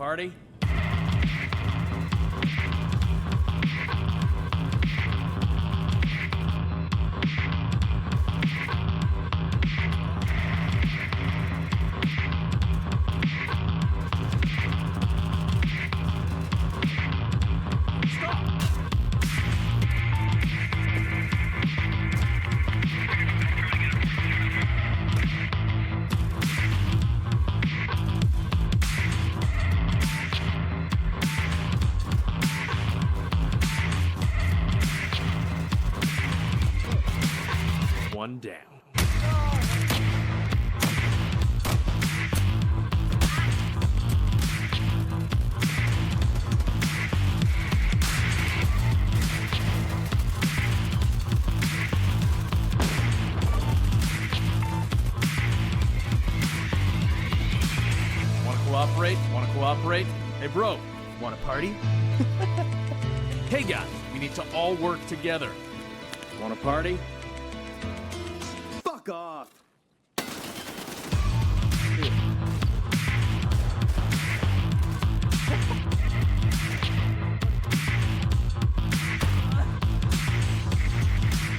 party? One down. Wanna cooperate? Hey bro, wanna party? Hey guys, we need to all work together. Wanna party? Fuck off!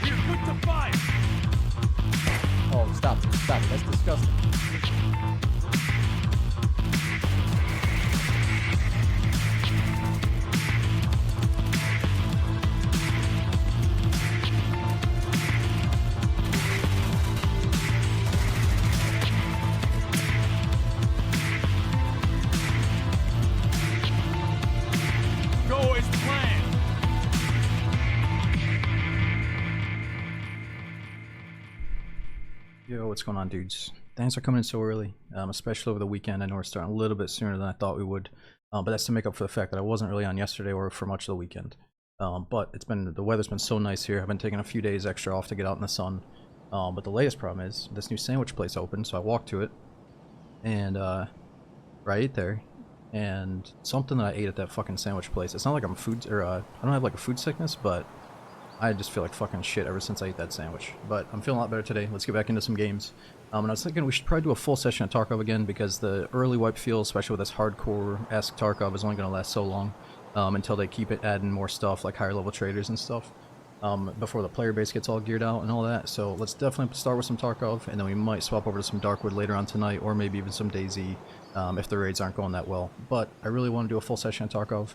You're quick to fire! Oh, stop it. Stop it. That's disgusting. Go as planned! Yo, what's going on, dudes? Thanks for coming in so early, especially over the weekend. I know we're starting a little bit sooner than I thought we would, but that's to make up for the fact that I wasn't really on yesterday or for much of the weekend. But the weather's been so nice here. I've been taking a few days extra off to get out in the sun. But the latest problem is this new sandwich place opened, so I walked to it, and I ate there, and something that I ate at that fucking sandwich place. It's not like I'm I don't have like a food sickness, but I just feel like fucking shit ever since I ate that sandwich. But I'm feeling a lot better today. Let's get back into some games. And I was thinking we should probably do a full session of Tarkov again, because the early wipe feel, especially with this hardcore-esque Tarkov, is only going to last so long until they keep it adding more stuff like higher level traders and stuff before the player base gets all geared out and all that. So let's definitely start with some Tarkov, and then we might swap over to some Darkwood later on tonight, or maybe even some DayZ if the raids aren't going that well. But I really want to do a full session of Tarkov.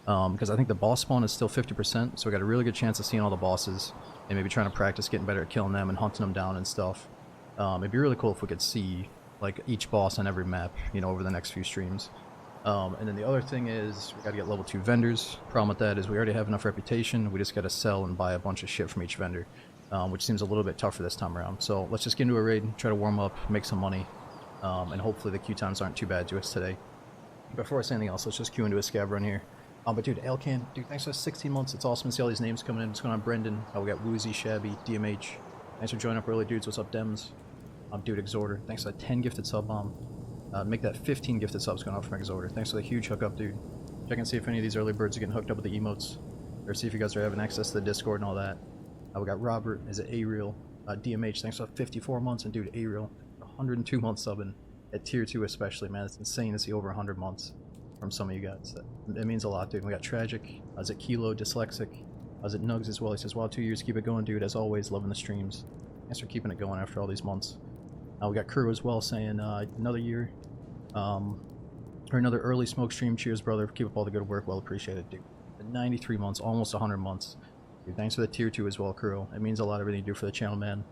Because I think the boss spawn is still 50%, so we got a really good chance of seeing all the bosses, and maybe trying to practice getting better at killing them and hunting them down and stuff. It'd be really cool if we could see like each boss on every map, you know, over the next few streams. And then the other thing is we gotta get level 2 vendors. Problem with that is we already have enough reputation, we just gotta sell and buy a bunch of shit from each vendor, which seems a little bit tougher this time around. So let's just get into a raid, try to warm up, make some money, and hopefully the queue times aren't too bad to us today. Before I say anything else, let's just queue into a scav run here. But dude, Elcan, dude, thanks for 16 months. It's awesome to see all these names coming in. What's going on, Brendan? We got Woozy, Shabby, DMH. Thanks for joining up early, dudes. What's up, Dems? Dude, Exhorter. Thanks for that 10 gifted sub bomb. Make that 15 gifted subs going out from Exhorter. Thanks for the huge hookup, dude. Check and see if any of these early birds are getting hooked up with the emotes, or see if you guys are having access to the Discord and all that. We got Robert. Is it A-Real? DMH. Thanks for 54 months. And dude, A-Real, 102 months subbing at tier 2 especially, man. It's insane to see over 100 months from some of you guys. It means a lot, dude. We got Tragic. Is it Kilo, Dyslexic? Is it Nugs as well? He says, wow, 2 years, keep it going, dude. As always, loving the streams. Thanks for keeping it going after all these months. We got Crew as well saying, another year, or another early smoke stream. Cheers, brother. Keep up all the good work. Well appreciated, dude. 93 months, almost 100 months. Dude, thanks for the tier 2 as well, Crew. It means a lot, everything you do for the channel, man.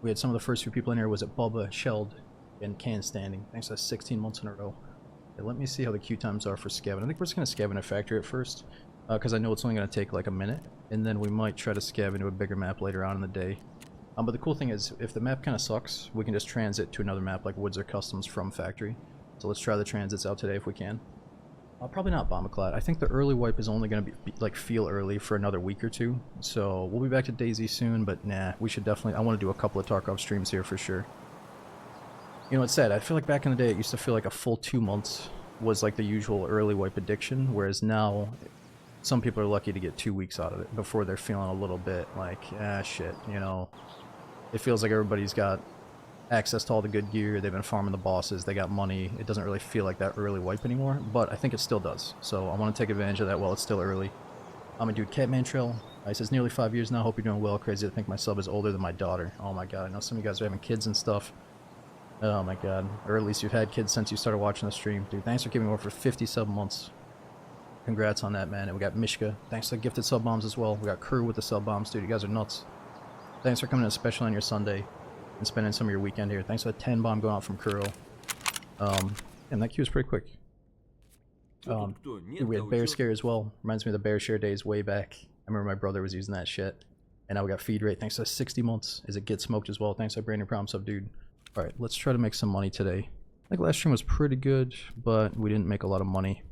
We had some of the first few people in here. Was it Bubba, Shelled, and Can Standing? Thanks for 16 months in a row. Let me see how the queue times are for scavenging. I think we're just going to scav in a factory at first, because I know it's only going to take like a minute, and then we might try to scav into a bigger map later on in the day. But the cool thing is, if the map kind of sucks, we can just transit to another map like Woods or Customs from factory. So let's try the transits out today if we can. Probably not Bombaclad. I think the early wipe is only going to be like feel early for another week or two. So we'll be back to DayZ soon, but nah, we should definitely, I want to do a couple of Tarkov streams here for sure. You know, it's sad. I feel like back in the day, it used to feel like a full 2 months was like the usual early wipe addiction, whereas now some people are lucky to get 2 weeks out of it before they're feeling a little bit like, ah, shit, you know. It feels like everybody's got access to all the good gear, they've been farming the bosses, they got money. It doesn't really feel like that early wipe anymore, but I think it still does. So I want to take advantage of that while it's still early. I'm a dude, Catman Trail. He says, nearly 5 years now, hope you're doing well. Crazy to think my sub is older than my daughter. Oh my god, I know some of you guys are having kids and stuff. Oh my god. Or at least you've had kids since you started watching the stream. Dude, thanks for giving me over for 50 sub months. Congrats on that, man. And we got Mishka. Thanks for the gifted sub bombs as well. We got Crew with the sub bombs, dude. You guys are nuts. Thanks for coming in, especially on your Sunday and spending some of your weekend here. Thanks for the 10 bomb going out from Kuro. And that queue is pretty quick. We had Bear Scare as well. Reminds me of the Bear Share days way back. I remember my brother was using that shit. And now we got Feed Rate. Thanks to 60 months. Is it Get Smoked as well? Thanks to Brandon Prom sub, dude. Alright, let's try to make some money today. I think last stream was pretty good, but we didn't make a lot of money.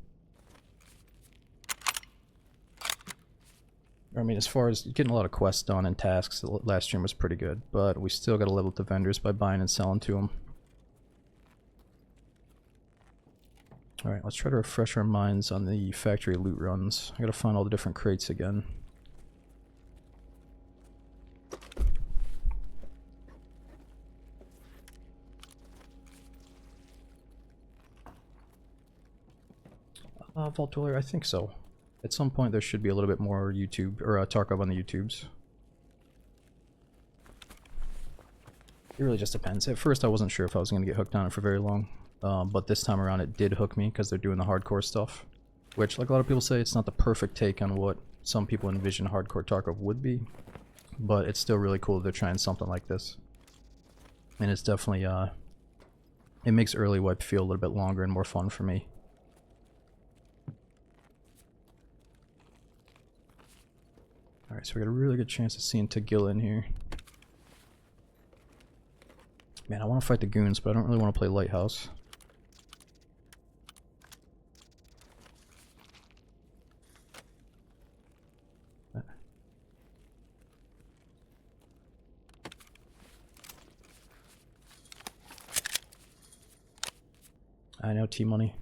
I mean, as far as getting a lot of quests done and tasks, the last stream was pretty good, but we still got to level up the vendors by buying and selling to them. Alright, let's try to refresh our minds on the factory loot runs. I gotta find all the different crates again. Vault Dweller, I think so. At some point there should be a little bit more YouTube, or Tarkov on the YouTubes. It really just depends. At first I wasn't sure if I was going to get hooked on it for very long. But this time around it did hook me because they're doing the hardcore stuff. Which, like a lot of people say, it's not the perfect take on what some people envision hardcore Tarkov would be. But it's still really cool that they're trying something like this. And it's definitely, it makes early wipe feel a little bit longer and more fun for me. Alright, so we got a really good chance of seeing Tagilla in here. Man, I want to fight the goons, but I don't really want to play Lighthouse. I know, T-Money.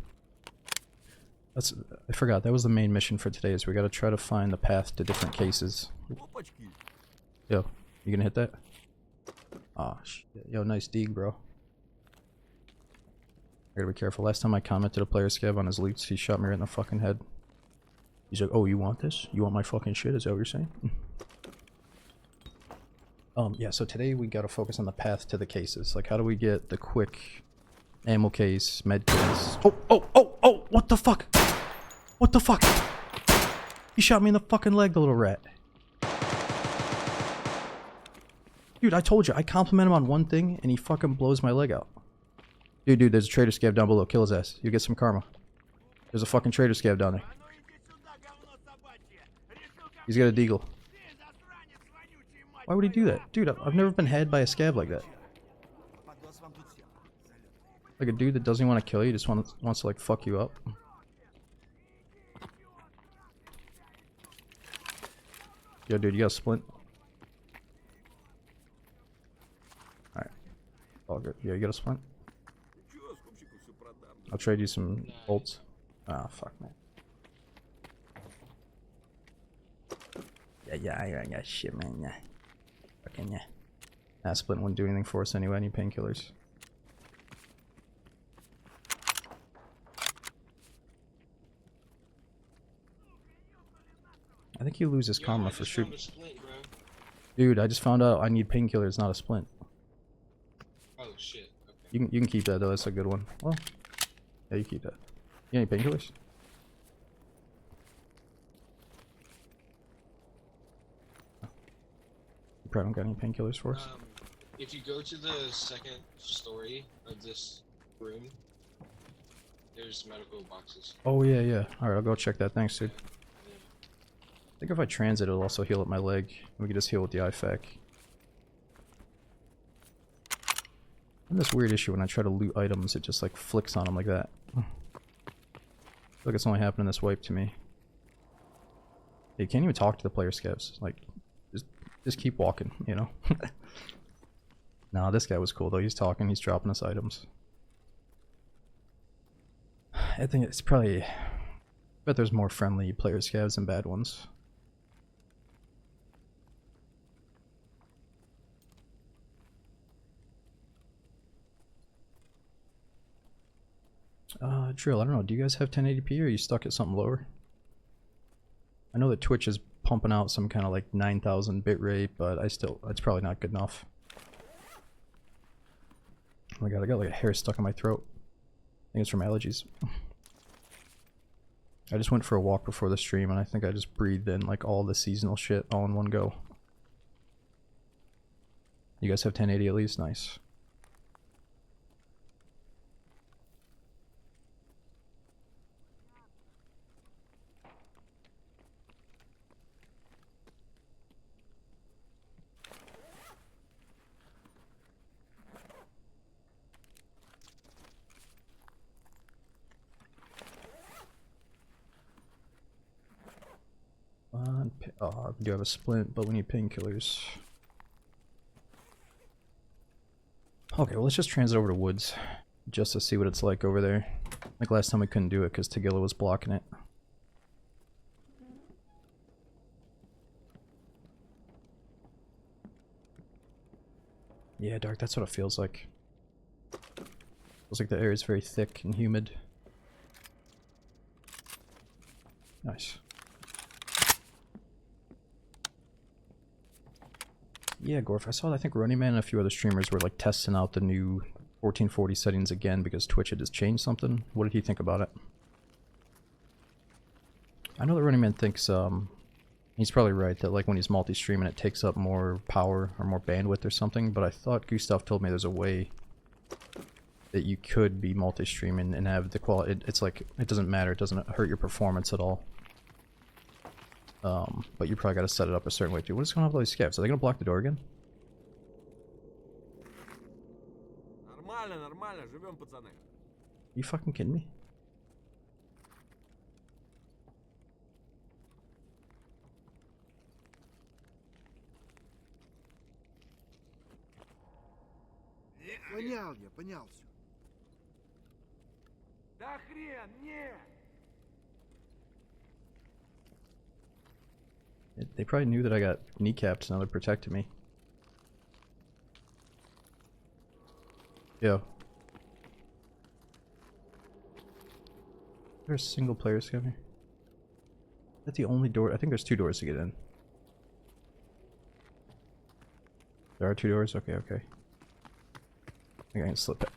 I forgot, that was the main mission for today, is we gotta try to find the path to different cases. Yo, you gonna hit that? Aw, shit. Yo, nice dig, bro. I gotta be careful. Last time I commented a player scav on his loots, he shot me right in the fucking head. He's like, oh, you want this? You want my fucking shit? Is that what you're saying? Yeah, so today we gotta focus on the path to the cases. Like, how do we get the quick ammo case, med case? Oh, what the fuck? What the fuck? He shot me in the fucking leg, the little rat. Dude, I told you, I compliment him on one thing, and he fucking blows my leg out. Dude, there's a trader scav down below. Kill his ass. You get some karma. There's a fucking trader scav down there. He's got a deagle. Why would he do that? Dude, I've never been had by a scav like that. Like a dude that doesn't want to kill you, just wants to like fuck you up. Yo, dude, you got a splint? Alright. All good. Yeah, you got a splint? I'll trade you some bolts. Ah, fuck, man. Yeah, I got shit, man. Yeah. Fucking yeah. Nah, splint wouldn't do anything for us anyway. I need painkillers. I think he loses karma for shooting. Dude, I just found out I need painkillers, not a splint. Oh shit. Okay. You can keep that though. That's a good one. Well, yeah, you keep that. You got any painkillers? You probably don't got any painkillers for us. If you go to the second story of this room, there's medical boxes. Oh yeah. All right, I'll go check that. Thanks, dude. I think if I transit, it'll also heal up my leg. We can just heal with the IFAC. I have this weird issue when I try to loot items, it just like flicks on them like that. I feel like it's only happening this wipe to me. Yeah, you can't even talk to the player scavs. Like, just keep walking, you know? Nah, this guy was cool though. He's talking, he's dropping us items. I think it's probably... I bet there's more friendly player scavs than bad ones. Drill, I don't know, do you guys have 1080p or are you stuck at something lower? I know that Twitch is pumping out some kind of like 9,000 bitrate, but it's probably not good enough. Oh my god, I got like a hair stuck in my throat. I think it's from allergies. I just went for a walk before the stream and I think I just breathed in like all the seasonal shit all in one go. You guys have 1080 at least? Nice. We do have a splint, but we need painkillers. Okay, well let's just transit over to Woods, just to see what it's like over there. Like last time we couldn't do it because Tagilla was blocking it. Yeah, Dark, that's what it feels like. Feels like the air is very thick and humid. Nice. Yeah, Gorf, I saw I think Running Man and a few other streamers were like testing out the new 1440 settings again because Twitch had just changed something. What did he think about it? I know that Running Man thinks, he's probably right that like when he's multi-streaming it takes up more power or more bandwidth or something, but I thought Gustav told me there's a way that you could be multi-streaming and have the quality, it's like, it doesn't matter, it doesn't hurt your performance at all. But you probably gotta set it up a certain way too. What is going on with all these scavs? Are they gonna block the door again? You fucking kidding me? Понял я, понял все. Да хрен, нет! They probably knew that I got kneecapped, now they're protecting me. Yo. There's a single player scav here. Is that the only door? I think there's two doors to get in. There are two doors? Okay, okay. I think I can slip it.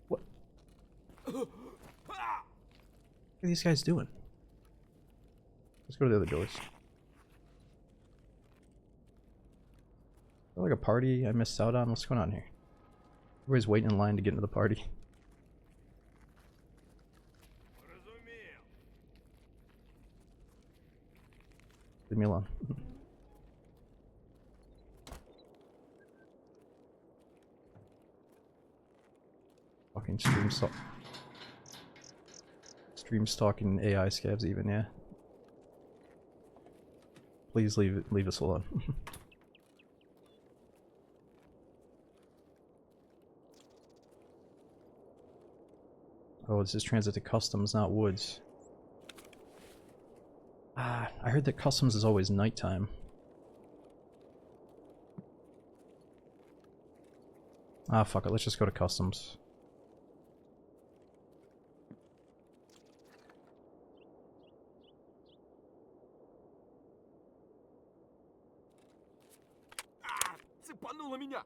What? What are these guys doing? Let's go to the other doors. Is there like a party I missed out on? What's going on here? Everybody's waiting in line to get into the party. Leave me alone. Fucking stream stalking AI scavs even, yeah. Please leave us alone. Oh, this is transit to customs, not woods. Ah, I heard that customs is always nighttime. Ah, fuck it, let's just go to customs. Цепануло меня!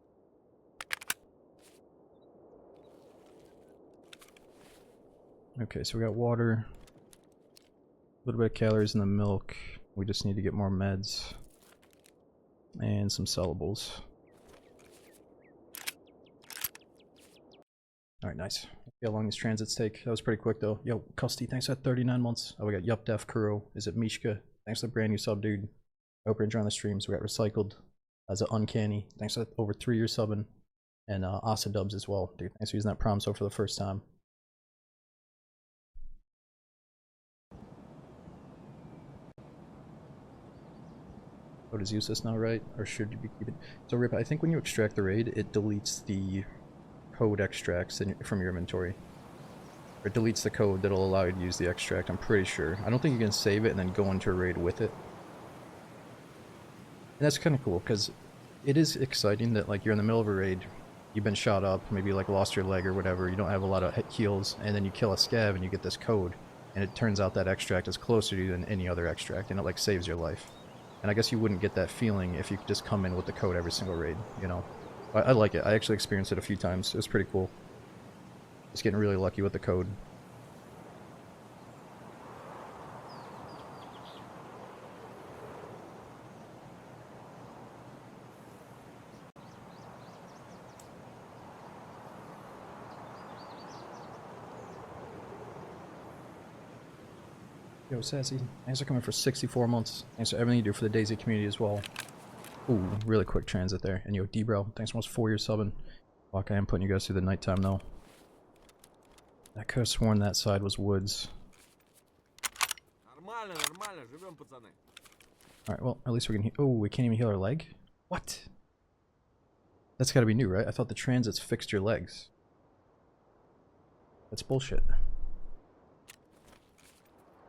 Okay, so we got water. A little bit of calories in the milk. We just need to get more meds. And some sellables. Alright, nice. See how long these transits take. That was pretty quick though. Yo, Custy, thanks for that 39 months. Oh, we got Yup Def Kuro. Is it Mishka? Thanks for the brand new sub, dude. I hope you're enjoying the streams. We got Recycled. As a Uncanny. Thanks for over 3 years subbing. And Asa Dubs as well, dude. Thanks for using that prom so for the first time. Oh, does use this now, right? Or should you be keeping? So Rip, I think when you extract the raid, it deletes the code extracts from your inventory. Or it deletes the code that'll allow you to use the extract, I'm pretty sure. I don't think you can save it and then go into a raid with it. And that's kind of cool, because it is exciting that like you're in the middle of a raid, you've been shot up, maybe like lost your leg or whatever, you don't have a lot of heals, and then you kill a scav and you get this code, and it turns out that extract is closer to you than any other extract, and it like saves your life. And I guess you wouldn't get that feeling if you could just come in with the code every single raid, you know. I like it. I actually experienced it a few times. It was pretty cool. Just getting really lucky with the code. Yo, Sassy, thanks for coming for 64 months. Thanks for everything you do for the DayZ community as well. Ooh, really quick transit there. And yo, D-Bro, thanks for almost 4 years subbing. Fuck, I am putting you guys through the nighttime though. I could have sworn that side was woods. Нормально, нормально, живем, пацаны. Alright, well, at least we can heal. Oh, we can't even heal our leg? What? That's gotta be new, right? I thought the transits fixed your legs. That's bullshit.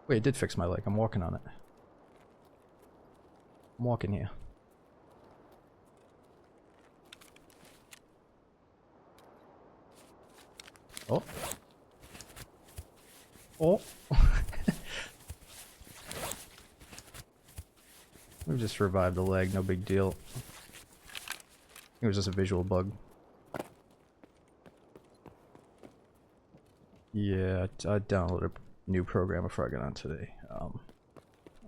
Wait, it did fix my leg. I'm walking on it. I'm walking here. Oh. Oh. We just revived the leg, no big deal. It was just a visual bug. Yeah, I downloaded a new program before I got on today.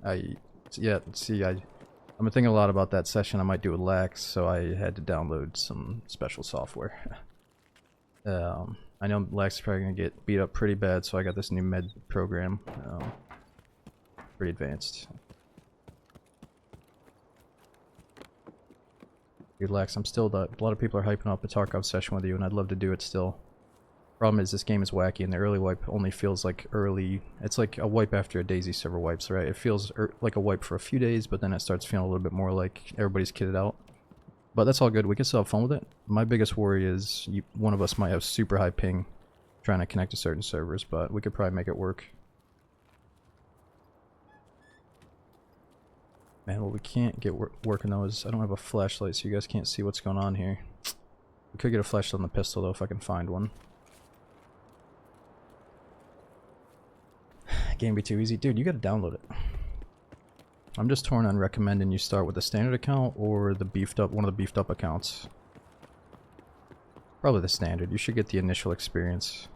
I've been thinking a lot about that session I might do with Lax, so I had to download some special software. I know Lax is probably gonna get beat up pretty bad, so I got this new med program. Pretty advanced. Dude, Lax, a lot of people are hyping up a Tarkov session with you, and I'd love to do it still. Problem is, this game is wacky, and the early wipe only feels like early. It's like a wipe after a DayZ server wipes, right? It feels like a wipe for a few days, but then it starts feeling a little bit more like everybody's kitted out. But that's all good. We can still have fun with it. My biggest worry is one of us might have super high ping trying to connect to certain servers, but we could probably make it work. Man, what we can't get working though is I don't have a flashlight, so you guys can't see what's going on here. We could get a flashlight on the pistol though if I can find one. Game be too easy. Dude, you gotta download it. I'm just torn on recommending you start with the standard account or the one of the beefed up accounts. Probably the standard. You should get the initial experience.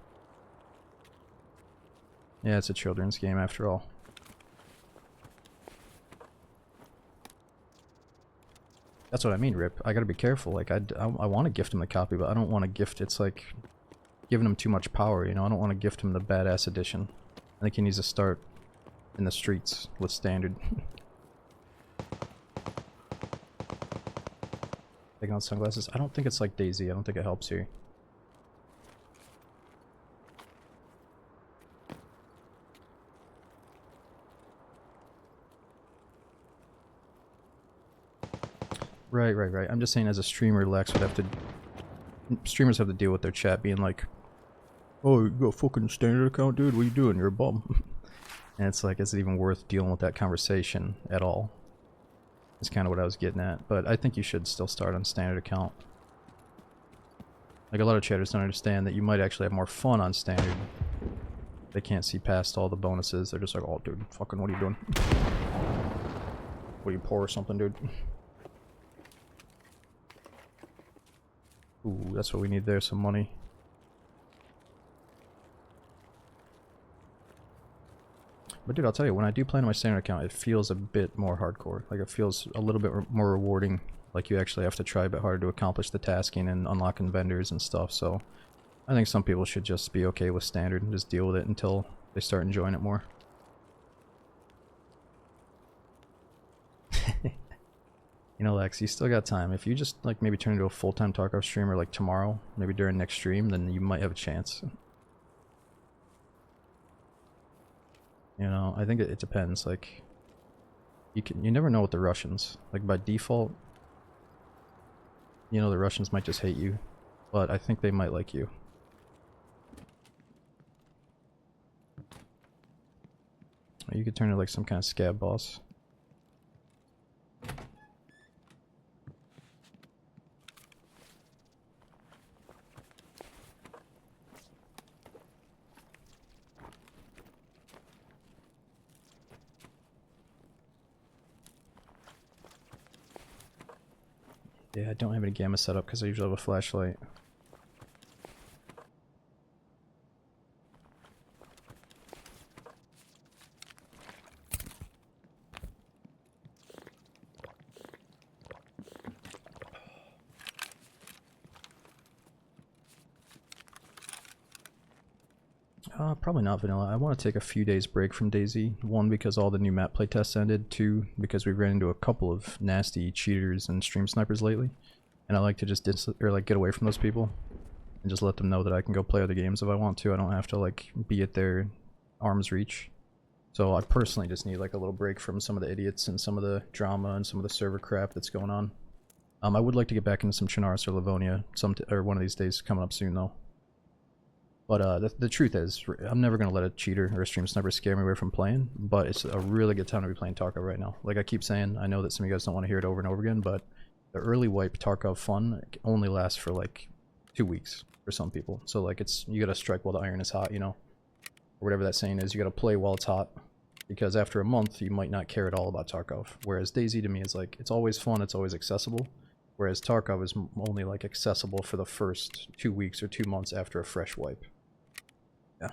Yeah, it's a children's game after all. That's what I mean, Rip. I gotta be careful. Like, I want to gift him the copy, but I don't want to gift. It's like giving him too much power, you know? I don't want to gift him the badass edition. I think he needs to start in the streets with standard. Taking on sunglasses. I don't think it's like DayZ. I don't think it helps here. Right. I'm just saying as a streamer, Lex would have to... Streamers have to deal with their chat being like, oh, you got a fucking standard account, dude? What are you doing? You're a bum. And it's like, is it even worth dealing with that conversation at all? Is kind of what I was getting at. But I think you should still start on standard account. Like, a lot of chatters don't understand that you might actually have more fun on standard. They can't see past all the bonuses. They're just like, oh, dude, fucking what are you doing? What, are you poor or something, dude? Ooh, that's what we need there, some money. But dude, I'll tell you, when I do play on my standard account, it feels a bit more hardcore. Like, it feels a little bit more rewarding. Like, you actually have to try a bit harder to accomplish the tasking and unlocking vendors and stuff, so... I think some people should just be okay with standard and just deal with it until they start enjoying it more. You know, Lex, you still got time. If you just, like, maybe turn into a full-time Tarkov streamer, like, tomorrow, maybe during next stream, then you might have a chance. You know, I think it depends, like... You never know with the Russians. Like, by default... You know, the Russians might just hate you. But I think they might like you. Or you could turn into, like, some kind of scab boss. Yeah, I don't have any gamma set up because I usually have a flashlight. Probably not vanilla. I want to take a few days break from DayZ. One, because all the new map playtests ended. Two, because we ran into a couple of nasty cheaters and stream snipers lately. And I like to just get away from those people. And just let them know that I can go play other games if I want to. I don't have to like be at their arm's reach. So I personally just need like a little break from some of the idiots and some of the drama and some of the server crap that's going on. I would like to get back into some Chernarus or Livonia or one of these days coming up soon though. But the truth is, I'm never going to let a cheater or a stream sniper scare me away from playing, but it's a really good time to be playing Tarkov right now. Like I keep saying, I know that some of you guys don't want to hear it over and over again, but the early wipe Tarkov fun only lasts for like 2 weeks for some people. So like you gotta strike while the iron is hot, you know? Or whatever that saying is, you gotta play while it's hot. Because after a month, you might not care at all about Tarkov. Whereas DayZ to me is like, it's always fun, it's always accessible. Whereas Tarkov is only like accessible for the first 2 weeks or 2 months after a fresh wipe. Yeah.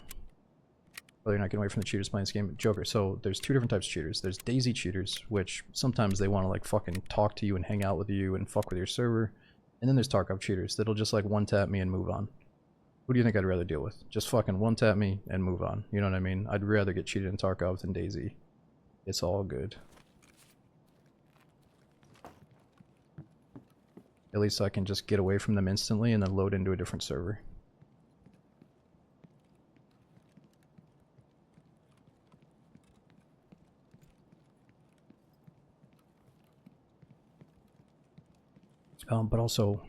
Well, you're not getting away from the cheaters playing this game. Joker, so there's two different types of cheaters. There's DayZ cheaters, which sometimes they want to like fucking talk to you and hang out with you and fuck with your server. And then there's Tarkov cheaters that'll just like one-tap me and move on. Who do you think I'd rather deal with? Just fucking one-tap me and move on. You know what I mean? I'd rather get cheated in Tarkov than DayZ. It's all good. At least I can just get away from them instantly and then load into a different server. But also,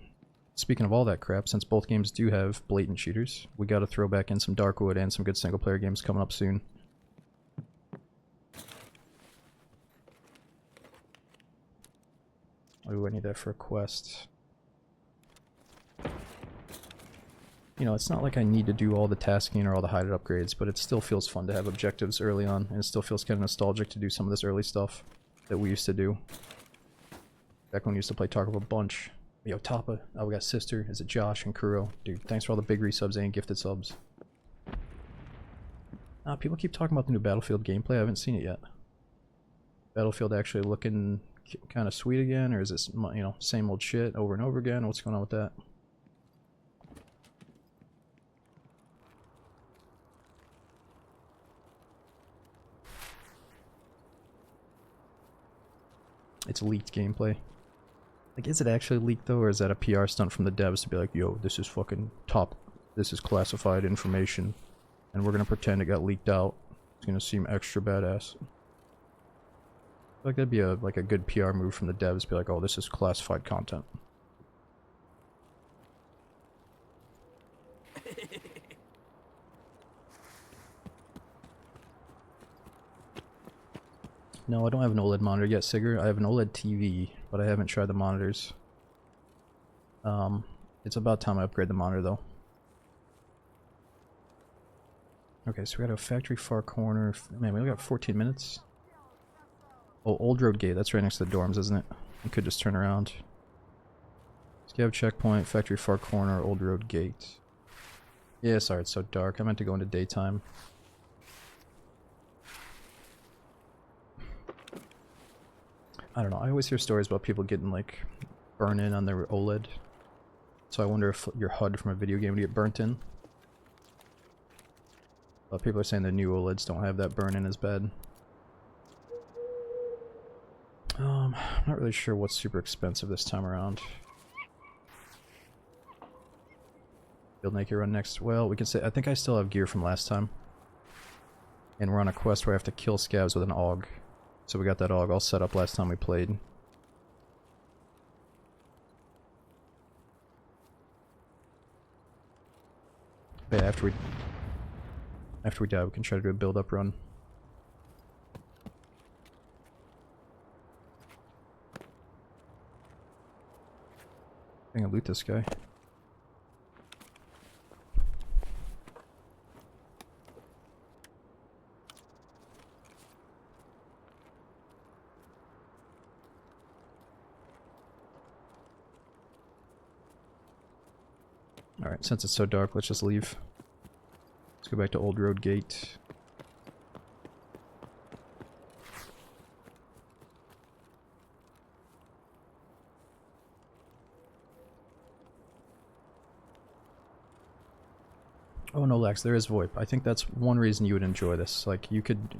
speaking of all that crap, since both games do have blatant cheaters, we gotta throw back in some Darkwood and some good single-player games coming up soon. Oh, I need that for a quest. You know, it's not like I need to do all the tasking or all the hide-it upgrades, but it still feels fun to have objectives early on, and it still feels kind of nostalgic to do some of this early stuff that we used to do. Back when we used to play Tarkov a bunch. Yo, Tapa. Oh, we got Sister. Is it Josh and Kuro? Dude, thanks for all the big resubs and gifted subs. People keep talking about the new Battlefield gameplay. I haven't seen it yet. Battlefield actually looking kind of sweet again, or is this, you know, same old shit over and over again? What's going on with that? It's leaked gameplay. Like, is it actually leaked though, or is that a PR stunt from the devs to be like, yo, this is fucking top, this is classified information, and we're gonna pretend it got leaked out. It's gonna seem extra badass. I feel like that'd be a good PR move from the devs, be like, oh, this is classified content. No, I don't have an OLED monitor yet, Sigger. I have an OLED TV, but I haven't tried the monitors. It's about time I upgrade the monitor, though. Okay, so we got a factory far corner. Man, we only got 14 minutes. Oh, Old Road Gate. That's right next to the dorms, isn't it? We could just turn around. Scav checkpoint, factory far corner, Old Road Gate. Yeah, sorry, it's so dark. I meant to go into daytime. I don't know, I always hear stories about people getting like burn in on their OLED. So I wonder if your HUD from a video game would get burnt in. But people are saying the new OLEDs don't have that burn in as bad. I'm not really sure what's super expensive this time around. Field Naked run next. Well, we can say, I think I still have gear from last time. And we're on a quest where I have to kill scavs with an AUG. So we got that AUG all set up last time we played. But yeah, after we die, we can try to do a build-up run. I'm gonna loot this guy. Alright, since it's so dark, let's just leave. Let's go back to Old Road Gate. Oh no, Lex, there is VoIP. I think that's one reason you would enjoy this. Like, you could...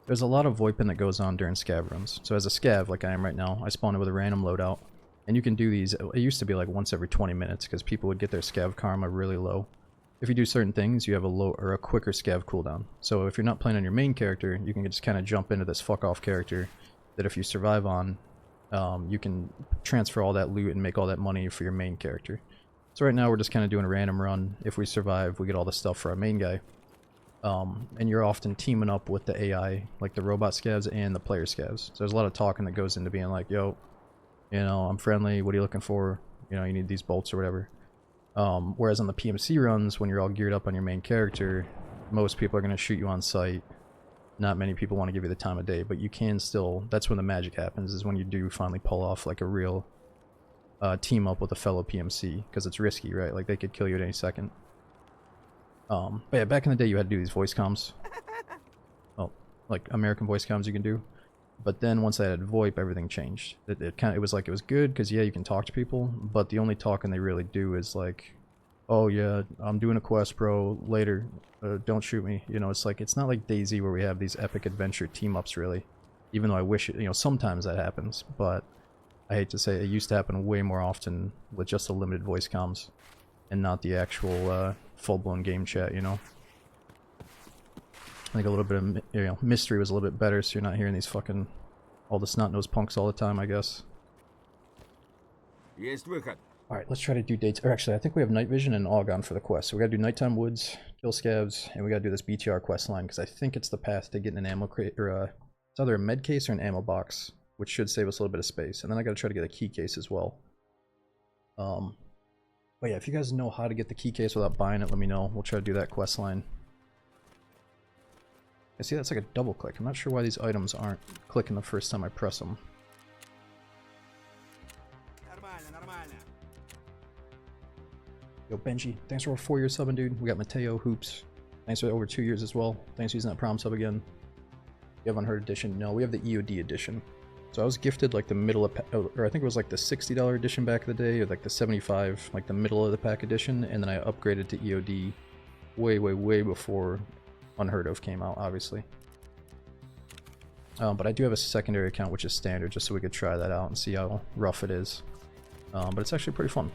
There's a lot of VoIPing that goes on during scav runs. So as a scav, like I am right now, I spawned with a random loadout. And you can do these... It used to be like once every 20 minutes, because people would get their scav karma really low. If you do certain things, you have a low or a quicker scav cooldown. So if you're not playing on your main character, you can just kind of jump into this fuck-off character that if you survive on, you can transfer all that loot and make all that money for your main character. So right now we're just kind of doing a random run. If we survive, we get all the stuff for our main guy. And you're often teaming up with the AI, like the robot scavs and the player scavs. So there's a lot of talking that goes into being like, yo, you know, I'm friendly, what are you looking for? You know, you need these bolts or whatever. Whereas on the PMC runs, when you're all geared up on your main character, most people are going to shoot you on sight. Not many people want to give you the time of day, but you can still, that's when the magic happens, is when you do finally pull off like a real team up with a fellow PMC, because it's risky, right? Like they could kill you at any second. But yeah, back in the day you had to do these voice comms. Well, like American voice comms you can do. But then once I had VoIP, everything changed. It was like, it was good, because yeah, you can talk to people, but the only talking they really do is like, oh yeah, I'm doing a quest, bro, later, don't shoot me. You know, it's like, it's not like DayZ where we have these epic adventure team-ups, really. Even though I wish it, you know, sometimes that happens, but I hate to say it used to happen way more often with just the limited voice comms, and not the actual full-blown game chat, you know? I think a little bit of, you know, mystery was a little bit better, so you're not hearing these fucking, all the snot-nosed punks all the time, I guess. Есть выход. Alright, let's try to do dates. Or actually, I think we have night vision and Augon for the quest. So we gotta do nighttime woods, kill scavs, and we gotta do this BTR quest line, because I think it's the path to getting an ammo crate, or it's either a med case or an ammo box, which should save us a little bit of space. And then I gotta try to get a key case as well. But yeah, if you guys know how to get the key case without buying it, let me know. We'll try to do that quest line. I see that's like a double click. I'm not sure why these items aren't clicking the first time I press them. Yo, Benji, thanks for over 4 years subbing, dude. We got Mateo, Hoops. Thanks for over 2 years as well. Thanks for using that prom sub again. You have Unheard edition? No, we have the EOD edition. So I was gifted like the middle of, or I think it was like the $60 edition back in the day, or like the 75, like the middle of the pack edition, and then I upgraded to EOD way before Unheard of came out, obviously. But I do have a secondary account which is standard, just so we could try that out and see how rough it is. But it's actually pretty fun.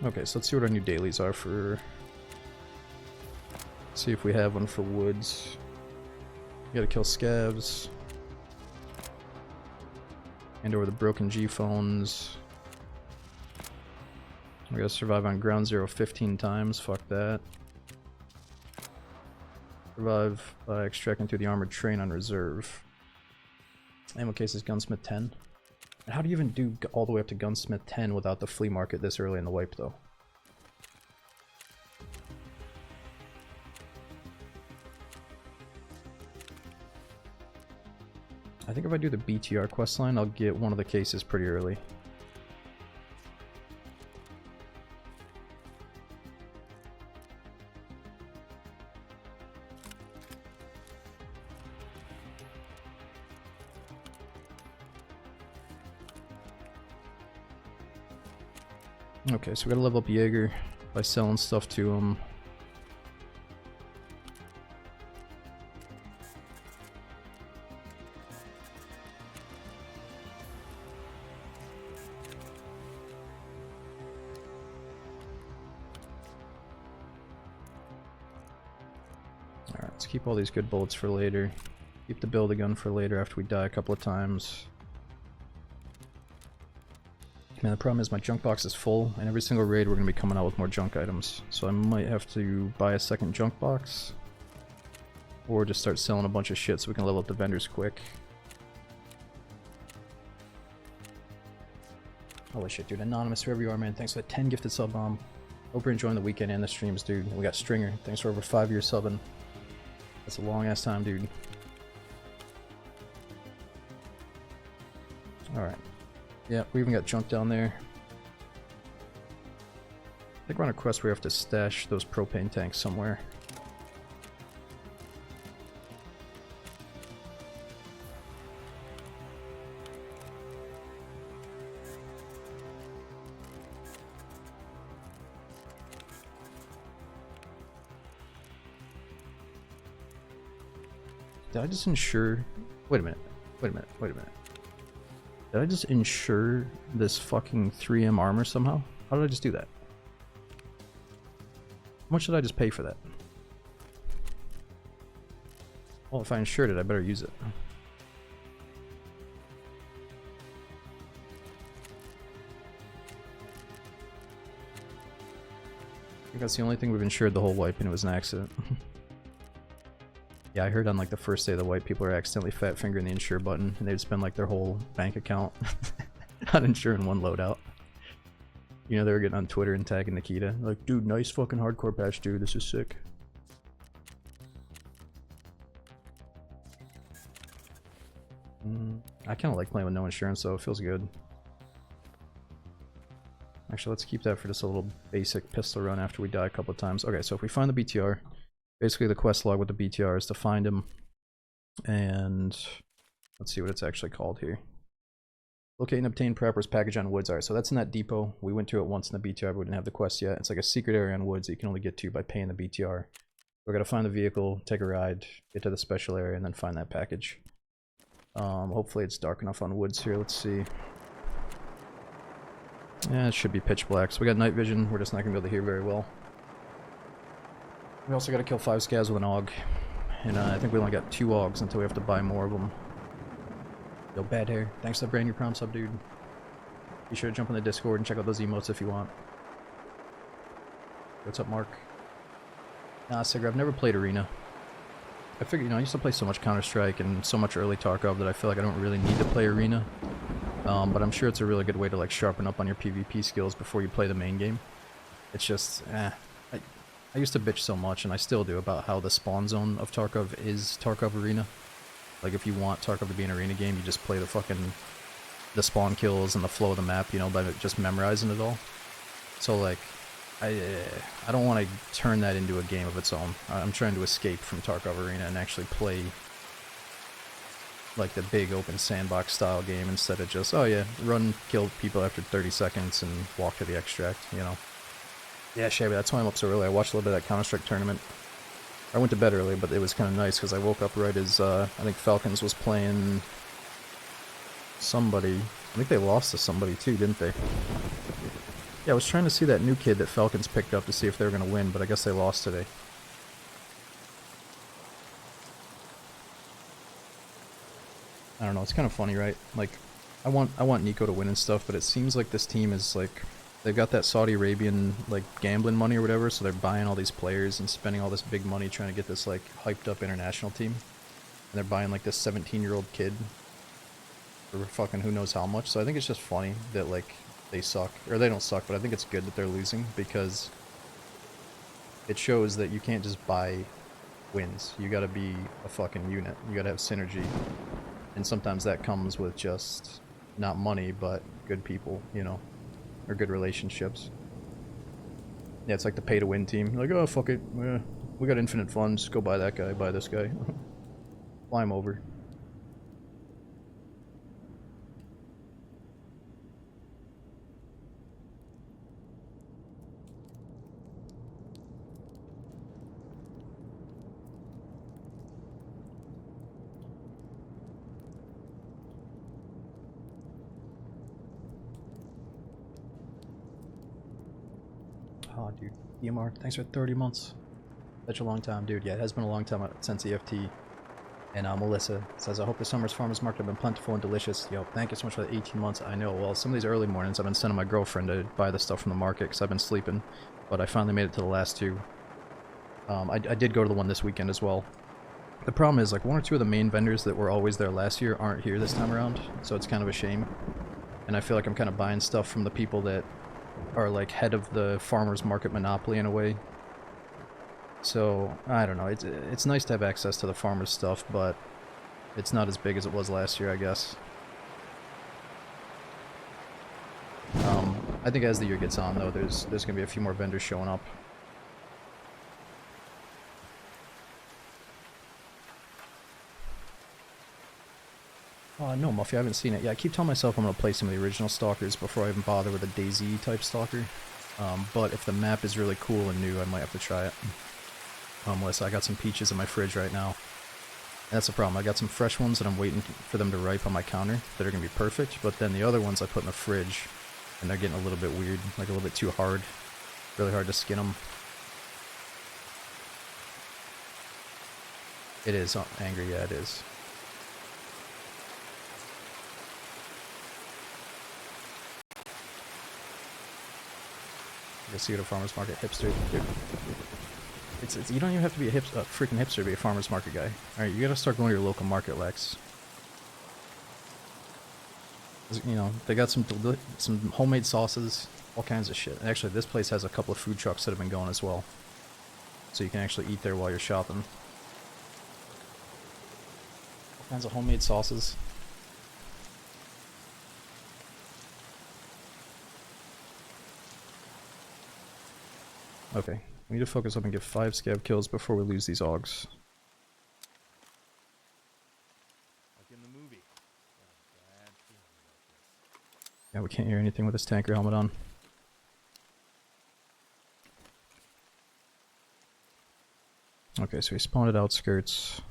Okay, so let's see what our new dailies are for... See if we have one for woods. We gotta kill scavs. Hand over the broken G phones. We gotta survive on ground zero 15 times, fuck that. Survive by extracting through the armored train on reserve. Ammo cases, gunsmith 10. And how do you even do all the way up to gunsmith 10 without the flea market this early in the wipe though? I think if I do the BTR questline, I'll get one of the cases pretty early. Okay, so we gotta level up Jaeger by selling stuff to him. Alright, let's keep all these good bullets for later. Keep the build-a-gun for later after we die a couple of times. Man, the problem is my junk box is full, and every single raid we're going to be coming out with more junk items. So I might have to buy a second junk box. Or just start selling a bunch of shit so we can level up the vendors quick. Holy shit, dude. Anonymous, wherever you are, man. Thanks for that 10 gifted sub bomb. Hope you're enjoying the weekend and the streams, dude. And we got Stringer. Thanks for over 5 years subbing. That's a long ass time, dude. Alright. Yeah, we even got junk down there. think we're on a quest where we have to stash those propane tanks somewhere. Did I just insure... Wait a minute. Wait a minute. Wait a minute. Did I just insure this fucking 3M armor somehow? How did I just do that? How much did I just pay for that? Well, if I insured it, I better use it. I think that's the only thing we've insured the whole wipe, and it was an accident. Yeah, I heard on like the first day of the wipe, people are accidentally fat fingering the insure button, and they'd spend like their whole bank account on insuring one loadout. You know, they were getting on Twitter and tagging Nikita, like, dude, nice fucking hardcore patch, dude, this is sick. I kind of like playing with no insurance, though. It feels good. Actually, let's keep that for just a little basic pistol run after we die a couple of times. Okay, so if we find the BTR, basically the quest log with the BTR is to find him, and let's see what it's actually called here. Locate and obtain preppers package on woods. Alright, so that's in that depot. We went to it once in the BTR, but we didn't have the quest yet. It's like a secret area on woods that you can only get to by paying the BTR. We're gonna find the vehicle, take a ride, get to the special area, and then find that package. Hopefully it's dark enough on woods here. Let's see. Yeah, it should be pitch black. So we got night vision. We're just not gonna be able to hear very well. We also got to kill 5 scavs with an AUG. And I think we only got 2 AUGs until we have to buy more of them. Yo, bad hair. Thanks for the brand new prom sub, dude. Be sure to jump on the Discord and check out those emotes if you want. What's up, Mark? Nah, Sigrid, I've never played Arena. I figured, you know, I used to play so much Counter-Strike and so much early Tarkov that I feel like I don't really need to play Arena. But I'm sure it's a really good way to like sharpen up on your PvP skills before you play the main game. It's just, I used to bitch so much, and I still do, about how the spawn zone of Tarkov is Tarkov Arena. Like, if you want Tarkov to be an arena game, you just play the spawn kills and the flow of the map, you know, by just memorizing it all. So, like, I don't want to turn that into a game of its own. I'm trying to escape from Tarkov Arena and actually play, like, the big open sandbox style game instead of just, oh yeah, run, kill people after 30 seconds and walk to the extract, you know. Yeah, Shabby, that's why I'm up so early. I watched a little bit of that Counter-Strike tournament. I went to bed early, but it was kind of nice because I woke up right as, I think Falcons was playing somebody. I think they lost to somebody too, didn't they? Yeah, I was trying to see that new kid that Falcons picked up to see if they were going to win, but I guess they lost today. I don't know, it's kind of funny, right? Like, I want Nico to win and stuff, but it seems like this team is like, they've got that Saudi Arabian, like, gambling money or whatever, so they're buying all these players and spending all this big money trying to get this, like, hyped up international team. And they're buying, like, this 17-year-old kid for fucking who knows how much. So I think it's just funny that, like, they suck. Or they don't suck, but I think it's good that they're losing, because it shows that you can't just buy wins. You gotta be a fucking unit. You gotta have synergy. And sometimes that comes with just not money, but good people, you know, or good relationships. Yeah, it's like the pay-to-win team. Like, oh, fuck it. We got infinite funds. Go buy that guy, buy this guy. Fly him over. Oh, dude. EMR, thanks for 30 months. Such a long time, dude. Yeah, it has been a long time since EFT. And Melissa says, I hope the summer's farmer's market have been plentiful and delicious. Yo, thank you so much for the 18 months. I know, well, some of these early mornings I've been sending my girlfriend to buy the stuff from the market because I've been sleeping. But I finally made it to the last 2. I did go to the one this weekend as well. The problem is, like, 1 or 2 of the main vendors that were always there last year aren't here this time around. So it's kind of a shame. And I feel like I'm kind of buying stuff from the people that are like head of the farmers market monopoly in a way. So I don't know, it's nice to have access to the farmers stuff, but it's not as big as it was last year, I guess. I think as the year gets on, though, there's gonna be a few more vendors showing up. Oh, no, Muffy, I haven't seen it. Yeah, I keep telling myself I'm gonna play some of the original Stalkers before I even bother with a DayZ type Stalker. But if the map is really cool and new, I might have to try it. Unless I got some peaches in my fridge right now. That's the problem. I got some fresh ones that I'm waiting for them to ripe on my counter that are going to be perfect, but then the other ones I put in the fridge, and they're getting a little bit weird, like a little bit too hard. Really hard to skin them. It is angry, yeah, it is. I see what a farmer's market hipster, dude. It's you don't even have to be a freaking hipster to be a farmer's market guy. Alright, you gotta start going to your local market, Lex. You know, they got some homemade sauces, all kinds of shit. And actually, this place has a couple of food trucks that have been going as well. So you can actually eat there while you're shopping. All kinds of homemade sauces. Okay. We need to focus up and get 5 scab kills before we lose these augs. Like in the movie. Got a bad feeling about this. Yeah, we can't hear anything with this tanker helmet on. Okay, so we spawned at outskirts.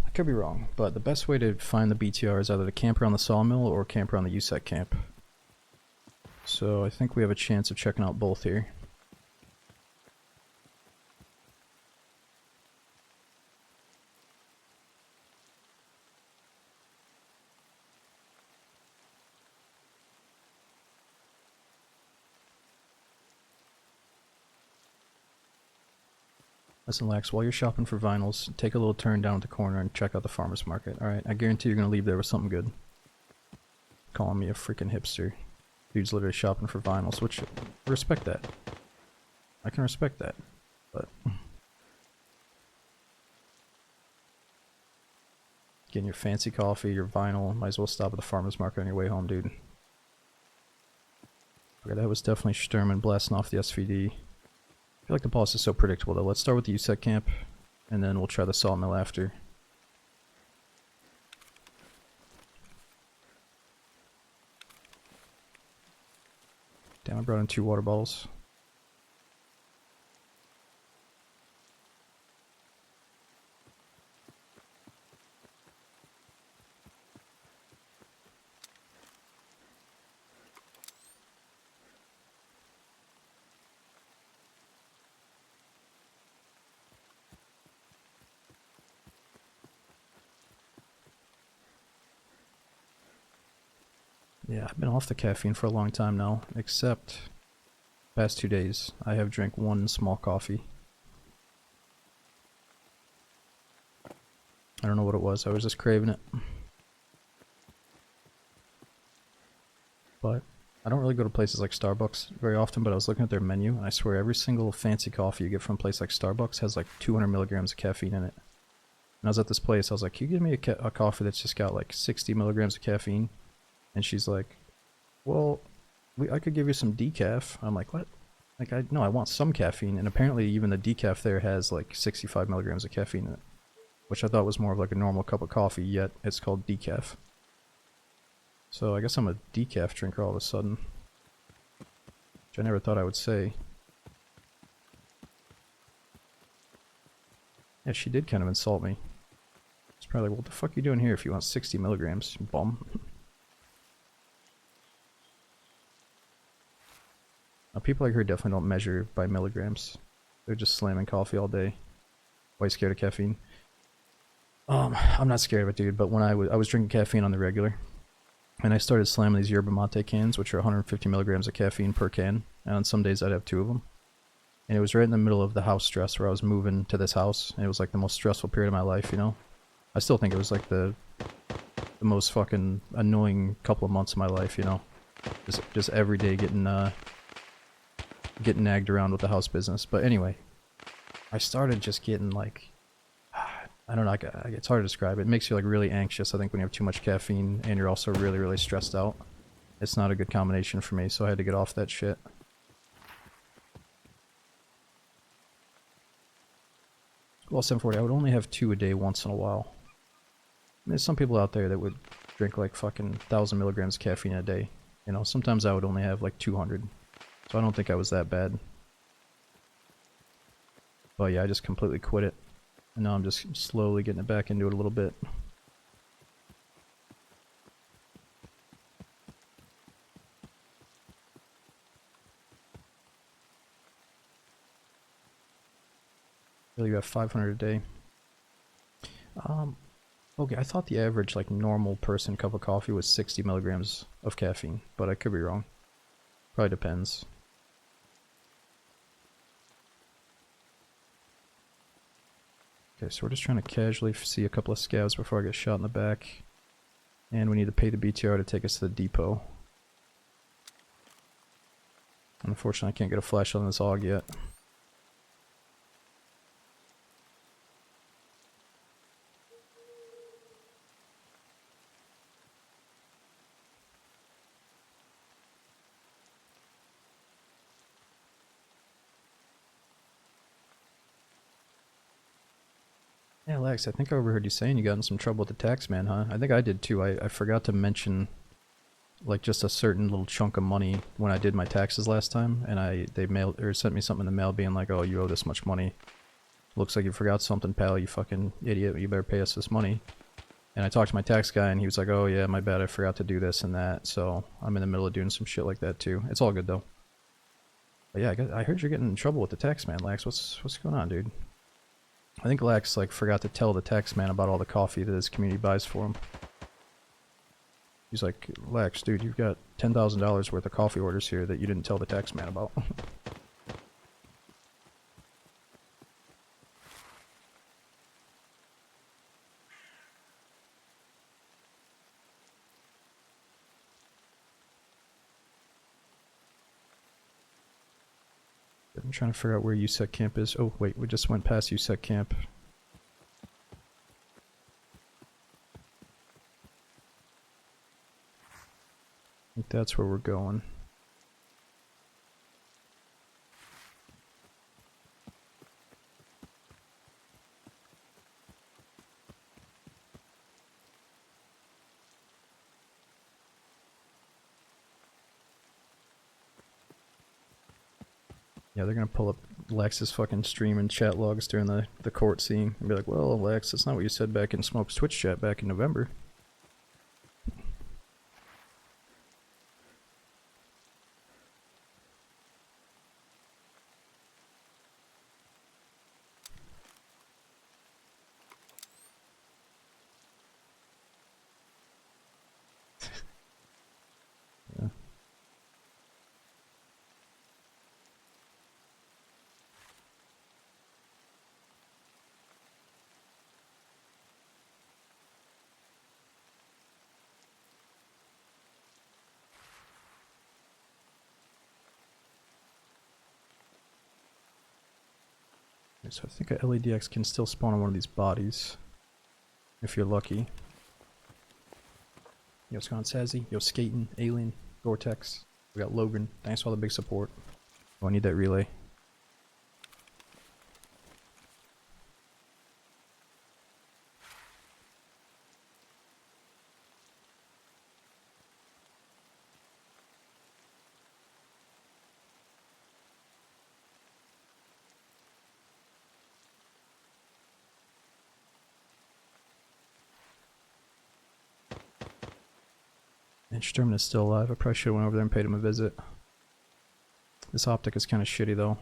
I could be wrong, but the best way to find the BTR is either to camp around the sawmill or camp around the USEC camp. So I think we have a chance of checking out both here. Listen, Lex, while you're shopping for vinyls, take a little turn down at the corner and check out the farmer's market. Alright, I guarantee you're gonna leave there with something good. Calling me a freaking hipster. Dude's literally shopping for vinyls, which, respect that. I can respect that, but... Getting your fancy coffee, your vinyl, might as well stop at the farmer's market on your way home, dude. Okay, that was definitely Sturman blasting off the SVD. I feel like the boss is so predictable though. Let's start with the USEC camp, and then we'll try the sawmill after. Damn, I brought in 2 water bottles. Yeah, I've been off the caffeine for a long time now, except past 2 days. I have drank 1 small coffee. I don't know what it was, I was just craving it. But I don't really go to places like Starbucks very often, but I was looking at their menu, and I swear every single fancy coffee you get from a place like Starbucks has like 200 milligrams of caffeine in it. And I was at this place, I was like, can you give me a coffee that's just got like 60 milligrams of caffeine? And she's like, well, I could give you some decaf. I'm like, what? Like, no, I want some caffeine. And apparently even the decaf there has like 65 milligrams of caffeine in it. Which I thought was more of like a normal cup of coffee, yet it's called decaf. So I guess I'm a decaf drinker all of a sudden. Which I never thought I would say. Yeah, she did kind of insult me. It's probably like, what the fuck are you doing here if you want 60 milligrams, you bum? People like her definitely don't measure by milligrams. They're just slamming coffee all day. Why scared of caffeine? I'm not scared of it, dude, but when I was drinking caffeine on the regular, and I started slamming these yerba mate cans, which are 150 milligrams of caffeine per can, and on some days I'd have 2 of them. And it was right in the middle of the house stress where I was moving to this house, and it was like the most stressful period of my life, you know? I still think it was like the most fucking annoying couple of months of my life, you know? Just every day getting nagged around with the house business. But anyway, I started just getting like, I don't know, it's hard to describe. It makes you like really anxious, I think, when you have too much caffeine and you're also really, really stressed out. It's not a good combination for me, so I had to get off that shit. Well, 740, I would only have 2 a day once in a while. I mean, there's some people out there that would drink like fucking 1,000 milligrams of caffeine a day. You know, sometimes I would only have like 200. So I don't think I was that bad. But yeah, I just completely quit it. And now I'm just slowly getting it back into it a little bit. Really, you have 500 a day. Okay, I thought the average, like, normal person cup of coffee was 60 milligrams of caffeine, but I could be wrong. Probably depends. Okay, so we're just trying to casually see a couple of scavs before I get shot in the back. And we need to pay the BTR to take us to the depot. Unfortunately, I can't get a flash on this AUG yet. Yeah, Lex, I think I overheard you saying you got in some trouble with the tax man, huh? I think I did too. I forgot to mention, like, just a certain little chunk of money when I did my taxes last time, and they mailed or sent me something in the mail being like, "Oh, you owe this much money. Looks like you forgot something, pal. You fucking idiot. You better pay us this money." And I talked to my tax guy, and he was like, "Oh yeah, my bad. I forgot to do this and that." So I'm in the middle of doing some shit like that too. It's all good though. But yeah, I heard you're getting in trouble with the tax man, Lax. What's going on, dude? I think Lax like forgot to tell the tax man about all the coffee that his community buys for him. He's like, "Lax, dude, you've got $10,000 worth of coffee orders here that you didn't tell the tax man about." I'm trying to figure out where USEC camp is. Oh, wait, we just went past USEC camp. I think that's where we're going. Yeah, they're gonna pull up Lex's fucking stream and chat logs during the court scene and be like, "Well, Lex, that's not what you said back in Smoke's Twitch chat back in November." Yeah. Okay, so I think a LEDX can still spawn on one of these bodies. If you're lucky. Yo, what's going on, Sazzy? Yo, Skating, Alien, Vortex. We got Logan. Thanks for all the big support. Oh, I need that relay. And Sturman is still alive. I probably should have went over there and paid him a visit. This optic is kind of shitty though.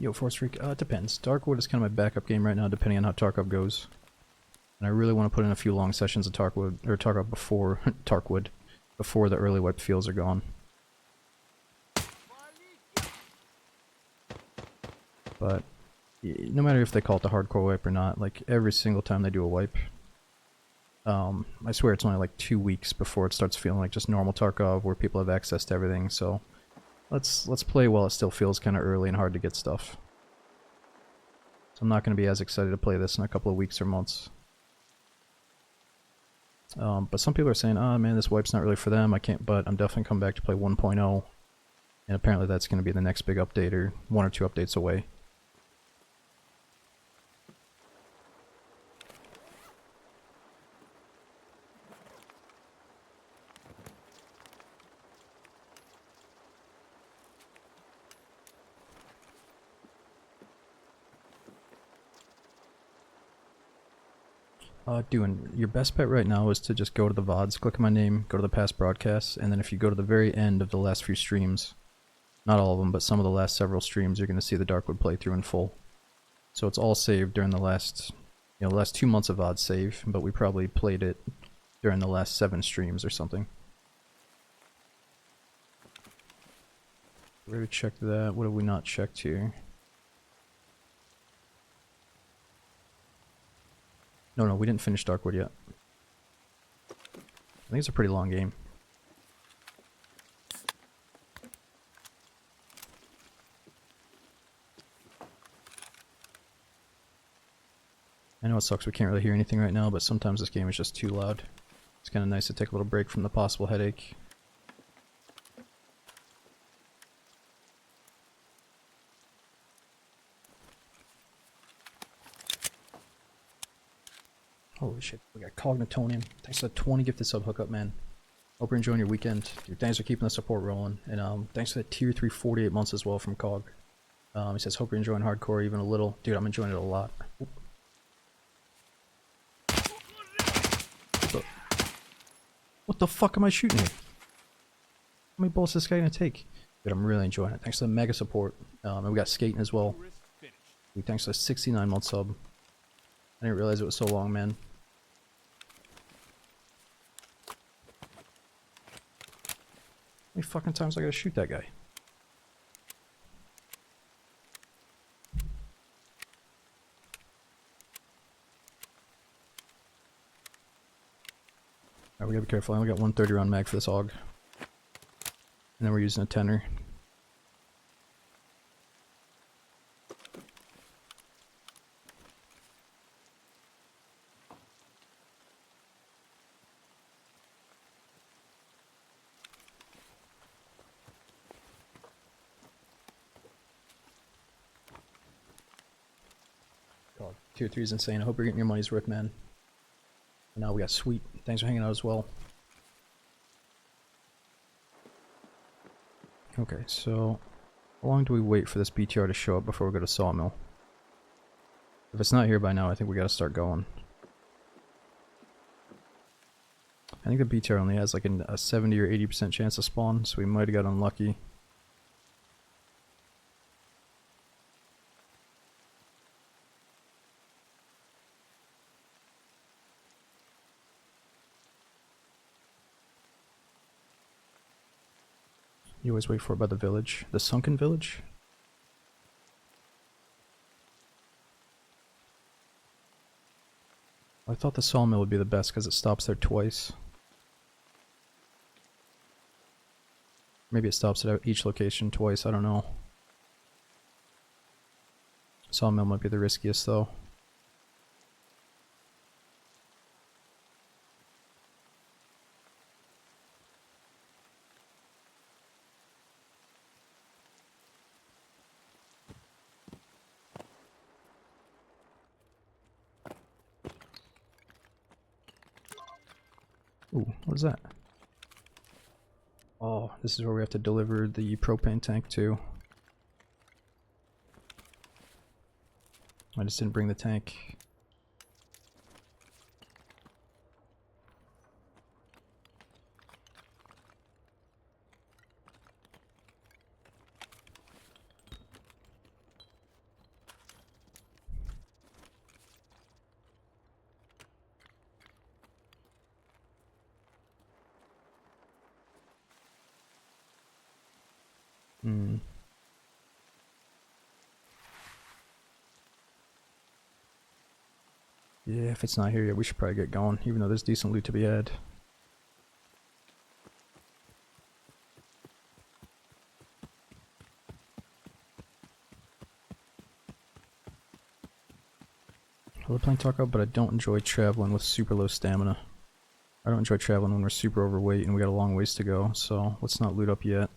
Yo, Force Freak, it depends. Darkwood is kind of my backup game right now, depending on how Tarkov goes. And I really want to put in a few long sessions of Tarkov before Tarkwood, before the early wipe feels are gone. But no matter if they call it the hardcore wipe or not, like every single time they do a wipe, I swear it's only like 2 weeks before it starts feeling like just normal Tarkov, where people have access to everything. So let's play while it still feels kind of early and hard to get stuff. So I'm not going to be as excited to play this in a couple of weeks or months. But some people are saying, "Ah, man, this wipe's not really for them. I can't." But I'm definitely coming back to play 1.0, and apparently that's going to be the next big update, or 1 or 2 updates away. Doing your best bet right now is to just go to the VODs, click on my name, go to the past broadcasts, and then if you go to the very end of the last few streams, not all of them, but some of the last several streams, you're going to see the Darkwood playthrough in full. So it's all saved during the last, the last 2 months of VOD save, but we probably played it during the last 7 streams or something. We already checked that. What have we not checked here? No, we didn't finish Darkwood yet. I think it's a pretty long game. I know it sucks we can't really hear anything right now, but sometimes this game is just too loud. It's kind of nice to take a little break from the possible headache. Holy shit, we got Cognitonian. Thanks for the 20 gifted sub hookup, man. Hope you're enjoying your weekend. Dude, thanks for keeping the support rolling. And thanks for the tier 3 48 months as well from Cog. He says, hope you're enjoying hardcore even a little. Dude, I'm enjoying it a lot. What the fuck am I shooting here? How many bullets is this guy gonna take? Dude, I'm really enjoying it. Thanks for the mega support. And we got Skating as well. Dude, thanks for the 69 month sub. I didn't realize it was so long, man. How many fucking times I gotta shoot that guy? Alright, we gotta be careful. I only got 130 round mag for this AUG. And then we're using a 10er. God, tier 3 is insane. I hope you're getting your money's worth, man. And now we got Sweet. Thanks for hanging out as well. Okay, so how long do we wait for this BTR to show up before we go to Sawmill? If it's not here by now, I think we gotta start going. I think the BTR only has like a 70 or 80% chance to spawn, so we might have got unlucky. You always wait for it by the village. The sunken village? I thought the sawmill would be the best because it stops there twice. Maybe it stops at each location twice, I don't know. Sawmill might be the riskiest though. Ooh, what is that? Oh, this is where we have to deliver the propane tank to. I just didn't bring the tank. Hmm. Yeah, if it's not here yet, we should probably get going, even though there's decent loot to be had. I love playing Tarkov, but I don't enjoy traveling with super low stamina. I don't enjoy traveling when we're super overweight and we got a long ways to go, so let's not loot up yet.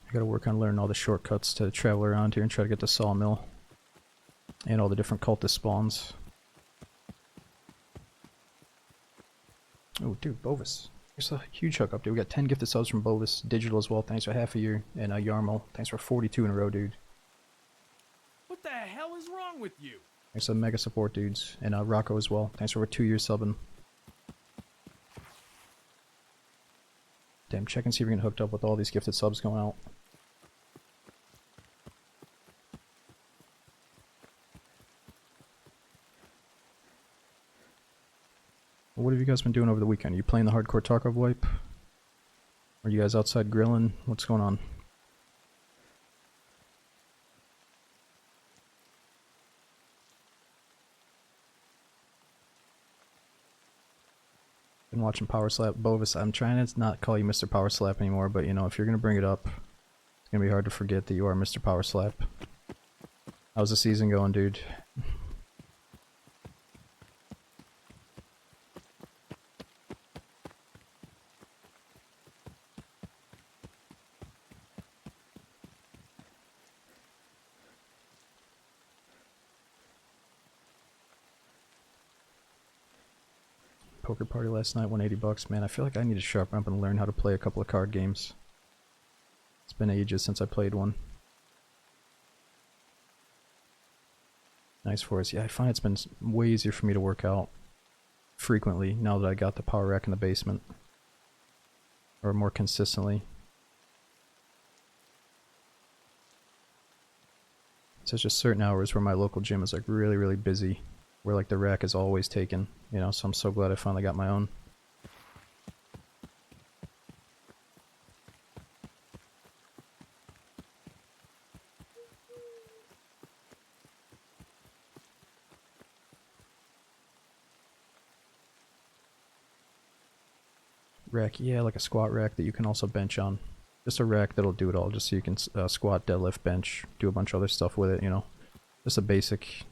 I gotta work on learning all the shortcuts to travel around here and try to get the sawmill. And all the different cultist spawns. Oh, dude, Bovis. There's a huge hookup, dude. We got 10 gifted subs from Bovis. Digital as well, thanks for half a year. And Yarmo, thanks for 42 in a row, dude. What the hell is wrong with you? Thanks to mega support dudes. And Rocco as well, thanks for over 2 years subbing. Damn, check and see if we can hooked up with all these gifted subs going out. What have you guys been doing over the weekend? Are you playing the hardcore Tarkov wipe? Are you guys outside grilling? What's going on? Been watching Power Slap. Bovis, I'm trying to not call you Mr. Power Slap anymore, but you know, if you're gonna bring it up, it's gonna be hard to forget that you are Mr. Power Slap. How's the season going, dude? Poker party last night, 180 bucks. Man, I feel like I need to sharpen up and learn how to play a couple of card games. It's been ages since I played one. Nice for us. Yeah, I find it's been way easier for me to work out frequently now that I got the power rack in the basement. Or more consistently. So it's just certain hours where my local gym is like really, really busy. Where like the rack is always taken, you know, so I'm so glad I finally got my own. Rack, yeah, like a squat rack that you can also bench on. Just a rack that'll do it all, just so you can squat, deadlift, bench, do a bunch of other stuff with it, you know. Just a basic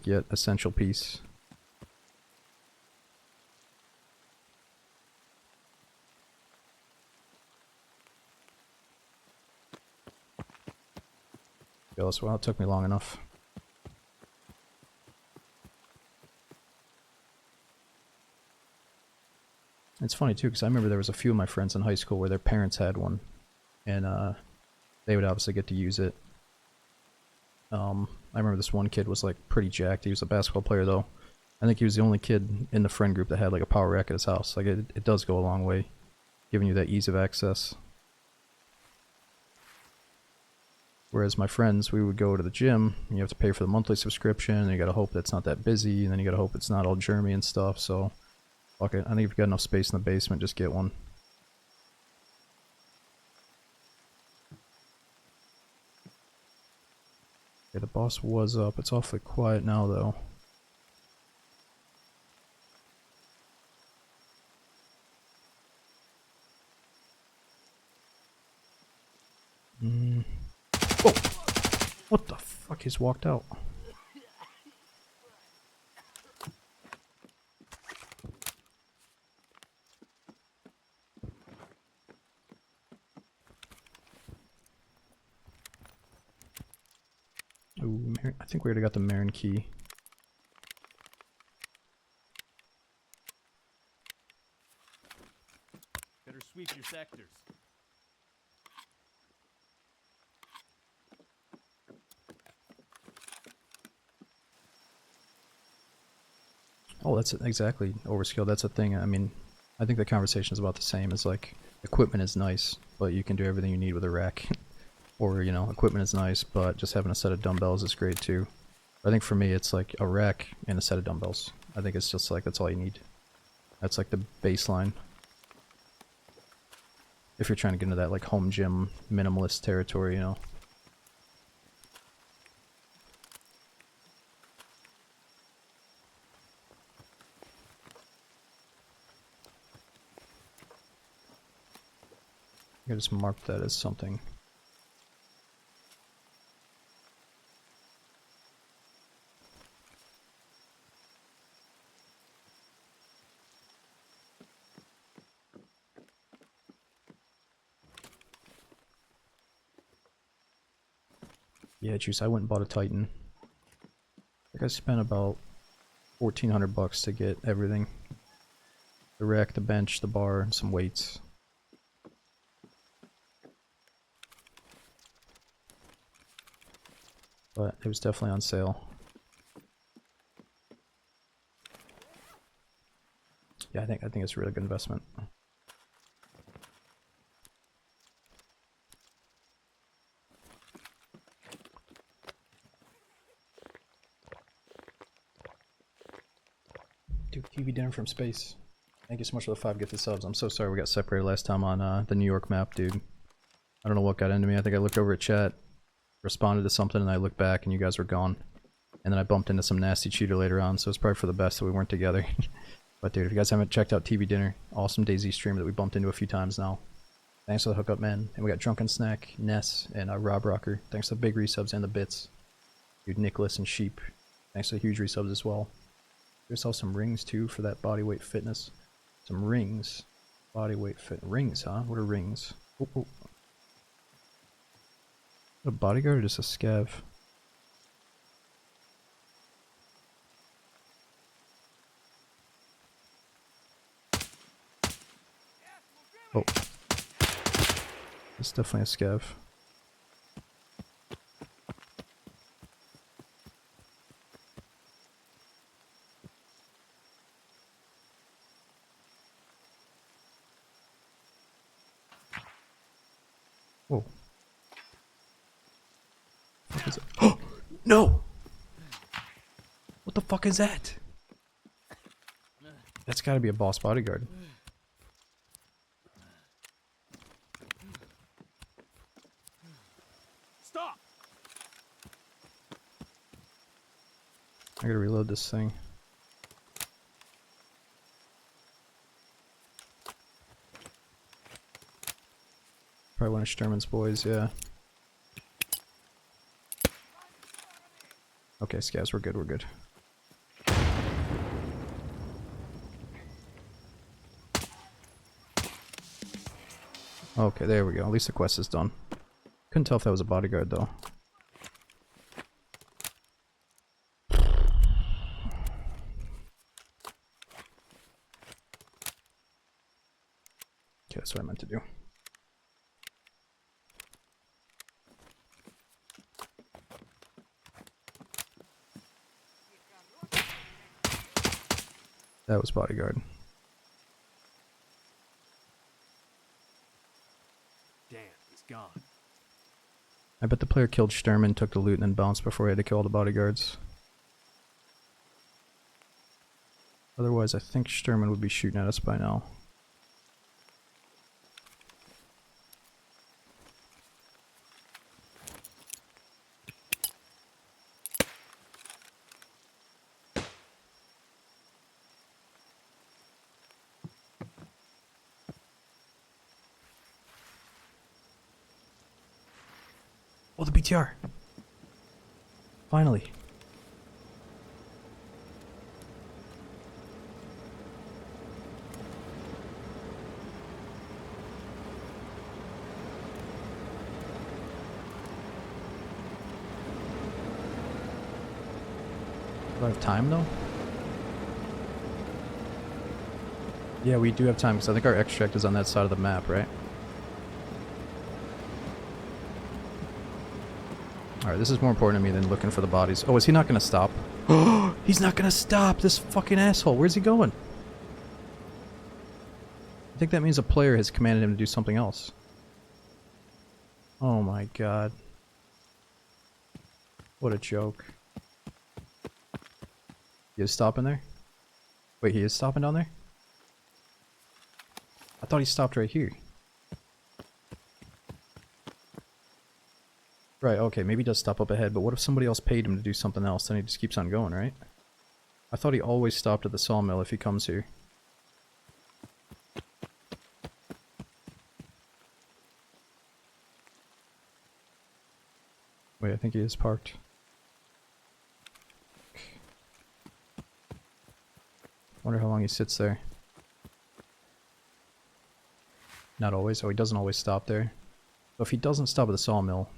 yet essential piece. Jealous, well, it took me long enough. It's funny too, because I remember there was a few of my friends in high school where their parents had one, and they would obviously get to use it. I remember this one kid was like pretty jacked. He was a basketball player though. I think he was the only kid in the friend group that had like a power rack at his house. Like it does go a long way, giving you that ease of access. Whereas my friends, we would go to the gym, and you have to pay for the monthly subscription, and you gotta hope that's not that busy, and then you gotta hope it's not all germy and stuff, so fuck it. I think if you've got enough space in the basement, just get one. Okay, the boss was up. It's awfully quiet now, though. Oh! What the fuck? He's walked out. Ooh, I think we already got the Marin key. Better sweep your sectors. Oh, that's exactly overskill. That's a thing. I mean, I think the conversation is about the same. It's like equipment is nice, but you can do everything you need with a rack. Or, you know, equipment is nice, but just having a set of dumbbells is great too. I think for me, it's like a rack and a set of dumbbells. I think it's just like, that's all you need. That's like the baseline. If you're trying to get into that like home gym minimalist territory, you know. I just mark that as something. Yeah, juice. I went and bought a Titan. I think I spent about 1,400 bucks to get everything: the rack, the bench, the bar, and some weights. But it was definitely on sale. Yeah, I think it's a really good investment. Dude, TV dinner from space. Thank you so much for the 5 gifted subs. I'm so sorry we got separated last time on the New York map, dude. I don't know what got into me. I think I looked over at chat, responded to something, and I looked back and you guys were gone. And then I bumped into some nasty cheater later on, so it's probably for the best that we weren't together. But dude, if you guys haven't checked out TV Dinner, awesome DayZ stream that we bumped into a few times now. Thanks for the hookup, man. And we got Drunken Snack, Ness, and Rob Rocker. Thanks to the big resubs and the bits. Dude, Nicholas and Sheep. Thanks to the huge resubs as well. We saw some rings too for that bodyweight fitness. Some rings. Bodyweight fit. Rings, huh? What are rings? Oh, oh. A bodyguard or just a scav? Oh. It's definitely a scav. Whoa. What is it? Oh! No! What the fuck is that? That's gotta be a boss bodyguard. Stop! I gotta reload this thing. Probably one of Sturman's boys, yeah. Okay, scavs, we're good, we're good. Okay, there we go. At least the quest is done. Couldn't tell if that was a bodyguard, though. Okay, that's what I meant to do. That was bodyguard. Damn, he's gone. I bet the player killed Sturman, took the loot, and then bounced before he had to kill all the bodyguards. Otherwise, I think Sturman would be shooting at us by now. Oh, the BTR! Finally. Do I have time though? Yeah, we do have time because I think our extract is on that side of the map, right? Alright, this is more important to me than looking for the bodies. Oh, is he not gonna stop? He's not gonna stop! This fucking asshole! Where's he going? I think that means a player has commanded him to do something else. Oh my god. What a joke. He is stopping there? Wait, he is stopping down there? I thought he stopped right here. Right, okay, maybe he does stop up ahead, but what if somebody else paid him to do something else? Then he just keeps on going, right? I thought he always stopped at the sawmill if he comes here. Wait, I think he is parked. Wonder how long he sits there. Not always. Oh, he doesn't always stop there. So if he doesn't stop at the sawmill,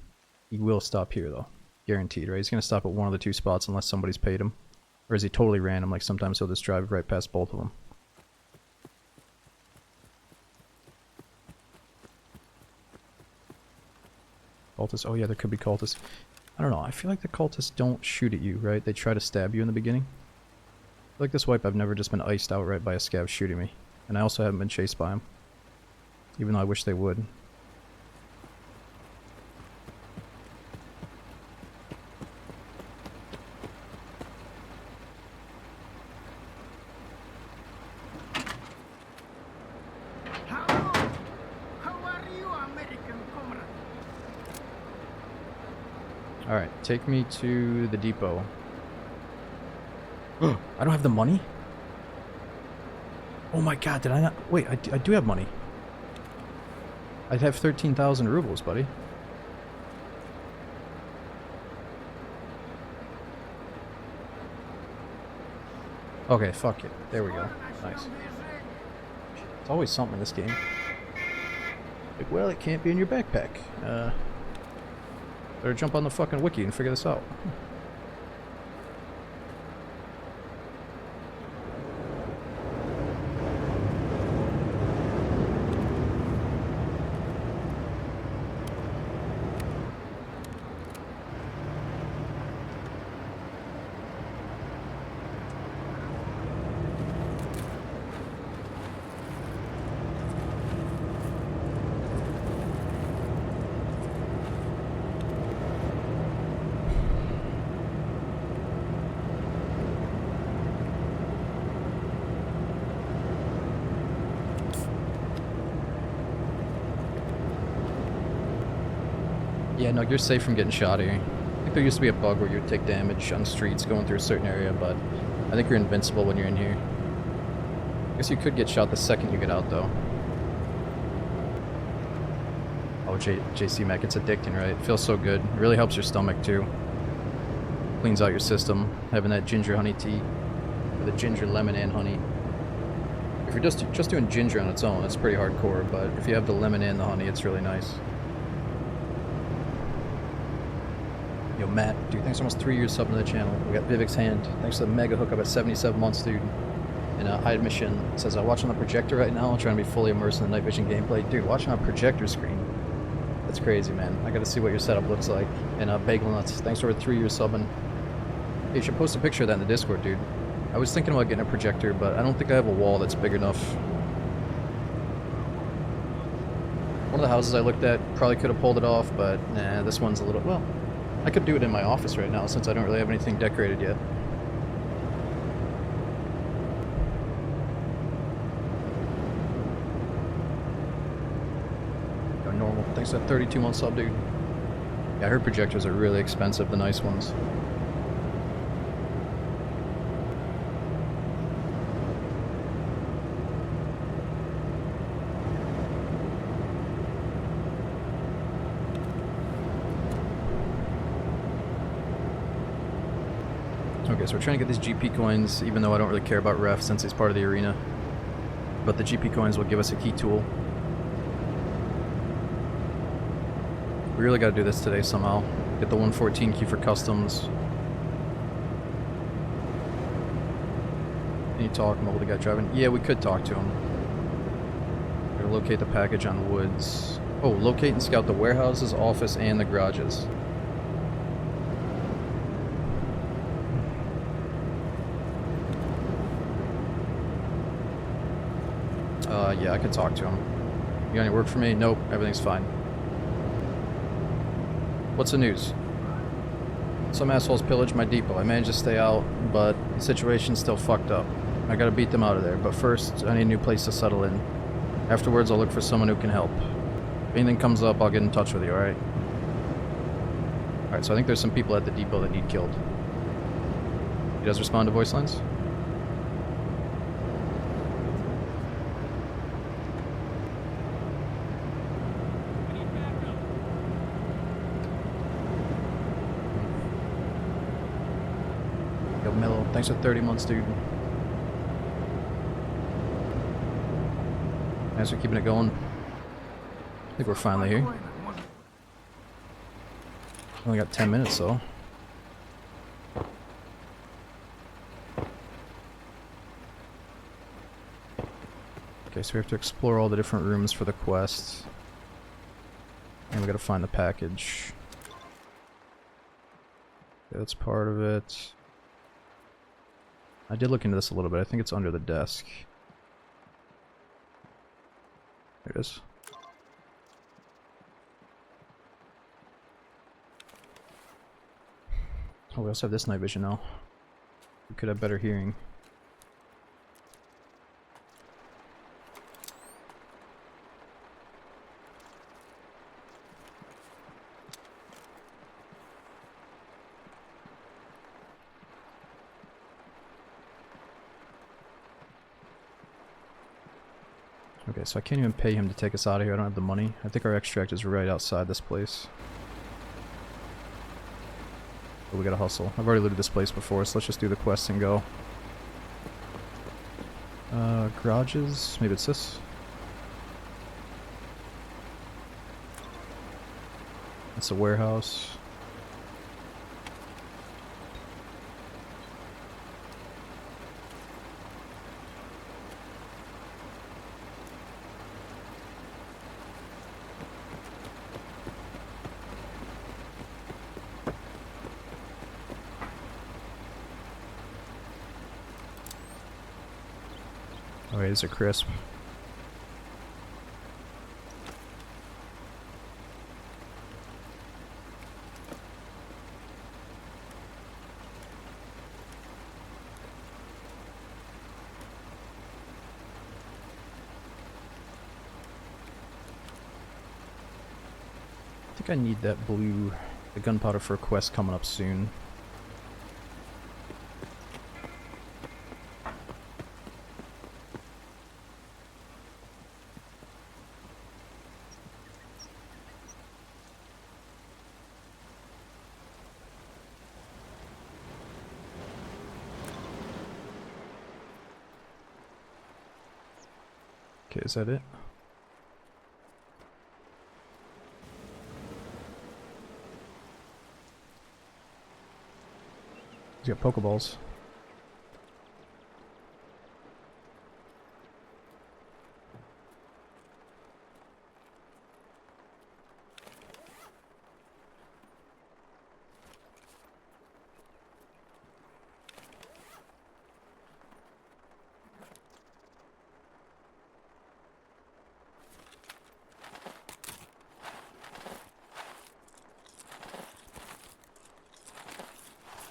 he will stop here though. Guaranteed, right? He's gonna stop at one of the two spots unless somebody's paid him. Or is he totally random? Like sometimes he'll just drive right past both of them. Cultists? Oh yeah, there could be cultists. I don't know. I feel like the cultists don't shoot at you, right? They try to stab you in the beginning. Like this wipe, I've never just been iced outright by a scav shooting me. And I also haven't been chased by him. Even though I wish they would. Hello! How are you, American comrade? Alright, take me to the depot. I don't have the money? Oh my god, did I not? Wait, I do have money. I'd have 13,000 rubles, buddy. Okay, fuck it. There we go. Nice. It's always something in this game. Like, well, it can't be in your backpack. Better jump on the fucking wiki and figure this out. Yeah, no, you're safe from getting shot here. I think there used to be a bug where you would take damage on streets going through a certain area, but I think you're invincible when you're in here. I guess you could get shot the second you get out, though. Oh, JC Mac, it's addicting, right? It feels so good. It really helps your stomach, too. Cleans out your system, having that ginger honey tea. Or the ginger lemon and honey. If you're just doing ginger on its own, it's pretty hardcore, but if you have the lemon and the honey, it's really nice. Yo, Matt, dude, thanks for almost 3 years subbing to the channel. We got Vivek's hand. Thanks for the mega hookup at 77 months, dude. And High Admission says, I watch on the projector right now, trying to be fully immersed in the night vision gameplay. Dude, watching on a projector screen. That's crazy, man. I gotta see what your setup looks like. And Bagel Nuts, thanks for 3 years subbing. Hey, you should post a picture of that in the Discord, dude. I was thinking about getting a projector, but I don't think I have a wall that's big enough. One of the houses I looked at probably could have pulled it off, but nah, this one's a little, well, I could do it in my office right now since I don't really have anything decorated yet. Go normal. Thanks for that 32-month sub, dude. Yeah, I heard projectors are really expensive, the nice ones. Okay, so we're trying to get these GP coins, even though I don't really care about Ref since he's part of the arena. But the GP coins will give us a key tool. We really gotta do this today somehow. Get the 114 key for customs. Can you talk? I'm over the guy driving. Yeah, we could talk to him. We're gonna locate the package on Woods. Oh, locate and scout the warehouses, office, and the garages. Yeah, I could talk to him. You got any work for me? Nope, everything's fine. What's the news? Some assholes pillaged my depot. I managed to stay out, but the situation's still fucked up. I gotta beat them out of there, but first, I need a new place to settle in. Afterwards, I'll look for someone who can help. If anything comes up, I'll get in touch with you, alright? Alright, so I think there's some people at the depot that need killed. You guys respond to voice lines? Yo, Mello, thanks for 30 months, dude. Thanks for keeping it going. I think we're finally here. Only got 10 minutes though. Okay, so we have to explore all the different rooms for the quest. And we gotta find the package. Okay, that's part of it. I did look into this a little bit. I think it's under the desk. There it is. Oh, we also have this night vision now. We could have better hearing. Okay, so I can't even pay him to take us out of here. I don't have the money. I think our extract is right outside this place. But we gotta hustle. I've already looted this place before, so let's just do the quest and go. Garages? Maybe it's this? It's a warehouse. Oh, wait, these are crisp. I think I need that blue, the gunpowder for a quest coming up soon. Okay, is that it? He's got Pokeballs.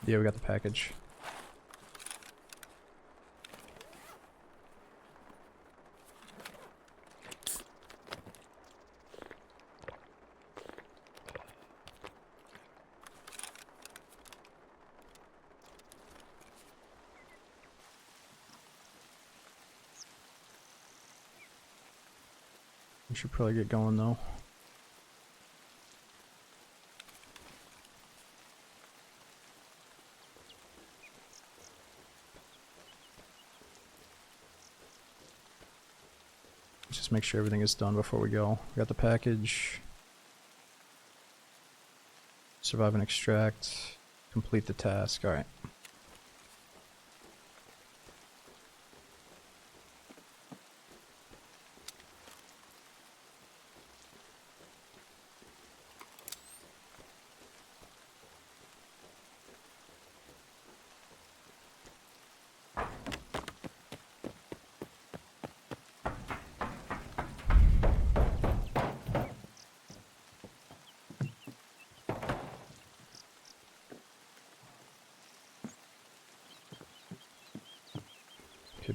Yeah, we got the package. We should probably get going though. Just make sure everything is done before we go. We got the package. Survive and extract. Complete the task. Alright.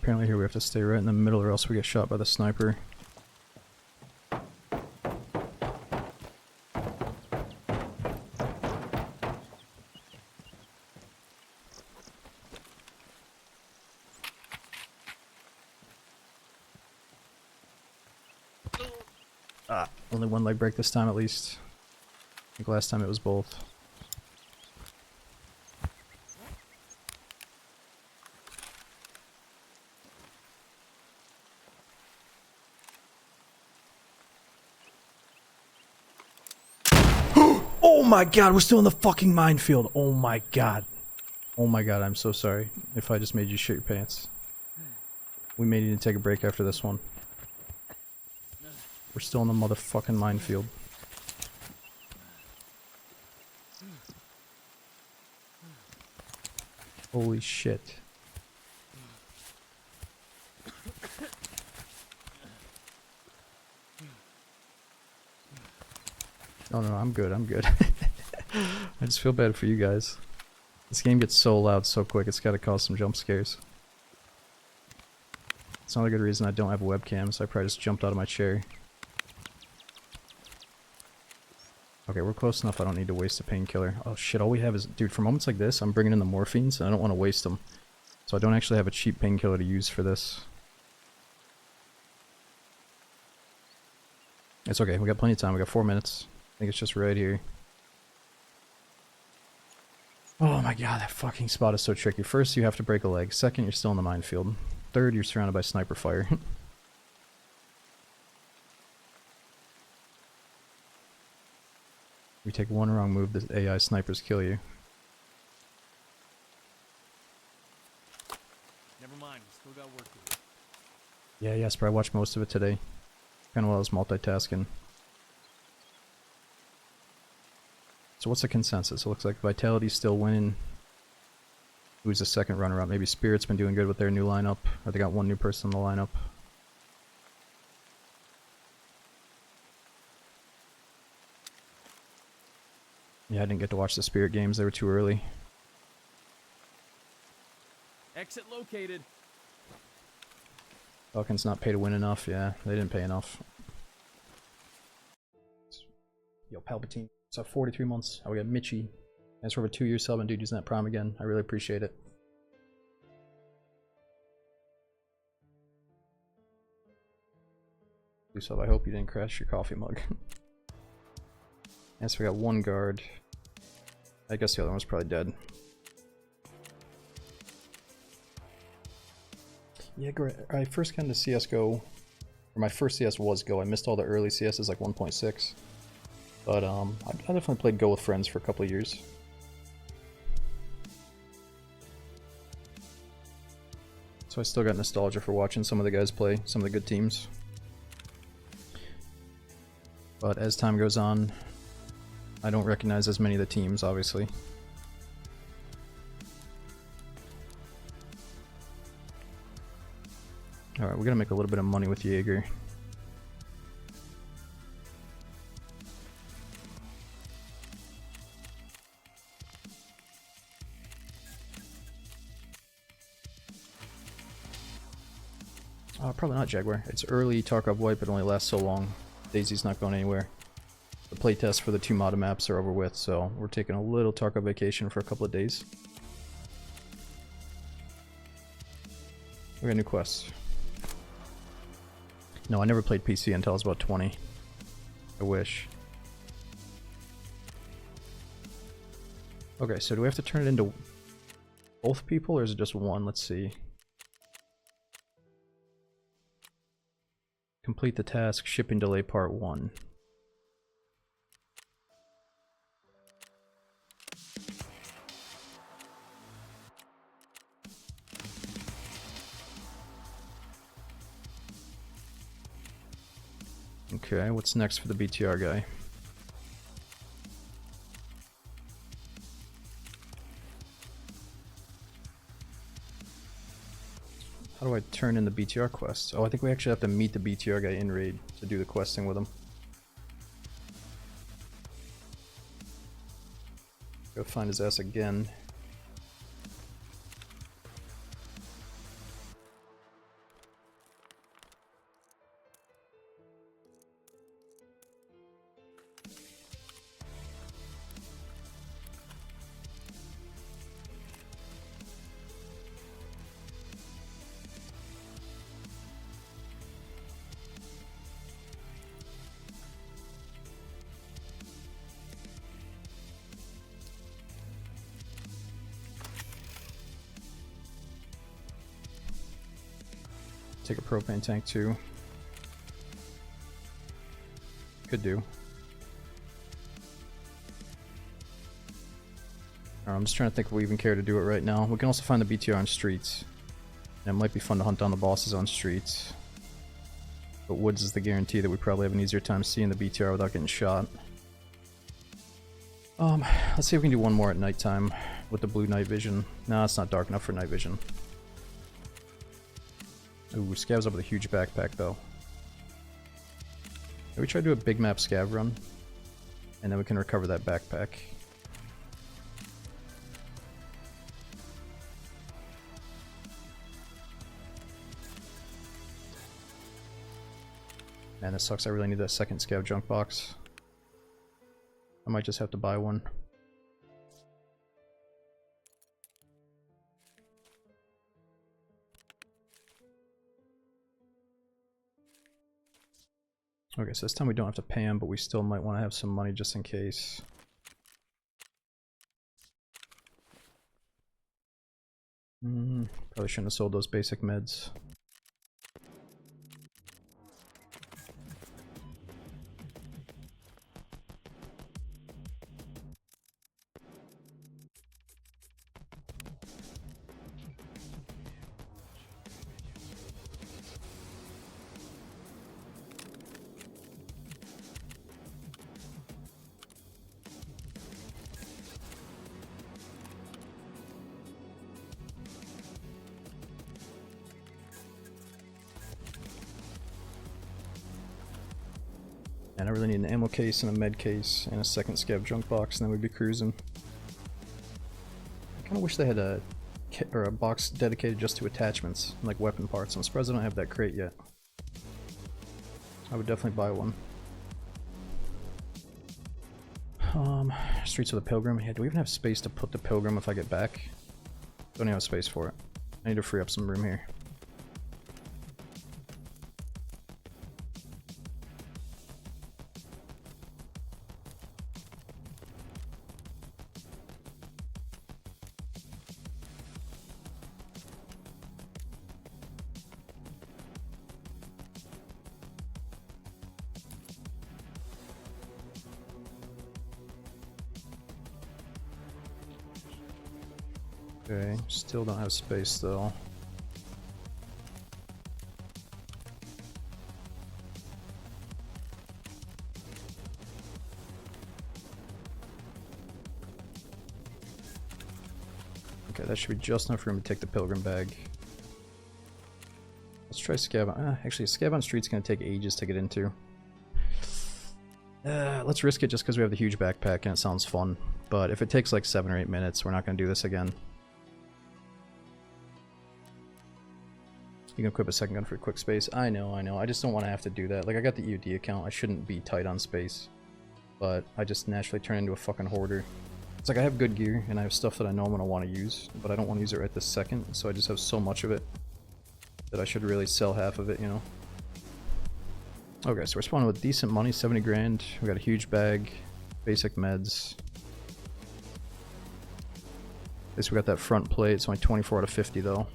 Apparently here we have to stay right in the middle or else we get shot by the sniper. Only one leg break this time at least. I think last time it was both. Oh my god, we're still in the fucking minefield. Oh my god. Oh my god, I'm so sorry if I just made you shit your pants. We may need to take a break after this one. We're still in the motherfucking minefield. Holy shit. No, no, I'm good, I'm good. I just feel bad for you guys. This game gets so loud so quick, it's gotta cause some jump scares. It's not a good reason I don't have a webcam, so I probably just jumped out of my chair. Okay, we're close enough, I don't need to waste a painkiller. Oh shit, all we have is... Dude, for moments like this, I'm bringing in the morphines, and I don't want to waste them. So I don't actually have a cheap painkiller to use for this. It's okay, we got plenty of time, we got 4 minutes. I think it's just right here. Oh my god, that fucking spot is so tricky. First, you have to break a leg. Second, you're still in the minefield. Third, you're surrounded by sniper fire. You take one wrong move, the AI snipers kill you. Never mind, we still got work to do. Yeah, yes, but I watched most of it today. Kinda while I was multitasking. So what's the consensus? It looks like Vitality's still winning. Who's the second runner-up? Maybe Spirit's been doing good with their new lineup. Or they got one new person in the lineup. Yeah, I didn't get to watch the Spirit games. They were too early. Exit located. Falcons not pay to win enough. Yeah, they didn't pay enough. Yo, Palpatine. So 43 months. Oh, we got Mitchie. Thanks for over 2 years subbing, dude. Using that Prime again. I really appreciate it. Do sub. I hope you didn't crash your coffee mug. Yes, we got one guard. I guess the other one's probably dead. Yeah, great. I first got into CSGO, or my first CS was Go. I missed all the early CSs like 1.6. But I definitely played Go with friends for a couple of years. So I still got nostalgia for watching some of the guys play, some of the good teams. But as time goes on, I don't recognize as many of the teams, obviously. Alright, we're gonna make a little bit of money with Jaeger. Probably not Jaguar. It's early Tarkov wipe, it only lasts so long. Daisy's not going anywhere. The playtests for the 2 modded maps are over with, so we're taking a little Tarkov vacation for a couple of days. We got new quests. No, I never played PC until I was about 20. I wish. Okay, so do we have to turn it into both people, or is it just one? Let's see. Complete the task, shipping delay part 1. Okay, what's next for the BTR guy? How do I turn in the BTR quests? Oh, I think we actually have to meet the BTR guy in raid to do the questing with him. Go find his ass again. Take a propane tank too. Could do. Alright, I'm just trying to think if we even care to do it right now. We can also find the BTR on streets. And it might be fun to hunt down the bosses on streets. But woods is the guarantee that we probably have an easier time seeing the BTR without getting shot. Let's see if we can do one more at nighttime with the blue night vision. Nah, it's not dark enough for night vision. Ooh, Scav's up with a huge backpack though. Maybe we try to do a big map Scav run, and then we can recover that backpack. Man, this sucks. I really need that second Scav junk box. I might just have to buy one. Okay, so this time we don't have to pay him, but we still might want to have some money just in case. Probably shouldn't have sold those basic meds. And I really need an ammo case and a med case and a second Scav junk box, and then we'd be cruising. I kind of wish they had a box dedicated just to attachments, like weapon parts. I'm surprised I don't have that crate yet. I would definitely buy one. Streets of the Pilgrim. Yeah, do we even have space to put the Pilgrim if I get back? Don't even have space for it. I need to free up some room here. Okay, still don't have space though. Okay, that should be just enough room to take the Pilgrim bag. Let's try Scav. Actually, Scav on Street's gonna take ages to get into. Let's risk it just because we have the huge backpack and it sounds fun. But if it takes like 7 or 8 minutes, we're not gonna do this again. You can equip a second gun for a quick space. I know. I just don't want to have to do that. Like, I got the EUD account. I shouldn't be tight on space. But I just naturally turn into a fucking hoarder. It's like I have good gear, and I have stuff that I know I'm going to want to use, but I don't want to use it right this second, so I just have so much of it that I should really sell half of it, you know? Okay, so we're spawning with decent money, 70 grand. We got a huge bag, basic meds. At least we got that front plate. It's only 24 out of 50, though.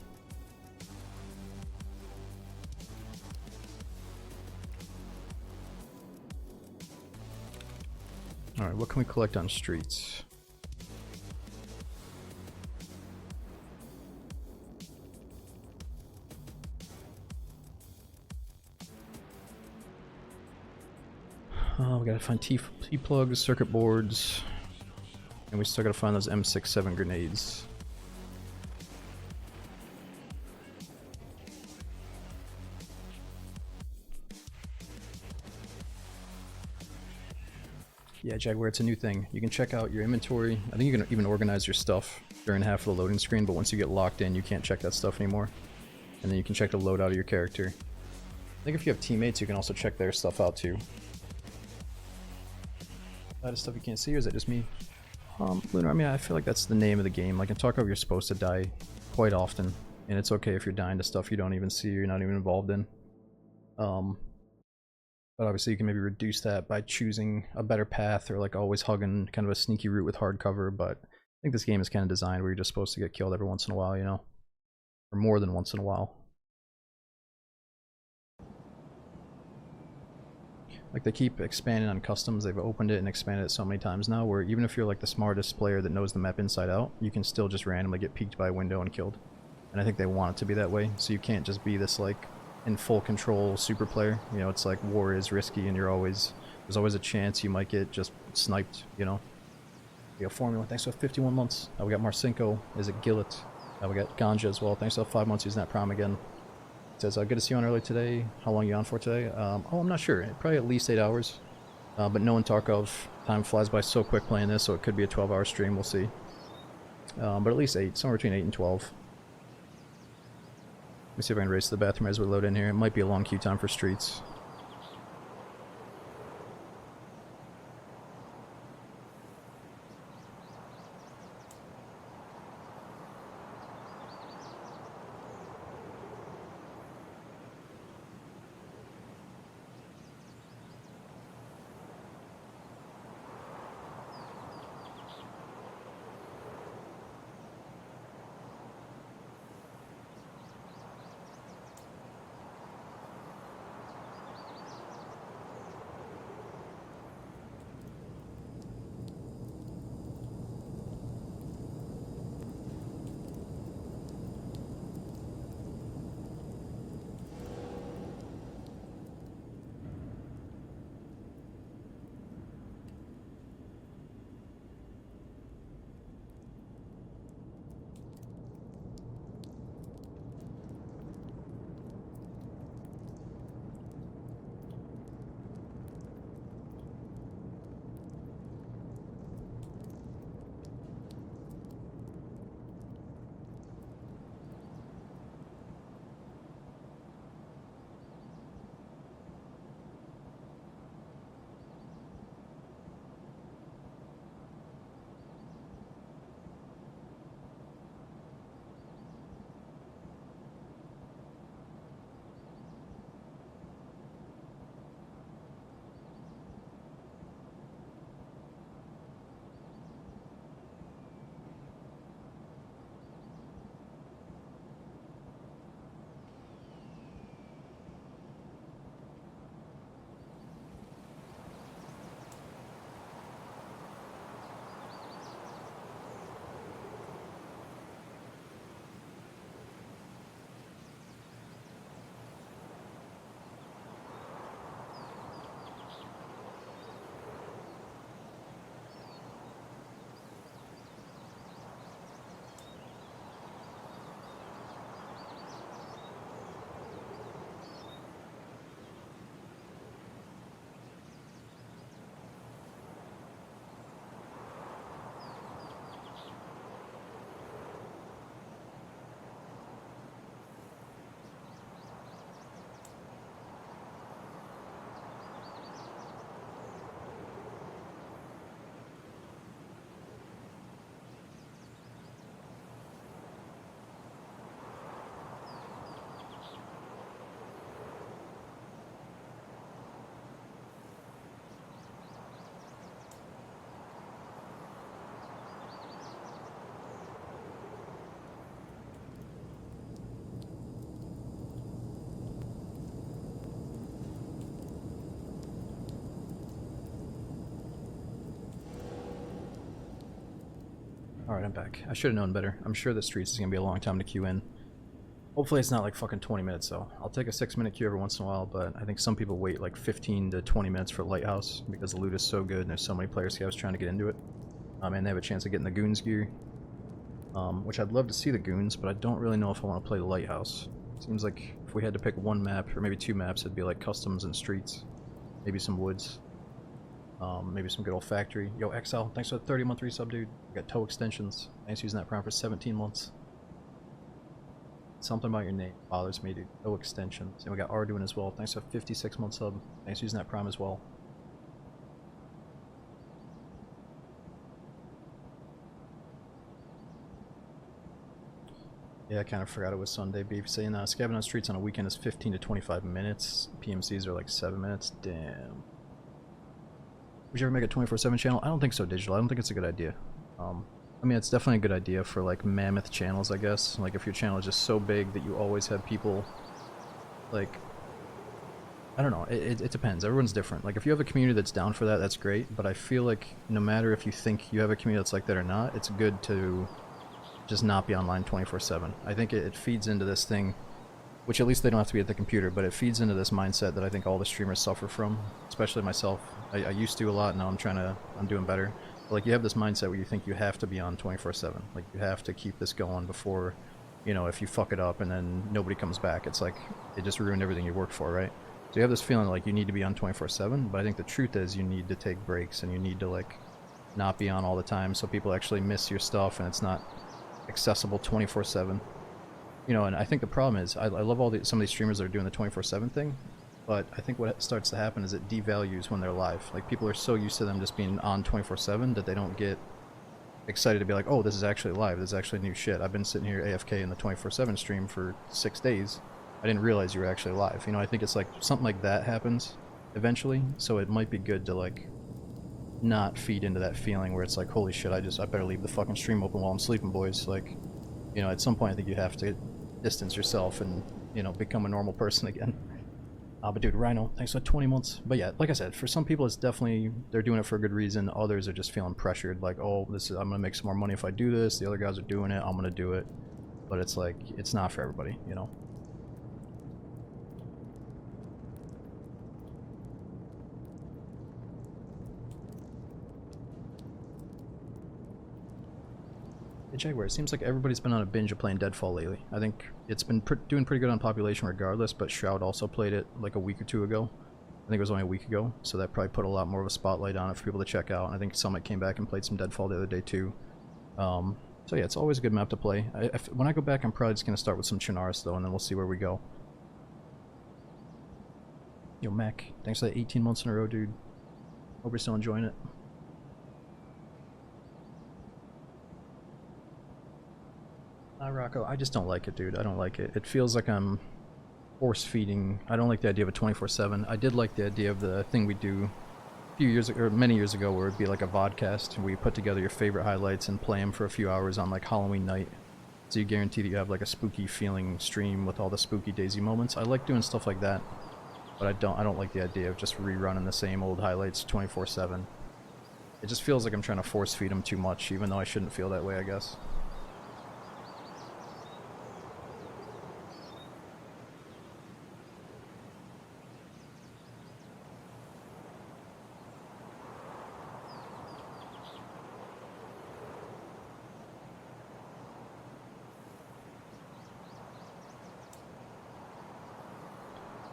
Alright, what can we collect on streets? Oh, we gotta find T-plugs, circuit boards, and we still gotta find those M67 grenades. Yeah, Jaguar, it's a new thing. You can check out your inventory. I think you can even organize your stuff during half of the loading screen, but once you get locked in, you can't check that stuff anymore. And then you can check the loadout of your character. I think if you have teammates, you can also check their stuff out too. That is stuff you can't see, or is that just me? Lunar, I mean, I feel like that's the name of the game. Like in Tarkov, you're supposed to die quite often, and it's okay if you're dying to stuff you don't even see or you're not even involved in. But obviously you can maybe reduce that by choosing a better path or like always hugging kind of a sneaky route with hard cover, but I think this game is kind of designed where you're just supposed to get killed every once in a while, you know? Or more than once in a while. Like, they keep expanding on customs. They've opened it and expanded it so many times now, where even if you're like the smartest player that knows the map inside out, you can still just randomly get peeked by a window and killed. And I think they want it to be that way, so you can't just be this like in full control super player. You know, it's like war is risky and there's always a chance you might get just sniped, you know. We got Formula, thanks for 51 months. We got Marcinko, is it Gillet? We got Ganja as well, thanks for 5 months using that prom again. It says, good to see you on early today. How long are you on for today? Oh, I'm not sure, probably at least 8 hours. But knowing Tarkov, time flies by so quick playing this, so it could be a 12-hour stream, we'll see. But at least 8, somewhere between 8 and 12. Let me see if I can race to the bathroom as we load in here. It might be a long queue time for streets. Alright, I'm back. I should have known better. I'm sure the streets is going to be a long time to queue in. Hopefully it's not like fucking 20 minutes though. I'll take a 6-minute queue every once in a while, but I think some people wait like 15 to 20 minutes for Lighthouse because the loot is so good and there's so many player scouts trying to get into it. And they have a chance of getting the Goons gear. Which I'd love to see the Goons, but I don't really know if I want to play the Lighthouse. Seems like if we had to pick one map, or maybe 2 maps, it'd be like Customs and Streets. Maybe some Woods. Maybe some good old Factory. Yo, Exile, thanks for the 30-month resub, dude. We got toe extensions. Thanks for using that prompt for 17 months. Something about your name bothers me, dude. Toe extensions. And we got Arduin as well. Thanks for 56-month sub. Thanks for using that prime as well. Yeah, I kind of forgot it was Sunday. Beef saying scabbing on streets on a weekend is 15 to 25 minutes. PMCs are like 7 minutes. Damn. Would you ever make a 24/7 channel? I don't think so, Digital. I don't think it's a good idea. I mean, it's definitely a good idea for like mammoth channels, I guess. Like if your channel is just so big that you always have people like I don't know. It depends. Everyone's different. Like, if you have a community that's down for that, that's great. But I feel like no matter if you think you have a community that's like that or not, it's good to just not be online 24/7. I think it feeds into this thing, which at least they don't have to be at the computer, but it feeds into this mindset that I think all the streamers suffer from, especially myself. I used to a lot, now I'm doing better. But like, you have this mindset where you think you have to be on 24/7. Like, you have to keep this going before, you know, if you fuck it up and then nobody comes back, it's like, it just ruined everything you worked for, right? So you have this feeling like you need to be on 24/7, but I think the truth is you need to take breaks and you need to, like, not be on all the time so people actually miss your stuff and it's not accessible 24/7. You know, and I think the problem is, I love some of these streamers that are doing the 24/7 thing, but I think what starts to happen is it devalues when they're live. Like, people are so used to them just being on 24/7 that they don't get excited to be like, oh, this is actually live, this is actually new shit. I've been sitting here AFK in the 24/7 stream for 6 days. I didn't realize you were actually live. You know, I think it's like something like that happens eventually, so it might be good to, like, not feed into that feeling where it's like, holy shit, I better leave the fucking stream open while I'm sleeping, boys. Like, you know, at some point I think you have to distance yourself and, you know, become a normal person again. But dude, Rhino, thanks for 20 months. But yeah, like I said, for some people it's definitely, they're doing it for a good reason. Others are just feeling pressured, like, oh, I'm gonna make some more money if I do this. The other guys are doing it, I'm gonna do it. But it's like, it's not for everybody, you know? Hey Jaguar, it seems like everybody's been on a binge of playing Deadfall lately. I think it's been doing pretty good on population regardless, but Shroud also played it like a week or two ago. I think it was only a week ago, so that probably put a lot more of a spotlight on it for people to check out. And I think Summit came back and played some Deadfall the other day too. So yeah, it's always a good map to play. When I go back, I'm probably just going to start with some Chernarus though, and then we'll see where we go. Yo, Mac, thanks for that 18 months in a row, dude. Hope you're still enjoying it. Rocco, I just don't like it, dude. I don't like it. It feels like I'm force feeding. I don't like the idea of a 24/7. I did like the idea of the thing we do a few years ago, or many years ago, where it'd be like a vodcast where you put together your favorite highlights and play them for a few hours on like Halloween night. So you guarantee that you have like a spooky feeling stream with all the spooky Daisy moments. I like doing stuff like that, but I don't like the idea of just rerunning the same old highlights 24/7. It just feels like I'm trying to force feed them too much, even though I shouldn't feel that way, I guess.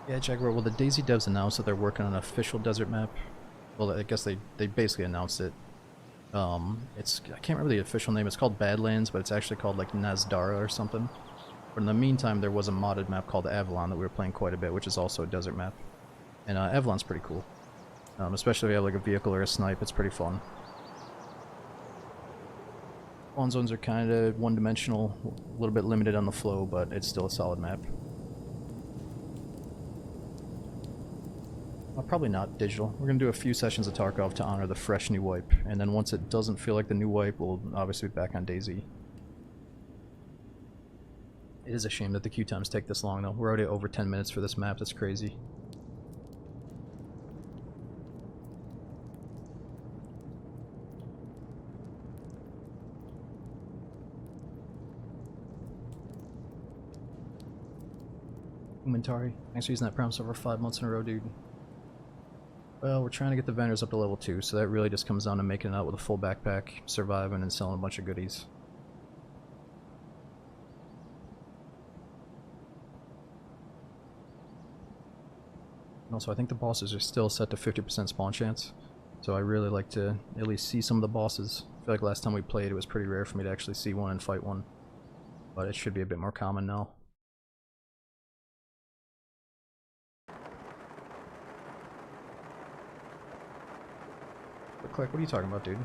Yeah, Jaguar, well, the Daisy devs announced that they're working on an official desert map. Well, I guess they basically announced it. I can't remember the official name. It's called Badlands, but it's actually called like Nazdara or something. But in the meantime, there was a modded map called Avalon that we were playing quite a bit, which is also a desert map. And Avalon's pretty cool. Especially if you have like a vehicle or a snipe, it's pretty fun. Spawn zones are kind of one-dimensional, a little bit limited on the flow, but it's still a solid map. Probably not digital. We're going to do a few sessions of Tarkov to honor the fresh new wipe, and then once it doesn't feel like the new wipe, we'll obviously be back on Daisy. It is a shame that the queue times take this long though. We're already over 10 minutes for this map, that's crazy. Umentari, thanks for using that promise over 5 months in a row, dude. Well, we're trying to get the vendors up to level 2, so that really just comes down to making it out with a full backpack, surviving, and selling a bunch of goodies. And also, I think the bosses are still set to 50% spawn chance, so I really like to at least see some of the bosses. I feel like last time we played, it was pretty rare for me to actually see one and fight one, but it should be a bit more common now. Click, what are you talking about, dude?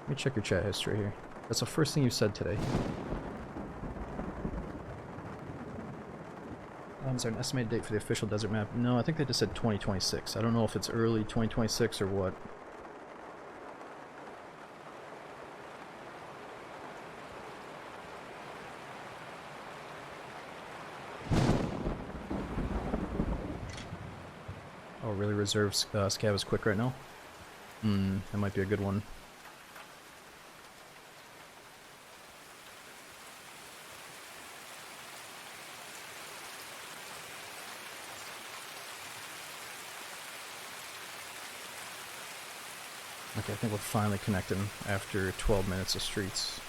Let me check your chat history here. That's the first thing you said today. Is there an estimated date for the official desert map? No, I think they just said 2026. I don't know if it's early 2026 or what. really reserve scav is quick right now. That might be a good one. Okay, I think we're finally connecting after 12 minutes of streets.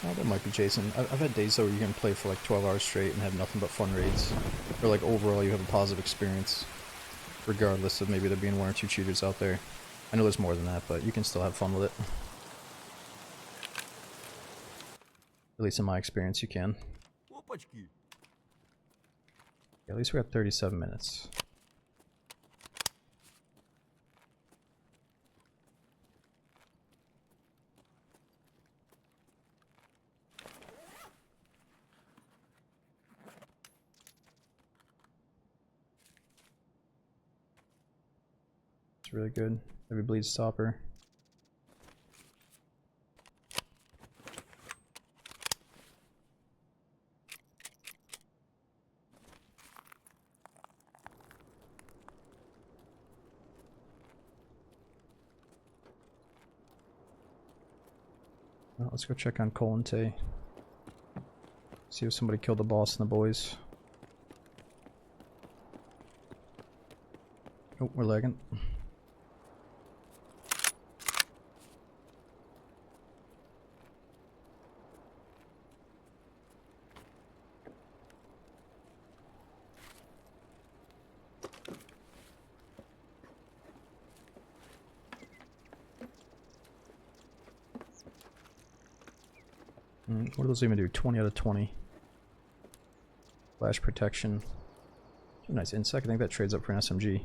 Oh, that might be Jason. I've had days though where you can play for like 12 hours straight and have nothing but fun raids. Or like overall you have a positive experience. Regardless of maybe there being one or two cheaters out there. I know there's more than that, but you can still have fun with it. At least in my experience you can. Опачки. Yeah, at least we're at 37 minutes. It's really good. Heavy bleed stopper. Well, let's go check on Cole and Tay. See if somebody killed the boss and the boys. Oh, we're lagging. What do those even do? 20 out of 20. Flash protection. Oh, nice insect. I think that trades up for an SMG.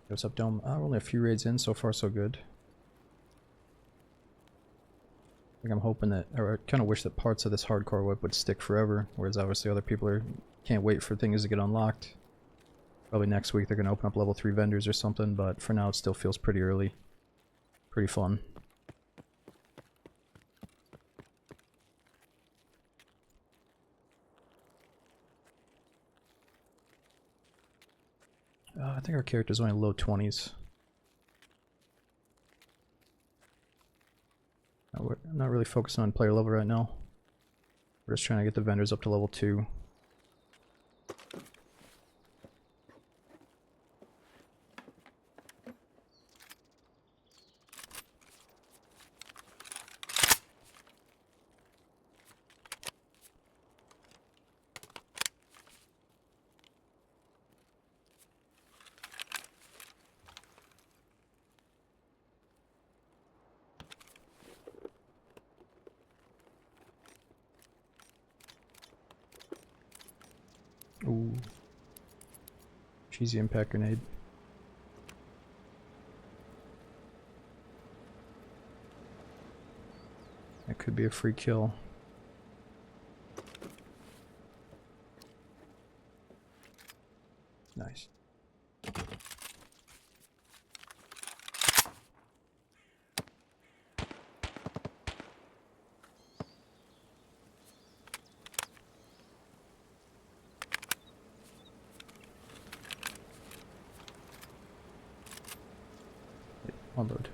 What's up, Dome? We're only a few raids in. So far, so good. I think I'm hoping that, or I kind of wish that parts of this hardcore whip would stick forever, whereas obviously other people can't wait for things to get unlocked. Probably next week they're going to open up level 3 vendors or something, but for now it still feels pretty early. Pretty fun. I think our character's only low 20s. We're not really focusing on player level right now. We're just trying to get the vendors up to level 2. Ooh. Cheesy impact grenade. That could be a free kill. Nice. Unload.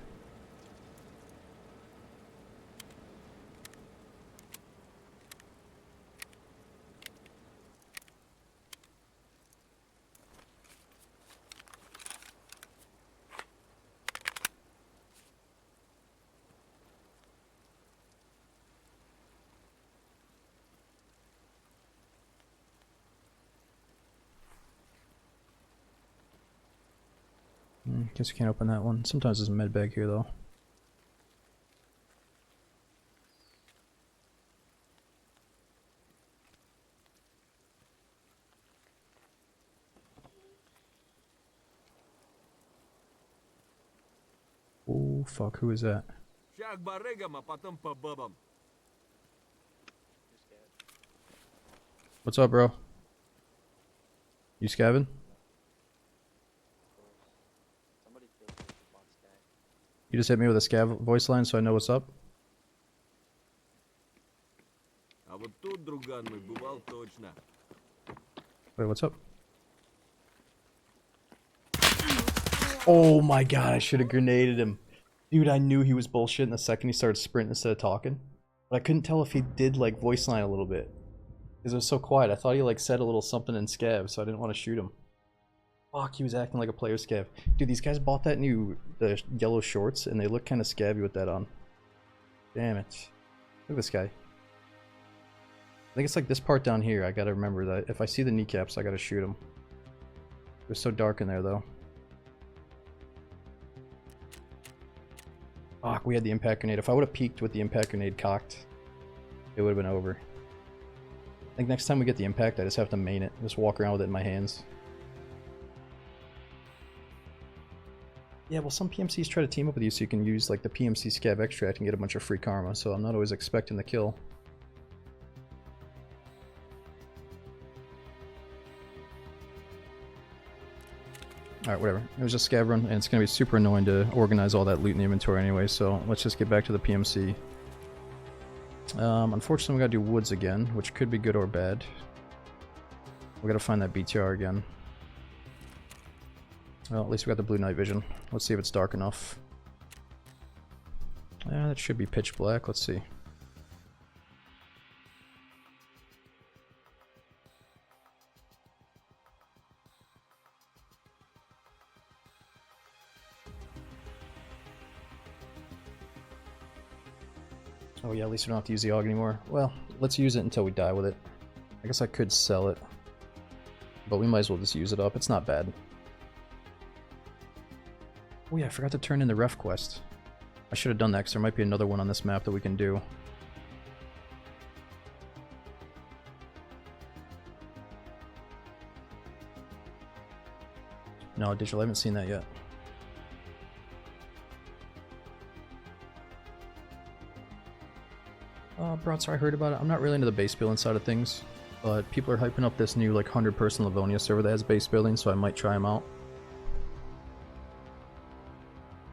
Guess you can't open that one. Sometimes there's a med bag here though. Oh fuck, who is that? Ща к барыгам, а потом по бабам. What's up, bro? You scabbing? You just hit me with a scav voice line so I know what's up? А вот тут, друган мой, бывал точно. Wait, what's up? Oh my god, I should have grenaded him. Dude, I knew he was bullshitting the second he started sprinting instead of talking. But I couldn't tell if he did like voice line a little bit. Because it was so quiet. I thought he like said a little something in scav, so I didn't want to shoot him. Fuck, he was acting like a player scav. Dude, these guys bought that the yellow shorts and they look kind of scabby with that on. Damn it. Look at this guy. I think it's like this part down here. I gotta remember that if I see the kneecaps, I gotta shoot him. It was so dark in there though. Fuck, we had the impact grenade. If I would have peeked with the impact grenade cocked, it would have been over. I think next time we get the impact, I just have to main it. Just walk around with it in my hands. Yeah, well, some PMCs try to team up with you so you can use like the PMC scav extract and get a bunch of free karma, so I'm not always expecting the kill. Alright, whatever. It was just scav run, and it's going to be super annoying to organize all that loot in the inventory anyway, so let's just get back to the PMC. Unfortunately, we gotta do woods again, which could be good or bad. We gotta find that BTR again. Well, at least we got the blue night vision. Let's see if it's dark enough. Yeah, that should be pitch black. Let's see. Oh yeah, at least we don't have to use the AUG anymore. Well, let's use it until we die with it. I guess I could sell it. But we might as well just use it up. It's not bad. Oh yeah, I forgot to turn in the ref quest. I should have done that because there might be another one on this map that we can do. No, digital, I haven't seen that yet. Broadside, I heard about it. I'm not really into the base building side of things, but people are hyping up this new like 100-person Livonia server that has base building, so I might try them out.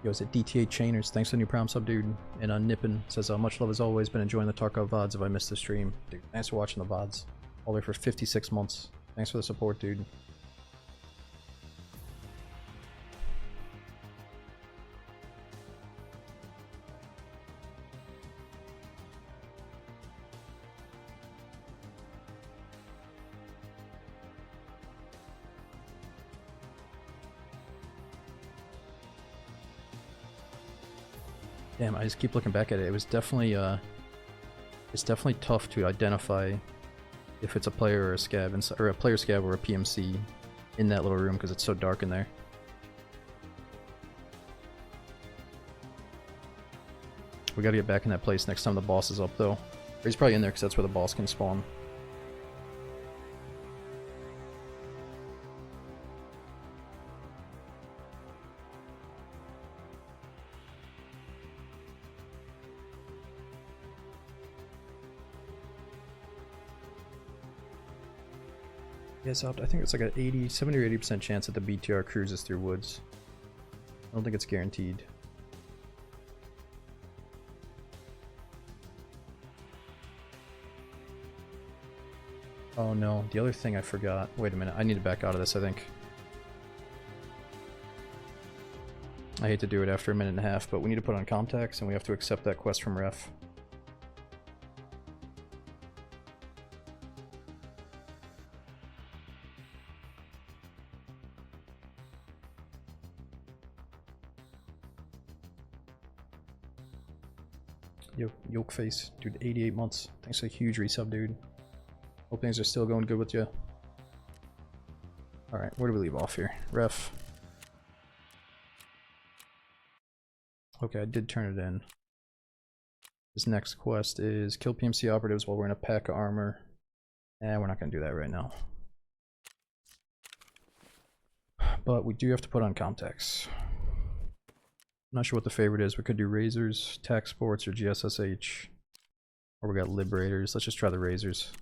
Yo, is it DTA Chainers? Thanks for the new Prime sub, dude. And Nippin says, much love as always, been enjoying the Tarkov VODs if I missed the stream. Dude, thanks for watching the VODs. All the way for 56 months. Thanks for the support, dude. Damn, I just keep looking back at it. It was definitely, it's definitely tough to identify if it's a player or a scav, or a player scav or a PMC in that little room because it's so dark in there. We gotta get back in that place next time the boss is up, though. Or he's probably in there because that's where the boss can spawn. Yeah, so I think it's like a 70 or 80% chance that the BTR cruises through woods. I don't think it's guaranteed. Oh no, the other thing I forgot. Wait a minute, I need to back out of this, I think. I hate to do it after a minute and a half, but we need to put on contacts and we have to accept that quest from ref. Yoke face, dude, 88 months. Thanks for a huge resub, dude. Hope things are still going good with you. Alright, where do we leave off here? Ref. Okay, I did turn it in. This next quest is kill PMC operatives while we're in a pack of armor. And we're not going to do that right now. But we do have to put on contacts. I'm not sure what the favorite is. We could do Razors, Tac Sports, or GSSH. Or we got Liberators. Let's just try the Razors.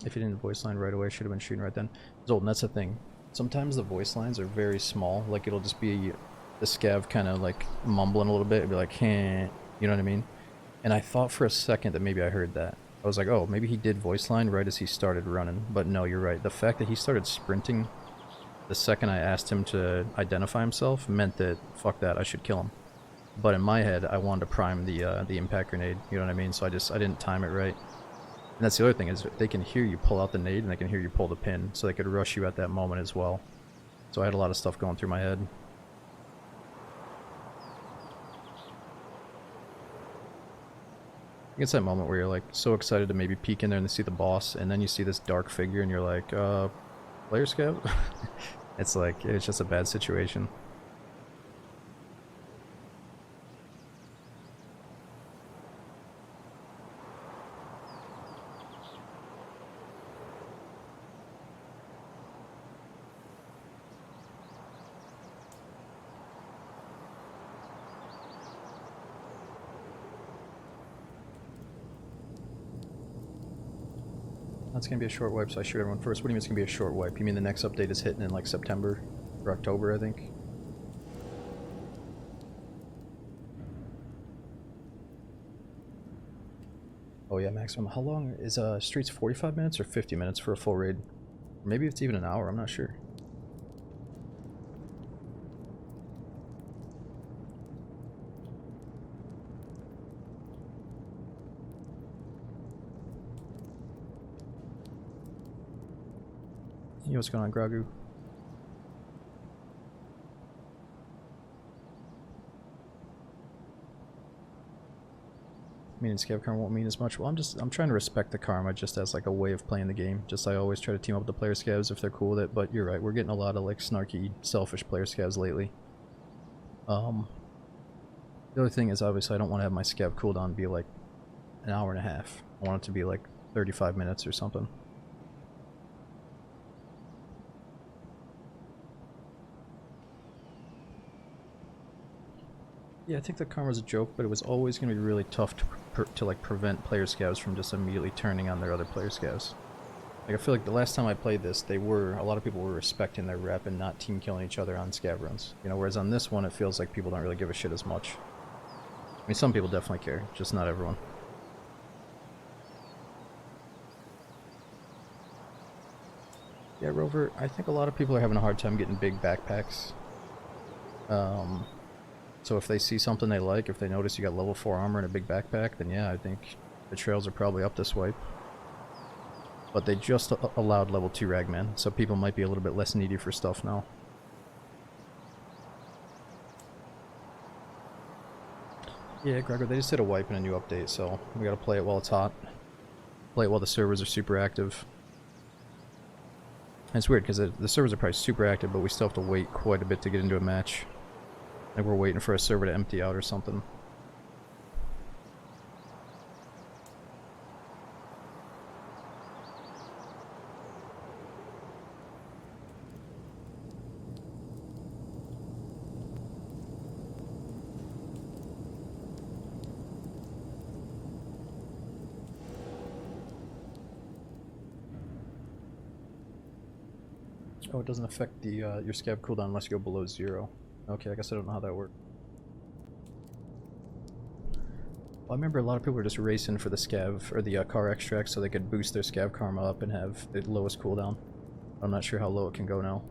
If you didn't voice line right away, should have been shooting right then. Zoltan, that's the thing. Sometimes the voice lines are very small. Like, it'll just be the scav kind of like mumbling a little bit. It'd be like, hey, you know what I mean? And I thought for a second that maybe I heard that. I was like, oh, maybe he did voice line right as he started running. But no, you're right. The fact that he started sprinting the second I asked him to identify himself meant that, fuck that, I should kill him. But in my head, I wanted to prime the impact grenade, you know what I mean? So I didn't time it right. And that's the other thing, is they can hear you pull out the nade and they can hear you pull the pin, so they could rush you at that moment as well. So I had a lot of stuff going through my head. It's that moment where you're like so excited to maybe peek in there and see the boss, and then you see this dark figure and you're like, player scout? It's like, it's just a bad situation. That's gonna be a short wipe, so I shoot everyone first. What do you mean it's gonna be a short wipe? You mean the next update is hitting in like September or October, I think? Oh yeah, maximum. How long is Streets? 45 minutes or 50 minutes for a full raid? Or maybe it's even an hour, I'm not sure. You know what's going on, Gragu? Meaning scav karma won't mean as much. Well, I'm trying to respect the karma just as like a way of playing the game. Just I always try to team up with the player scavs if they're cool with it, but you're right, we're getting a lot of like snarky, selfish player scavs lately. The other thing is, obviously I don't want to have my scav cooldown be like an hour and a half. I want it to be like 35 minutes or something. Yeah, I think the karma's a joke, but it was always going to be really tough to like prevent player scavs from just immediately turning on their other player scavs. Like, I feel like the last time I played this, a lot of people were respecting their rep and not team killing each other on scav runs. You know, whereas on this one, it feels like people don't really give a shit as much. I mean, some people definitely care, just not everyone. Yeah, Rover, I think a lot of people are having a hard time getting big backpacks. So if they see something they like, if they notice you got level 4 armor and a big backpack, then yeah, I think the trails are probably up this wipe. But they just allowed level 2 ragman, so people might be a little bit less needy for stuff now. Yeah, Gregor, they just did a wipe and a new update, so we gotta play it while it's hot. Play it while the servers are super active. And it's weird, because the servers are probably super active, but we still have to wait quite a bit to get into a match. Like we're waiting for a server to empty out or something. Oh, it doesn't affect the your scav cooldown unless you go below 0. Okay, I guess I don't know how that works. Well, I remember a lot of people were just racing for the scav, or the car extract, so they could boost their scav karma up and have the lowest cooldown. I'm not sure how low it can go now.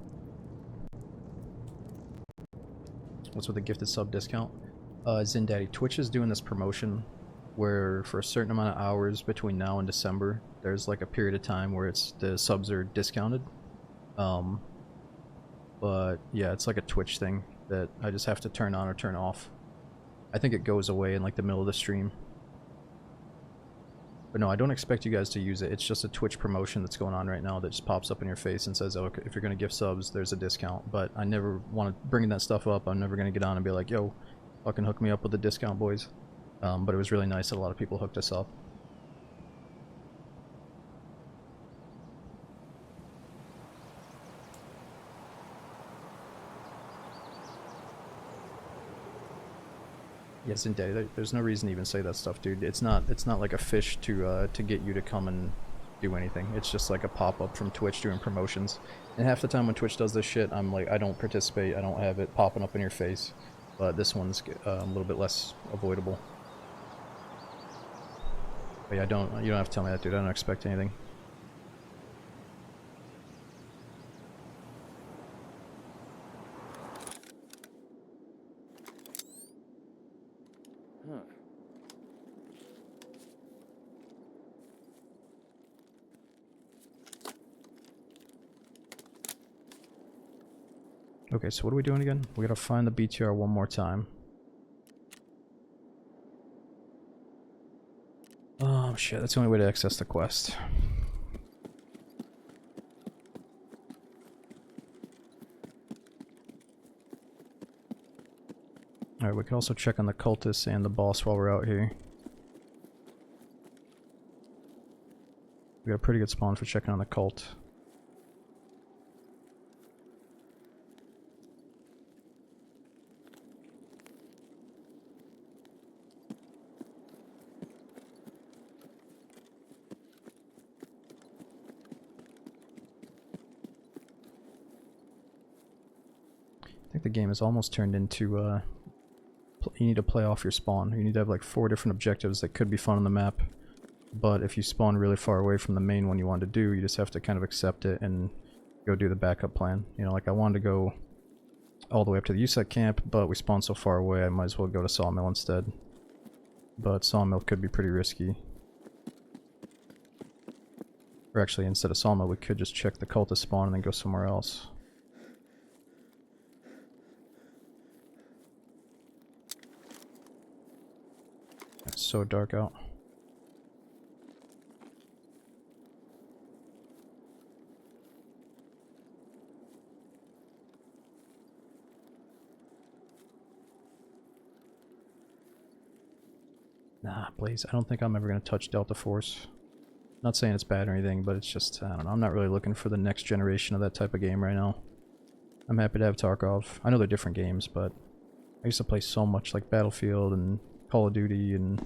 What's with the gifted sub discount? Zindaddy, Twitch is doing this promotion where for a certain amount of hours between now and December, there's like a period of time where the subs are discounted. But yeah, it's like a Twitch thing that I just have to turn on or turn off. I think it goes away in like the middle of the stream. But no, I don't expect you guys to use it. It's just a Twitch promotion that's going on right now that just pops up in your face and says, oh, if you're going to gift subs, there's a discount. But I never want to bring that stuff up. I'm never going to get on and be like, yo, fucking hook me up with the discount, boys. But it was really nice that a lot of people hooked us up. Yes, indeed. There's no reason to even say that stuff, dude. It's not like a fish to get you to come and do anything. It's just like a pop-up from Twitch doing promotions. And half the time when Twitch does this shit, I'm like, I don't participate, I don't have it popping up in your face. But this one's a little bit less avoidable. But yeah, you don't have to tell me that, dude. I don't expect anything. Huh. Okay, so what are we doing again? We gotta find the BTR one more time. Oh shit, that's the only way to access the quest. Alright, we can also check on the cultists and the boss while we're out here. We got a pretty good spawn for checking on the cult. I think the game is almost turned into, you need to play off your spawn. You need to have like 4 different objectives that could be fun on the map. But if you spawn really far away from the main one you want to do, you just have to kind of accept it and go do the backup plan. You know, like I wanted to go all the way up to the USEC camp, but we spawned so far away I might as well go to Sawmill instead. But Sawmill could be pretty risky. Or actually, instead of Sawmill, we could just check the cultist spawn and then go somewhere else. It's so dark out. Nah, Blaze, I don't think I'm ever going to touch Delta Force. Not saying it's bad or anything, but it's just, I don't know, I'm not really looking for the next generation of that type of game right now. I'm happy to have Tarkov. I know they're different games, but I used to play so much like Battlefield and Call of Duty and,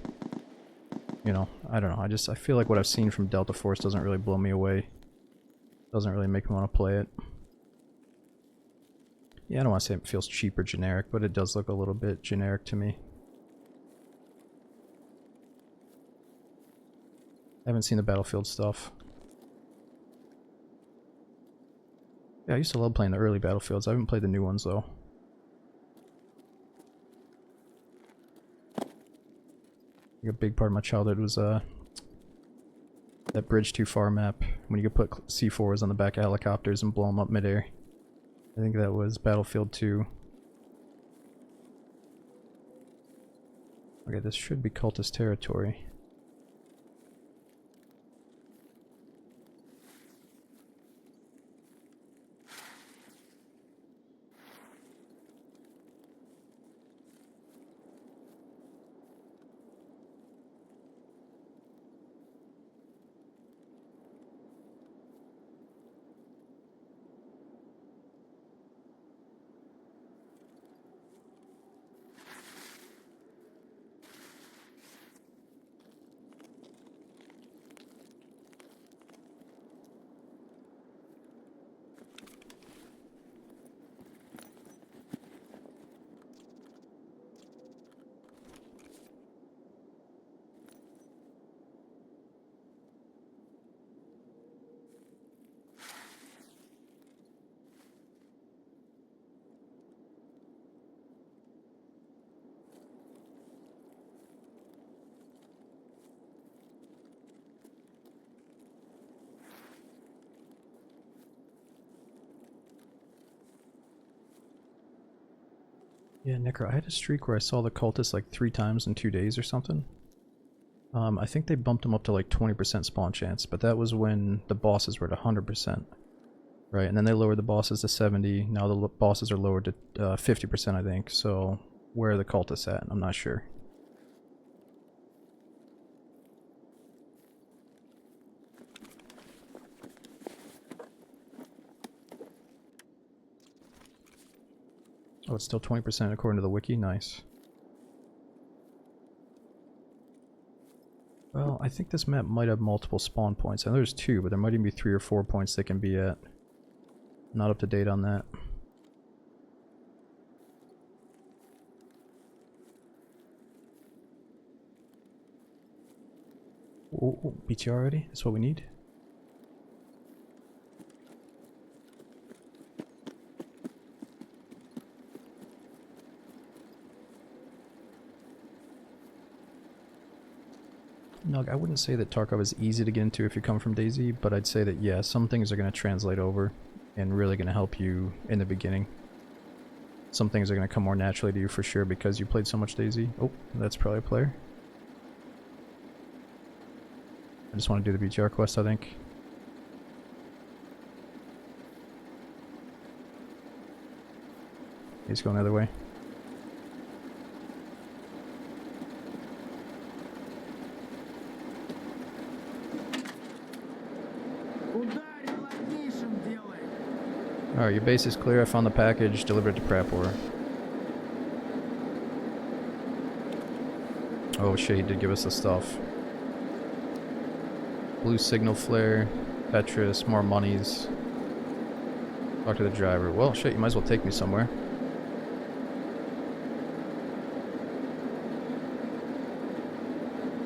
you know, I don't know, I feel like what I've seen from Delta Force doesn't really blow me away. Doesn't really make me want to play it. Yeah, I don't want to say it feels cheap or generic, but it does look a little bit generic to me. I haven't seen the Battlefield stuff. Yeah, I used to love playing the early Battlefields. I haven't played the new ones though. A big part of my childhood was that Bridge Too Far map when you could put C4s on the back of helicopters and blow them up midair. I think that was Battlefield 2. Okay, this should be cultist territory. Yeah, Necro, I had a streak where I saw the cultists like 3 times in 2 days or something. I think they bumped them up to like 20% spawn chance, but that was when the bosses were at 100%. Right, and then they lowered the bosses to 70, now the bosses are lowered to 50% I think, so where are the cultists at? I'm not sure. Oh, it's still 20% according to the wiki? Nice. Well, I think this map might have multiple spawn points. I know there's 2, but there might even be 3 or 4 points they can be at. Not up to date on that. Oh, BTR already? That's what we need? No, I wouldn't say that Tarkov is easy to get into if you come from DayZ, but I'd say that, yeah, some things are going to translate over and really going to help you in the beginning. Some things are going to come more naturally to you for sure because you played so much DayZ. Oh, that's probably a player. I just want to do the BTR quest, I think. He's going the other way. Alright, your base is clear. I found the package. Delivered to Prapor. Oh shit, he did give us the stuff. Blue signal flare, Petrus, more monies. Talk to the driver. Well, shit, you might as well take me somewhere.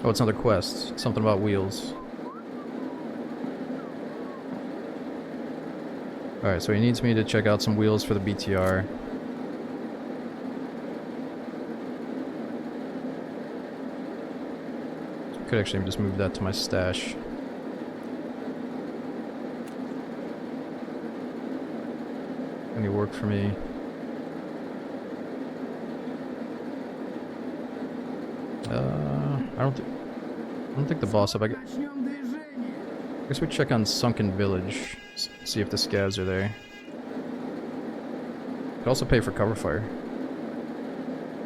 Oh, it's another quest. Something about wheels. Alright, so he needs me to check out some wheels for the BTR. Could actually just move that to my stash. Any work for me? I don't think the boss up. I guess we check on Sunken Village, see if the scavs are there. Could also pay for cover fire.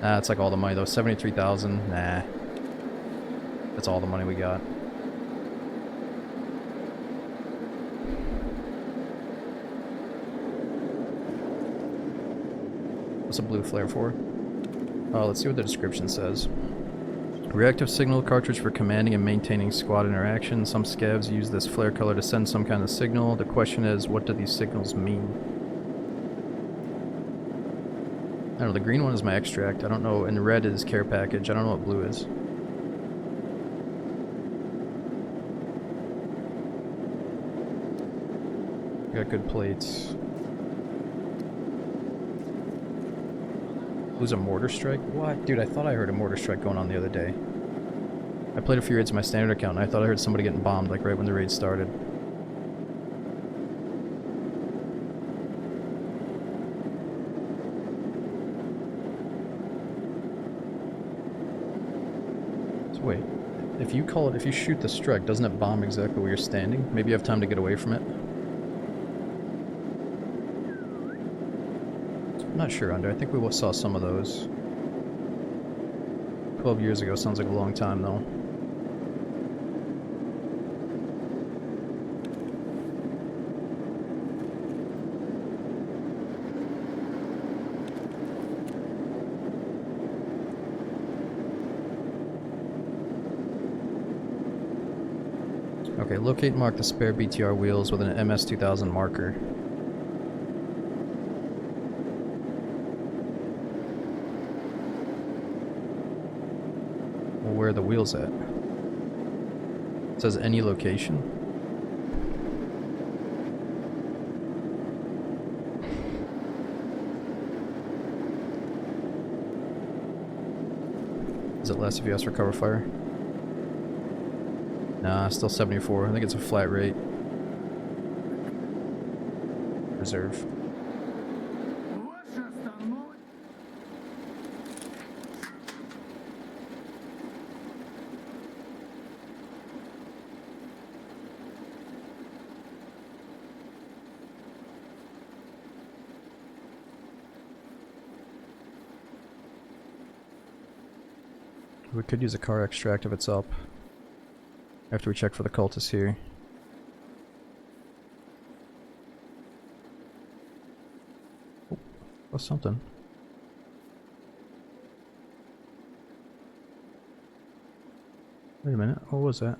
Nah, it's like all the money though. 73,000. Nah, that's all the money we got. What's a blue flare for? Let's see what the description says. Reactive signal cartridge for commanding and maintaining squad interaction. Some scavs use this flare color to send some kind of signal. The question is, what do these signals mean? I don't know, the green one is my extract. I don't know, and red is care package. I don't know what blue is. We got good plates. Blue's a mortar strike? What? Dude, I thought I heard a mortar strike going on the other day. I played a few raids on my standard account and I thought I heard somebody getting bombed like right when the raid started. So wait, if you shoot the strike, doesn't it bomb exactly where you're standing? Maybe you have time to get away from it? I'm not sure, Under. I think we saw some of those. 12 years ago sounds like a long time though. Okay, locate and mark the spare BTR wheels with an MS-2000 marker. Well, where are the wheels at? It says any location. Is it less if you ask for cover fire? Nah, still 74. I think it's a flat rate. Reserve. We could use a car extract if it's up. After we check for the cultists here. Oh, something. Wait a minute, what was that?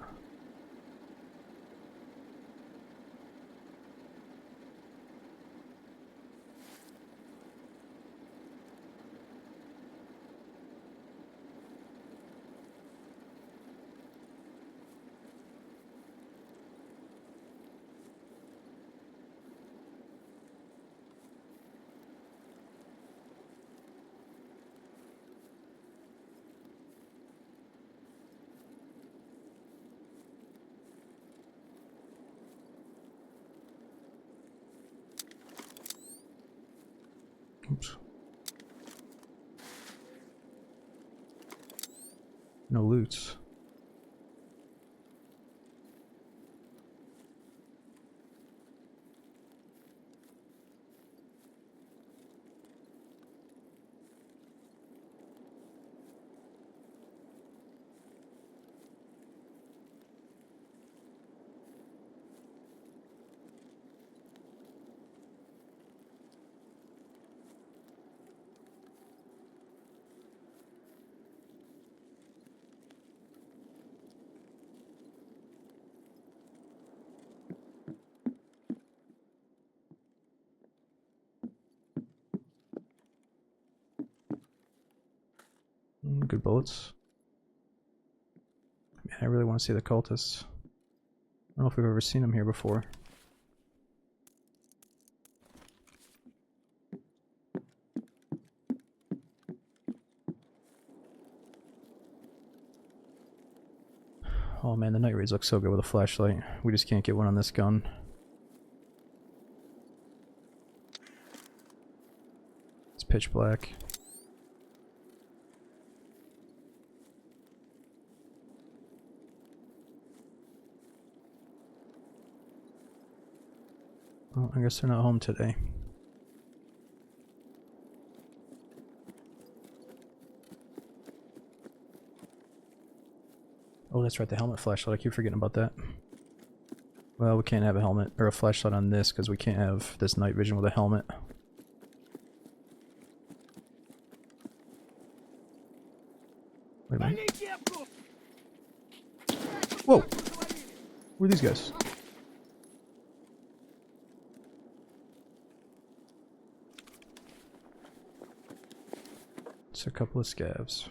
Oops. No loots. Good bullets. Man, I really want to see the cultists. I don't know if we've ever seen them here before. Oh man, the night raids look so good with a flashlight. We just can't get one on this gun. It's pitch black. Well, I guess they're not home today. Oh, that's right, the helmet flashlight. I keep forgetting about that. Well, we can't have a helmet or a flashlight on this because we can't have this night vision with a helmet. Wait a minute. Whoa! Who are these guys? It's a couple of scavs.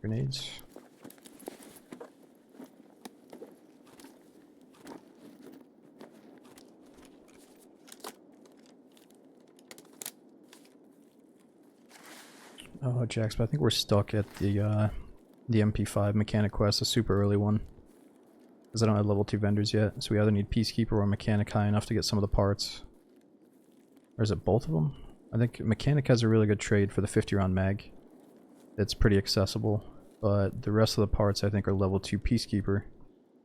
Grenades. Oh, Jax, but I think we're stuck at the MP5 mechanic quest, a super early one. Because I don't have level 2 vendors yet, so we either need Peacekeeper or Mechanic high enough to get some of the parts. Or is it both of them? I think Mechanic has a really good trade for the 50 round mag. It's pretty accessible, but the rest of the parts I think are level 2 Peacekeeper,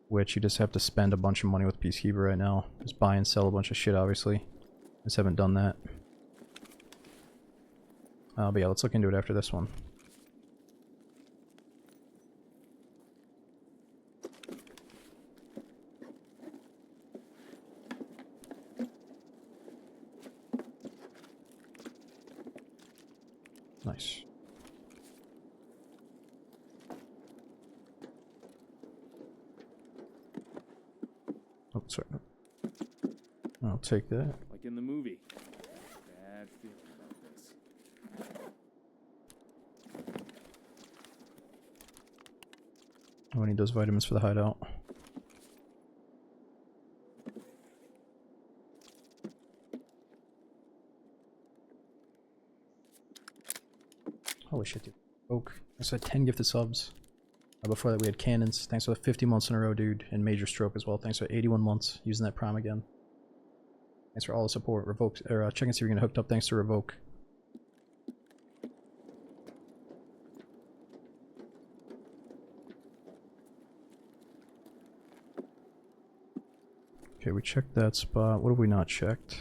which you just have to spend a bunch of money with Peacekeeper right now. Just buy and sell a bunch of shit, obviously. Just haven't done that. But yeah, let's look into it after this one. Nice. Oh, sorry. I'll take that. Like in the movie. Bad feeling about this. Oh, I need those vitamins for the hideout. Holy shit, dude. Oak. I said 10 gifted subs. Before that we had cannons. Thanks for the 50 months in a row, dude. And Major Stroke as well. Thanks for 81 months using that prime again. Thanks for all the support. Revoke, or check and see if you're gonna hooked up. Thanks to Revoke. Okay, we checked that spot. What have we not checked?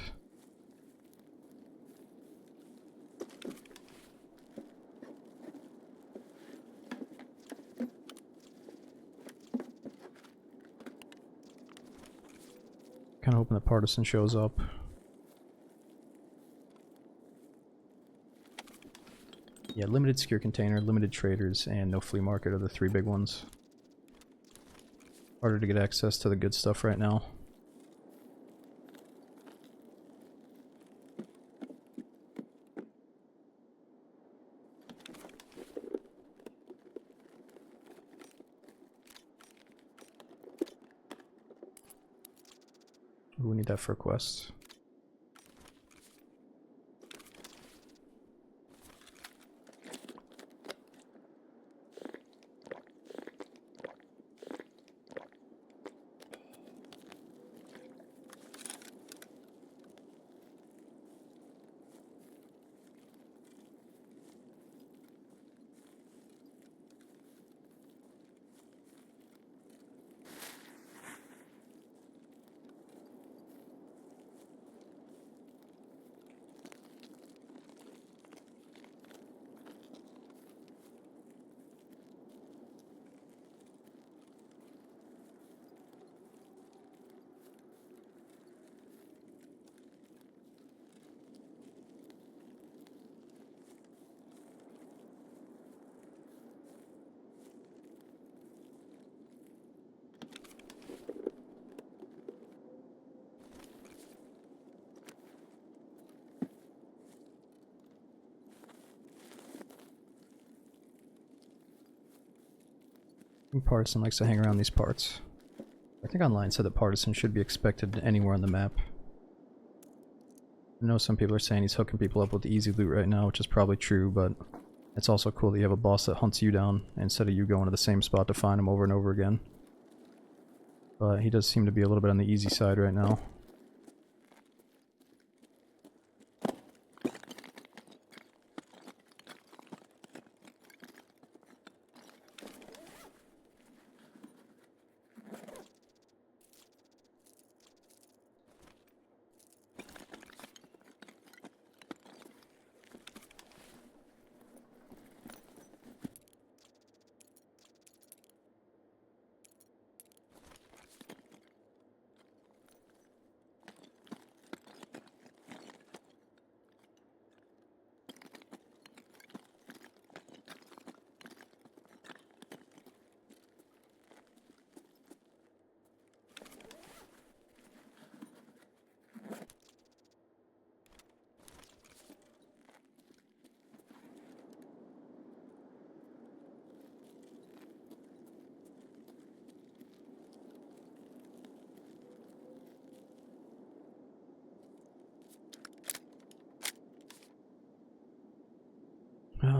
hoping the Partisan shows up. Yeah, limited secure container, limited traders, and no flea market are the 3 big ones. Harder to get access to the good stuff right now. Ooh, we need that for a quest. Partisan likes to hang around these parts. I think online said that Partisan should be expected anywhere on the map. I know some people are saying he's hooking people up with easy loot right now, which is probably true, but it's also cool that you have a boss that hunts you down instead of you going to the same spot to find him over and over again. But he does seem to be a little bit on the easy side right now.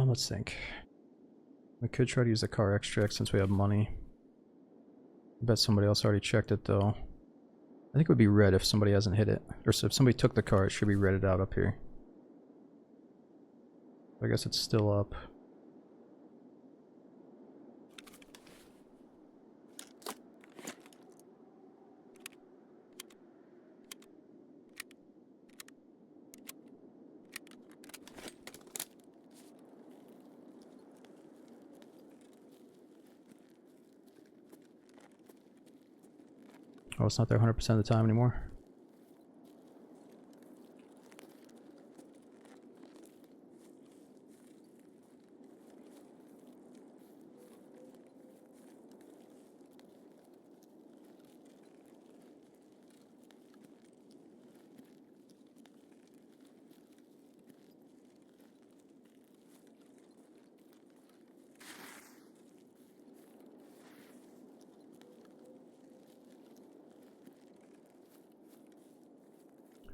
Let's think. We could try to use the car extract since we have money. I bet somebody else already checked it though. I think it would be red if somebody hasn't hit it. Or so if somebody took the car, it should be redded out up here. I guess it's still up. Oh, it's not there 100% of the time anymore.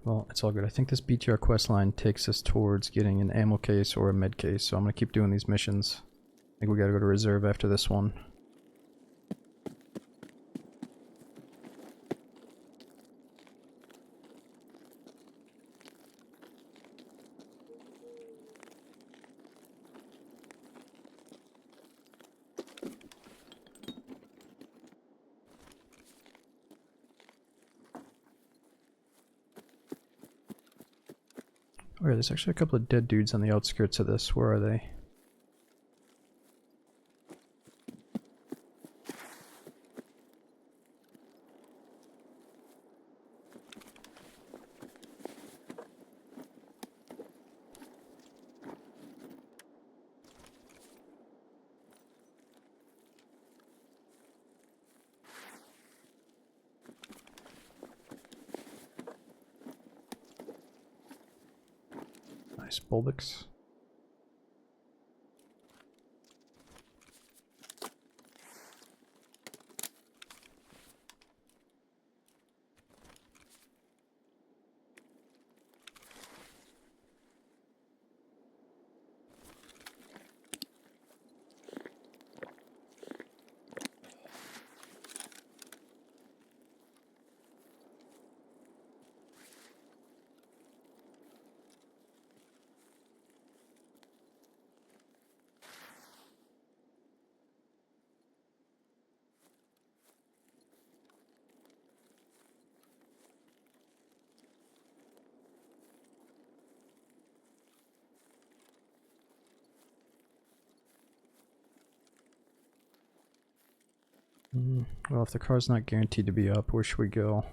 Well, it's all good. I think this BTR quest line takes us towards getting an ammo case or a med case, so I'm going to keep doing these missions. I think we got to go to reserve after this one. Oh, there's actually a couple of dead dudes on the outskirts of this. Where are they? Nice Bulbix. Well, if the car's not guaranteed to be up, where should we go?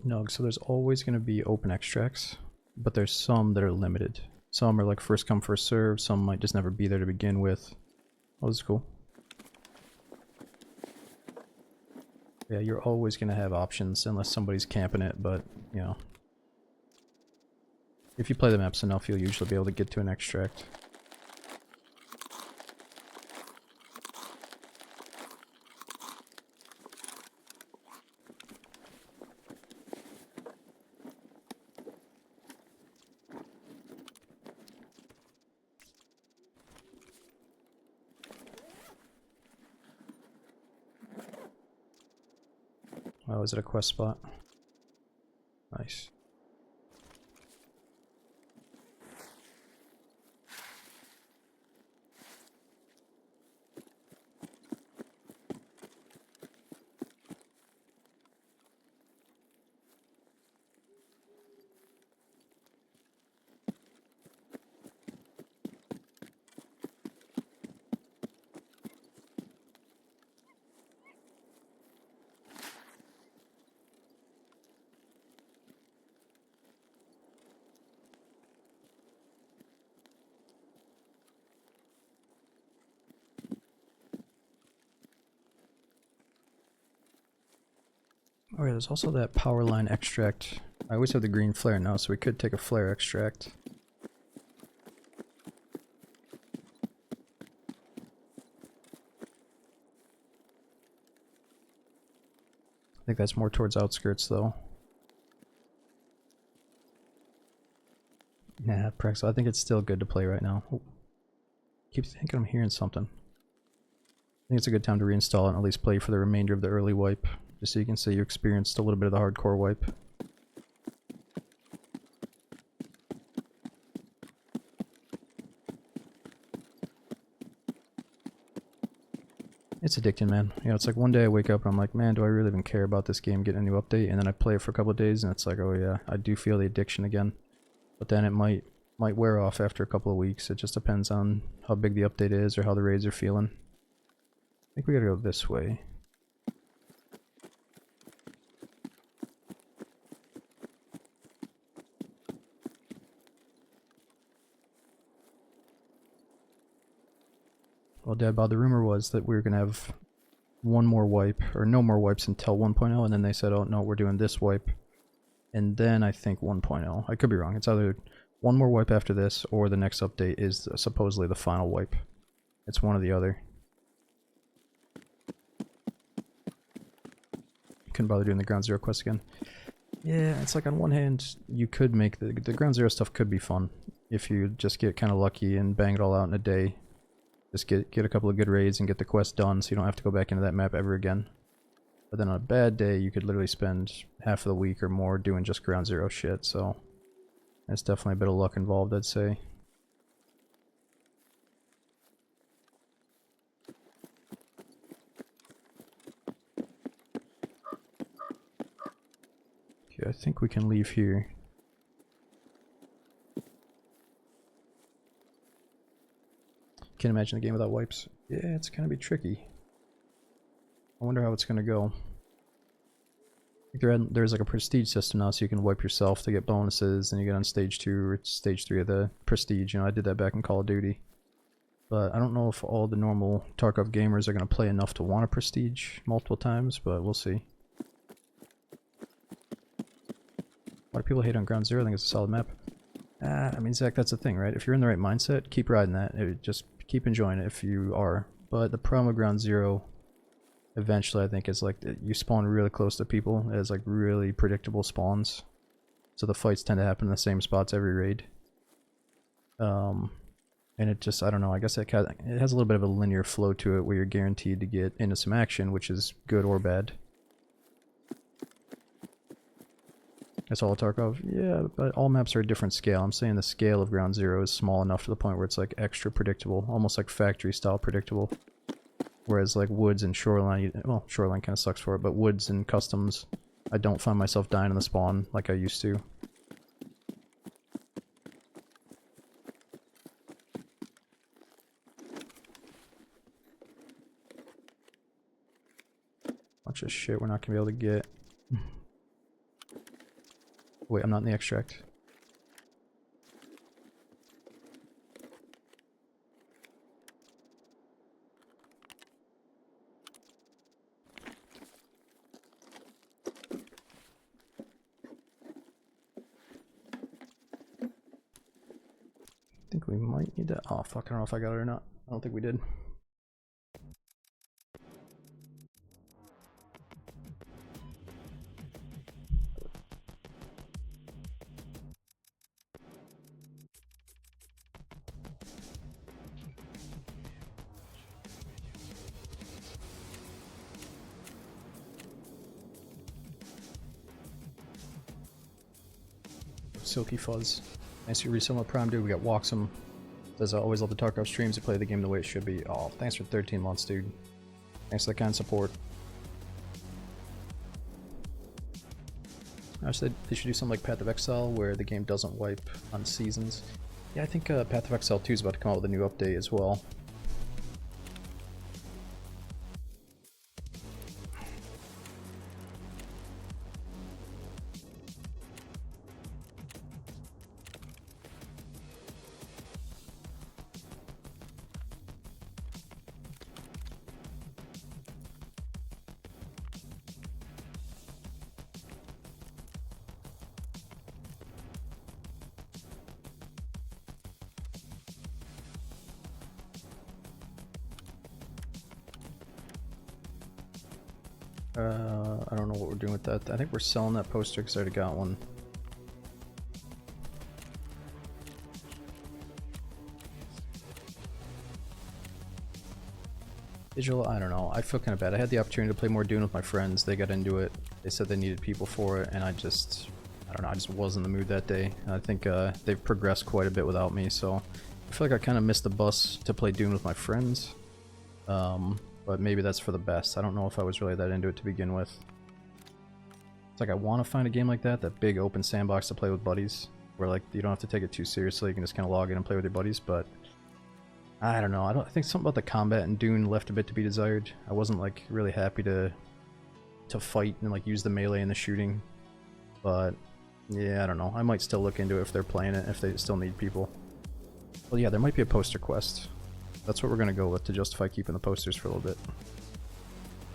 No, so there's always going to be open extracts, but there's some that are limited. Some are like first come, first serve, some might just never be there to begin with. Oh, this is cool. Yeah, you're always going to have options unless somebody's camping it, but, you know. If you play the maps enough, you'll usually be able to get to an extract. Oh, is it a quest spot? Nice. Oh yeah, there's also that power line extract. I always have the green flare now, so we could take a flare extract. I think that's more towards outskirts though. Nah, Prexel, I think it's still good to play right now. Oh, keep thinking I'm hearing something. I think it's a good time to reinstall it and at least play for the remainder of the early wipe. Just so you can say you experienced a little bit of the hardcore wipe. It's addicting, man. You know, it's like one day I wake up and I'm like, man, do I really even care about this game getting a new update? And then I play it for a couple of days and it's like, oh yeah, I do feel the addiction again. But then it might wear off after a couple of weeks. It just depends on how big the update is or how the raids are feeling. I think we gotta go this way. Well, Dad Bod, the rumor was that we were going to have one more wipe, or no more wipes until 1.0, and then they said, oh no, we're doing this wipe, and then I think 1.0. I could be wrong. It's either one more wipe after this, or the next update is supposedly the final wipe. It's one or the other. Couldn't bother doing the Ground Zero quest again. Yeah, it's like on one hand, you could make the Ground Zero stuff could be fun if you just get kind of lucky and bang it all out in a day. Just get a couple of good raids and get the quest done so you don't have to go back into that map ever again. But then on a bad day, you could literally spend half of the week or more doing just ground zero shit, so there's definitely a bit of luck involved, I'd say. Okay, I think we can leave here. Can't imagine the game without wipes. Yeah, it's gonna be tricky. I wonder how it's gonna go. I think there's like a prestige system now, so you can wipe yourself to get bonuses, and you get on stage 2 or stage 3 of the prestige. You know, I did that back in Call of Duty. But I don't know if all the normal Tarkov gamers are gonna play enough to want a prestige multiple times, but we'll see. Why do people hate on Ground Zero? I think it's a solid map. I mean, Zach, that's the thing, right? If you're in the right mindset, keep riding that. Just keep enjoying it if you are. But the problem with Ground Zero, eventually, I think, is like you spawn really close to people. It has like really predictable spawns. So the fights tend to happen in the same spots every raid. And it just, I don't know, I guess it has a little bit of a linear flow to it where you're guaranteed to get into some action, which is good or bad. That's all Tarkov? Yeah, but all maps are a different scale. I'm saying the scale of Ground Zero is small enough to the point where it's like extra predictable, almost like factory style predictable. Whereas like Woods and Shoreline, well, Shoreline kind of sucks for it, but Woods and Customs, I don't find myself dying in the spawn like I used to. Bunch of shit we're not gonna be able to get. Wait, I'm not in the extract. I think we might need that. Oh fuck, I don't know if I got it or not. I don't think we did. Silky Fuzz. Nice to resell my Prime, dude. We got Walksome. Says I always love the Tarkov streams. You play the game the way it should be. Oh, thanks for 13 months, dude. Thanks for the kind support. I said they should do something like Path of Exile where the game doesn't wipe on seasons. Yeah, I think Path of Exile 2 is about to come out with a new update as well. I don't know what we're doing with that. I think we're selling that poster because I already got one. Digital, I don't know. I feel kind of bad. I had the opportunity to play more Dune with my friends. They got into it. They said they needed people for it, and I don't know, I just wasn't in the mood that day. I think they've progressed quite a bit without me, so I feel like I kind of missed the bus to play Dune with my friends. But maybe that's for the best. I don't know if I was really that into it to begin with. It's like I want to find a game like that big open sandbox to play with buddies, where like you don't have to take it too seriously. You can just kind of log in and play with your buddies. But I don't know. I think something about the combat in Dune left a bit to be desired. I wasn't like really happy to fight and like use the melee and the shooting. But yeah, I don't know. I might still look into it if they're playing it, if they still need people. Well, yeah, there might be a poster quest. That's what we're gonna go with to justify keeping the posters for a little bit.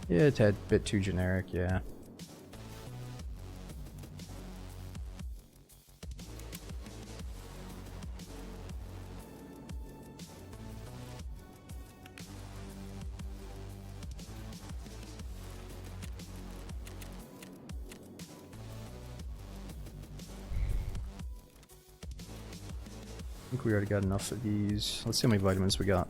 Yeah, it's a bit too generic, yeah. I think we already got enough of these. Let's see how many vitamins we got.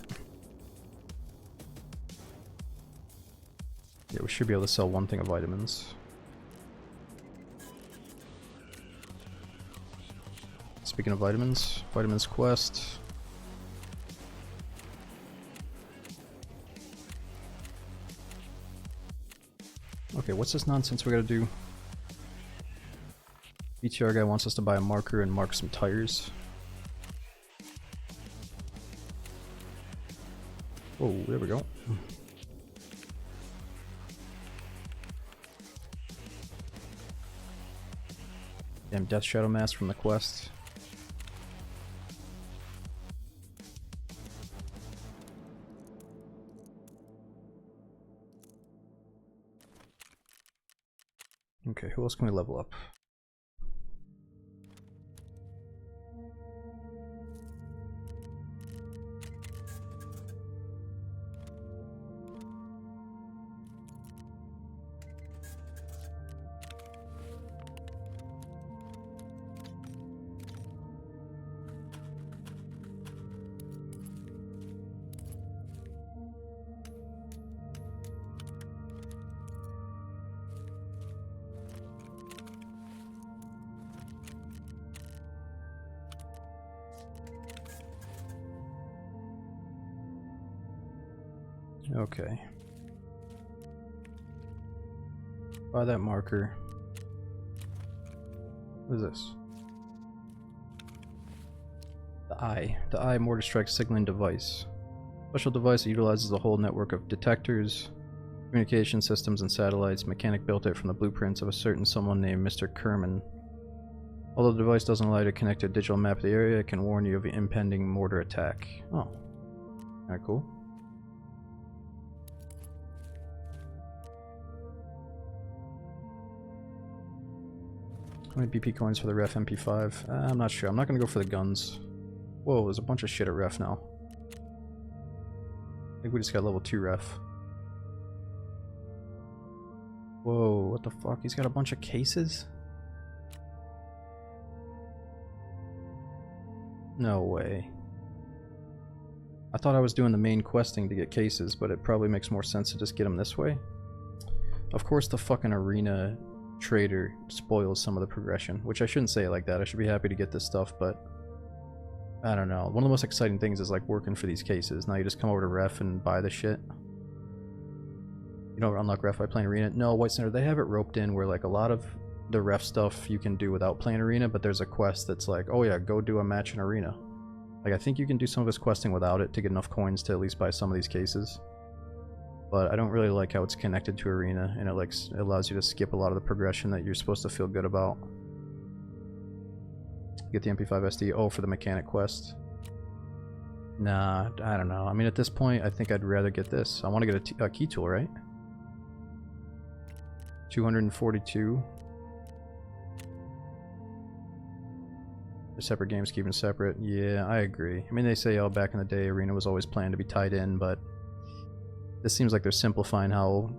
should be able to sell one thing of vitamins. Speaking of vitamins, vitamins quest. Okay, what's this nonsense we gotta do? BTR guy wants us to buy a marker and mark some tires. Oh, there we go. Damn Death Shadow Mask from the quest. Okay, who else can we level up? Okay. Buy that marker. What is this? The Eye. The Eye mortar strike signaling device. Special device that utilizes a whole network of detectors, communication systems, and satellites. Mechanic built it from the blueprints of a certain someone named Mr. Kerman. Although the device doesn't allow you to connect to a digital map of the area, it can warn you of an impending mortar attack. Oh. Kinda cool. How many BP coins for the ref MP5? I'm not sure. I'm not gonna go for the guns. Whoa, there's a bunch of shit at ref now. I think we just got level 2 ref. Whoa, what the fuck? He's got a bunch of cases? No way. I thought I was doing the main questing to get cases, but it probably makes more sense to just get them this way. Of course the fucking arena trader spoils some of the progression, which I shouldn't say it like that. I should be happy to get this stuff, but I don't know. One of the most exciting things is like working for these cases. Now you just come over to ref and buy the shit. You don't unlock ref by playing arena. No, White Center, they have it roped in where like a lot of the ref stuff you can do without playing arena, but there's a quest that's like, oh yeah, go do a match in arena. Like I think you can do some of his questing without it to get enough coins to at least buy some of these cases. But I don't really like how it's connected to arena, and it allows you to skip a lot of the progression that you're supposed to feel good about. Get the MP5 SD. Oh, for the mechanic quest. Nah, I don't know. I mean, at this point, I think I'd rather get this. I want to get a key tool, right? 242. The separate games keeping separate. Yeah, I agree. I mean, they say, oh, back in the day, arena was always planned to be tied in, but this seems like they're simplifying how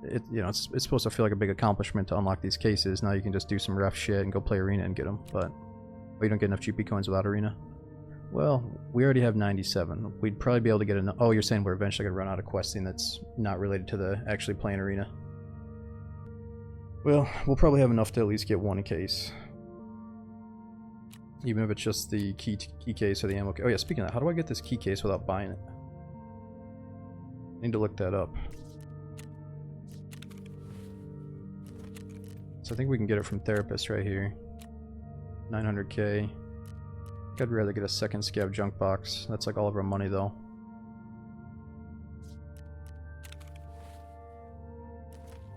it, you know, it's supposed to feel like a big accomplishment to unlock these cases. Now you can just do some ref shit and go play arena and get them, but you don't get enough GP coins without arena. Well, we already have 97. We'd probably be able to get enough. Oh, you're saying we're eventually gonna run out of questing that's not related to the actually playing arena. Well, we'll probably have enough to at least get one case. Even if it's just the key case or the ammo case. Oh yeah, speaking of that, how do I get this key case without buying it? I need to look that up. So I think we can get it from Therapist right here. 900k. I'd rather get a second scav junk box. That's like all of our money though.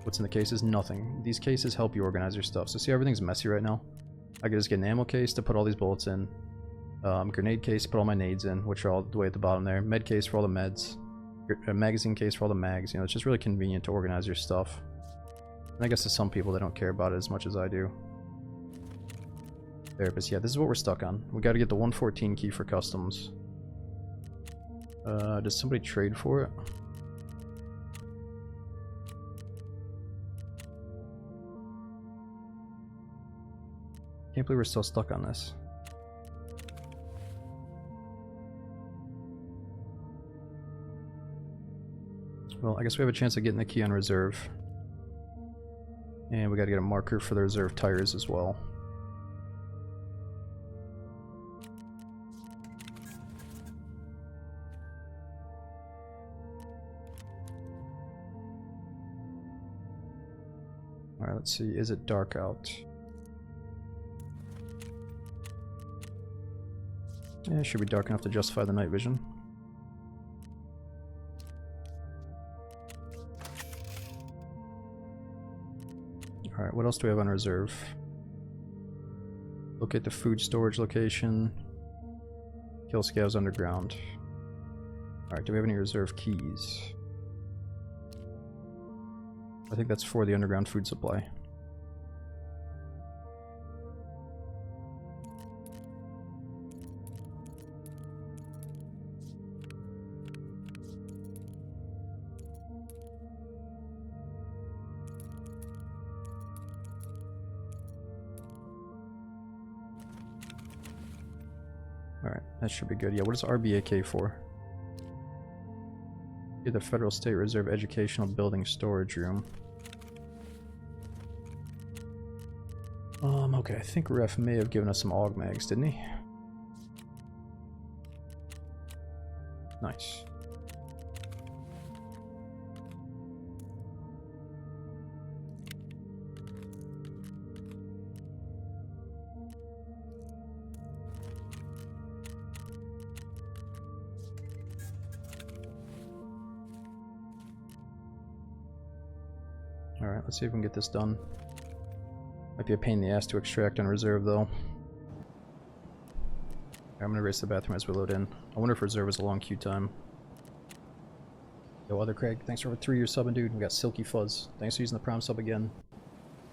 What's in the cases? Nothing. These cases help you organize your stuff. So see, everything's messy right now. I could just get an ammo case to put all these bullets in. Grenade case to put all my nades in, which are all the way at the bottom there. Med case for all the meds. A magazine case for all the mags. You know, it's just really convenient to organize your stuff. And I guess to some people, they don't care about it as much as I do. Therapist, yeah, this is what we're stuck on. We got to get the 114 key for customs. Does somebody trade for it? Can't believe we're still stuck on this. Well, I guess we have a chance of getting the key on reserve. And we gotta get a marker for the reserve tires as well. Alright, let's see. Is it dark out? Yeah, it should be dark enough to justify the night vision. Alright, what else do we have on reserve? Locate the food storage location. Kill scavs underground. Alright, do we have any reserve keys? I think that's for the underground food supply. Alright, that should be good. Yeah, what is RBAK for? Get the Federal State Reserve Educational Building Storage Room. Okay, I think Ref may have given us some AUG mags, didn't he? Nice. Alright, let's see if we can get this done. Might be a pain in the ass to extract on reserve, though. I'm gonna race the bathroom as we load in. I wonder if reserve is a long queue time. Yo, Other Craig, thanks for over 3 years subbing, dude. We got Silky Fuzz. Thanks for using the prom sub again.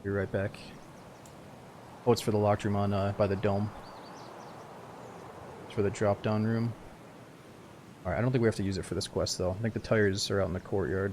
Be right back. Oh, it's for the locked room on, by the dome. It's for the drop-down room. Alright, I don't think we have to use it for this quest, though. I think the tires are out in the courtyard.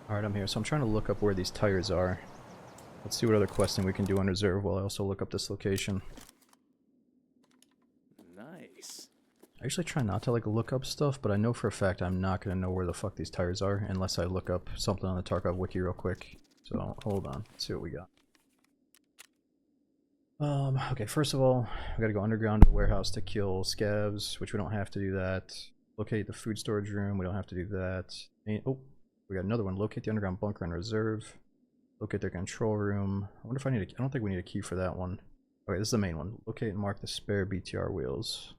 Alright, I'm here. So I'm trying to look up where these tires are. Let's see what other questing we can do on reserve while I also look up this location. Nice. I usually try not to like look up stuff, but I know for a fact I'm not going to know where the fuck these tires are unless I look up something on the Tarkov wiki real quick. So hold on, let's see what we got. Okay, first of all, we gotta go underground to the warehouse to kill scavs, which we don't have to do that. Locate the food storage room, we don't have to do that. Oh, we got another one. Locate the underground bunker and reserve. Locate their control room. I wonder if I need a, I don't think we need a key for that one. Okay, this is the main one. Locate and mark the spare BTR wheels.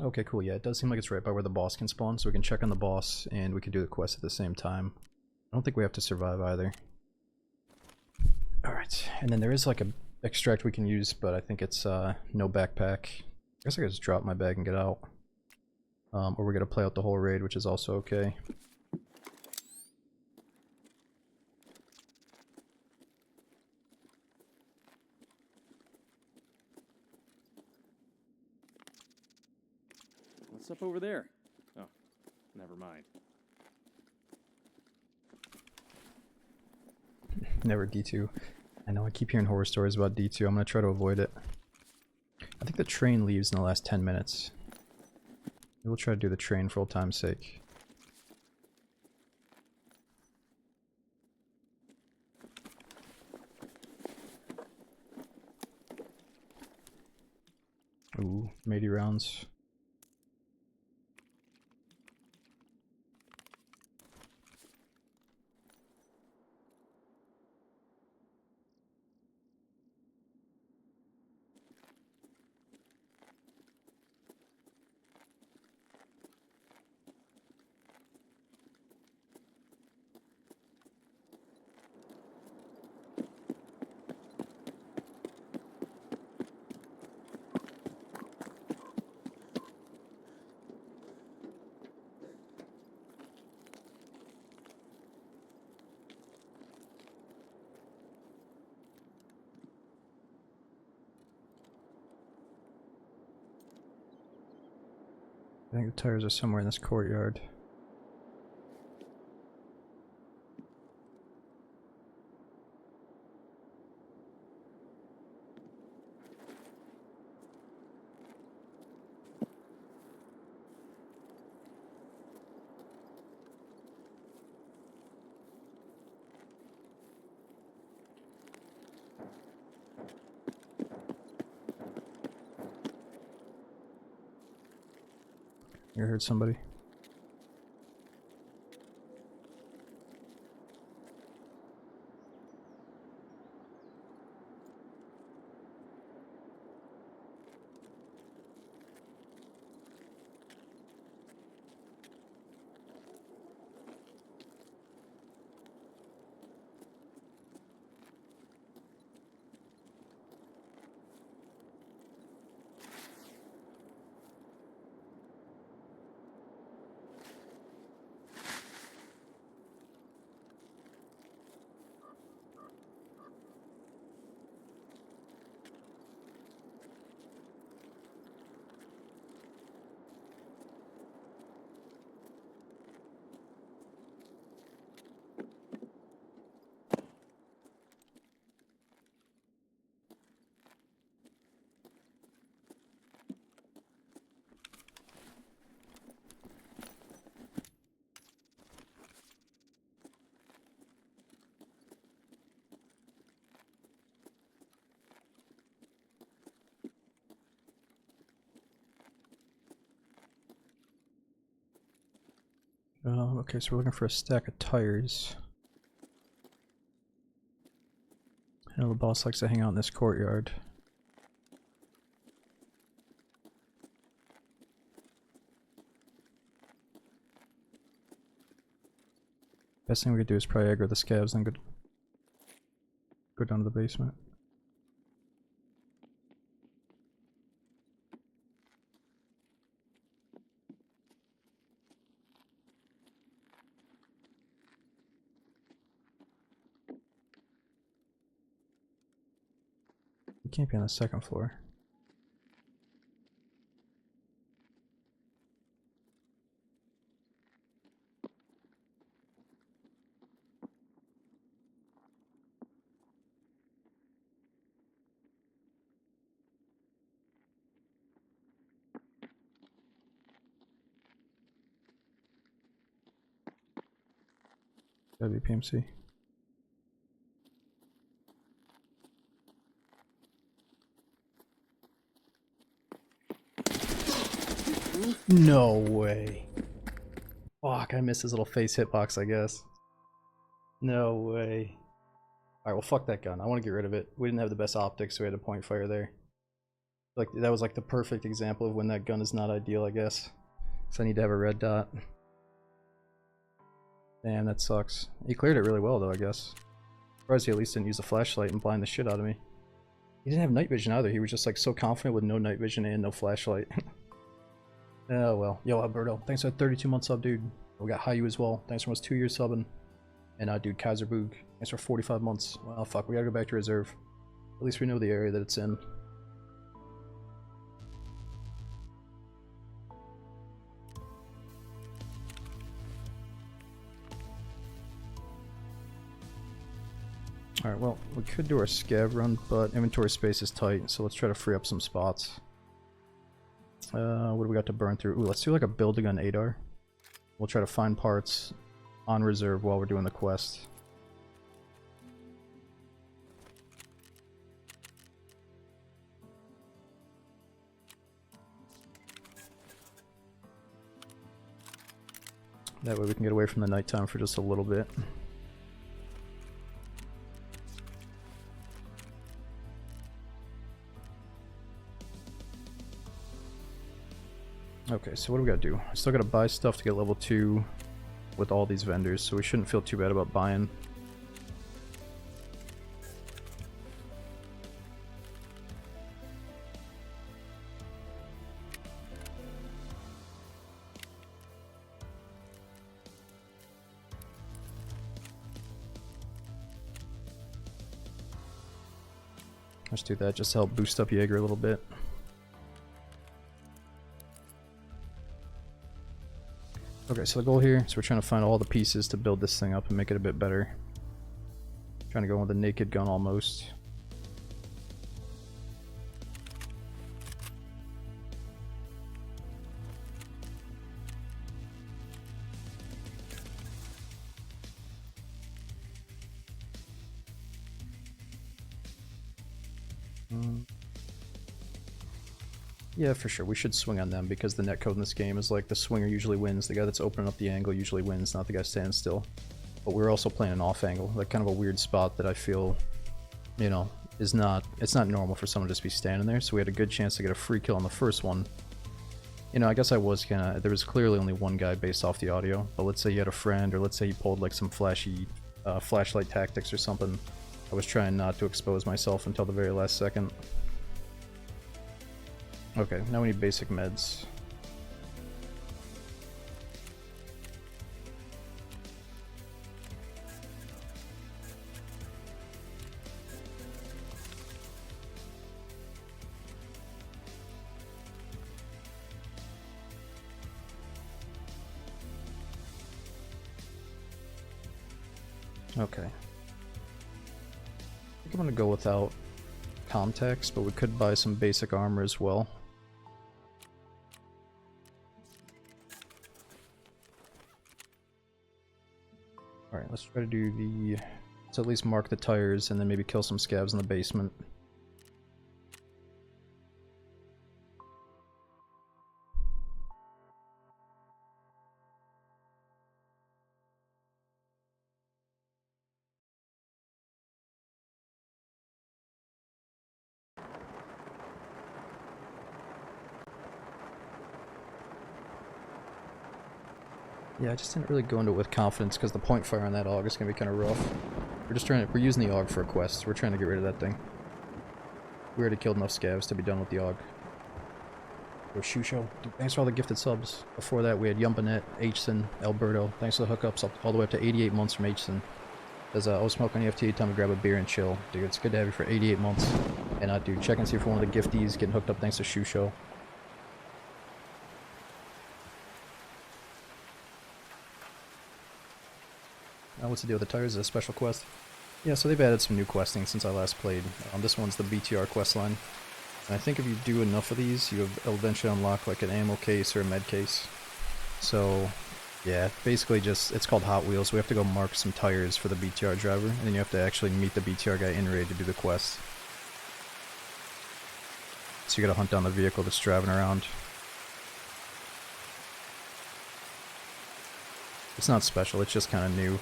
Okay, cool. Yeah, it does seem like it's right by where the boss can spawn, so we can check on the boss and we can do the quest at the same time. I don't think we have to survive either. Alright, and then there is like a extract we can use, but I think it's no backpack. I guess I could just drop my bag and get out. Or we're gonna play out the whole raid, which is also okay. What's up over there? Oh, never mind. Never D2. I know I keep hearing horror stories about D2. I'm gonna try to avoid it. I think the train leaves in the last 10 minutes. We'll try to do the train for old time's sake. Ooh, 80 rounds. I think the tires are somewhere in this courtyard. You heard somebody? Okay, so we're looking for a stack of tires. I know the boss likes to hang out in this courtyard. Best thing we could do is probably aggro the scavs and go down to the basement. You can't be on the second floor. Gotta be PMC. No way. Fuck, I missed his little face hitbox, I guess. No way. Alright, well fuck that gun. I want to get rid of it. We didn't have the best optics, so we had a point fire there. Like, that was like the perfect example of when that gun is not ideal, I guess. So I need to have a red dot. Damn, that sucks. He cleared it really well though, I guess. Surprised he at least didn't use a flashlight and blind the shit out of me. He didn't have night vision either. He was just like so confident with no night vision and no flashlight. Oh well. Yo, Alberto, thanks for that 32-month sub, dude. We got Hayu as well. Thanks for almost 2 years subbing. And dude, Kaiser Boog, thanks for 45 months. Well, fuck, we gotta go back to reserve. At least we know the area that it's in. Alright, well, we could do our scav run, but inventory space is tight, so let's try to free up some spots. What do we got to burn through? Ooh, let's do like a building on Adar. We'll try to find parts on reserve while we're doing the quest. That way we can get away from the nighttime for just a little bit. Okay, so what do we gotta do? I still gotta buy stuff to get level 2 with all these vendors, so we shouldn't feel too bad about buying. Let's do that just to help boost up Jaeger a little bit. Okay, so the goal here is we're trying to find all the pieces to build this thing up and make it a bit better. Trying to go with a naked gun almost. Yeah, for sure. We should swing on them because the netcode in this game is like the swinger usually wins. The guy that's opening up the angle usually wins, not the guy standing still. But we're also playing an off angle, like kind of a weird spot that I feel, you know, it's not normal for someone to just be standing there. So we had a good chance to get a free kill on the first one. You know, I guess I was there was clearly only one guy based off the audio, but let's say you had a friend, or let's say you pulled like some flashy flashlight tactics or something. I was trying not to expose myself until the very last second. Okay, now we need basic meds. Okay. I think I'm gonna go without context, but we could buy some basic armor as well. Alright, let's try to do the... let's at least mark the tires and then maybe kill some scavs in the basement. Yeah, I just didn't really go into it with confidence because the point fire on that AUG is going to be kind of rough. We're using the AUG for a quest. We're trying to get rid of that thing. We already killed enough scavs to be done with the AUG. Yo, Shusho, dude, thanks for all the gifted subs. Before that, we had Yumbanet, Hson, Alberto. Thanks for the hookups all the way up to 88 months from Hson. Says, I was smoking EFT, time to grab a beer and chill. Dude, it's good to have you for 88 months. And dude, check and see if one of the gifties getting hooked up thanks to Shoe Show. Now what's the deal with the tires? Is it a special quest? Yeah, so they've added some new questing since I last played. This one's the BTR quest line. And I think if you do enough of these, you'll eventually unlock like an ammo case or a med case. So, yeah, basically just, it's called Hot Wheels. We have to go mark some tires for the BTR driver, and then you have to actually meet the BTR guy in raid to do the quest. So you gotta hunt down the vehicle that's driving around. It's not special, it's just kind of new.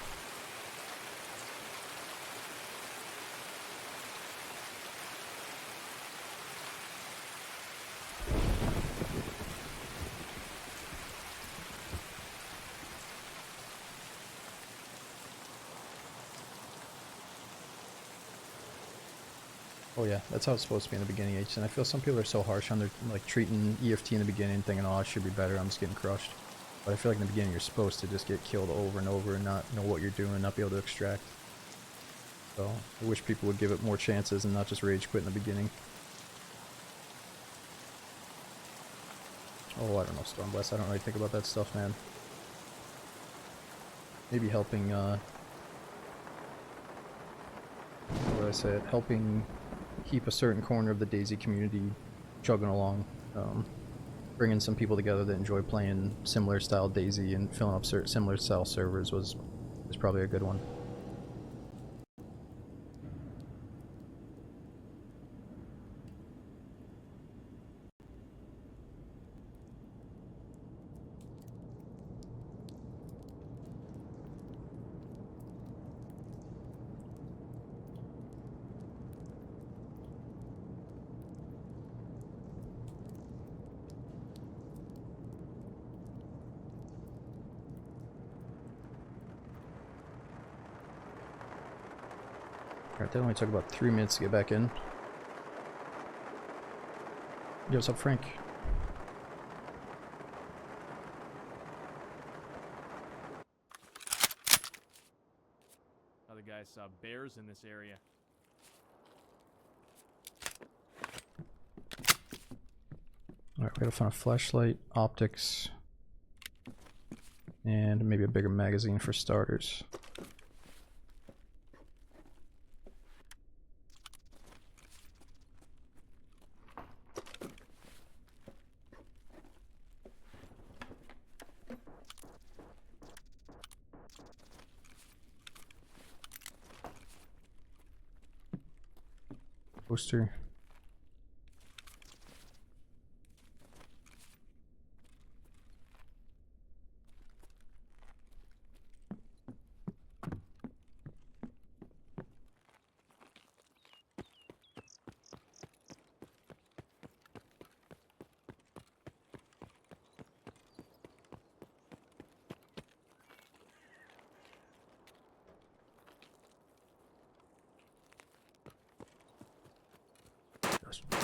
Oh yeah, that's how it's supposed to be in the beginning, H. And I feel some people are so harsh on their, like, treating EFT in the beginning, thinking, oh, I should be better, I'm just getting crushed. But I feel like in the beginning you're supposed to just get killed over and over and not know what you're doing, not be able to extract. So, I wish people would give it more chances and not just rage quit in the beginning. Oh, I don't know, Stormblast, I don't really think about that stuff, man. Maybe helping, how would I say it? Helping keep a certain corner of the DayZ community chugging along. Bringing some people together that enjoy playing similar style DayZ and filling up similar style servers was probably a good one. Alright, that only took about 3 minutes to get back in. Yo, what's up, Frank? Other guys saw bears in this area. Alright, we gotta find a flashlight, optics, and maybe a bigger magazine for starters. Poster.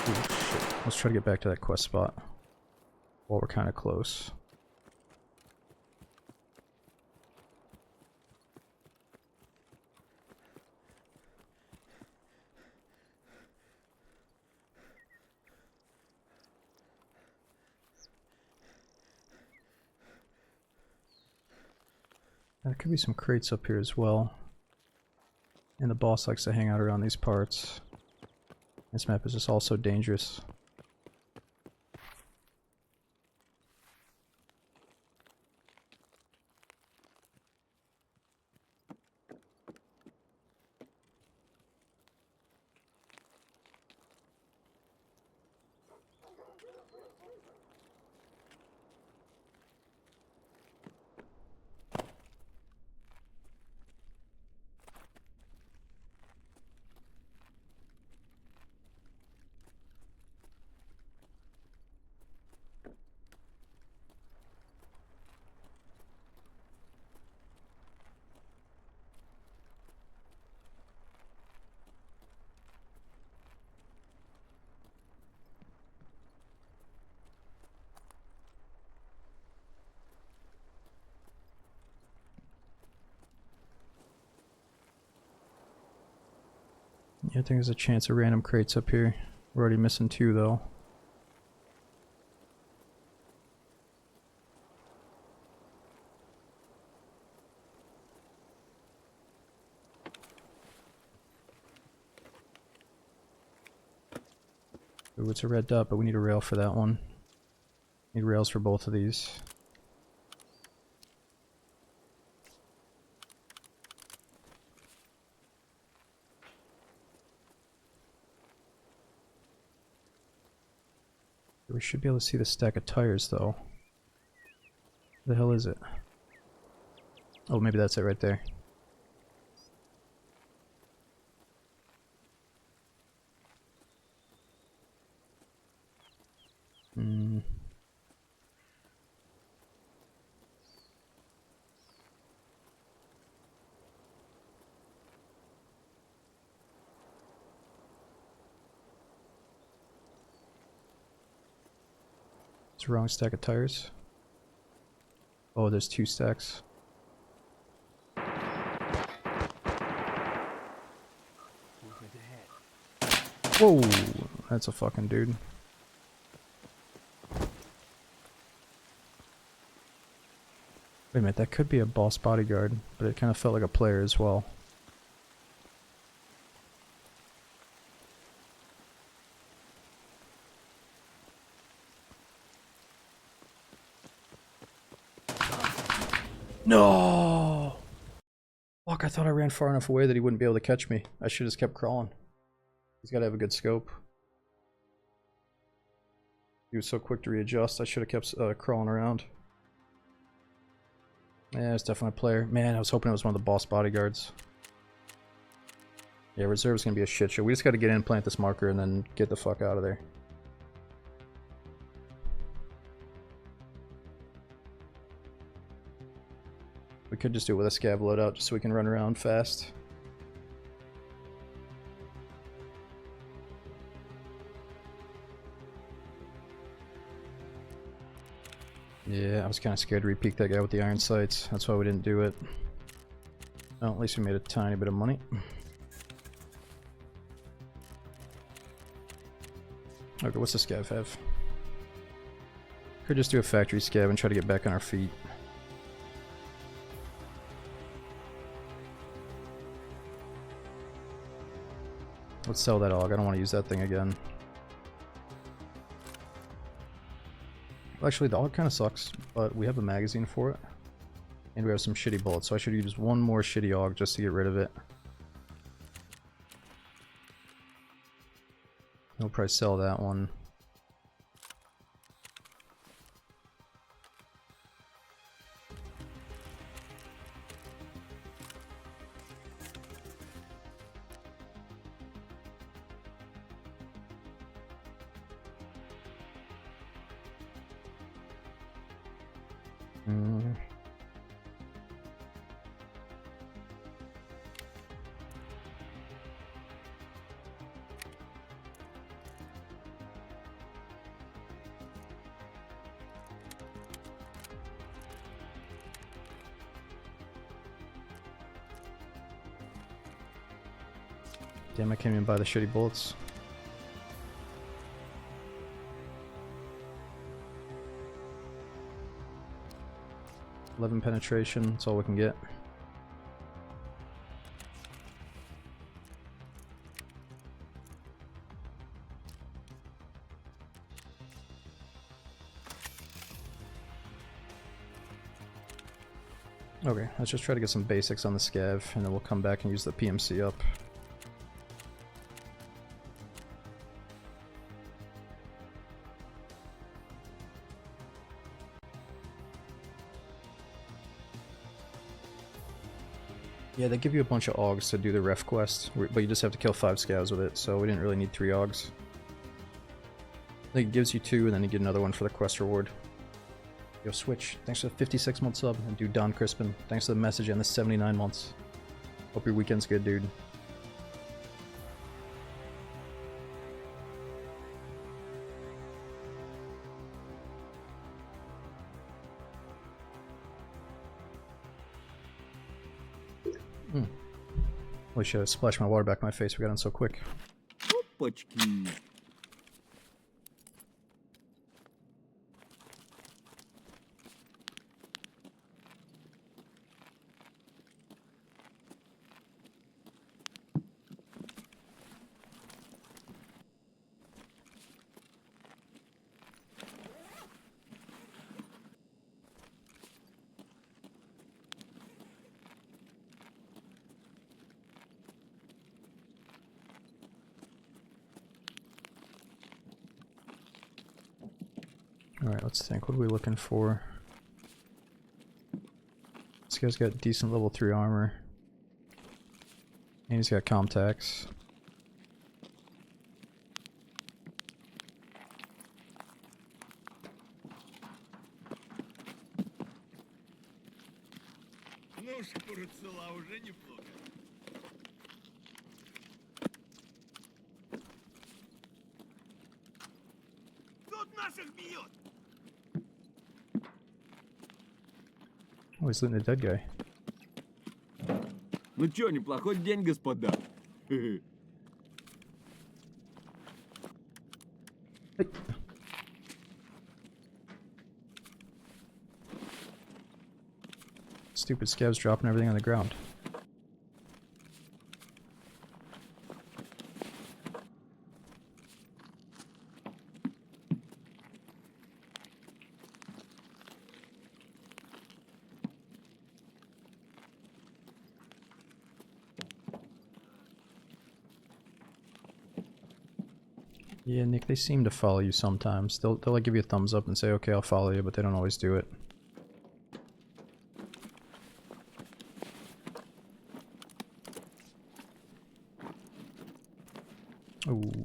Ooh, shit. Let's try to get back to that quest spot while we're kind of close. There could be some crates up here as well. And the boss likes to hang out around these parts. This map is just also dangerous. Yeah, I think there's a chance of random crates up here. We're already missing 2 though. Ooh, it's a red dot, but we need a rail for that one. Need rails for both of these. We should be able to see the stack of tires though. Where the hell is it? Oh, maybe that's it right there. Hmm. It's the wrong stack of tires. Oh, there's 2 stacks. Whoa! That's a fucking dude. Wait a minute, that could be a boss bodyguard, but it kind of felt like a player as well. No! Fuck, I thought I ran far enough away that he wouldn't be able to catch me. I should have just kept crawling. He's got to have a good scope. He was so quick to readjust, I should have kept crawling around. Yeah, it's definitely a player. Man, I was hoping it was one of the boss bodyguards. Yeah, reserve's gonna be a shit show. We just gotta get in, plant this marker, and then get the fuck out of there. We could just do it with a scav loadout, just so we can run around fast. Yeah, I was kind of scared to re-peek that guy with the iron sights. That's why we didn't do it. Well, at least we made a tiny bit of money. Okay, what's the scav have? Could just do a factory scav and try to get back on our feet. Let's sell that AUG. I don't want to use that thing again. Actually, the AUG kind of sucks, but we have a magazine for it. And we have some shitty bullets, so I should use one more shitty AUG just to get rid of it. I'll probably sell that one. Damn, I can't even buy the shitty bullets. $11 penetration, that's all we can get. Okay, let's just try to get some basics on the scav, and then we'll come back and use the PMC up. Yeah, they give you a bunch of AUGs to do the ref quest, but you just have to kill 5 scavs with it, so we didn't really need 3 AUGs. I think it gives you 2, and then you get another one for the quest reward. Yo, Switch, thanks for the 56 month sub, and dude Don Crispin, thanks for the message and the 79 months. Hope your weekend's good, dude. Holy shit, I splashed my water back in my face. We got on so quick. Опачки. Alright, let's think. What are we looking for? This guy's got decent level 3 armor. And he's got contacts. Ну, шкура цела уже неплохо. Тут наших бьет! Oh, he's looting a dead guy. Ну чё, неплохой день, господа. Stupid scavs dropping everything on the ground. Yeah, Nick, they seem to follow you sometimes. They'll like give you a thumbs up and say, okay, I'll follow you, but they don't always do it. Ooh.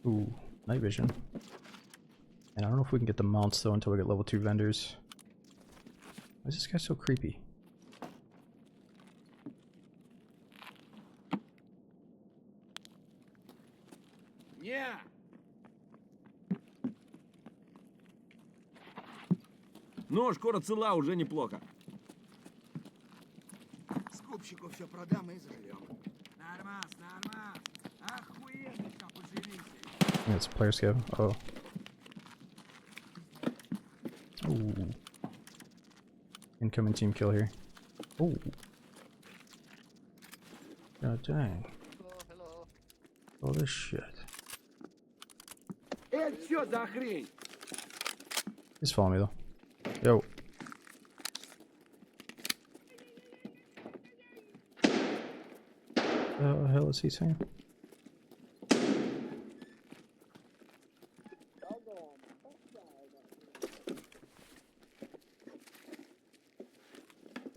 Ooh, night vision. And I don't know if we can get the mounts though until we get level 2 vendors. Why is this guy so creepy? Не! Ну, шкура цела уже неплохо. Скупщику все продам и заживем. Нормас, нормас. Охуенно, как поживите. Yeah, it's a player scav. Oh. Ooh. Incoming team kill here. Ooh. God dang. All this shit. Это что за хрень? He's following me though. Yo. What the hell is he saying?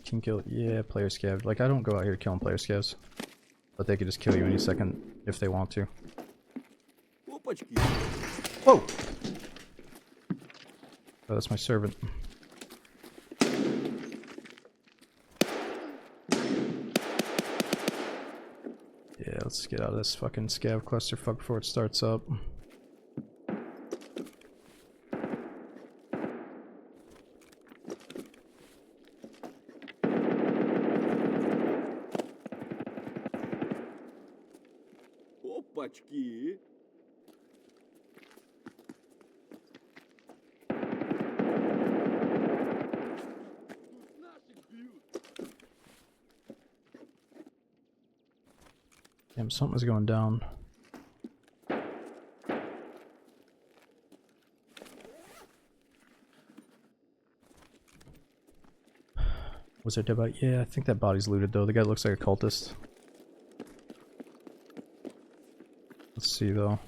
Can kill, yeah, player scav. Like, I don't go out here killing player scavs, but they could just kill you any second if they want to. Опачки. Whoa! Oh, that's my servant. Yeah, let's get out of this fucking scav clusterfuck before it starts up. Опачки. Damn, something's going down. Was there a dead body? Yeah, I think that body's looted though. The guy looks like a cultist. Let's see though.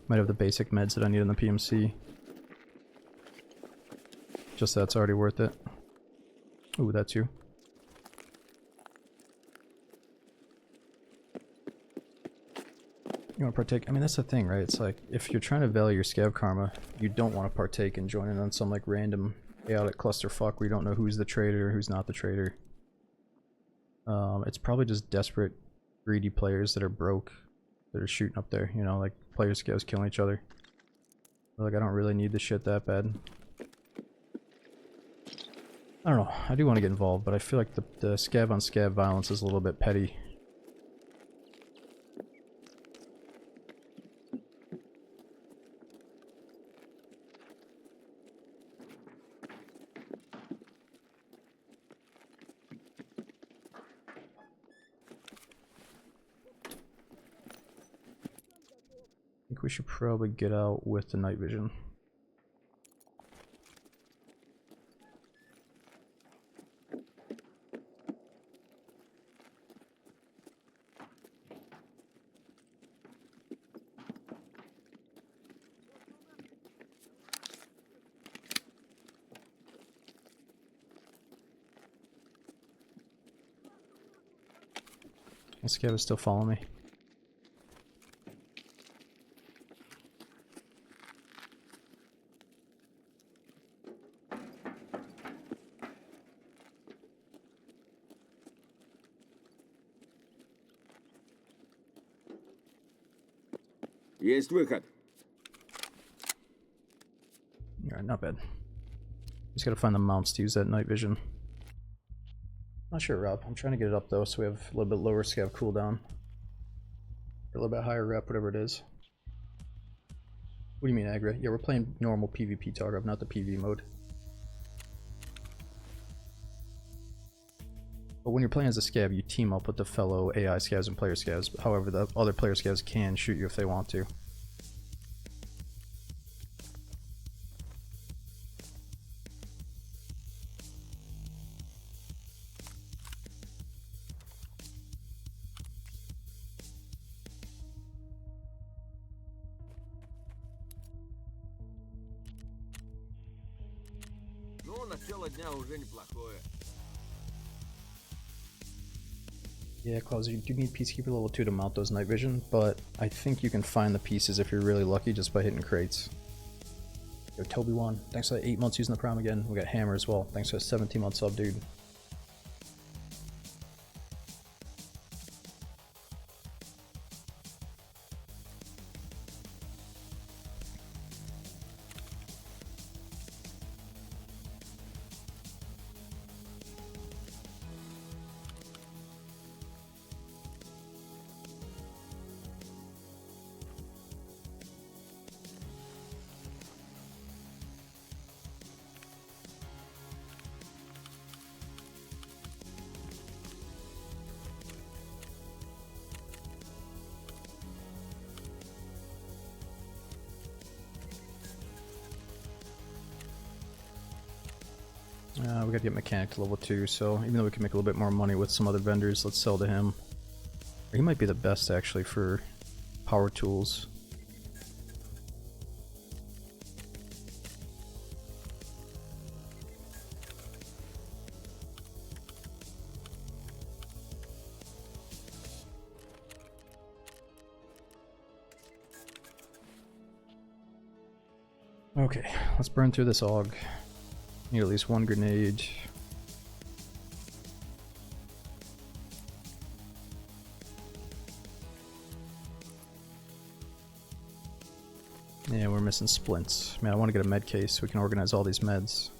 Might have the basic meds that I need in the PMC. Just that's already worth it. Ooh, that's you. You want to partake? I mean, that's the thing, right? It's like, if you're trying to value your scav karma, you don't want to partake in joining on some like random chaotic clusterfuck where you don't know who's the traitor, who's not the traitor. It's probably just desperate, greedy players that are broke, that are shooting up there, you know, like players scavs killing each other. Like, I don't really need this shit that bad. I don't know, I do want to get involved, but I feel like the scav on scav violence is a little bit petty. I think we should probably get out with the night vision. The scav is still following me. Есть выход. Alright, not bad. Just gotta find the mounts to use that night vision. Not sure, Rob. I'm trying to get it up though, so we have a little bit lower scav cooldown. A little bit higher rep, whatever it is. What do you mean, Agra? Yeah, we're playing normal PvP Tarkov, not the PV mode. But when you're playing as a scav, you team up with the fellow AI scavs and player scavs. However, the other player scavs can shoot you if they want to. Ну, начало дня уже неплохое. Yeah, Klaus, you do need Peacekeeper level 2 to mount those night vision, but I think you can find the pieces if you're really lucky just by hitting crates. Yo, Toby1, thanks for that 8 months using the Prime again. We got Hammer as well. Thanks for a 17-month sub, dude. We gotta get Mechanic to level 2, so even though we can make a little bit more money with some other vendors, let's sell to him. He might be the best actually for power tools. Okay, let's burn through this AUG. Need at least one grenade. Yeah, we're missing splints. Man, I want to get a med case so we can organize all these meds.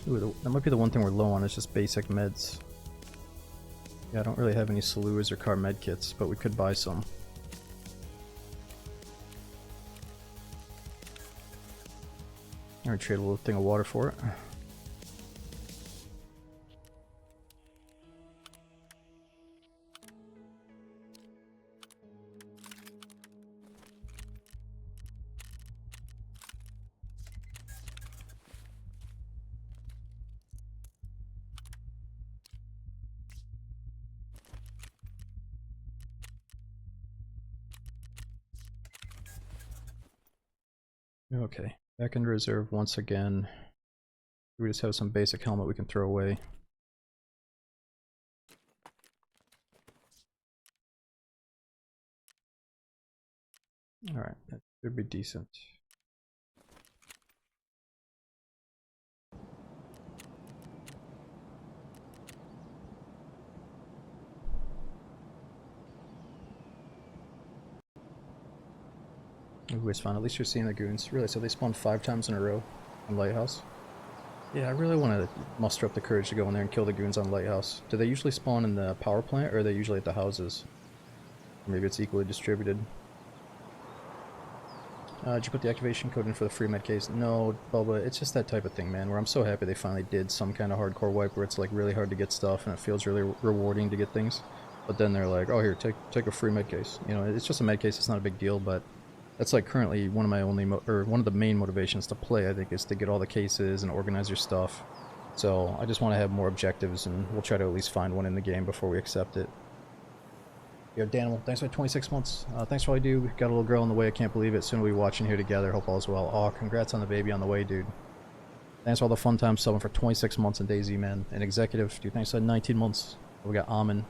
Ooh, that might be the one thing we're low on, is just basic meds. Yeah, I don't really have any Saluas or car med kits, but we could buy some. I'm gonna trade a little thing of water for it. Okay, back into reserve once again. We just have some basic helmet we can throw away. Alright, that should be decent. Ooh, it's fun. At least you're seeing the goons. Really, so they spawn 5 times in a row on Lighthouse? Yeah, I really want to muster up the courage to go in there and kill the goons on Lighthouse. Do they usually spawn in the power plant, or are they usually at the houses? Or maybe it's equally distributed. Did you put the activation code in for the free med case? No, Bubba, it's just that type of thing, man, where I'm so happy they finally did some kind of hardcore wipe where it's like really hard to get stuff and it feels really rewarding to get things. But then they're like, oh here, take a free med case. You know, it's just a med case, it's not a big deal, but that's like currently one of my only, one of the main motivations to play, I think, is to get all the cases and organize your stuff. So I just want to have more objectives, and we'll try to at least find one in the game before we accept it. Yo, Danimal, thanks for 26 months. Thanks for all you do. We've got a little girl on the way, I can't believe it. Soon we'll be watching here together. Hope all is well. Oh, congrats on the baby on the way, dude. Thanks for all the fun time subbing for 26 months in DayZ, man. And Executive, dude, thanks for 19 months. We got Amin.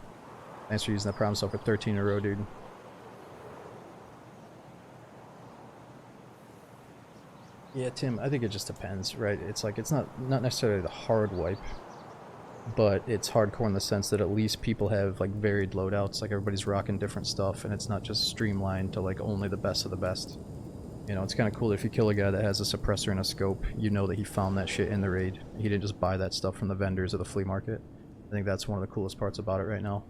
Thanks for using that Prime sub for 13 in a row, dude. Yeah, Tim, I think it just depends, right? It's like, it's not necessarily the hard wipe, but it's hardcore in the sense that at least people have like varied loadouts, like everybody's rocking different stuff, and it's not just streamlined to like only the best of the best. You know, it's kind of cool if you kill a guy that has a suppressor and a scope, you know that he found that shit in the raid. He didn't just buy that stuff from the vendors at the flea market. I think that's one of the coolest parts about it right now.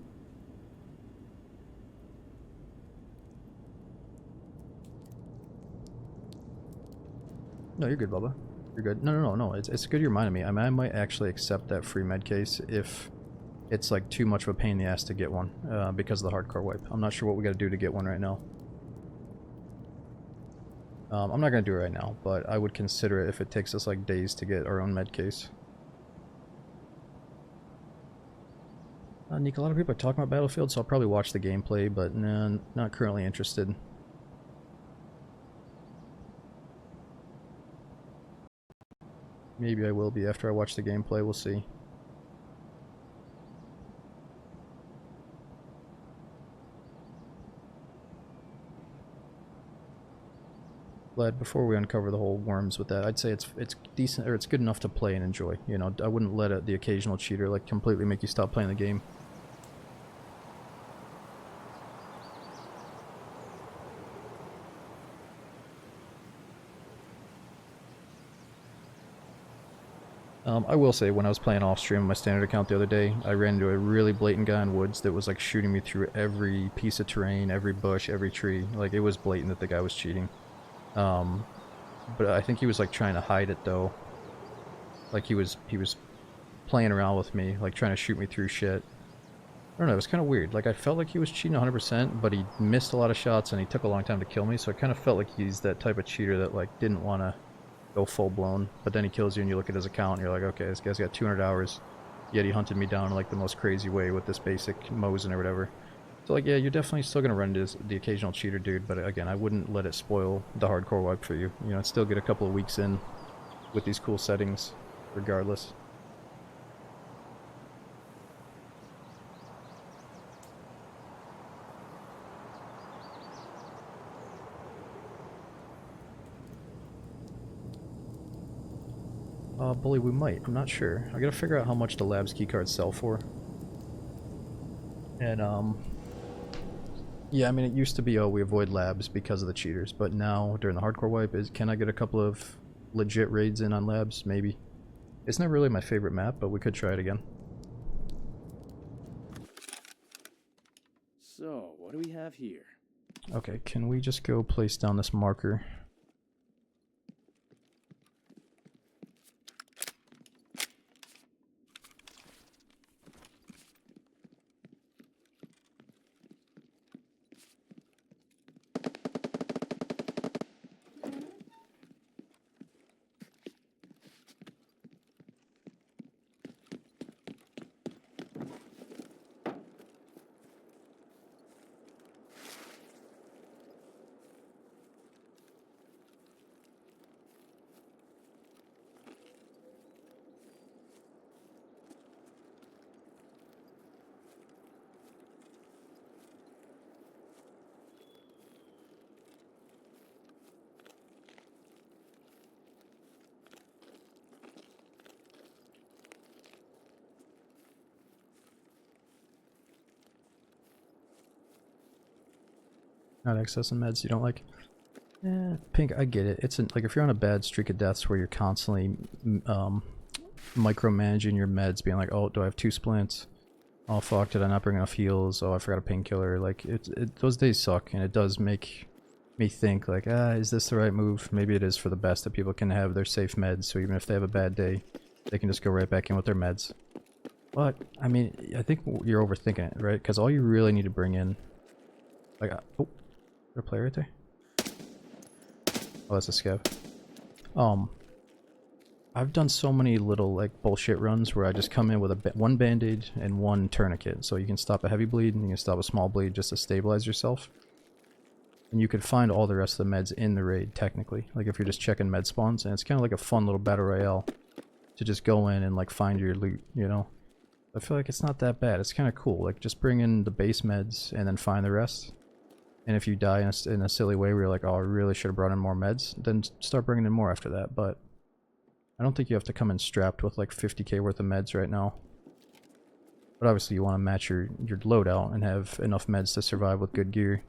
No, you're good, Bubba. You're good. No. It's good you reminded me. I mean, I might actually accept that free med case if it's like too much of a pain in the ass to get one because of the hardcore wipe. I'm not sure what we got to do to get one right now. I'm not going to do it right now, but I would consider it if it takes us like days to get our own med case. Nick, a lot of people are talking about Battlefield, so I'll probably watch the gameplay, but nah, not currently interested. Maybe I will be after I watch the gameplay, we'll see. But before we uncover the whole worms with that, I'd say it's decent, or it's good enough to play and enjoy. You know, I wouldn't let the occasional cheater like completely make you stop playing the game. I will say, when I was playing off stream on my standard account the other day, I ran into a really blatant guy in woods that was like shooting me through every piece of terrain, every bush, every tree. Like, it was blatant that the guy was cheating. But I think he was like trying to hide it though. Like he was playing around with me, like trying to shoot me through shit. I don't know, it was kind of weird. Like, I felt like he was cheating 100%, but he missed a lot of shots and he took a long time to kill me, so I kind of felt like he's that type of cheater that like didn't want to go full blown, but then he kills you and you look at his account and you're like, okay, this guy's got 200 hours, yet he hunted me down in like the most crazy way with this basic Mosin or whatever. So like, yeah, you're definitely still gonna run into the occasional cheater dude, but again, I wouldn't let it spoil the hardcore wipe for you. You know, still get a couple of weeks in with these cool settings, regardless. Bully, we might. I'm not sure. I gotta figure out how much the labs keycards sell for. And, yeah, I mean, it used to be, oh, we avoid labs because of the cheaters, but now, during the hardcore wipe, can I get a couple of legit raids in on labs? Maybe. It's not really my favorite map, but we could try it again. So, what do we have here? Okay, can we just go place down this marker? Not accessing meds you don't like. Pink, I get it. Like if you're on a bad streak of deaths where you're constantly micromanaging your meds, being like, oh, do I have 2 splints? Oh fuck, did I not bring enough heals? Oh, I forgot a painkiller. Like those days suck, and it does make me think like, is this the right move? Maybe it is for the best that people can have their safe meds, so even if they have a bad day, they can just go right back in with their meds. But I mean, I think you're overthinking it, right? Because all you really need to bring in, like, oh, is there a player right there? Oh, that's a scav. I've done so many little like bullshit runs where I just come in with one band-aid and 1 tourniquet, so you can stop a heavy bleed and you can stop a small bleed just to stabilize yourself. And you could find all the rest of the meds in the raid, technically. Like if you're just checking med spawns, and it's kind of like a fun little battle royale to just go in and like find your loot, you know? I feel like it's not that bad. It's kind of cool. Like just bring in the base meds and then find the rest. And if you die in a silly way where you're like, oh, I really should have brought in more meds, then start bringing in more after that. But I don't think you have to come in strapped with like 50k worth of meds right now. But obviously you want to match your loadout and have enough meds to survive with good gear.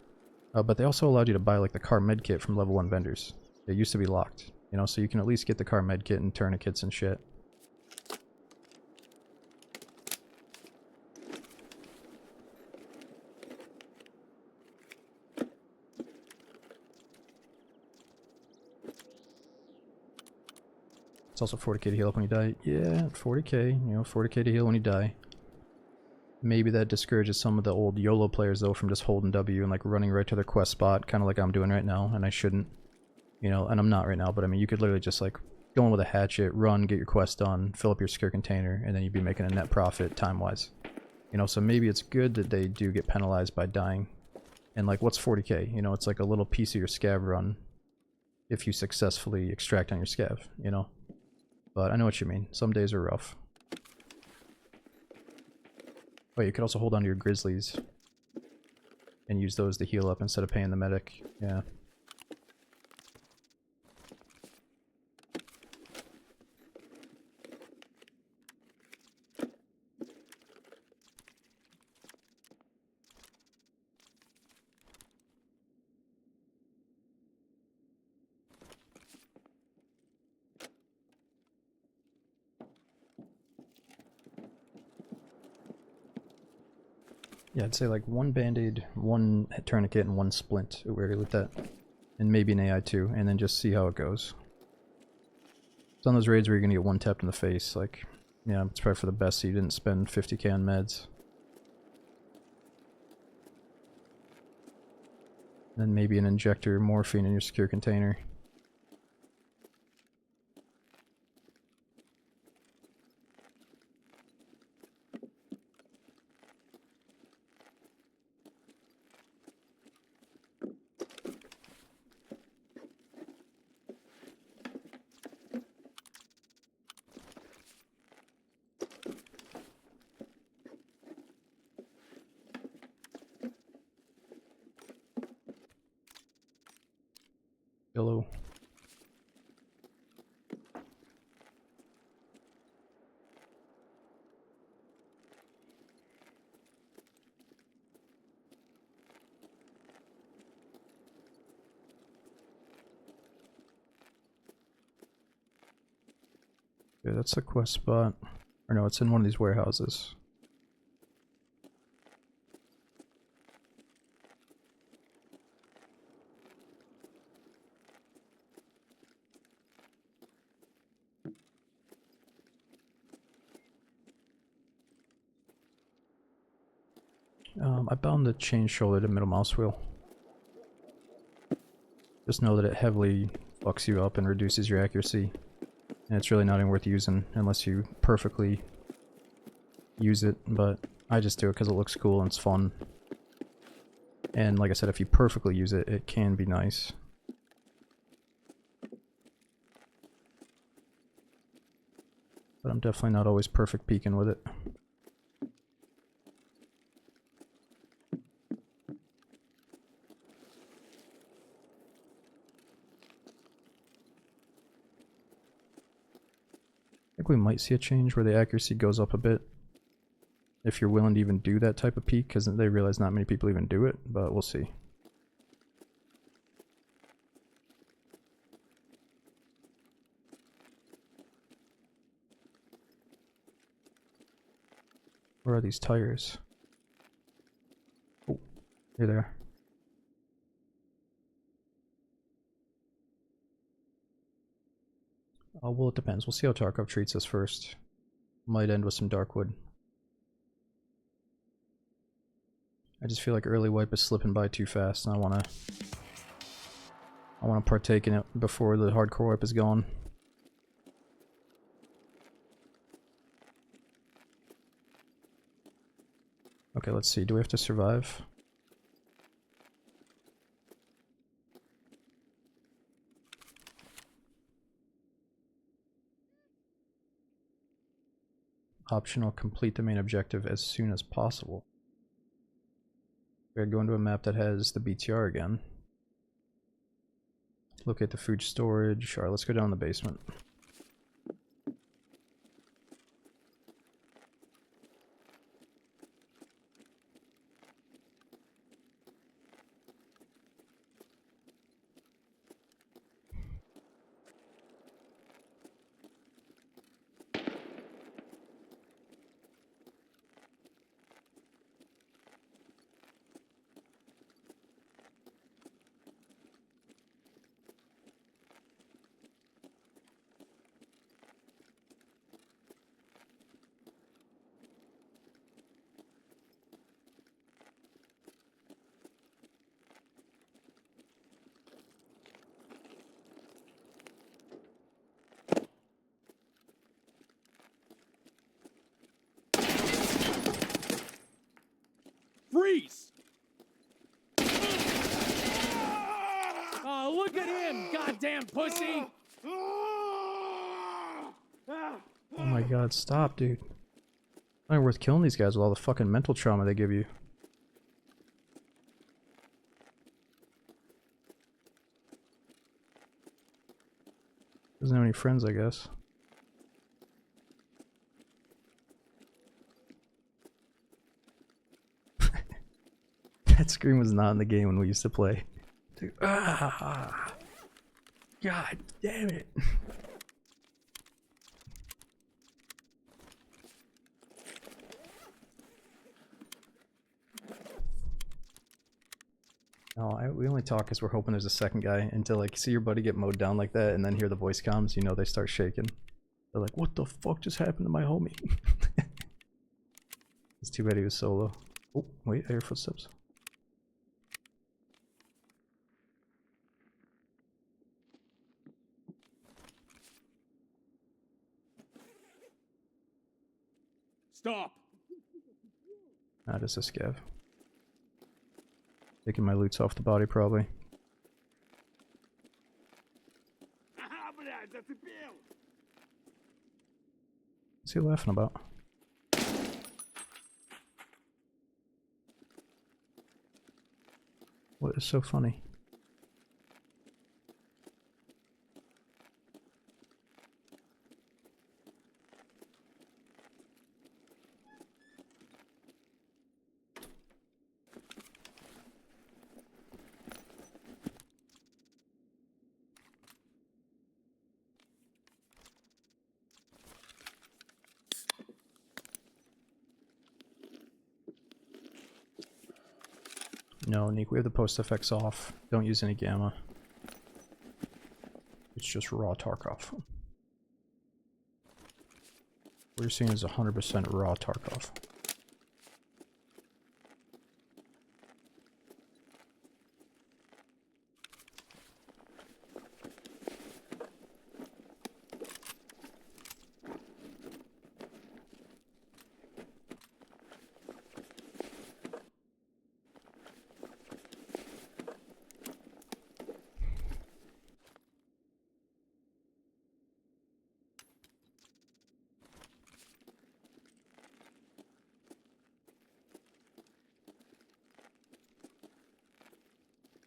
But they also allowed you to buy like the car med kit from level 1 vendors. It used to be locked, you know, so you can at least get the car med kit and tourniquets and shit. It's also 40k to heal up when you die. Yeah, 40k, you know, 40k to heal when you die. Maybe that discourages some of the old YOLO players though from just holding W and like running right to their quest spot, kind of like I'm doing right now, and I shouldn't. You know, and I'm not right now, but I mean, you could literally just like go in with a hatchet, run, get your quest done, fill up your secure container, and then you'd be making a net profit time-wise. You know, so maybe it's good that they do get penalized by dying. And like, what's 40k? You know, it's like a little piece of your scav run if you successfully extract on your scav, you know? But I know what you mean. Some days are rough. Oh, you could also hold on to your grizzlies and use those to heal up instead of paying the medic. Yeah. Yeah, I'd say like 1 band-aid, 1 tourniquet, and 1 splint. Ooh, we already lit that. And maybe an AI too, and then just see how it goes. It's on those raids where you're gonna get 1 tapped in the face, like, yeah, it's probably for the best so you didn't spend 50k on meds. Then maybe an injector, morphine in your secure container. Yellow. Yeah, that's the quest spot. Or no, it's in one of these warehouses. I bound the chain shoulder to middle mouse wheel. Just know that it heavily fucks you up and reduces your accuracy. And it's really not even worth using unless you perfectly use it, but I just do it because it looks cool and it's fun. And like I said, if you perfectly use it, it can be nice. But I'm definitely not always perfect peeking with it. I think we might see a change where the accuracy goes up a bit. If you're willing to even do that type of peek, because they realize not many people even do it, but we'll see. Where are these tires? Oh, you're there. Well, it depends. We'll see how Tarkov treats us first. Might end with some Darkwood. I just feel like early wipe is slipping by too fast, and I wanna partake in it before the hardcore wipe is gone. Okay, let's see. Do we have to survive? Optional, complete the main objective as soon as possible. We're going to a map that has the BTR again. Locate the food storage. Alright, let's go down in the basement. Freeze! Oh, look at him, goddamn pussy! Oh my god, stop, dude. Not even worth killing these guys with all the fucking mental trauma they give you. Doesn't have any friends, I guess. That scream was not in the game when we used to play. Dude, ah, God damn it. No, we only talk because we're hoping there's a second guy until like see your buddy get mowed down like that and then hear the voice comms, you know they start shaking. They're like, what the fuck just happened to my homie? It's too bad he was solo. Oh, wait, I hear footsteps. Stop! Ah, just a scav. Taking my loots off the body, probably. What's he laughing about? What is so funny? No, Nick, we have the post effects off. Don't use any gamma. It's just raw Tarkov. What you're seeing is 100% raw Tarkov.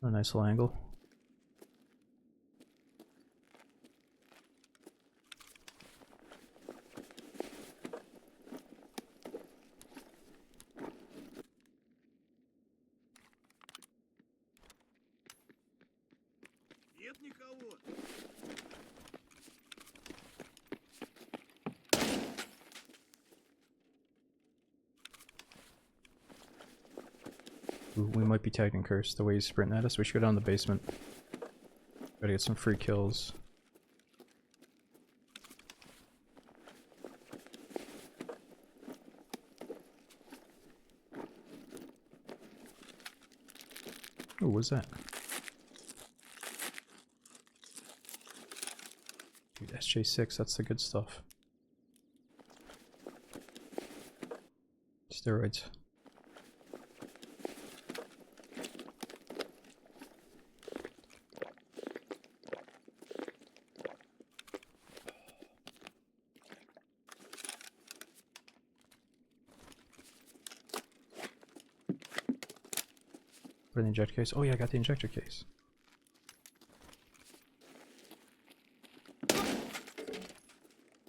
A nice little angle. Нет никого. Ooh, we might be tagged and cursed the way he's sprinting at us. We should go down the basement. Try to get some free kills. Oh, what's that? Dude, SJ6, that's the good stuff. Steroids. Put in the injector case. Oh yeah, I got the injector case.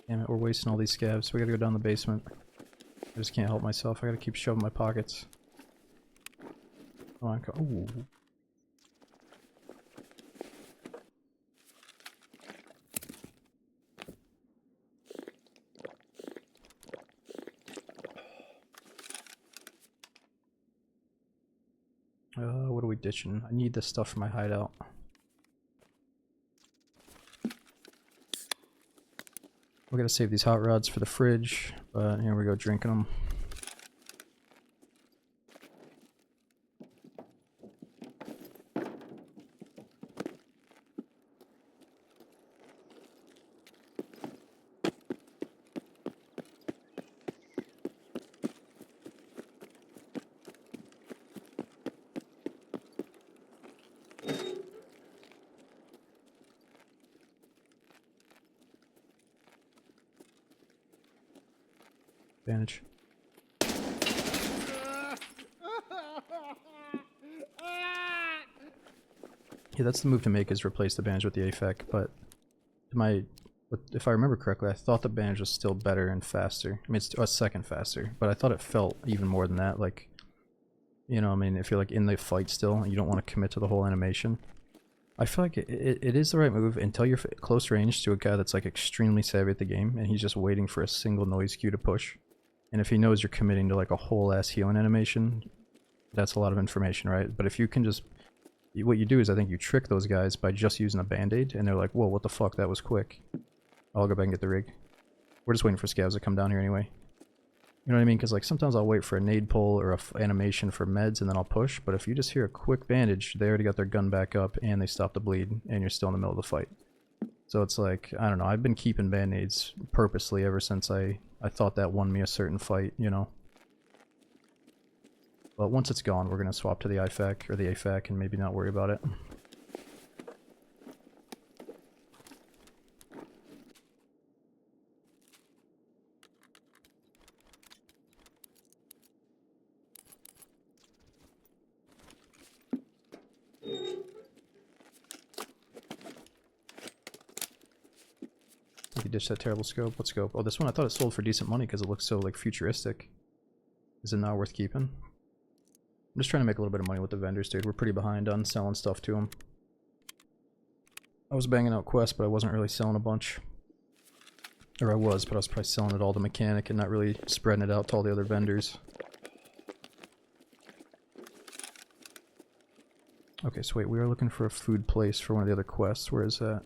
Damn it, we're wasting all these scabs. We gotta go down the basement. I just can't help myself. I gotta keep shoving my pockets. Come on, ooh. What are we ditching? I need this stuff for my hideout. We gotta save these hot rods for the fridge, but here we go, drinking them. Advantage. Yeah, that's the move to make, is replace the bandage with the AFAC, but if I remember correctly, I thought the bandage was still better and faster. I mean, it's a second faster, but I thought it felt even more than that. Like, you know, I mean, if you're like in the fight still and you don't want to commit to the whole animation, I feel like it is the right move until you're close range to a guy that's like extremely savvy at the game and he's just waiting for a single noise cue to push. And if he knows you're committing to like a whole ass healing animation, that's a lot of information, right? But if you can just, what you do is I think you trick those guys by just using a band-aid and they're like, whoa, what the fuck, that was quick. I'll go back and get the rig. We're just waiting for scavs to come down here anyway. You know what I mean? Because like sometimes I'll wait for a nade pull or a animation for meds and then I'll push, but if you just hear a quick bandage, they already got their gun back up and they stop the bleed and you're still in the middle of the fight. So it's like, I don't know, I've been keeping band-aids purposely ever since I thought that won me a certain fight, you know. But once it's gone, we're going to swap to the IFAC or the AFAC and maybe not worry about it. You can ditch that terrible scope. What scope? Oh, this one I thought it sold for decent money because it looks so like futuristic. Is it not worth keeping? I'm just trying to make a little bit of money with the vendors, dude. We're pretty behind on selling stuff to them. I was banging out quests, but I wasn't really selling a bunch. Or I was, but I was probably selling it all to mechanic and not really spreading it out to all the other vendors. Okay, so wait, we are looking for a food place for one of the other quests. Where is that?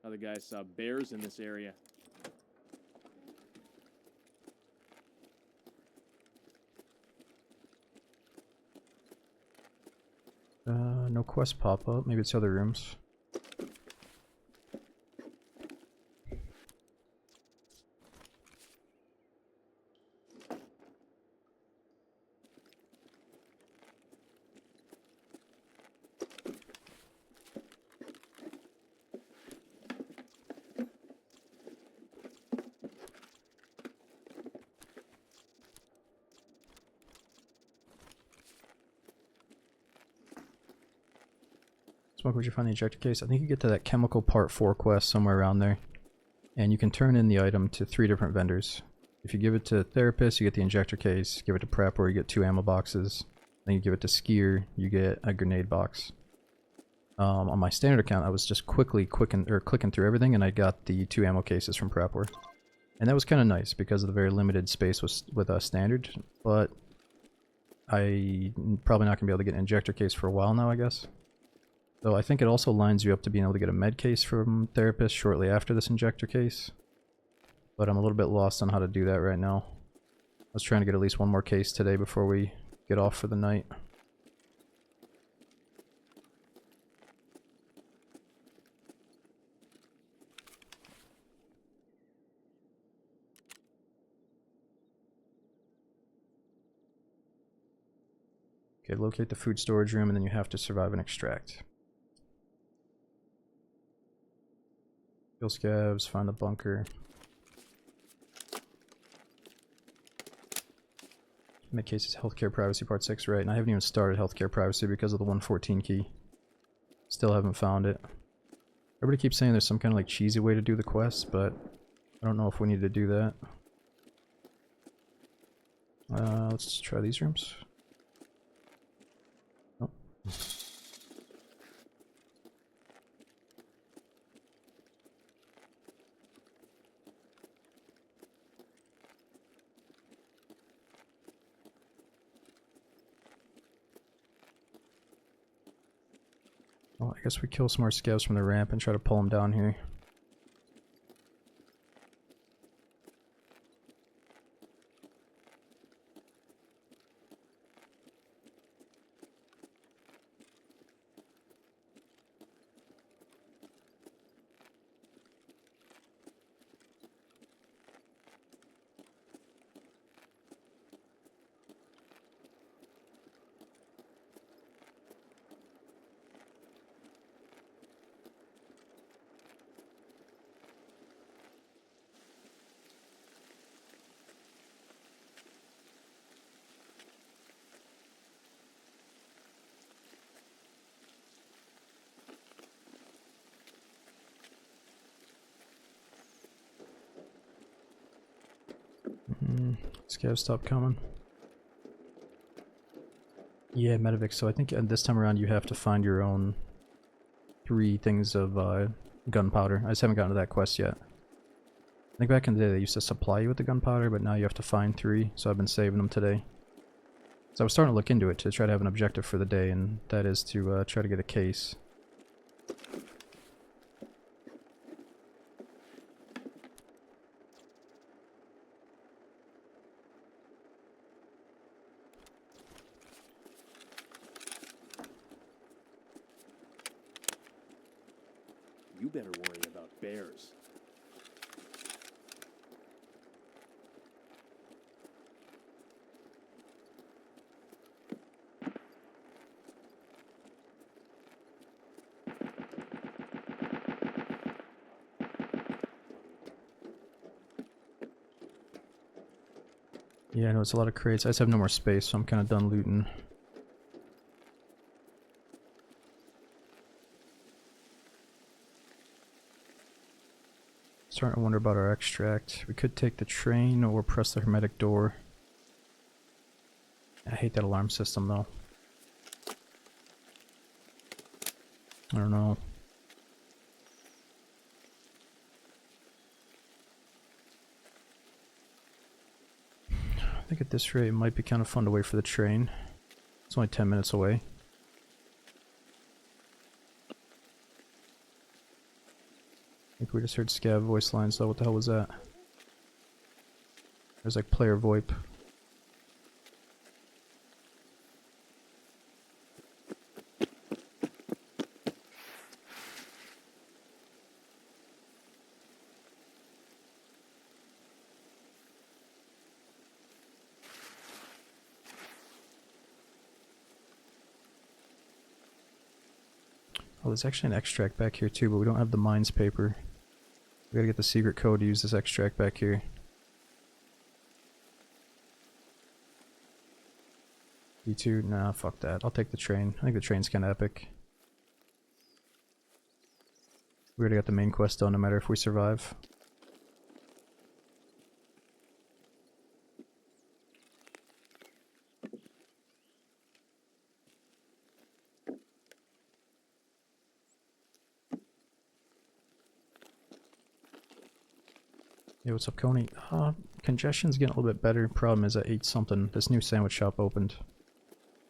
Other guys saw bears in this area. No quest pop up. Maybe it's other rooms. Smoke, where'd you find the ejector case? I think you get to that chemical part 4 quest somewhere around there. And you can turn in the item to 3 different vendors. If you give it to Therapist, you get the injector case. Give it to Prep, where you get 2 ammo boxes. Then you give it to Skier, you get a grenade box. On my standard account, I was just clicking through everything, and I got the 2 ammo cases from Prepware. And that was kind of nice because of the very limited space with standard, but I'm probably not going to be able to get an injector case for a while now, I guess. So I think it also lines you up to being able to get a med case from therapist shortly after this injector case. But I'm a little bit lost on how to do that right now. I was trying to get at least one more case today before we get off for the night. Okay, locate the food storage room and then you have to survive and extract. Kill scavs, find the bunker. Med cases, healthcare privacy part 6, right? And I haven't even started healthcare privacy because of the 114 key. Still haven't found it. Everybody keeps saying there's some kind of like cheesy way to do the quest, but I don't know if we need to do that. Let's try these rooms. Oh. Well, I guess we kill some more scavs from the ramp and try to pull them down here. Scavs stop coming. Yeah, Medivic. So I think this time around you have to find your own 3 things of gunpowder. I just haven't gotten to that quest yet. I think back in the day they used to supply you with the gunpowder, but now you have to find 3, so I've been saving them today. So I was starting to look into it to try to have an objective for the day, and that is to try to get a case. You better worry about bears. Yeah, I know it's a lot of crates. I just have no more space, so I'm kind of done looting. Starting to wonder about our extract. We could take the train or press the hermetic door. I hate that alarm system though. I don't know. I think at this rate it might be kind of fun to wait for the train. It's only 10 minutes away. I think we just heard scav voice lines though. What the hell was that? There's like player VoIP. Oh, there's actually an extract back here too, but we don't have the mines paper. We gotta get the secret code to use this extract back here. D2? Nah, fuck that. I'll take the train. I think the train's kinda epic. We already got the main quest done no matter if we survive. Hey, what's up, Coney? Congestion's getting a little bit better. Problem is I ate something. This new sandwich shop opened.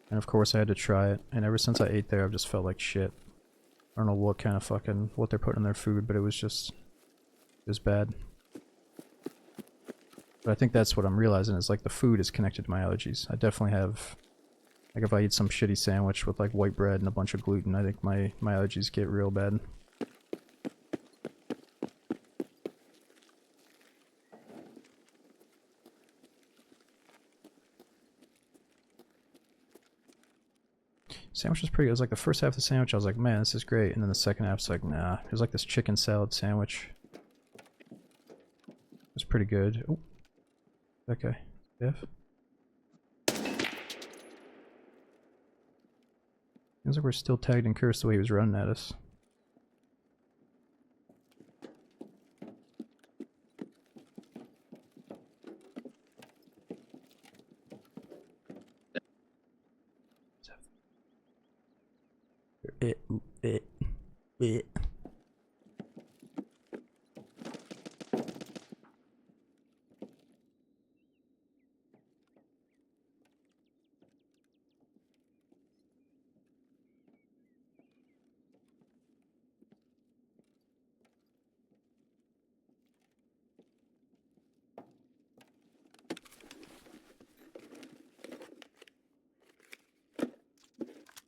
And of course I had to try it. And ever since I ate there, I've just felt like shit. I don't know what kind of fucking, what they're putting in their food, but it was bad. But I think that's what I'm realizing is like the food is connected to my allergies. I definitely have, like if I eat some shitty sandwich with like white bread and a bunch of gluten, I think my allergies get real bad. Sandwich was pretty good. It was like the first half of the sandwich, I was like, man, this is great. And then the second half's like, nah. It was like this chicken salad sandwich. It was pretty good. Oh, okay. Jeff? Seems like we're still tagged and cursed the way he was running at us. It.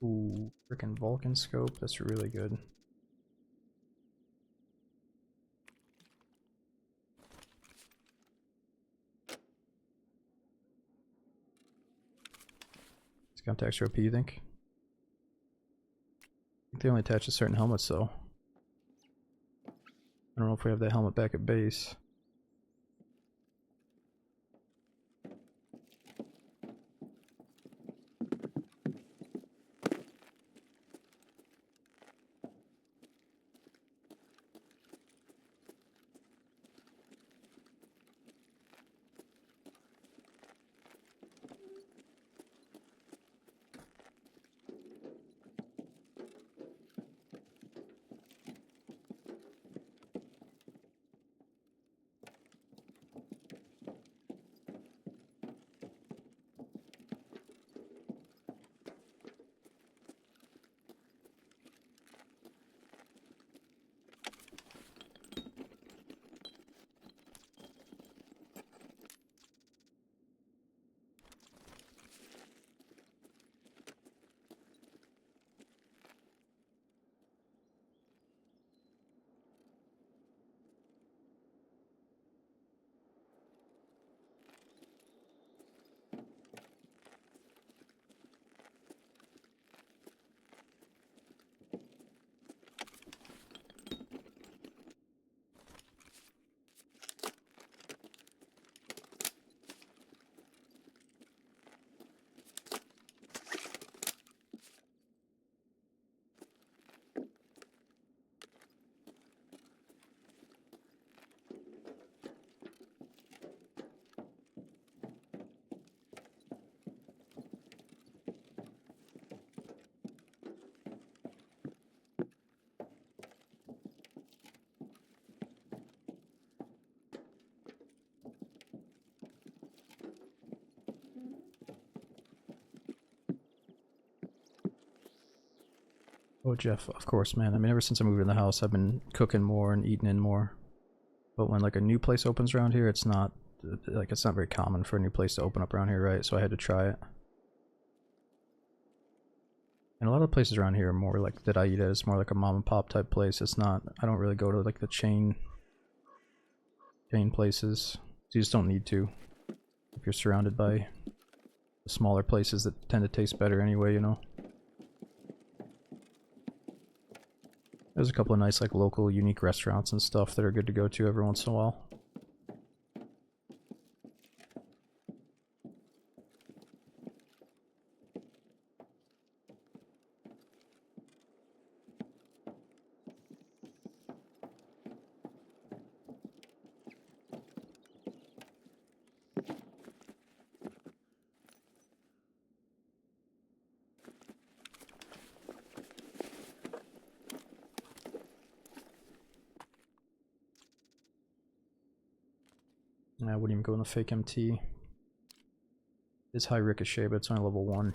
Ooh, frickin' Vulcan scope, that's really good. It's got to extra OP, you think? I think they only attach to certain helmets though. I don't know if we have that helmet back at base. Oh, Jeff, of course, man. I mean, ever since I moved in the house, I've been cooking more and eating in more. But when like a new place opens around here, it's not like it's not very common for a new place to open up around here, right? So I had to try it. And a lot of places around here are more like that I eat at. It's more like a mom and pop type place. It's not. I don't really go to like the chain places. You just don't need to if you're surrounded by the smaller places that tend to taste better anyway, you know. There's a couple of nice like local unique restaurants and stuff that are good to go to every once in a while. I wouldn't even go in the fake MT. It's high ricochet, but it's only level 1.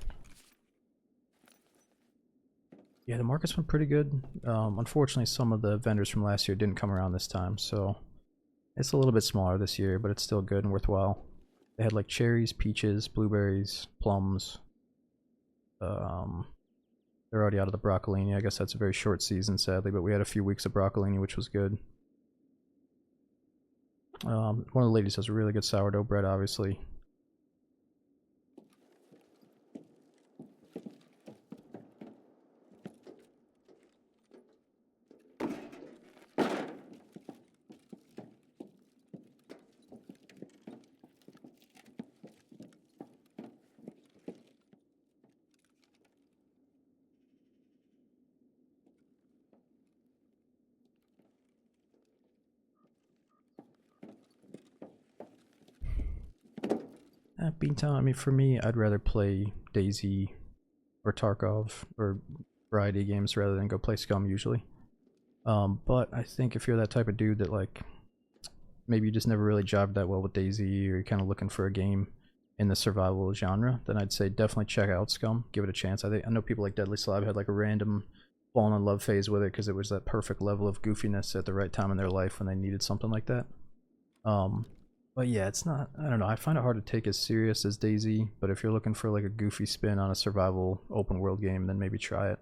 Yeah, the market's been pretty good. Unfortunately, some of the vendors from last year didn't come around this time, so it's a little bit smaller this year, but it's still good and worthwhile. They had like cherries, peaches, blueberries, plums. They're already out of the broccolini. I guess that's a very short season, sadly, but we had a few weeks of broccolini, which was good. One of the ladies has a really good sourdough bread, obviously. Beantown, I mean, for me, I'd rather play Daisy or Tarkov or variety of games rather than go play Scum usually. But I think if you're that type of dude that like maybe you just never really jived that well with Daisy, or you're kind of looking for a game in the survival genre, then I'd say definitely check out Scum, give it a chance. I know people like Deadly Slab had like a random fallen in love phase with it because it was that perfect level of goofiness at the right time in their life when they needed something like that. But yeah, it's not, I don't know, I find it hard to take as serious as Daisy, but if you're looking for like a goofy spin on a survival open world game, then maybe try it.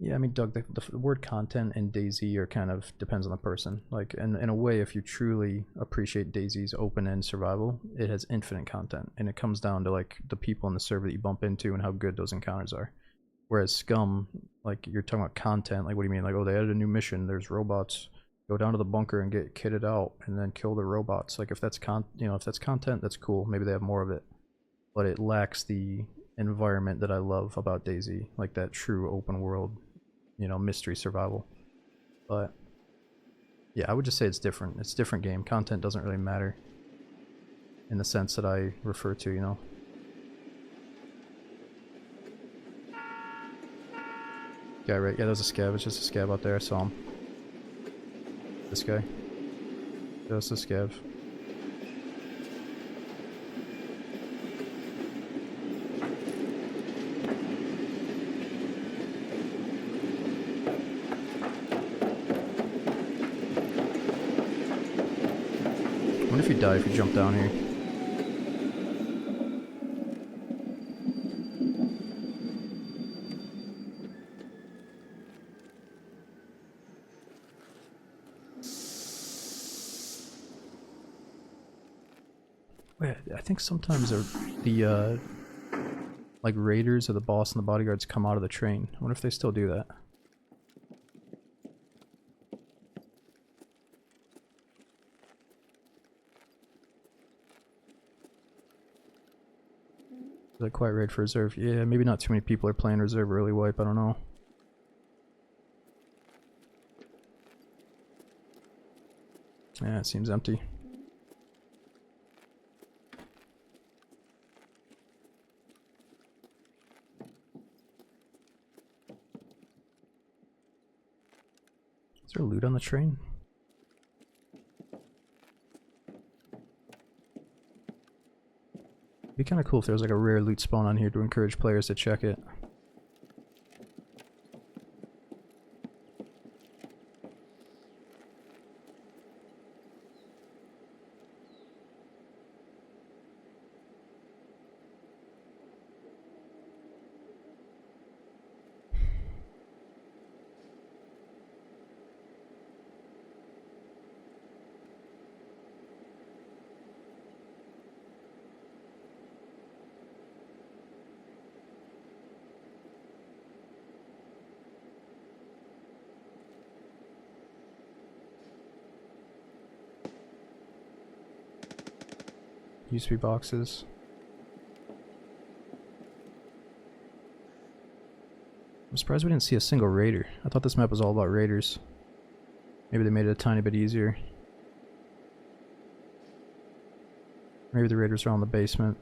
Yeah, I mean, Doug, the word content and Daisy are kind of depends on the person. Like, in a way, if you truly appreciate Daisy's open-end survival, it has infinite content, and it comes down to like the people in the server that you bump into and how good those encounters are. Whereas Scum, like you're talking about content, like what do you mean? Like, oh, they added a new mission. There's robots. Go down to the bunker and get kitted out, and then kill the robots. Like, if that's if that's content, that's cool. Maybe they have more of it, but it lacks the environment that I love about Daisy, like that true open world, mystery survival. But yeah, I would just say it's different. It's a different game. Content doesn't really matter in the sense that I refer to, Guy, right? Yeah, there's a scav. It's just a scav out there. I saw him. This guy. That's a scav. I wonder if you die if you jump down here. Wait, I think sometimes the like raiders or the boss and the bodyguards come out of the train. I wonder if they still do that. Is that quite raid for reserve? Yeah, maybe not too many people are playing reserve early wipe, I don't know. Yeah, it seems empty. Is there loot on the train? It'd be kind of cool if there was like a rare loot spawn on here to encourage players to check it. Used to be boxes. I'm surprised we didn't see a single raider. I thought this map was all about raiders. Maybe they made it a tiny bit easier. Maybe the raiders are on the basement.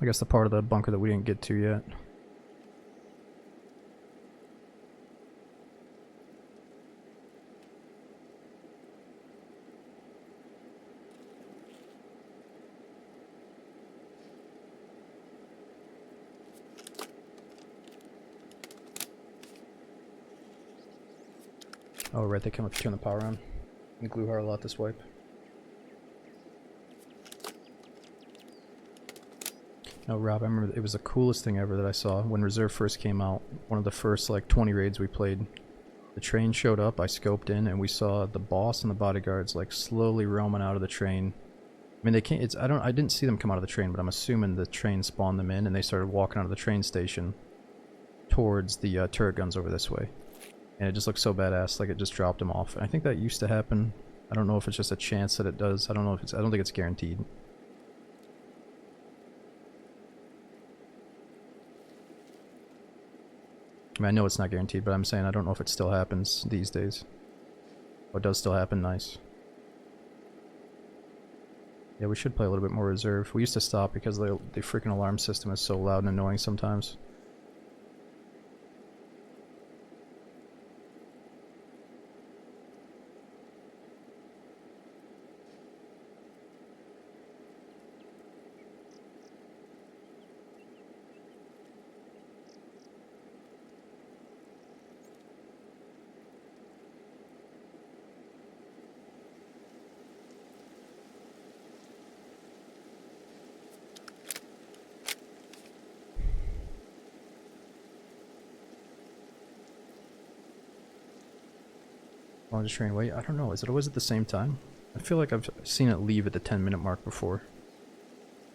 I guess the part of the bunker that we didn't get to yet. Oh, right, they come up to turn the power on. And glue hard a lot this wipe. No, Rob, I remember it was the coolest thing ever that I saw when Reserve first came out. One of the first like 20 raids we played. The train showed up, I scoped in, and we saw the boss and the bodyguards like slowly roaming out of the train. I mean, they can't. I didn't see them come out of the train, but I'm assuming the train spawned them in, and they started walking out of the train station towards the turret guns over this way. And it just looked so badass, like it just dropped them off. And I think that used to happen. I don't know if it's just a chance that it does. I don't know if it's. I don't think it's guaranteed. I mean, I know it's not guaranteed, but I'm saying I don't know if it still happens these days. Oh, it does still happen. Nice. Yeah, we should play a little bit more reserve. We used to stop because the freaking alarm system is so loud and annoying sometimes. Longest train wait? I don't know. Is it always at the same time? I feel like I've seen it leave at the 10-minute mark before.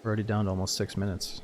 We're already down to almost 6 minutes.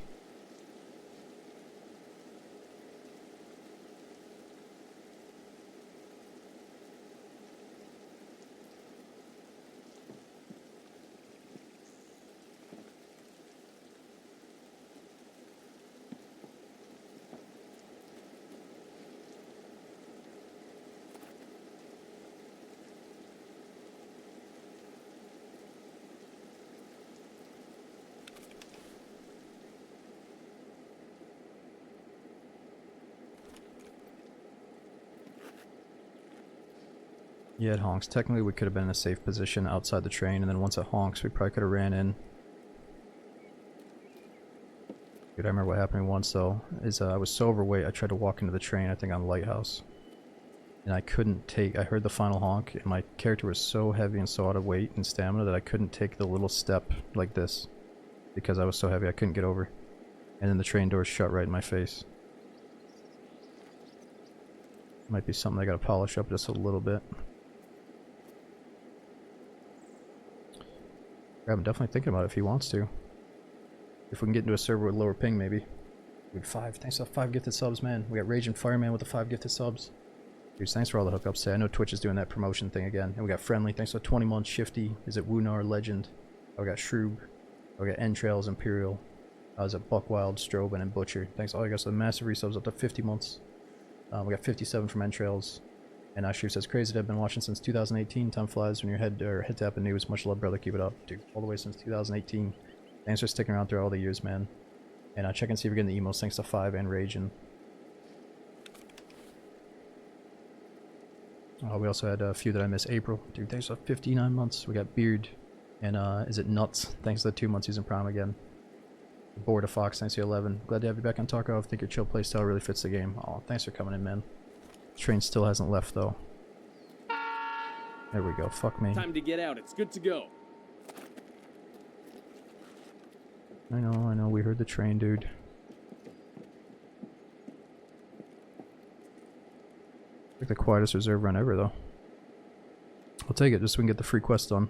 Yeah, it honks. Technically, we could have been in a safe position outside the train, and then once it honks, we probably could have ran in. Dude, I remember what happened to me once, though, is I was so overweight, I tried to walk into the train, I think on Lighthouse. And I couldn't take, I heard the final honk, and my character was so heavy and so out of weight and stamina that I couldn't take the little step like this. Because I was so heavy, I couldn't get over. And then the train doors shut right in my face. Might be something I gotta polish up just a little bit. I'm definitely thinking about it if he wants to. If we can get into a server with lower ping, maybe. Dude, 5. Thanks for the 5 gifted subs, man. We got Raging Fireman with the 5 gifted subs. Dude, thanks for all the hookups today. I know Twitch is doing that promotion thing again. And we got Friendly. Thanks for 20 months. Shifty. Is it Woonar Legend? We got Shroob. We got Entrails Imperial. Is it Buckwild, Strobin, and Butcher. Thanks all you guys for the massive resubs up to 50 months. We got 57 from Entrails. And Ashu says, crazy that I've been watching since 2018. Time flies when you're head tapping news. Much love, brother. Keep it up. Dude, all the way since 2018. Thanks for sticking around through all the years, man. And check and see if you're getting the emos. Thanks to 5 and Raging. We also had a few that I missed. April. Dude, thanks for 59 months. We got Beard. And is it Nuts? Thanks to the 2 months using Prime again. Bored of Fox. Thanks to 11. Glad to have you back on Tarkov. I think your chill playstyle really fits the game. Oh, thanks for coming in, man. Train still hasn't left though. There we go. Fuck me. Time to get out. It's good to go. I know. We heard the train, dude. Like the quietest reserve run ever, though. I'll take it just so we can get the free quest done.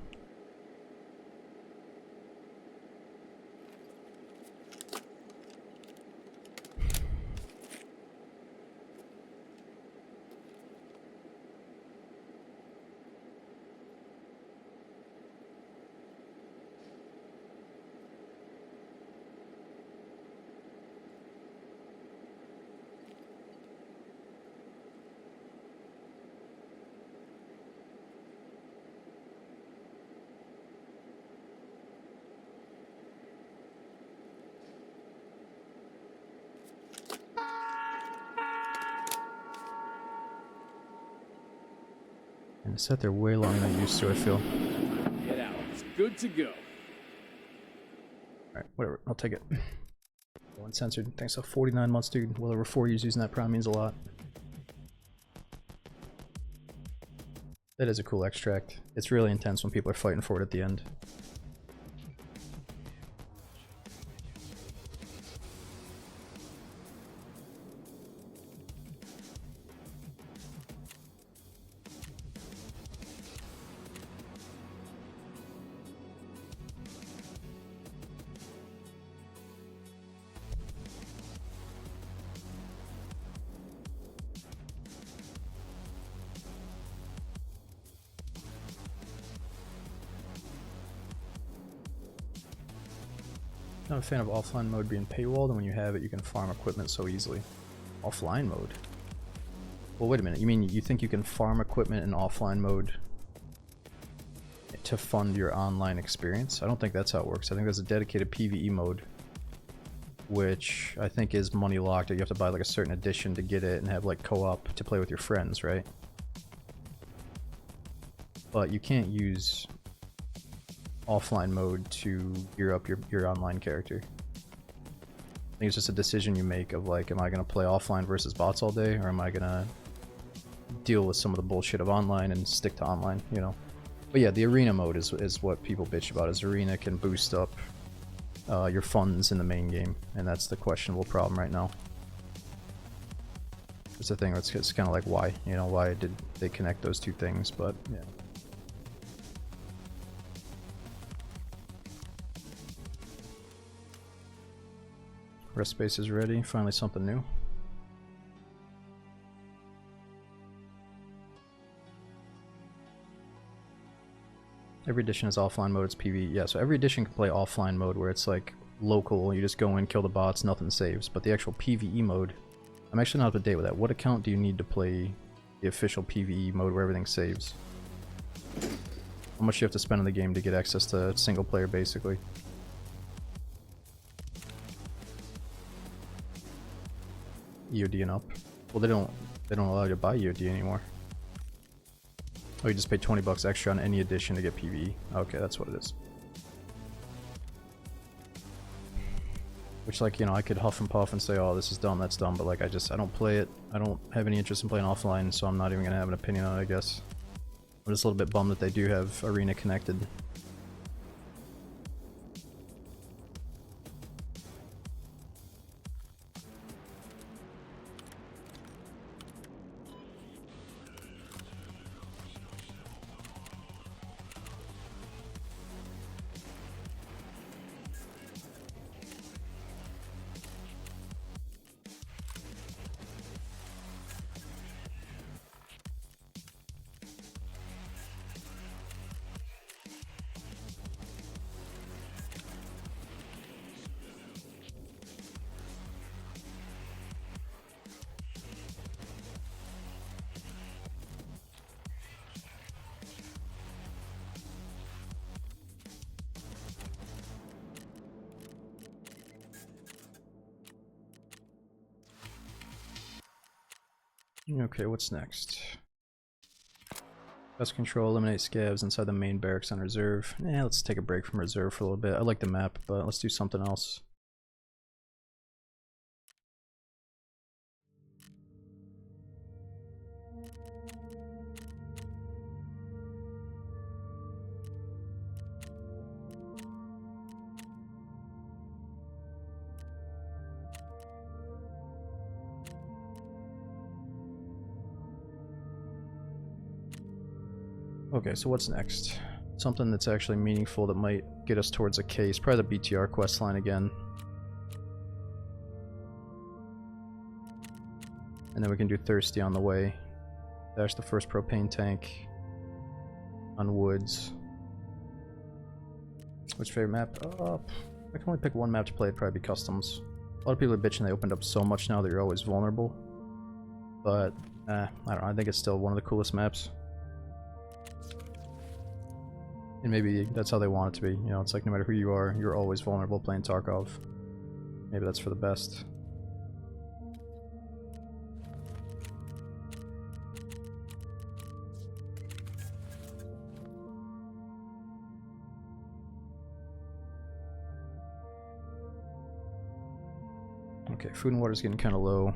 And sat there way longer than I used to, I feel. Get out. It's good to go. Alright, whatever. I'll take it. Uncensored. Thanks for 49 months, dude. Well over 4 years using that Prime means a lot. That is a cool extract. It's really intense when people are fighting for it at the end. Not a fan of offline mode being paywalled, and when you have it, you can farm equipment so easily. Offline mode? Well, wait a minute. You mean you think you can farm equipment in offline mode to fund your online experience? I don't think that's how it works. I think there's a dedicated PvE mode, which I think is money locked. You have to buy like a certain edition to get it and have like co-op to play with your friends, right? But you can't use offline mode to gear up your online character. I think it's just a decision you make of like, am I going to play offline versus bots all day, or am I going to deal with some of the bullshit of online and stick to online, you know? But yeah, the arena mode is what people bitch about, is arena can boost up your funds in the main game, and that's the questionable problem right now. It's the thing, it's kind of like why, you know, why did they connect those two things, but yeah. Rest space is ready, finally something new. Every edition is offline mode, it's PvE. Yeah, so every edition can play offline mode where it's like local, you just go in, kill the bots, nothing saves. But the actual PvE mode, I'm actually not up to date with that. What account do you need to play the official PvE mode where everything saves? How much do you have to spend in the game to get access to single player basically? EOD and up. Well, they don't allow you to buy EOD anymore. Oh, you just pay 20 bucks extra on any edition to get PvE. Okay, that's what it is. Which, like, you know, I could huff and puff and say, oh, this is dumb, that's dumb, but like, I don't play it. I don't have any interest in playing offline, so I'm not even gonna have an opinion on it, I guess. I'm just a little bit bummed that they do have arena connected. Okay, what's next? Pest control, eliminate scavs inside the main barracks on reserve. Yeah, let's take a break from reserve for a little bit. I like the map, but let's do something else. Okay, so what's next? Something that's actually meaningful that might get us towards a case. Probably the BTR questline again. And then we can do Thirsty on the way. Dash the first propane tank on Woods. Which favorite map? I can only pick one map to play, it'd probably be Customs. A lot of people are bitching they opened up so much now that you're always vulnerable. But, I don't know, I think it's still one of the coolest maps. And maybe that's how they want it to be, you know, it's like no matter who you are, you're always vulnerable playing Tarkov. Maybe that's for the best. Okay, food and water's getting kind of low.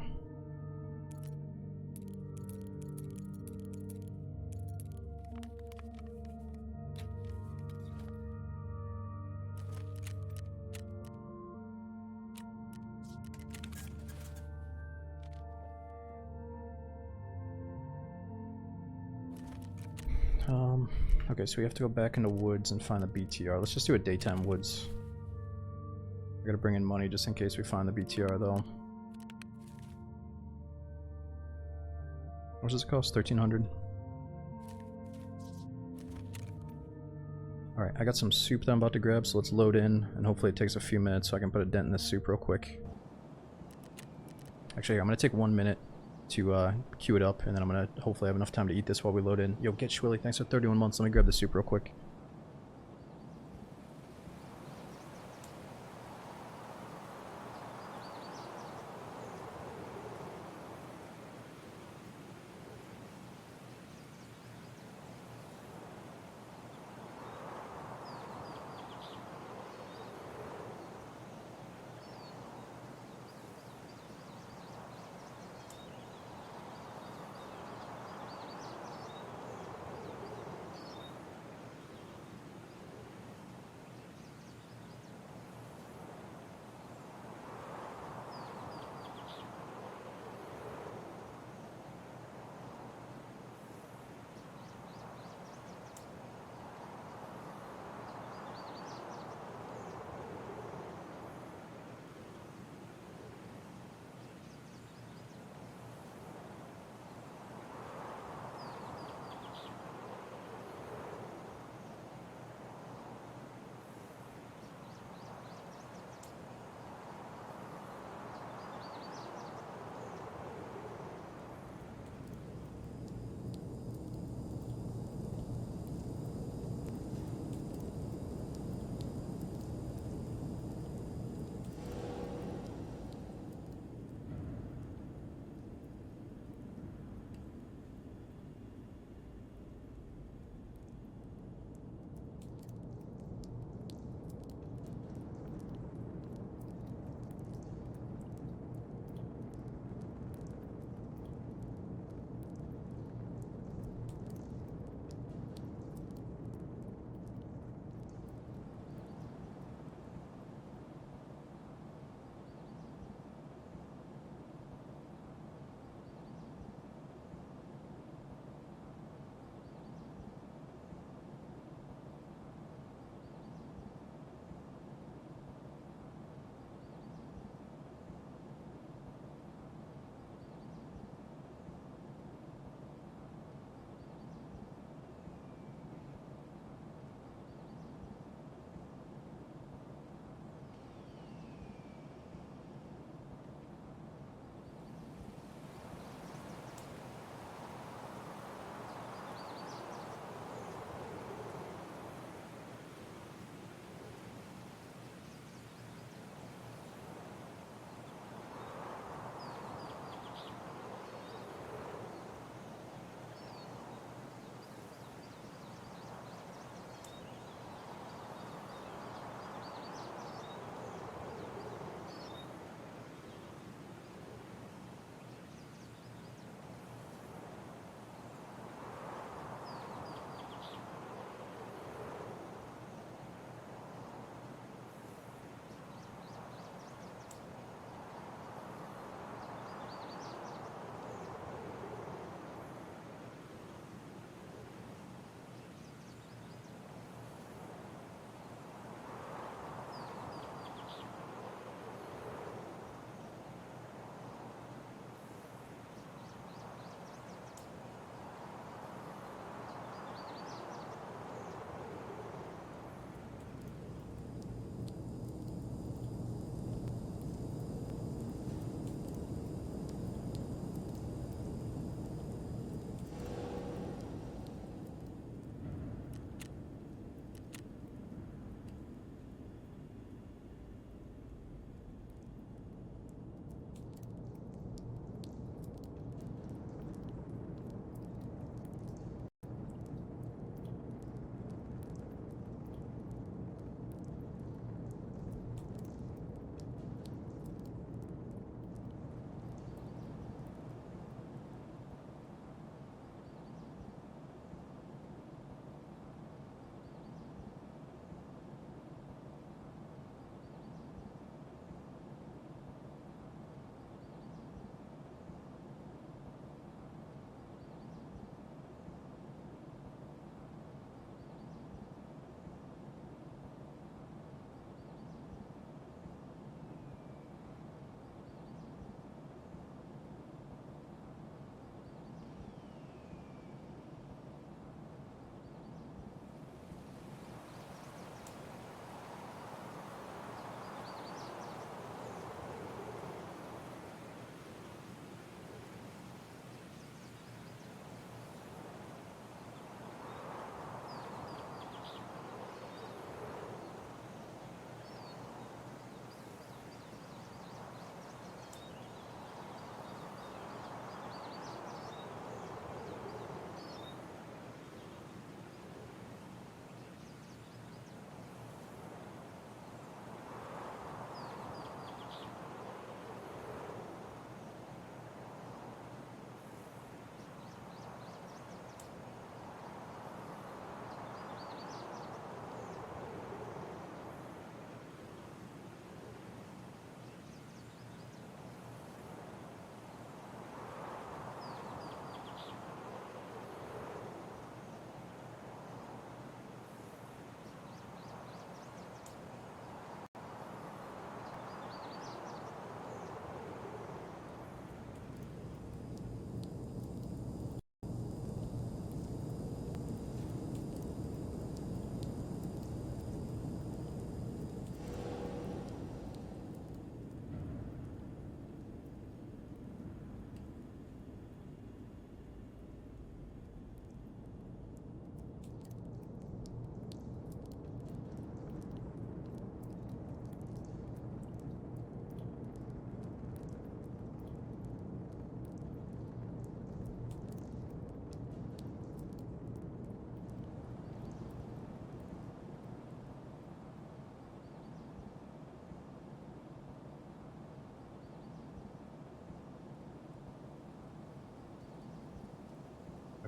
Okay, so we have to go back into woods and find the BTR. Let's just do a daytime woods. I gotta bring in money just in case we find the BTR though. What does this cost? 1300. Alright, I got some soup that I'm about to grab, so let's load in, and hopefully it takes a few minutes so I can put a dent in this soup real quick. Actually, I'm gonna take 1 minute to queue it up, and then I'm gonna hopefully have enough time to eat this while we load in. Yo, get Schwilly, thanks for 31 months. Let me grab the soup real quick.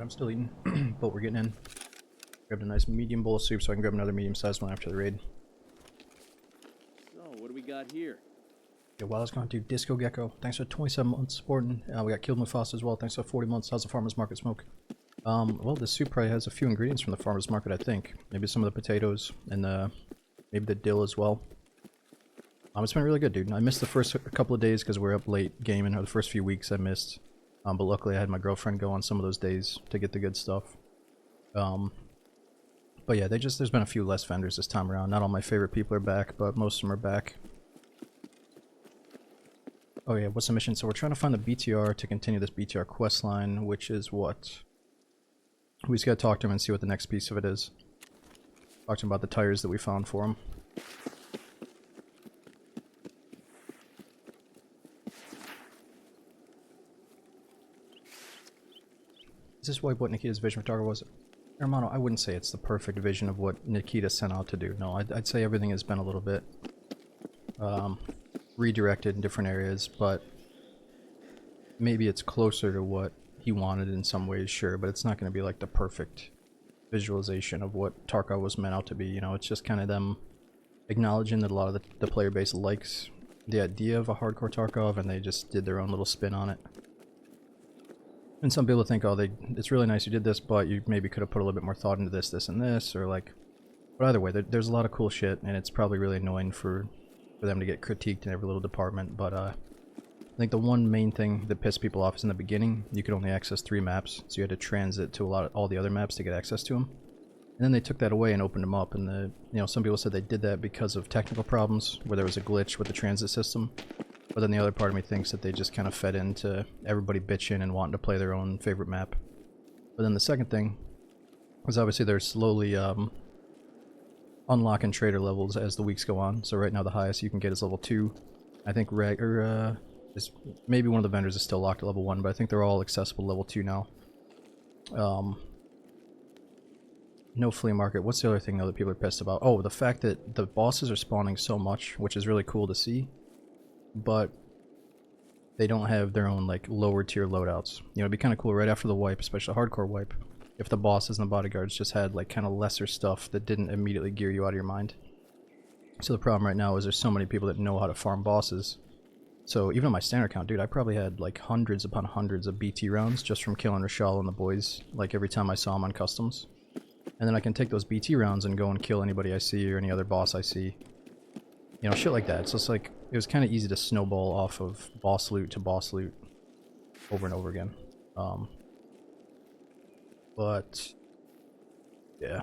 I'm still eating, but we're getting in. Grabbed a nice medium bowl of soup so I can grab another medium-sized one after the raid. So, what do we got here? Yeah, while I was going to Disco Gecko, thanks for 27 months supporting. We got Killed Mufasa as well, thanks for 40 months. How's the farmer's market smoke? Well, this soup probably has a few ingredients from the farmer's market, I think. Maybe some of the potatoes and maybe the dill as well. It's been really good, dude. I missed the first couple of days because we were up late gaming, or the first few weeks I missed. But luckily I had my girlfriend go on some of those days to get the good stuff. But yeah, there's been a few less vendors this time around. Not all my favorite people are back, but most of them are back. Oh yeah, what's the mission? So we're trying to find the BTR to continue this BTR quest line, which is what? We just gotta talk to him and see what the next piece of it is. Talk to him about the tires that we found for him. Is this what Nikita's vision for Tarkov was? Hermano, I wouldn't say it's the perfect vision of what Nikita set out to do. No, I'd say everything has been a little bit redirected in different areas, but maybe it's closer to what he wanted in some ways, sure, but it's not going to be like the perfect visualization of what Tarkov was meant out to be. You know, it's just kind of them acknowledging that a lot of the player base likes the idea of a hardcore Tarkov, and they just did their own little spin on it. And some people think, oh, it's really nice you did this, but you maybe could have put a little bit more thought into this, this, and this, or like... But either way, there's a lot of cool shit, and it's probably really annoying for them to get critiqued in every little department, but I think the one main thing that pissed people off is in the beginning, you could only access 3 maps, so you had to transit to all the other maps to get access to them. And then they took that away and opened them up, and some people said they did that because of technical problems, where there was a glitch with the transit system. But then the other part of me thinks that they just kind of fed into everybody bitching and wanting to play their own favorite map. But then the second thing was obviously they're slowly unlocking trader levels as the weeks go on. So right now the highest you can get is level 2. I think maybe one of the vendors is still locked at level 1, but I think they're all accessible level 2 now. No flea market. What's the other thing though that people are pissed about? Oh, the fact that the bosses are spawning so much, which is really cool to see. But they don't have their own like lower tier loadouts. You know, it'd be kind of cool right after the wipe, especially hardcore wipe, if the bosses and the bodyguards just had like kind of lesser stuff that didn't immediately gear you out of your mind. So the problem right now is there's so many people that know how to farm bosses. So even on my standard count, dude, I probably had like hundreds upon hundreds of BT rounds just from killing Rashal and the boys, like every time I saw them on customs. And then I can take those BT rounds and go and kill anybody I see or any other boss I see. You know, shit like that. So it's like, it was kind of easy to snowball off of boss loot to boss loot over and over again. But yeah,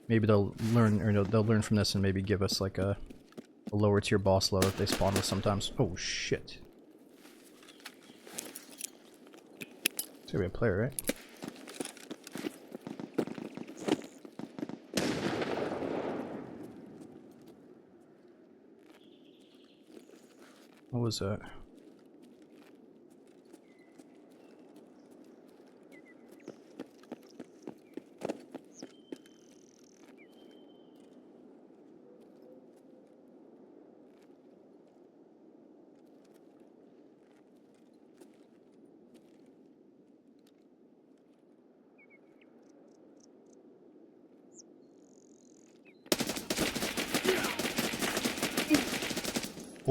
maybe they'll learn, or they'll learn from this and maybe give us like a lower tier boss load if they spawn with sometimes. Oh shit! It's gonna be a player, right? What was that?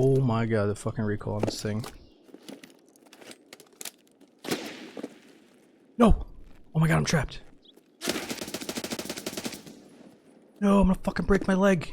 Oh my god, the fucking recoil on this thing. No! Oh my god, I'm trapped. No, I'm gonna fucking break my leg.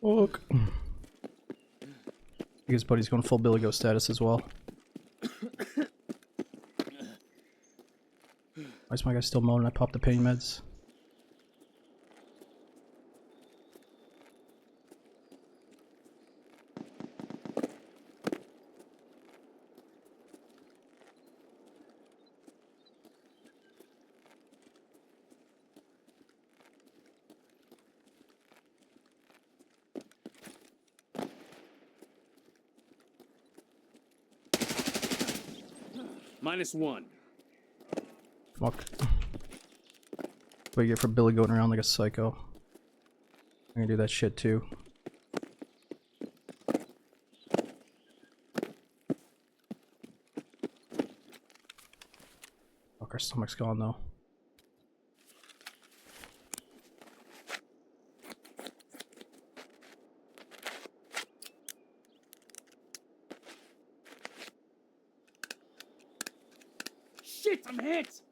Fuck. his buddy's going full Billy Goat status as well. Why is my guy still moaning? I popped the pain meds. -1. Fuck. What do you get for Billy going around like a psycho? I'm gonna do that shit too. Fuck, our stomach's gone though. Shit, I'm hit!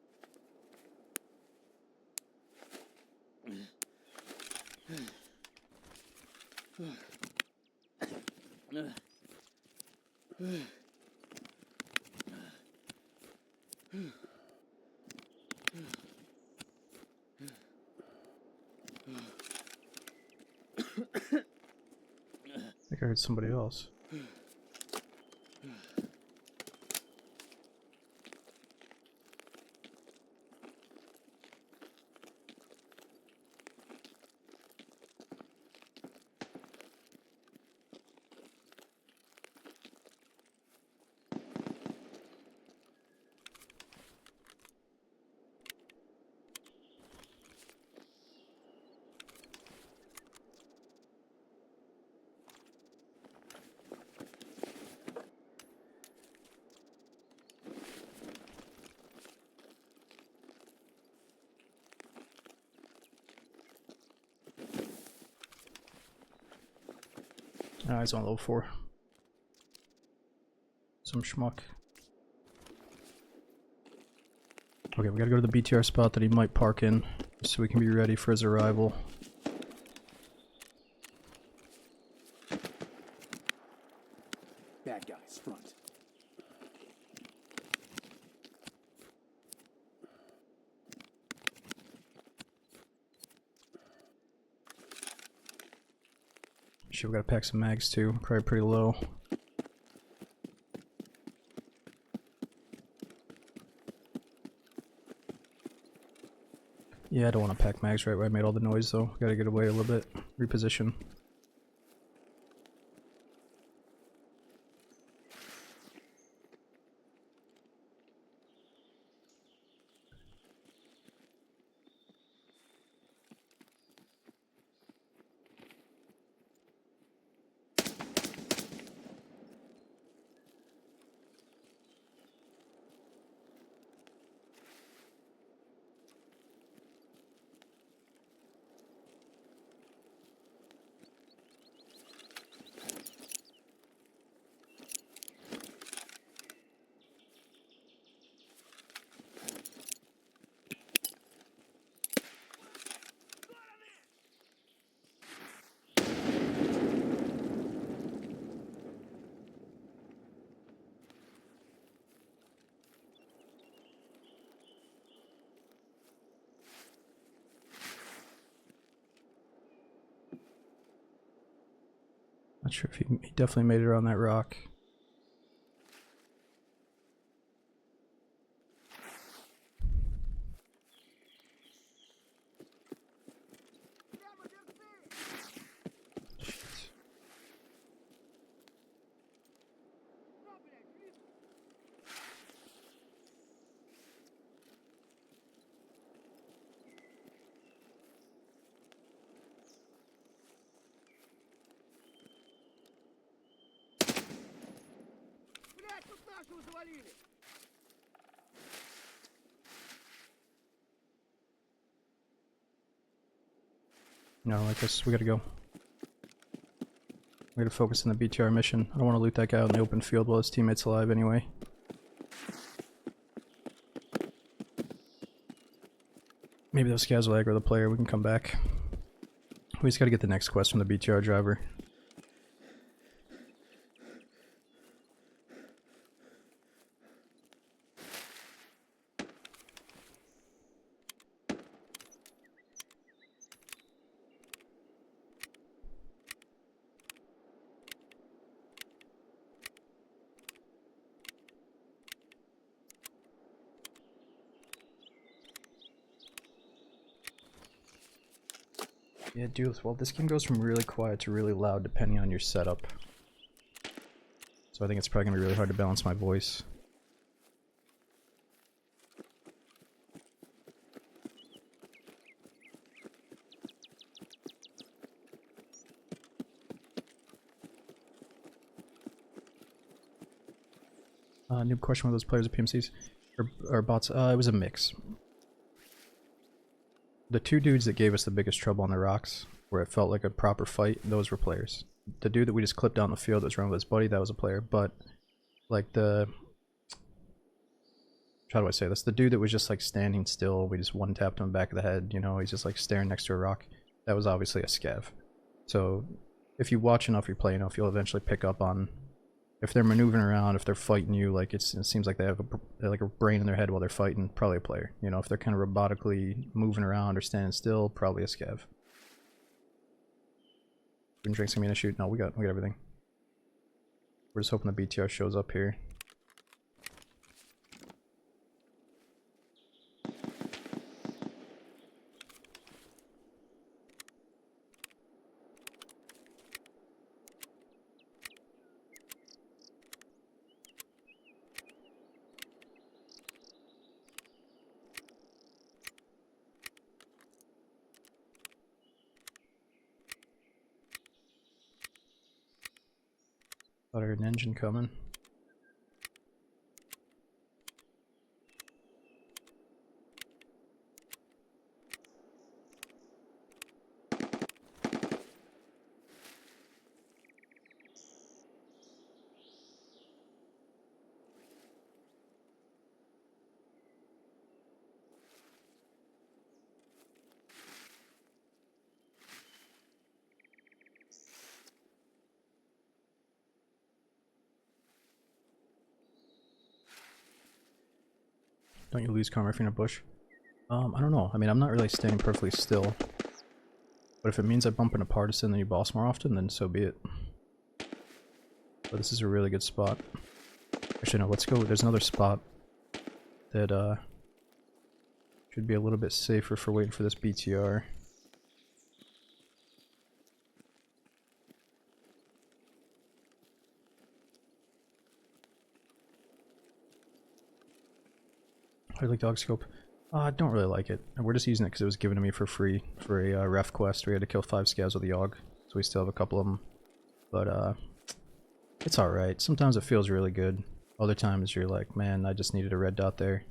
I think I heard somebody else. Ah, he's on level 4. Some schmuck. Okay, we gotta go to the BTR spot that he might park in, so we can be ready for his arrival. Bad guys, front. Shit, we gotta pack some mags too, probably pretty low. Yeah, I don't want to pack mags right where I made all the noise though. Gotta get away a little bit. Reposition. Not sure if he definitely made it around that rock. Блять, тут нашего завалили! No, like this, we gotta go. We gotta focus on the BTR mission. I don't want to loot that guy out in the open field while his teammate's alive anyway. Maybe those guys will aggro the player, we can come back. We just gotta get the next quest from the BTR driver. Yeah, dude, well, this game goes from really quiet to really loud depending on your setup. So I think it's probably gonna be really hard to balance my voice. New question: were those players of PMCs or bots? It was a mix. The two dudes that gave us the biggest trouble on the rocks, where it felt like a proper fight, those were players. The dude that we just clipped down the field that was running with his buddy, that was a player. But like how do I say this? The dude that was just like standing still, we just one tapped him in the back of the head. You know, he's just like staring next to a rock. That was obviously a scav. So if you watch enough, you play enough, you'll eventually pick up on. If they're maneuvering around, if they're fighting you, like it seems like they have like a brain in their head while they're fighting, probably a player. You know, if they're kind of robotically moving around or standing still, probably a scav. Didn't drink some shoot. No, we got everything. We're just hoping the BTR shows up here. Thought I heard an engine coming. Don't you lose karma if you're in a bush? I don't know. I mean, I'm not really standing perfectly still. But if it means I bump into Partisan and you boss more often, then so be it. But this is a really good spot. Actually, no, let's go. There's another spot that should be a little bit safer for waiting for this BTR. I like dog scope. I don't really like it. We're just using it because it was given to me for free for a ref quest. We had to kill 5 scavs with a Yogg, so we still have a couple of them. But it's alright. Sometimes it feels really good. Other times you're like, man, I just needed a red dot there.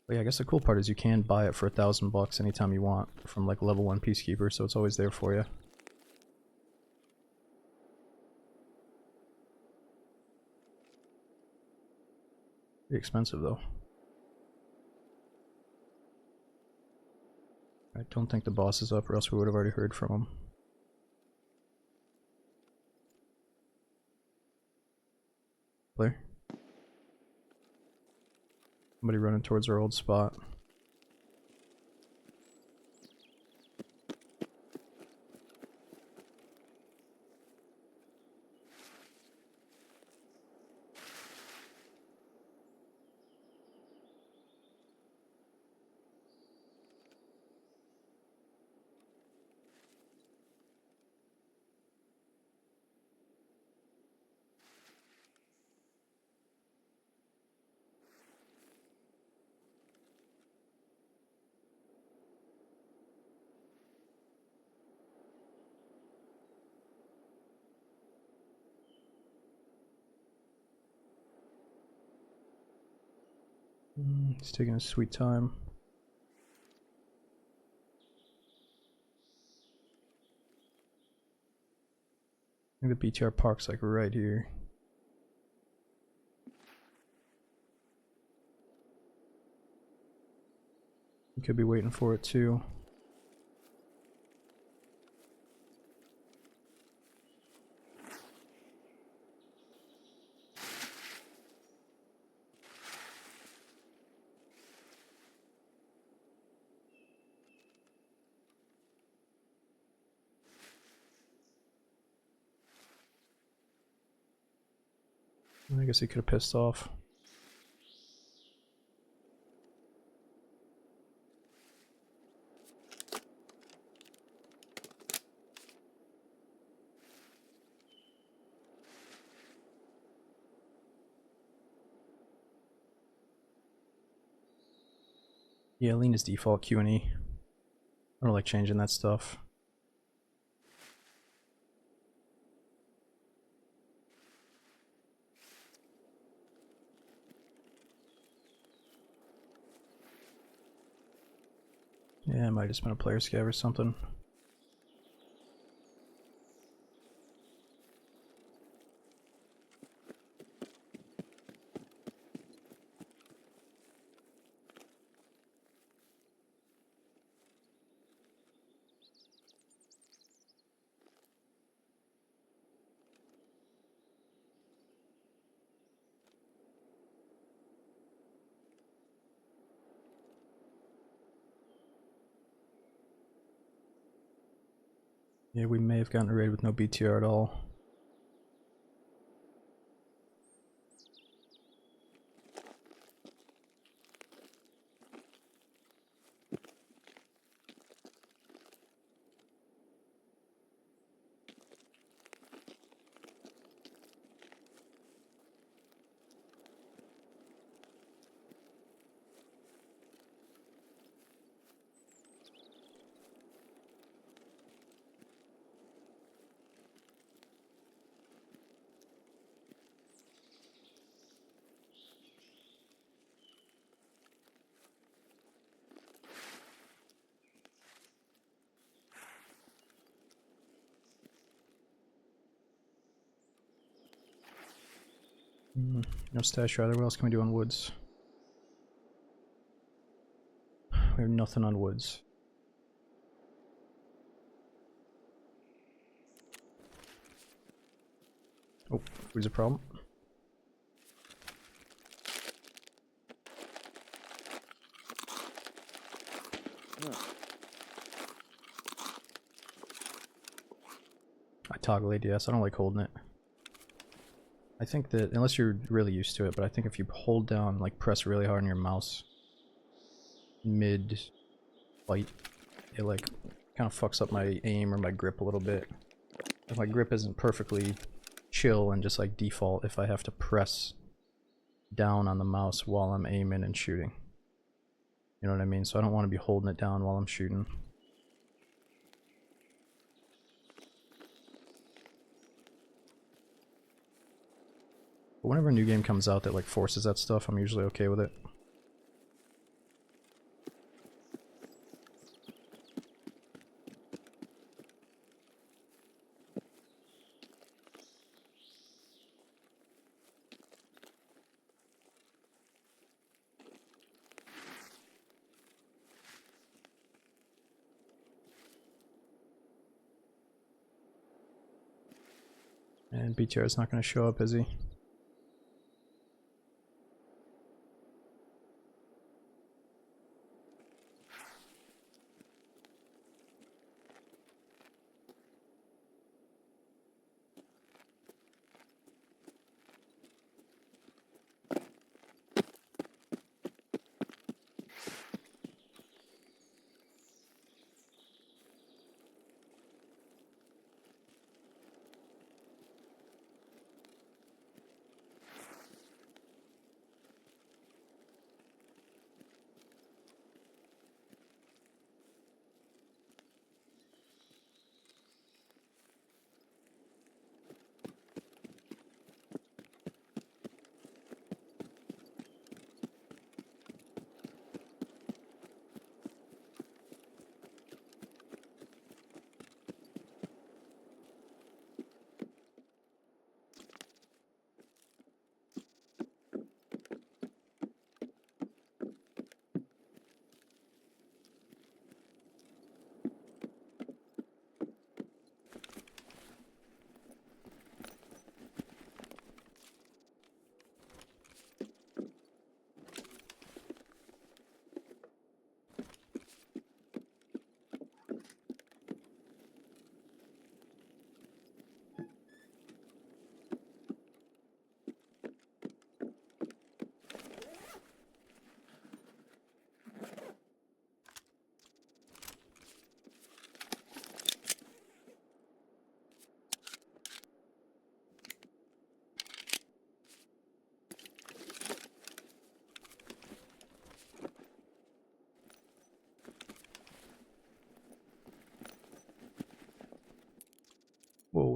But yeah, I guess the cool part is you can buy it for $1,000 anytime you want from like level 1 Peacekeeper, so it's always there for you. Pretty expensive though. I don't think the boss is up, or else we would have already heard from him. Player? Somebody running towards our old spot. He's taking his sweet time. I think the BTR park's like right here. You could be waiting for it too. I guess he could have pissed off. Yeah, lean is default Q and E. I don't like changing that stuff. Yeah, it might have just been a player scav or something. Yeah, we may have gotten a raid with no BTR at all. No stash either. What else can we do on woods? We have nothing on woods. Oh, food's a problem. I toggle ADS. I don't like holding it. I think that, unless you're really used to it, but I think if you hold down, like press really hard on your mouse mid-fight, it like kind of fucks up my aim or my grip a little bit. If my grip isn't perfectly chill and just like default if I have to press down on the mouse while I'm aiming and shooting. You know what I mean? So I don't want to be holding it down while I'm shooting. But whenever a new game comes out that like forces that stuff, I'm usually okay with it. And BTR is not going to show up, is he?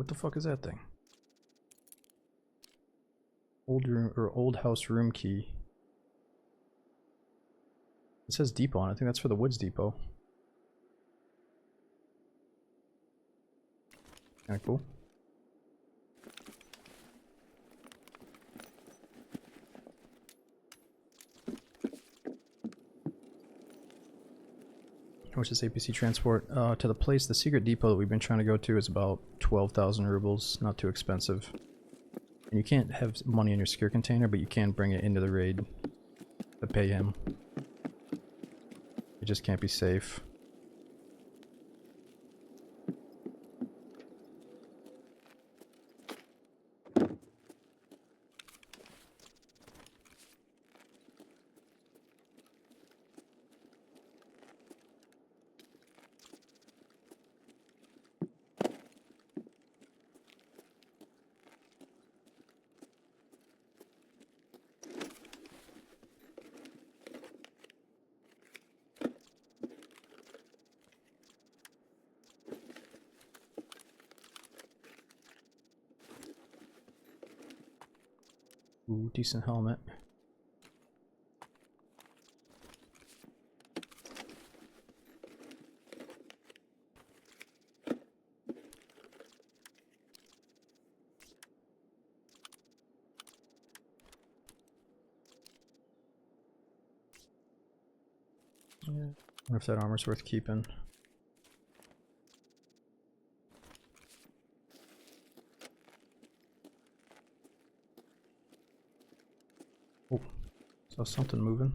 what the fuck is that thing? Old room or old house room key. It says depot on it. I think that's for the woods depot. Kinda cool. What's this APC transport? To the place, the secret depot that we've been trying to go to is about 12,000 rubles. Not too expensive. And you can't have money in your secure container, but you can bring it into the raid to pay him. It just can't be safe. Ooh, decent helmet. Yeah. I wonder if that armor's worth keeping. Oh, saw something moving.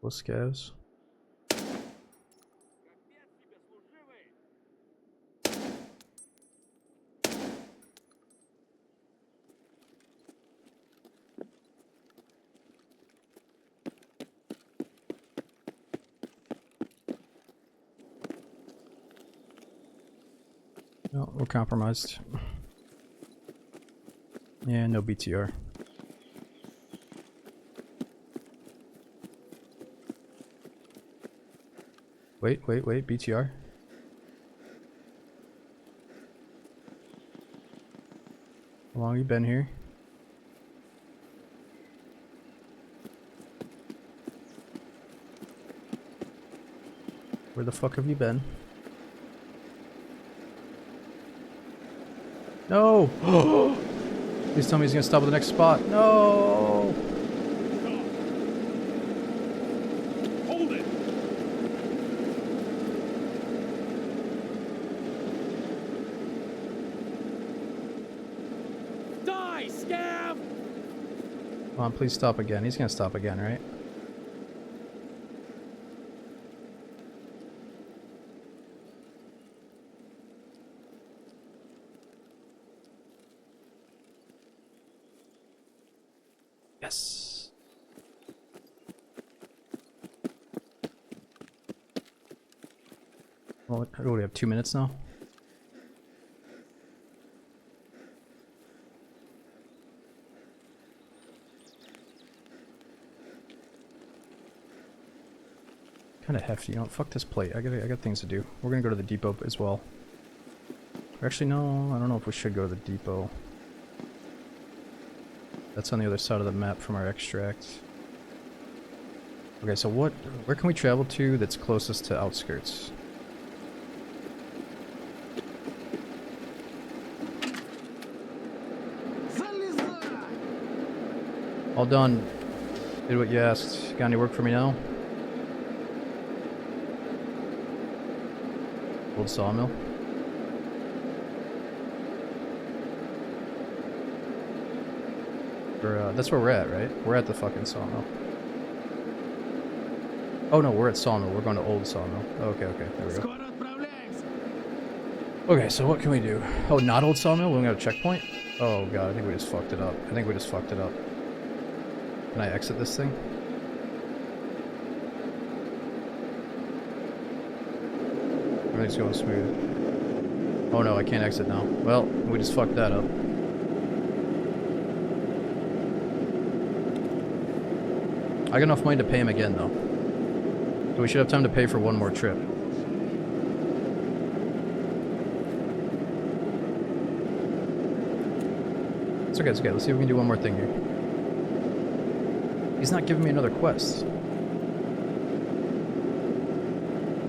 Those scavs. No, we're compromised. Yeah, no BTR. Wait, BTR? How long you been here? Where the fuck have you been? No! Please tell me he's gonna stop at the next spot. No! Hold it! Die, scav! Come on, please stop again. He's gonna stop again, right? Yes. Well, what do we have? 2 minutes now? Kind of hefty, you know. Fuck this plate. I got things to do. We're gonna go to the depot as well. Actually, no. I don't know if we should go to the depot. That's on the other side of the map from our extract. Okay, so where can we travel to that's closest to outskirts? All done. Did what you asked. Got any work for me now? Old sawmill. That's where we're at, right? We're at the fucking sawmill. Oh no, we're at sawmill. We're going to old sawmill. Okay, there we go. Okay, so what can we do? Oh, not old sawmill? We don't got a checkpoint? Oh god, I think we just fucked it up. Can I exit this thing? Everything's going smooth. Oh no, I can't exit now. Well, we just fucked that up. I got enough money to pay him again, though. So we should have time to pay for one more trip. It's okay, it's okay. Let's see if we can do one more thing here. He's not giving me another quest.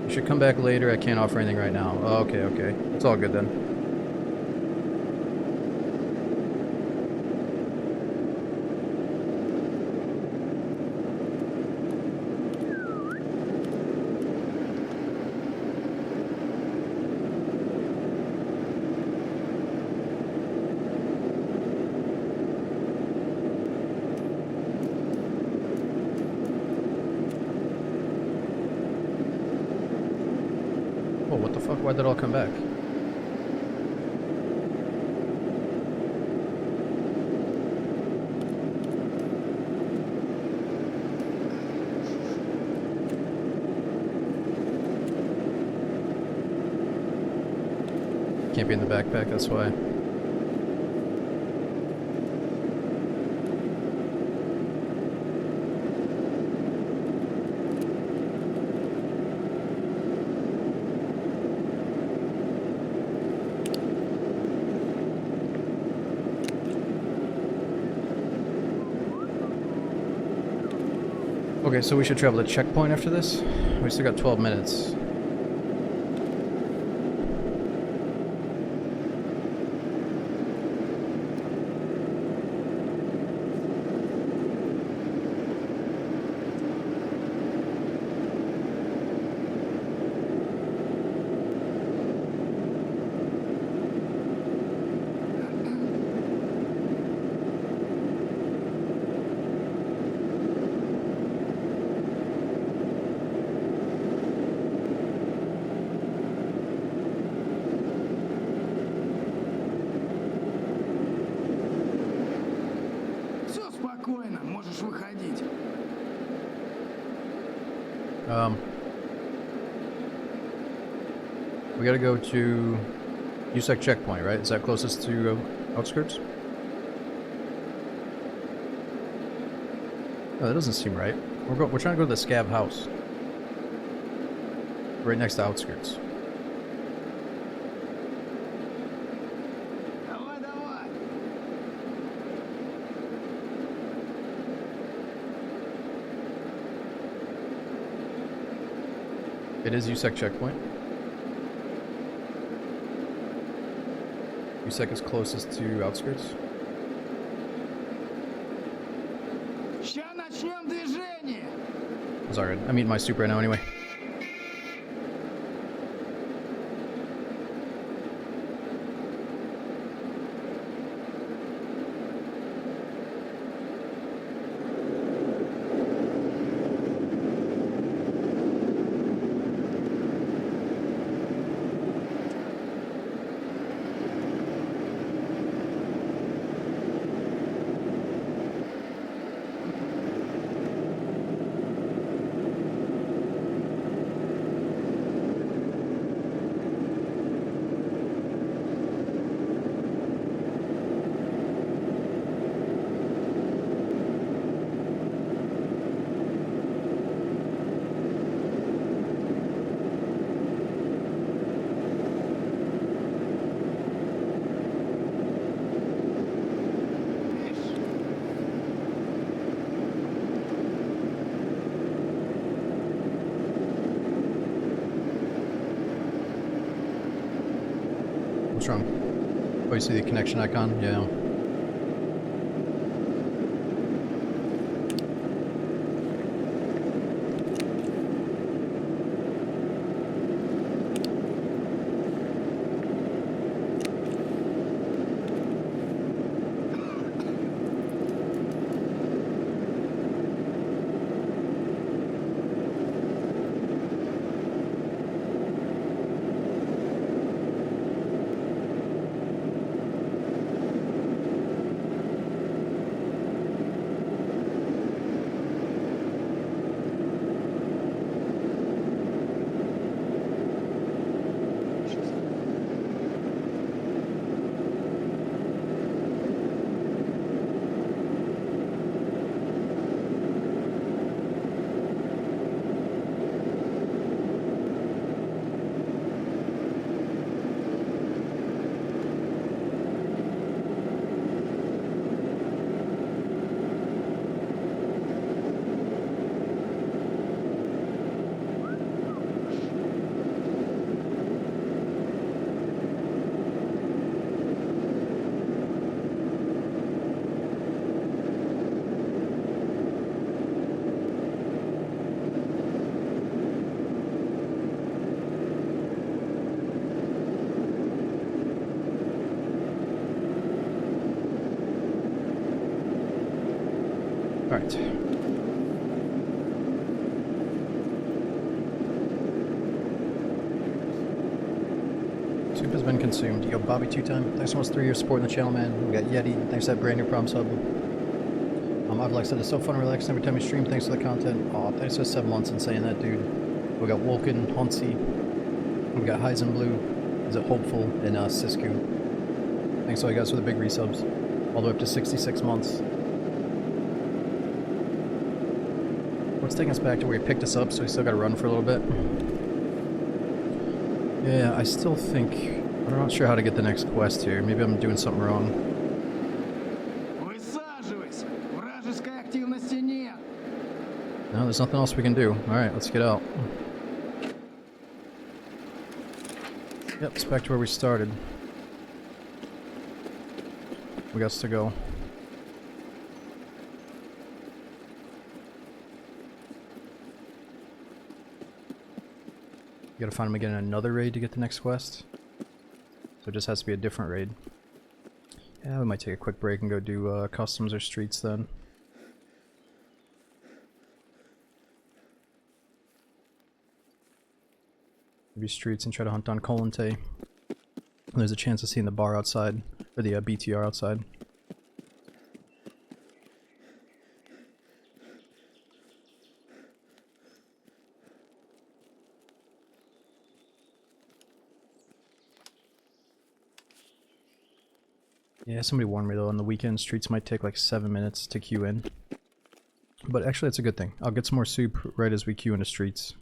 You should come back later. I can't offer anything right now. Oh, okay, okay. It's all good then. Oh, what the fuck? Why'd that all come back? Can't be in the backpack, that's why. Okay, so we should travel to checkpoint after this? We still got 12 minutes. Все спокойно, можешь выходить. We gotta go to USEC checkpoint, right? Is that closest to outskirts? No, that doesn't seem right. We're trying to go to the Scav house. Right next to outskirts. Давай, давай. It is USEC checkpoint. USEC is closest to outskirts. Сейчас начнем движение. It's alright. I'm eating my soup right now anyway. What's wrong? Oh, you see the connection icon? Yeah. Alright. Soup has been consumed. Yo, Bobby 2-time. Thanks so much for 3 years supporting the channel, man. We got Yeti. Thanks for that brand new prom sub. I've like said, it's so fun and relaxing every time you stream. Thanks for the content. Aw, thanks for 7 months in saying that, dude. We got Wolken, Hunsey. We got Heisenblue. Is it Hopeful? And Sisku. Thanks all you guys for the big resubs. All the way up to 66 months. Let's take us back to where he picked us up, so we still gotta run for a little bit. Yeah, I still think... I'm not sure how to get the next quest here. Maybe I'm doing something wrong. No, there's nothing else we can do. Alright, let's get out. Yep, it's back to where we started. We got to go. You gotta find him again in another raid to get the next quest. So it just has to be a different raid. Yeah, we might take a quick break and go do customs or streets then. Maybe streets and try to hunt down Colante. There's a chance of seeing the bar outside, or the BTR outside. Yeah, somebody warned me though, on the weekend streets might take like 7 minutes to queue in. But actually it's a good thing. I'll get some more soup right as we queue into streets.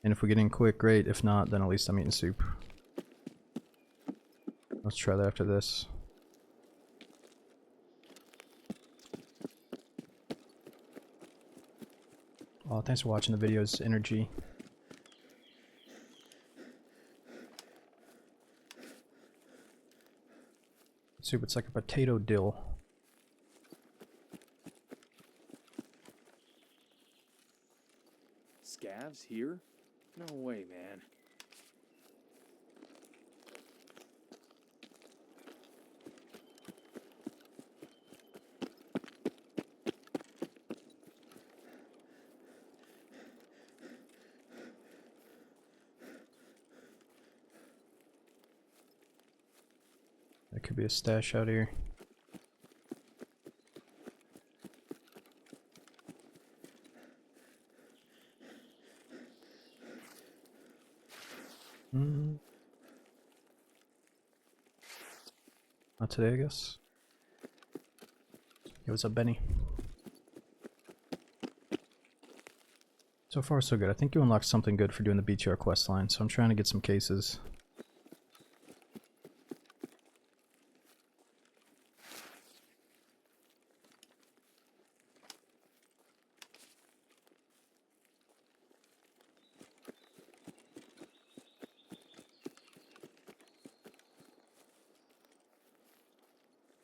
And if we get in quick, great. If not, then at least I'm eating soup. Let's try that after this. Oh, thanks for watching the videos, Energy. Soup, it's like a potato dill. Scavs here? No way, man. There could be a stash out here. Not today, I guess. Yo, what's up, Benny? So far, so good. I think you unlocked something good for doing the BTR quest line, so I'm trying to get some cases.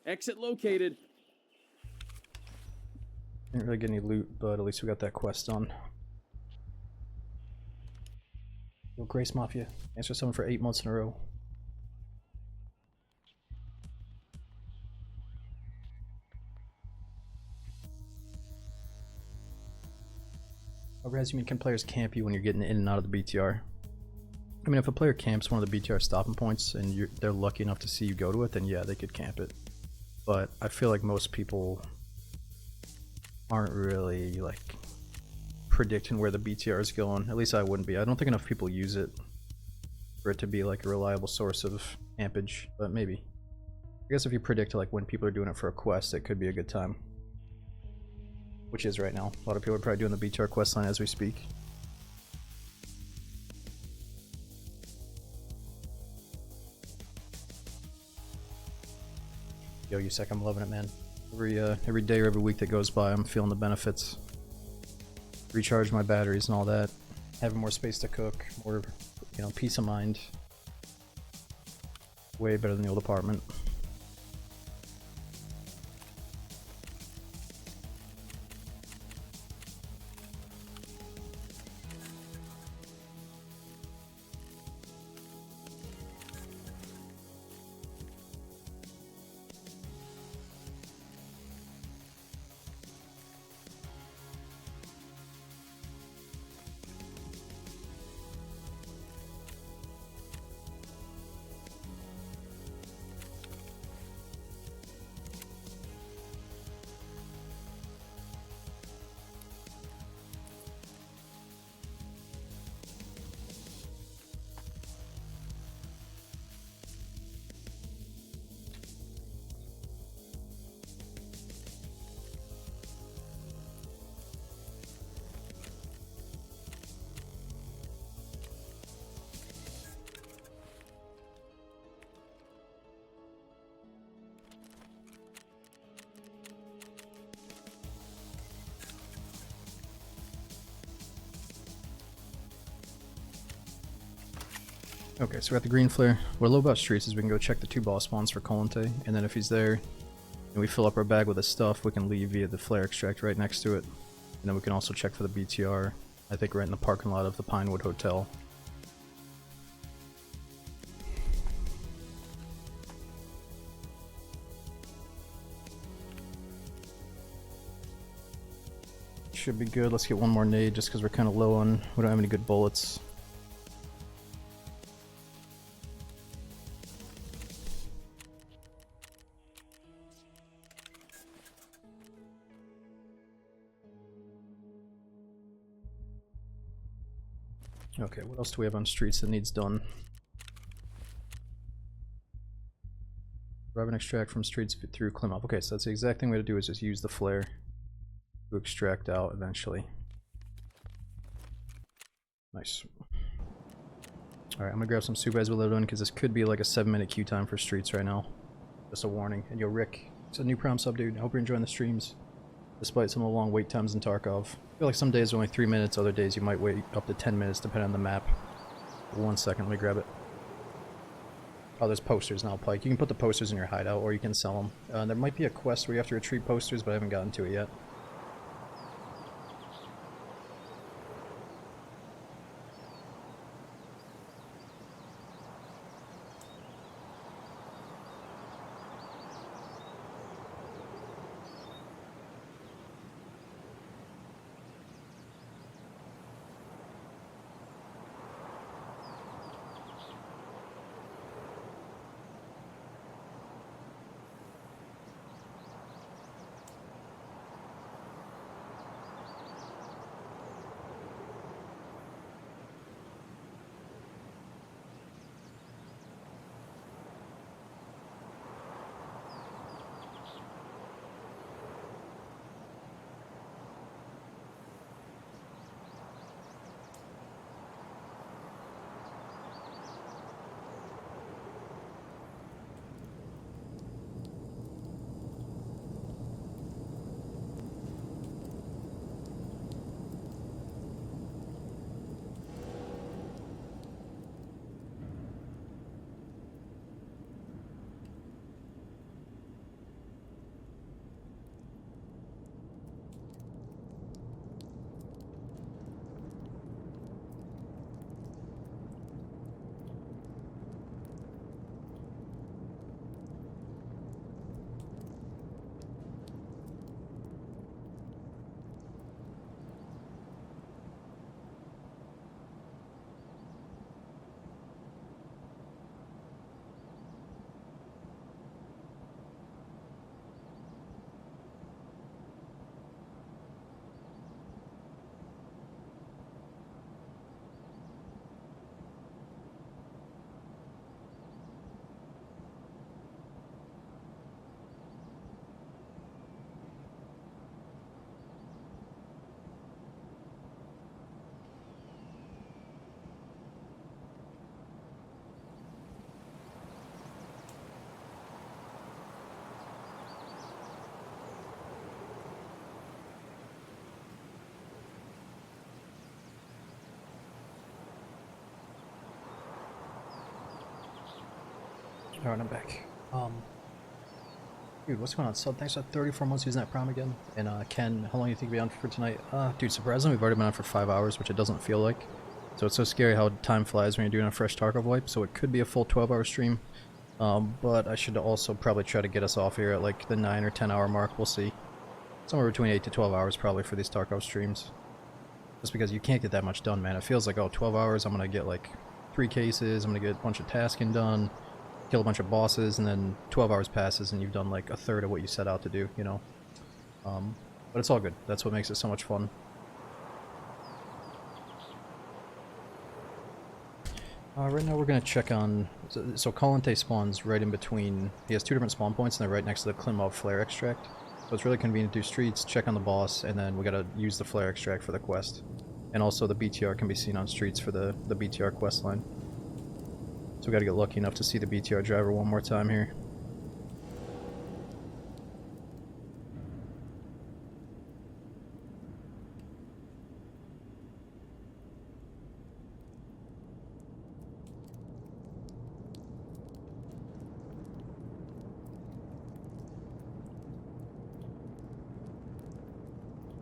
Exit located. Didn't really get any loot, but at least we got that quest done. Yo, Grace Mafia. Thanks for someone for 8 months in a row. Oh, Raz, you mean can players camp you when you're getting in and out of the BTR? I mean, if a player camps one of the BTR stopping points and they're lucky enough to see you go to it, then yeah, they could camp it. But I feel like most people aren't really, like, predicting where the BTR is going. At least I wouldn't be. I don't think enough people use it for it to be, like, a reliable source of ampage, but maybe. I guess if you predict, like, when people are doing it for a quest, it could be a good time. Which is right now. A lot of people are probably doing the BTR quest line as we speak. Yo, Yusek, I'm loving it, man. Every day or every week that goes by, I'm feeling the benefits. Recharge my batteries and all that. Having more space to cook, more, you know, peace of mind. Way better than the old apartment. Okay, so we got the green flare. What I love about streets is we can go check the 2 boss spawns for Colante, and then if he's there, and we fill up our bag with his stuff, we can leave via the flare extract right next to it. And then we can also check for the BTR, I think right in the parking lot of the Pinewood Hotel. Should be good. Let's get one more nade just because we're kind of low on, we don't have any good bullets. Okay, what else do we have on streets that needs done? Grab and extract from streets through Klimov. Okay, so that's the exact thing we have to do is just use the flare to extract out eventually. Nice. Alright, I'm gonna grab some soup as we load in because this could be like a 7-minute queue time for streets right now. Just a warning. And yo, Rick, it's a new Prom sub, dude. I hope you're enjoying the streams. Despite some of the long wait times in Tarkov. I feel like some days are only 3 minutes, other days you might wait up to 10 minutes depending on the map. 1 second, let me grab it. Oh, there's posters now, Pike. You can put the posters in your hideout or you can sell them. There might be a quest where you have to retrieve posters, but I haven't gotten to it yet. Alright, I'm back. Dude, what's going on? So thanks for 34 months using that prom again. And Ken, how long do you think we'll be on for tonight? Dude, surprisingly, we've already been on for 5 hours, which it doesn't feel like. So it's so scary how time flies when you're doing a fresh Tarkov wipe. So it could be a full 12-hour stream. But I should also probably try to get us off here at like the 9 or 10 hour mark. We'll see. Somewhere between 8 to 12 hours probably for these Tarkov streams. Just because you can't get that much done, man. It feels like, oh, 12 hours, I'm gonna get like 3 cases, I'm gonna get a bunch of tasking done, kill a bunch of bosses, and then 12 hours passes and you've done like a third of what you set out to do, you know? But it's all good. That's what makes it so much fun. Right now we're gonna check on... So Colante spawns right in between... He has 2 different spawn points and they're right next to the Klimov flare extract. So it's really convenient to do streets, check on the boss, and then we gotta use the flare extract for the quest. And also the BTR can be seen on streets for the BTR quest line. So we gotta get lucky enough to see the BTR driver one more time here.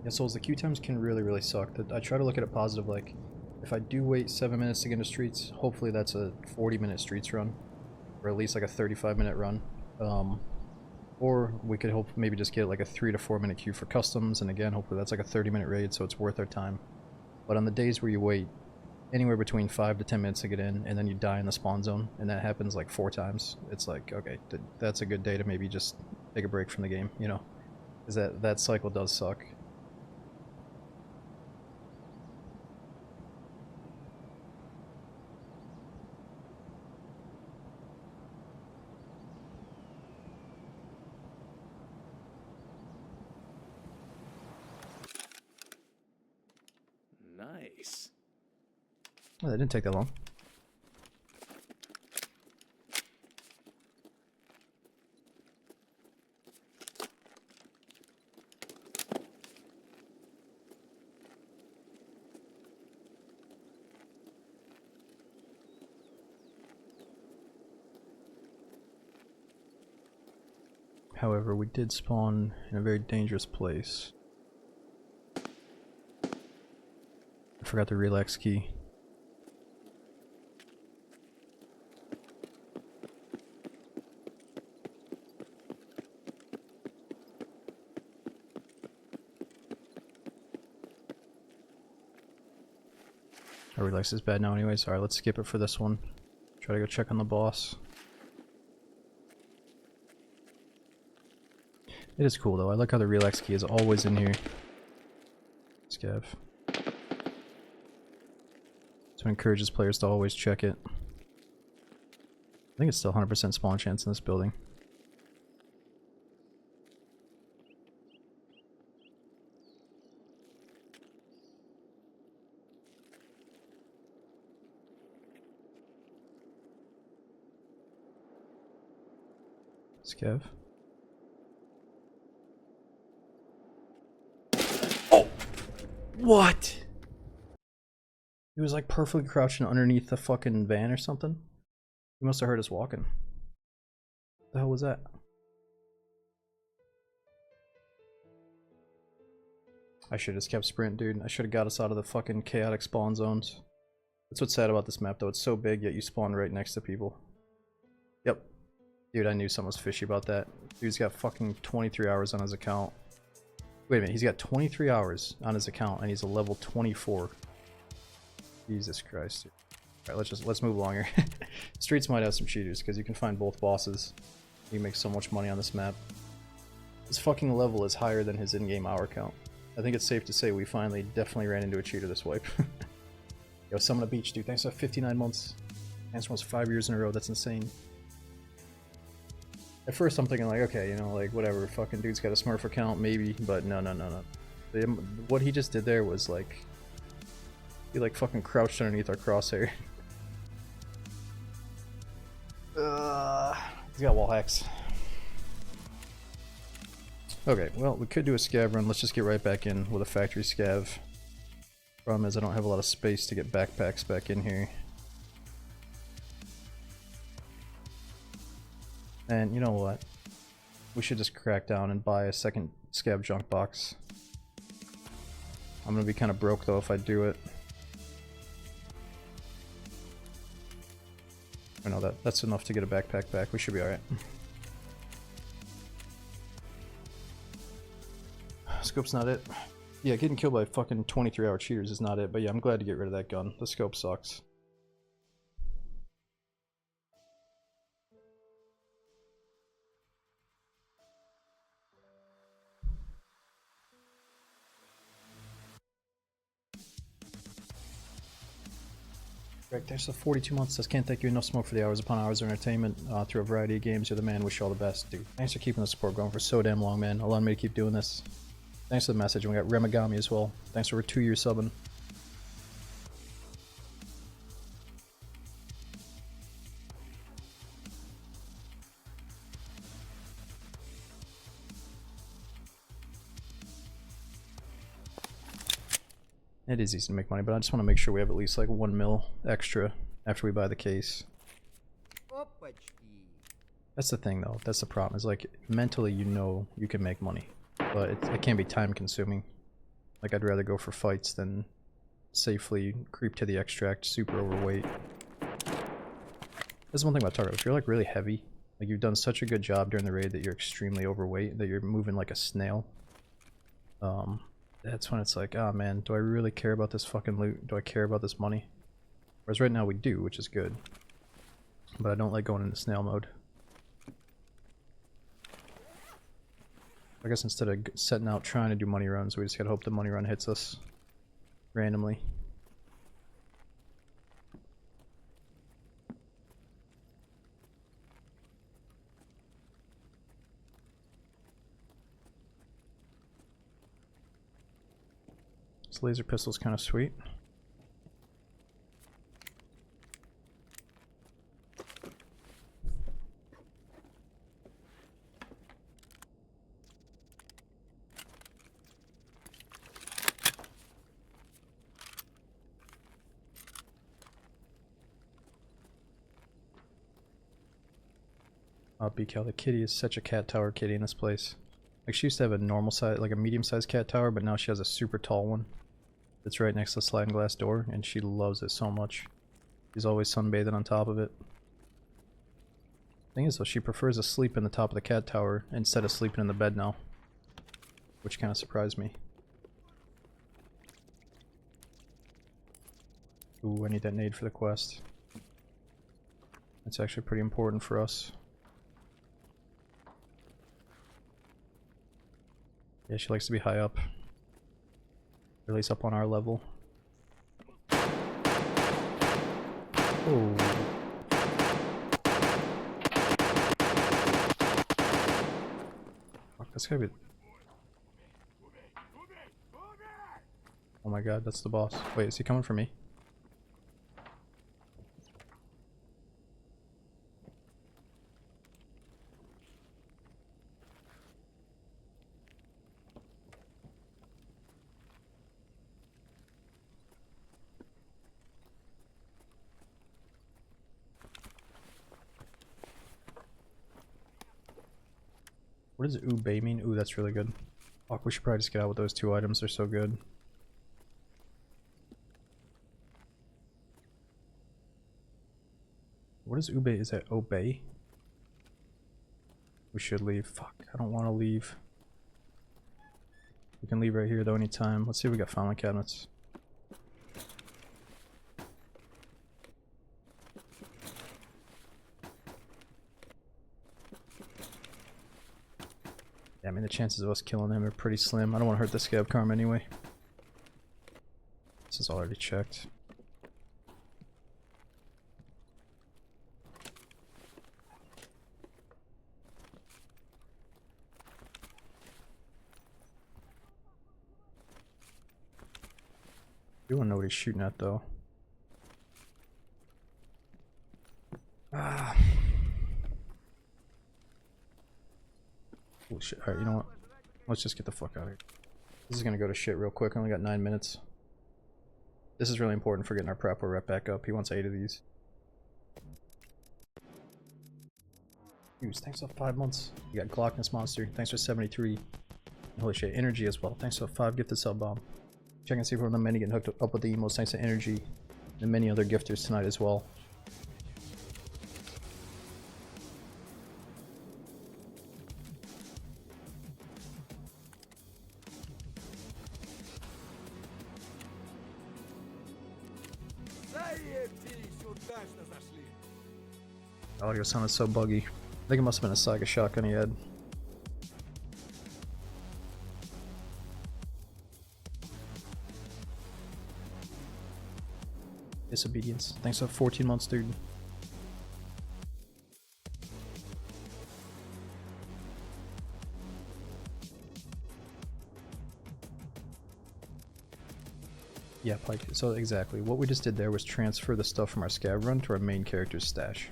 Yeah, Souls, the queue times can really suck. I try to look at it positive, like, if I do wait 7 minutes to get into streets, hopefully that's a 40-minute streets run. Or at least like a 35-minute run. Or we could hope maybe just get like a 3 to 4 minute queue for customs, and again, hopefully that's like a 30-minute raid, so it's worth our time. But on the days where you wait anywhere between 5 to 10 minutes to get in, and then you die in the spawn zone, and that happens like 4 times, it's like, okay, that's a good day to maybe just take a break from the game, you know? Because that cycle does suck. Nice. Well, that didn't take that long. However, we did spawn in a very dangerous place. I forgot the relax key. Our relax is bad now anyways. Alright, let's skip it for this one. Try to go check on the boss. It is cool though. I like how the relax key is always in here. Scav. So it encourages players to always check it. I think it's still 100% spawn chance in this building. Scav. Oh! What? He was like perfectly crouching underneath the fucking van or something. He must have heard us walking. What the hell was that? I should have just kept sprint, dude. I should have got us out of the fucking chaotic spawn zones. That's what's sad about this map, though. It's so big, yet you spawn right next to people. Yep. Dude, I knew something was fishy about that. Dude's got fucking 23 hours on his account. Wait a minute, he's got 23 hours on his account, and he's a level 24. Jesus Christ, dude. Alright, let's move along here. Streets might have some cheaters, because you can find both bosses. You can make so much money on this map. His fucking level is higher than his in-game hour count. I think it's safe to say we finally definitely ran into a cheater this wipe. Yo, Summon a Beach, dude. Thanks for 59 months. Thanks for almost 5 years in a row. That's insane. At first I'm thinking like, okay, you know, like whatever, fucking dude's got a Smurf account, maybe, but no. What he just did there was like, he like fucking crouched underneath our crosshair. He's got wall hacks. Okay, well, we could do a scav run. Let's just get right back in with a factory scav. Problem is I don't have a lot of space to get backpacks back in here. And you know what? We should just crack down and buy a second scav junk box. I'm gonna be kind of broke though if I do it. I know that's enough to get a backpack back. We should be alright. Scope's not it. Yeah, getting killed by fucking 23-hour cheaters is not it, but yeah, I'm glad to get rid of that gun. The scope sucks. Greg, thanks for 42 months. Says, can't thank you enough smoke for the hours upon hours of entertainment through a variety of games. You're the man. Wish you all the best, dude. Thanks for keeping the support going for so damn long, man. Allowing me to keep doing this. Thanks for the message. And we got Remigami as well. Thanks for over 2 years subbing. It is easy to make money, but I just want to make sure we have at least like 1 mil extra after we buy the case. That's the thing though, that's the problem, is like mentally you know you can make money, but it can be time consuming. Like, I'd rather go for fights than safely creep to the extract super overweight. That's one thing about Tarkov. If you're like really heavy, like you've done such a good job during the raid that you're extremely overweight, that you're moving like a snail. That's when it's like, oh man, do I really care about this fucking loot? Do I care about this money? Whereas right now we do, which is good. But I don't like going into snail mode. I guess instead of setting out trying to do money runs, we just gotta hope the money run hits us randomly. This laser pistol's kind of sweet. BKL, the kitty is such a cat tower kitty in this place. Like, she used to have a normal size, like a medium-sized cat tower, but now she has a super tall one that's right next to the sliding glass door, and she loves it so much. She's always sunbathing on top of it. Thing is, though, she prefers to sleep in the top of the cat tower instead of sleeping in the bed now, which kind of surprised me. Ooh, I need that nade for the quest. That's actually pretty important for us. Yeah, she likes to be high up. Or at least up on our level. Oh. Fuck, that's gotta be... Oh my god, that's the boss. Wait, is he coming for me? What does ube mean? Ooh, that's really good. Fuck, we should probably just get out with those two items. They're so good. What is ube? Is that obey? We should leave. Fuck, I don't want to leave. We can leave right here though anytime. Let's see if we got filing cabinets. Yeah, I mean the chances of us killing him are pretty slim. I don't want to hurt the scab karma anyway. This is already checked. You wanna know what he's shooting at though. Ah. Oh shit. Alright, you know what? Let's just get the fuck out of here. This is gonna go to shit real quick. I only got 9 minutes. This is really important for getting our prep rep back up. He wants 8 of these. Use, thanks for 5 months. You got Glockness Monster. Thanks for 73. And holy shit, Energy as well. Thanks for 5 gifted sub bomb. Check and see if we're on the many getting hooked up with the emos. Thanks to Energy and many other gifters tonight as well. Audio sounded so buggy. I think it must have been a Saiga shotgun he had. Disobedience. Thanks for 14 months, dude. Yeah, Pike. So exactly, what we just did there was transfer the stuff from our scav run to our main character's stash.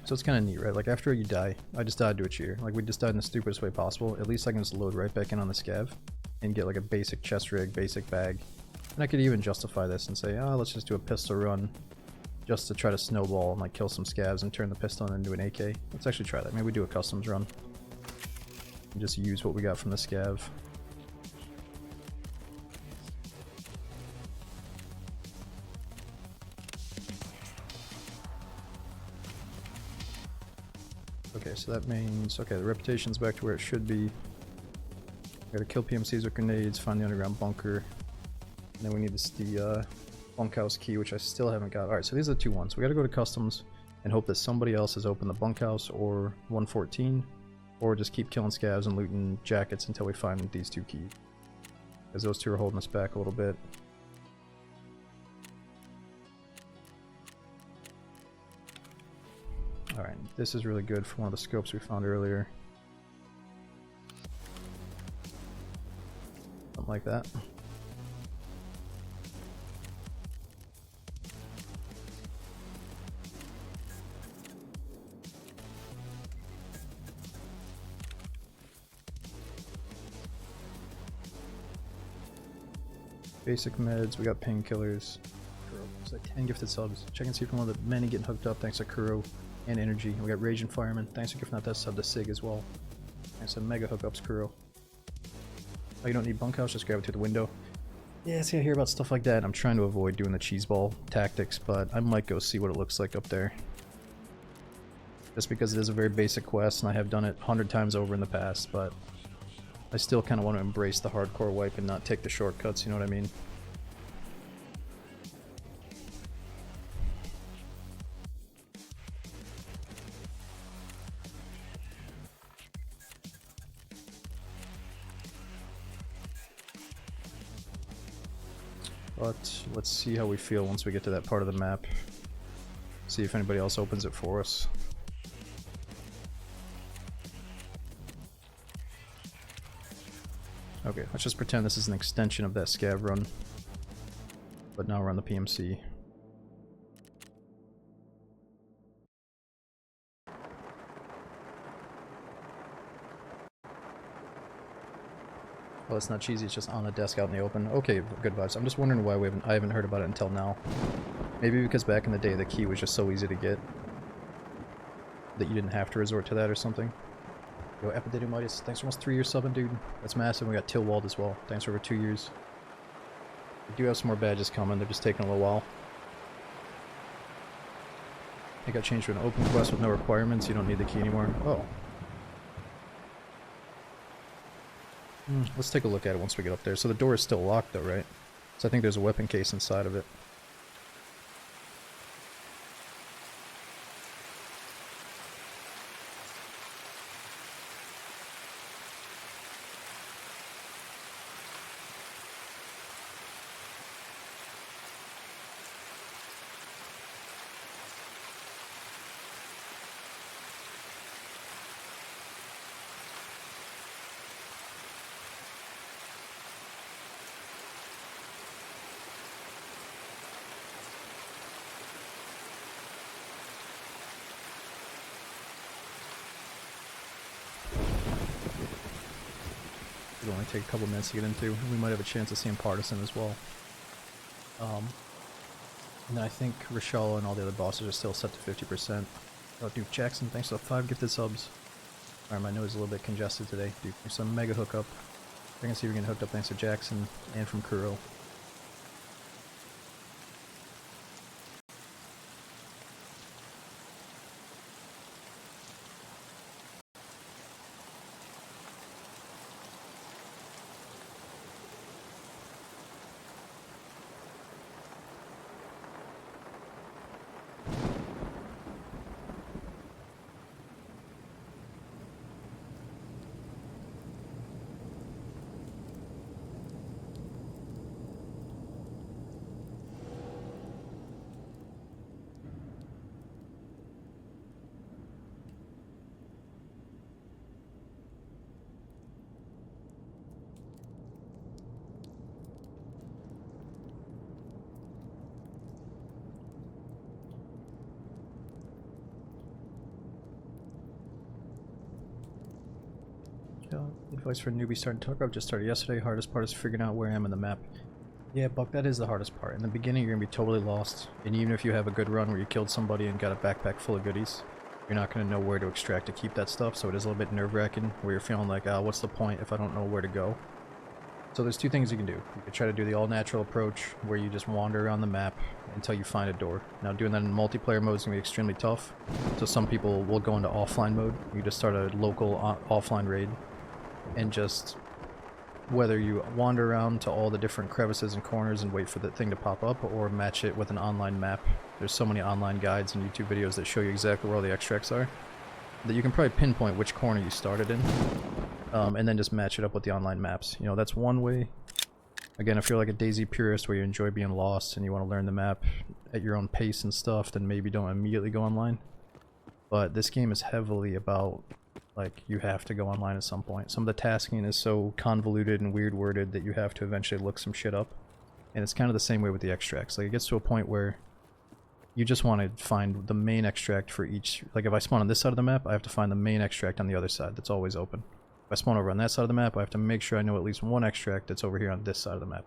So it's kind of neat, right? Like after you die, I just died to a cheer. Like we just died in the stupidest way possible. At least I can just load right back in on the scav and get like a basic chest rig, basic bag. And I could even justify this and say, oh, let's just do a pistol run just to try to snowball and like kill some scavs and turn the pistol into an AK. Let's actually try that. Maybe we do a customs run. And just use what we got from the scav. Okay, so that means, okay, the reputation's back to where it should be. Gotta kill PMCs with grenades, find the underground bunker. And then we need the bunkhouse key, which I still haven't got. Alright, so these are the two ones. We gotta go to customs and hope that somebody else has opened the bunkhouse or 114. Or just keep killing scavs and looting jackets until we find these two keys. Because those two are holding us back a little bit. Alright, this is really good for one of the scopes we found earlier. Something like that. Basic meds, we got painkillers. It's like 10 gifted subs. Check and see from one of the many getting hooked up thanks to Kuro and Energy. We got Raging Fireman. Thanks for gifting out that sub to Sig as well. Thanks to mega hookups, Kuro. Oh, you don't need bunkhouse, just grab it through the window. Yeah, see, I hear about stuff like that. I'm trying to avoid doing the cheeseball tactics, but I might go see what it looks like up there. Just because it is a very basic quest, and I have done it 100 times over in the past, but I still kind of want to embrace the hardcore wipe and not take the shortcuts, you know what I mean? But let's see how we feel once we get to that part of the map. See if anybody else opens it for us. Okay, let's just pretend this is an extension of that scav run. But now we're on the PMC. Well, it's not cheesy, it's just on the desk out in the open. Okay, good vibes. I'm just wondering why I haven't heard about it until now. Maybe because back in the day the key was just so easy to get that you didn't have to resort to that or something. Yo, Epididimitis, thanks for almost 3 years subbing, dude. That's massive. We got Tilwald as well. Thanks for over 2 years. We do have some more badges coming, they're just taking a little while. It got changed to an open quest with no requirements, you don't need the key anymore. Oh. Let's take a look at it once we get up there. So the door is still locked though, right? So I think there's a weapon case inside of it. It'll only take a couple minutes to get into. We might have a chance of seeing Partisan as well. And then I think Rashala and all the other bosses are still set to 50%. Oh, Duke Jackson, thanks for the 5 gifted subs. Alright, my nose is a little bit congested today. Duke, there's some mega hookup. We're gonna see if we can hook up thanks to Jackson and from Kuro. Advice for newbies starting Tarkov, just started yesterday. Hardest part is figuring out where I am in the map. Yeah, Buck, that is the hardest part. In the beginning, you're gonna be totally lost. And even if you have a good run where you killed somebody and got a backpack full of goodies, you're not going to know where to extract to keep that stuff, so it is a little bit nerve-wracking, where you're feeling like, what's the point if I don't know where to go? So there's two things you can do. You could try to do the all-natural approach, where you just wander around the map until you find a door. Now doing that in multiplayer mode is going to be extremely tough, so some people will go into offline mode. You just start a local offline raid, and just, whether you wander around to all the different crevices and corners and wait for the thing to pop up, or match it with an online map. There's so many online guides and YouTube videos that show you exactly where all the extracts are, that you can probably pinpoint which corner you started in, and then just match it up with the online maps. You know, that's one way. Again, if you're like a DayZ purist where you enjoy being lost and you want to learn the map at your own pace and stuff, then maybe don't immediately go online. But this game is heavily about, like, you have to go online at some point. Some of the tasking is so convoluted and weird worded that you have to eventually look some shit up. And it's kind of the same way with the extracts. Like, it gets to a point where you just want to find the main extract for each. Like, if I spawn on this side of the map, I have to find the main extract on the other side that's always open. If I spawn over on that side of the map, I have to make sure I know at least one extract that's over here on this side of the map.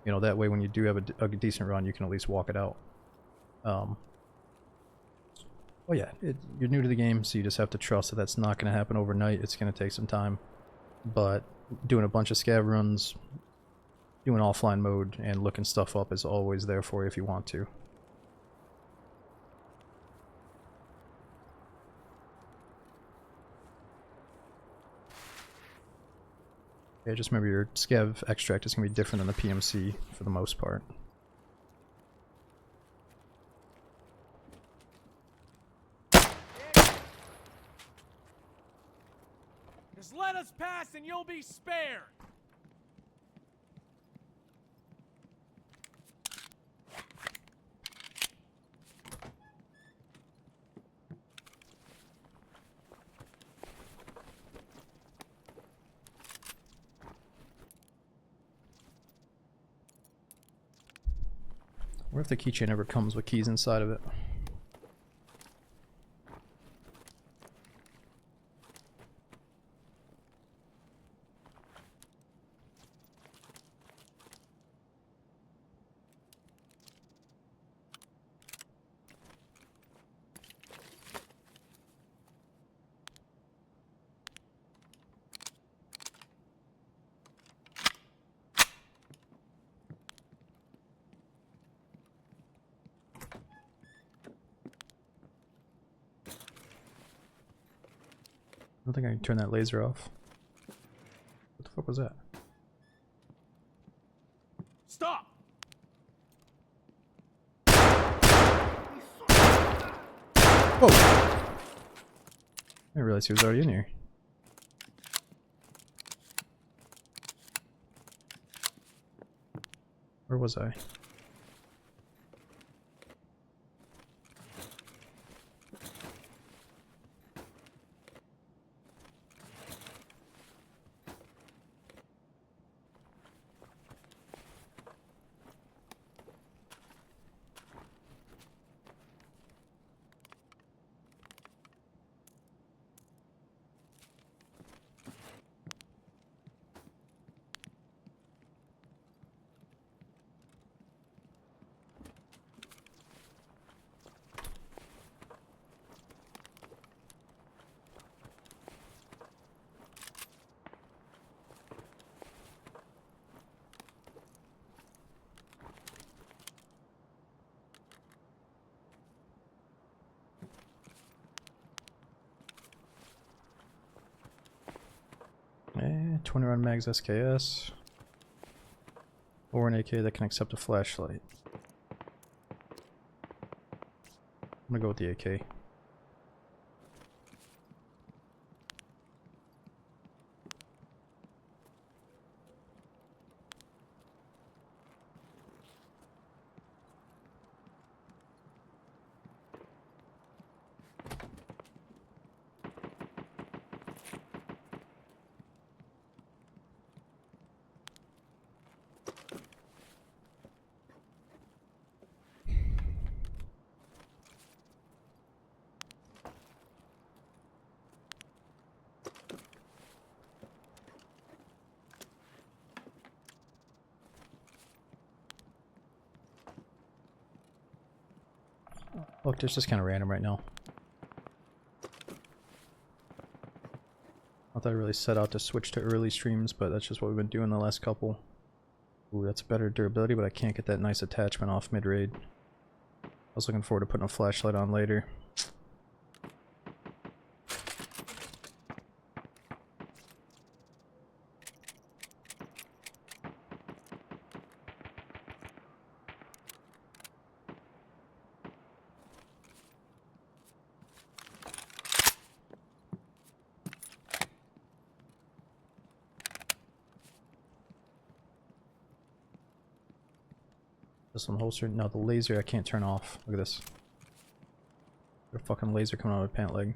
You know, that way when you do have a decent run, you can at least walk it out. Well, yeah, you're new to the game, so you just have to trust that that's not going to happen overnight. It's going to take some time. But doing a bunch of scav runs, doing offline mode, and looking stuff up is always there for you if you want to. Yeah, just remember your scav extract is going to be different than the PMC for the most part. Just let us pass and you'll be spared! What if the keychain ever comes with keys inside of it? I don't think I can turn that laser off. What the fuck was that? Stop! Whoa! I didn't realize he was already in here. Where was I? Eh, 20 round mags SKS. Or an AK that can accept a flashlight. I'm gonna go with the AK. Look, it's just kind of random right now. that I really set out to switch to early streams, but that's just what we've been doing the last couple. Ooh, that's better durability, but I can't get that nice attachment off mid-raid. I was looking forward to putting a flashlight on later. This one holster. No, the laser I can't turn off. Look at this. There's a fucking laser coming out of my pant leg.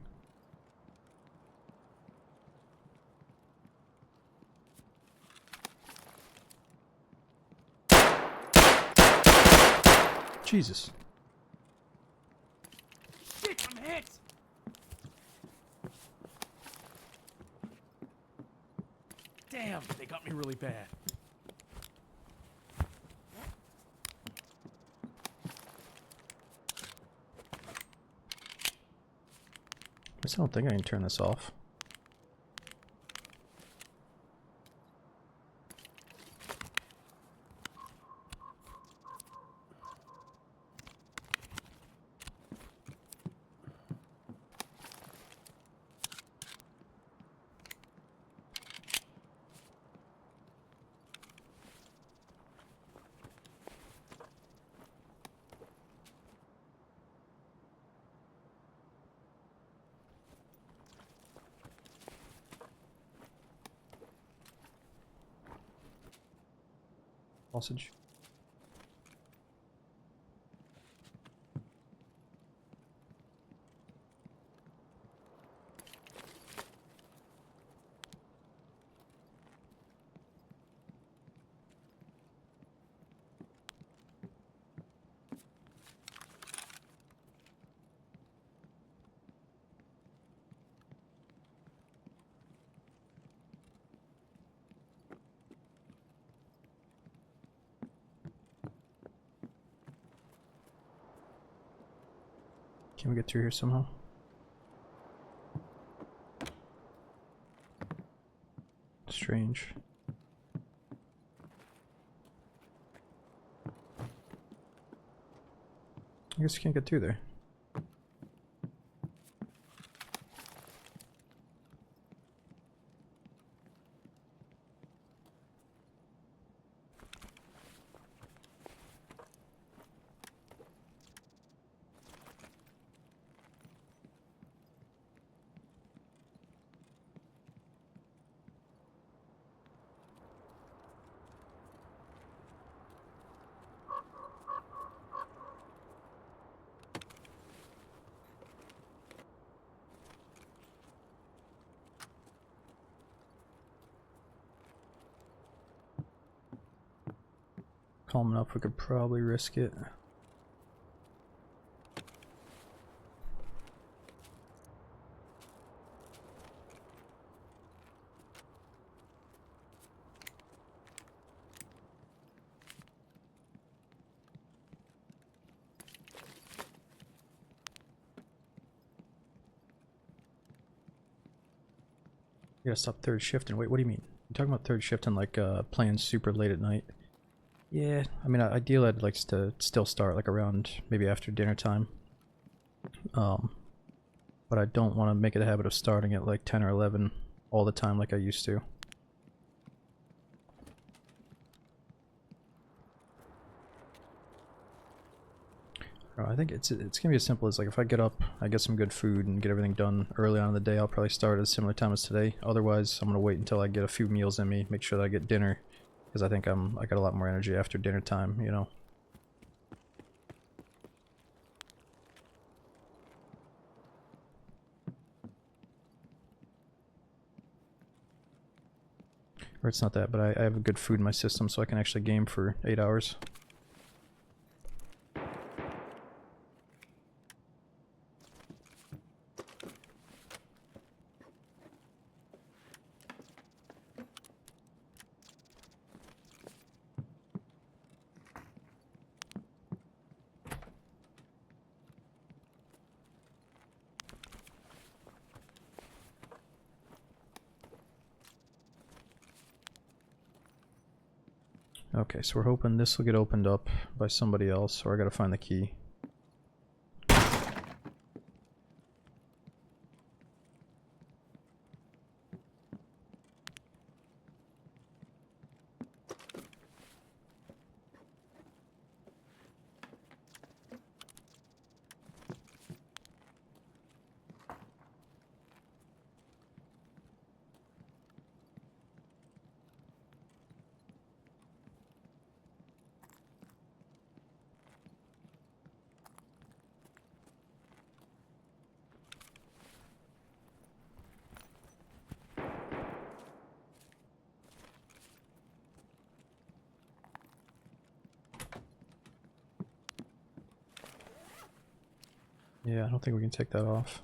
Jesus. Shit, I'm hit! Damn, they got me really bad. I just don't think I can turn this off. Sausage. Can we get through here somehow? Strange. I guess you can't get through there. Calm enough, we could probably risk it. You gotta stop third shift and wait, what do you mean? You talking about third shift and like playing super late at night? Yeah, I mean ideally I'd like to still start like around maybe after dinner time. But I don't want to make it a habit of starting at like 10 or 11 all the time like I used to. I think it's gonna be as simple as like if I get up, I get some good food and get everything done early on in the day, I'll probably start at a similar time as today. Otherwise, I'm gonna wait until I get a few meals in me, make sure that I get dinner, because I think I got a lot more energy after dinner time, you know. Or it's not that, but I have good food in my system, so I can actually game for 8 hours. Okay, so we're hoping this will get opened up by somebody else, or I gotta find the key. Yeah, I don't think we can take that off.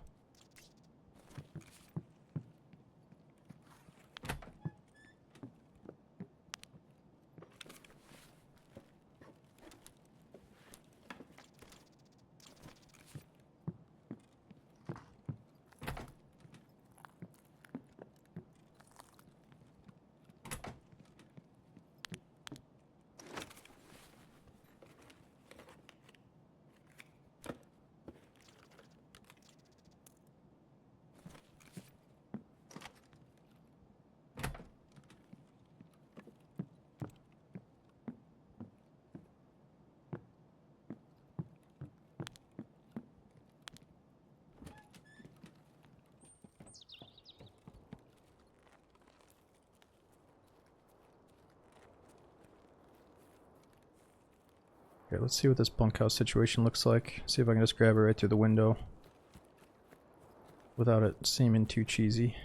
Okay, let's see what this bunkhouse situation looks like. See if I can just grab it right through the window without it seeming too cheesy.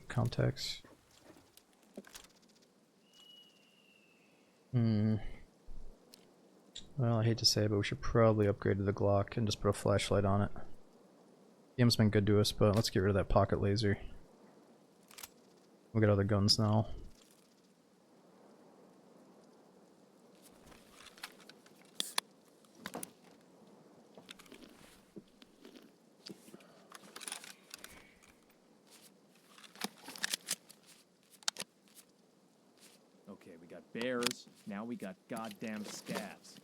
Contacts. Well, I hate to say it, but we should probably upgrade to the Glock and just put a flashlight on it. Game's been good to us, but let's get rid of that pocket laser. We'll get other guns now. Okay, we got bears. Now we got goddamn scabs.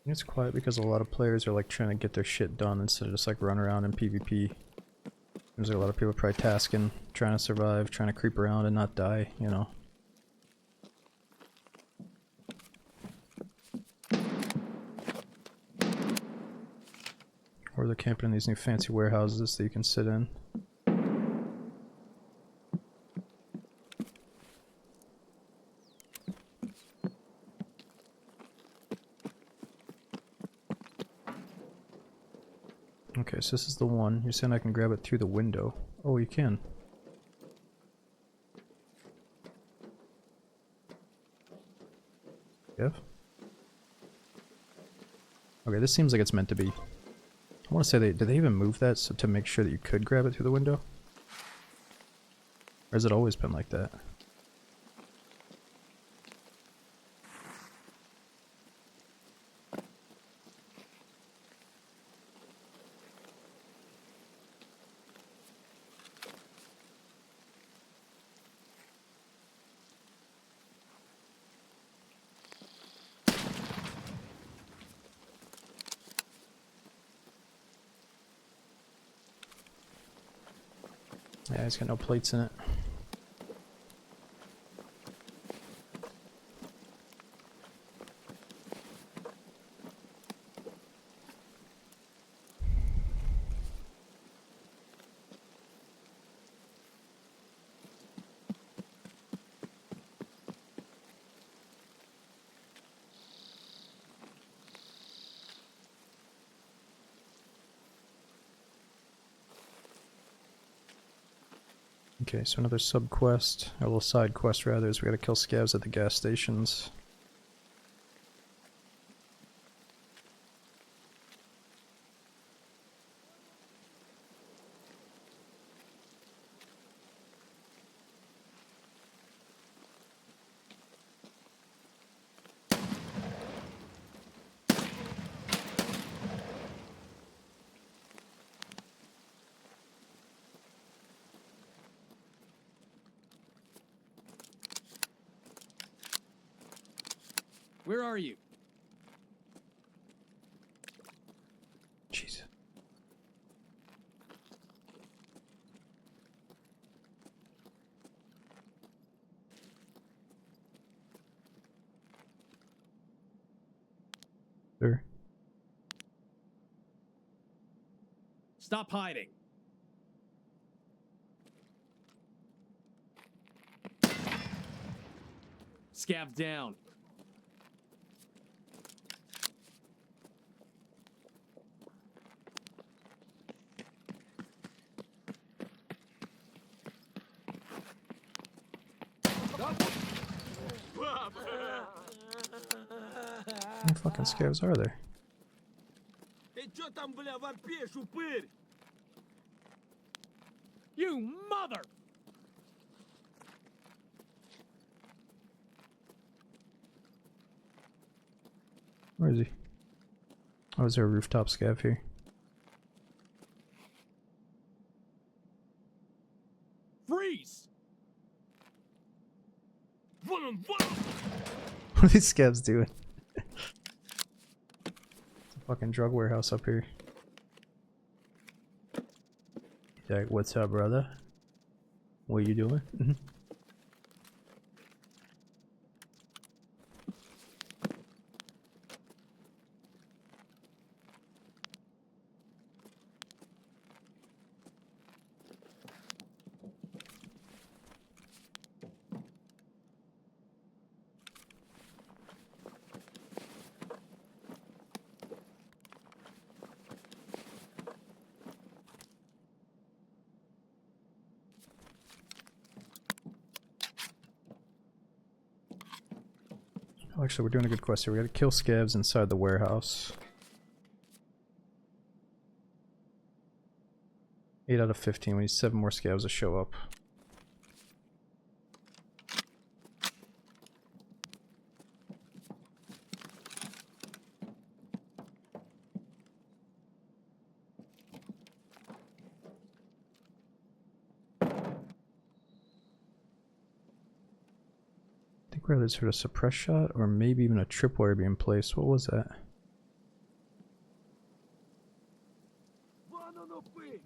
It's quiet because a lot of players are like trying to get their shit done instead of just like run around in PvP. There's like a lot of people probably tasking, trying to survive, trying to creep around and not die, you know. Or they're camping in these new fancy warehouses that you can sit in. Okay, so this is the one. You're saying I can grab it through the window. Oh, you can. Yep. Okay, this seems like it's meant to be. I want to say did they even move that so to make sure that you could grab it through the window? Or has it always been like that? Yeah, it's got no plates in it. Okay, so another sub quest, or a little side quest rather, is we gotta kill scavs at the gas stations. Where are you? Jeez. Sure. Stop hiding. Scav down. How many fucking scavs are there? Ты чё там, бля, вопишь, упырь? You mother! Where is he? Oh, is there a rooftop scav here? Freeze! What are these scavs doing? It's a fucking drug warehouse up here. He's like, what's up, brother? What you doing? Oh, actually, we're doing a good quest here. We gotta kill scavs inside the warehouse. 8 out of 15. We need 7 more scavs to show up. I think we either heard a suppress shot or maybe even a tripwire being placed. What was that? Вон он, упырь!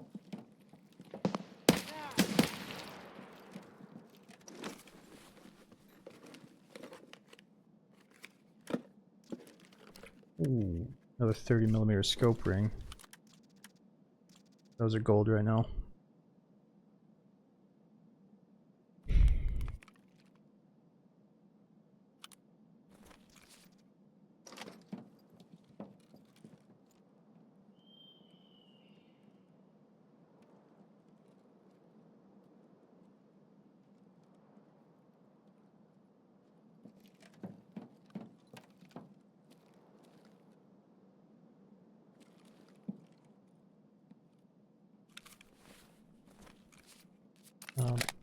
Ooh, another 30mm scope ring. Those are gold right now.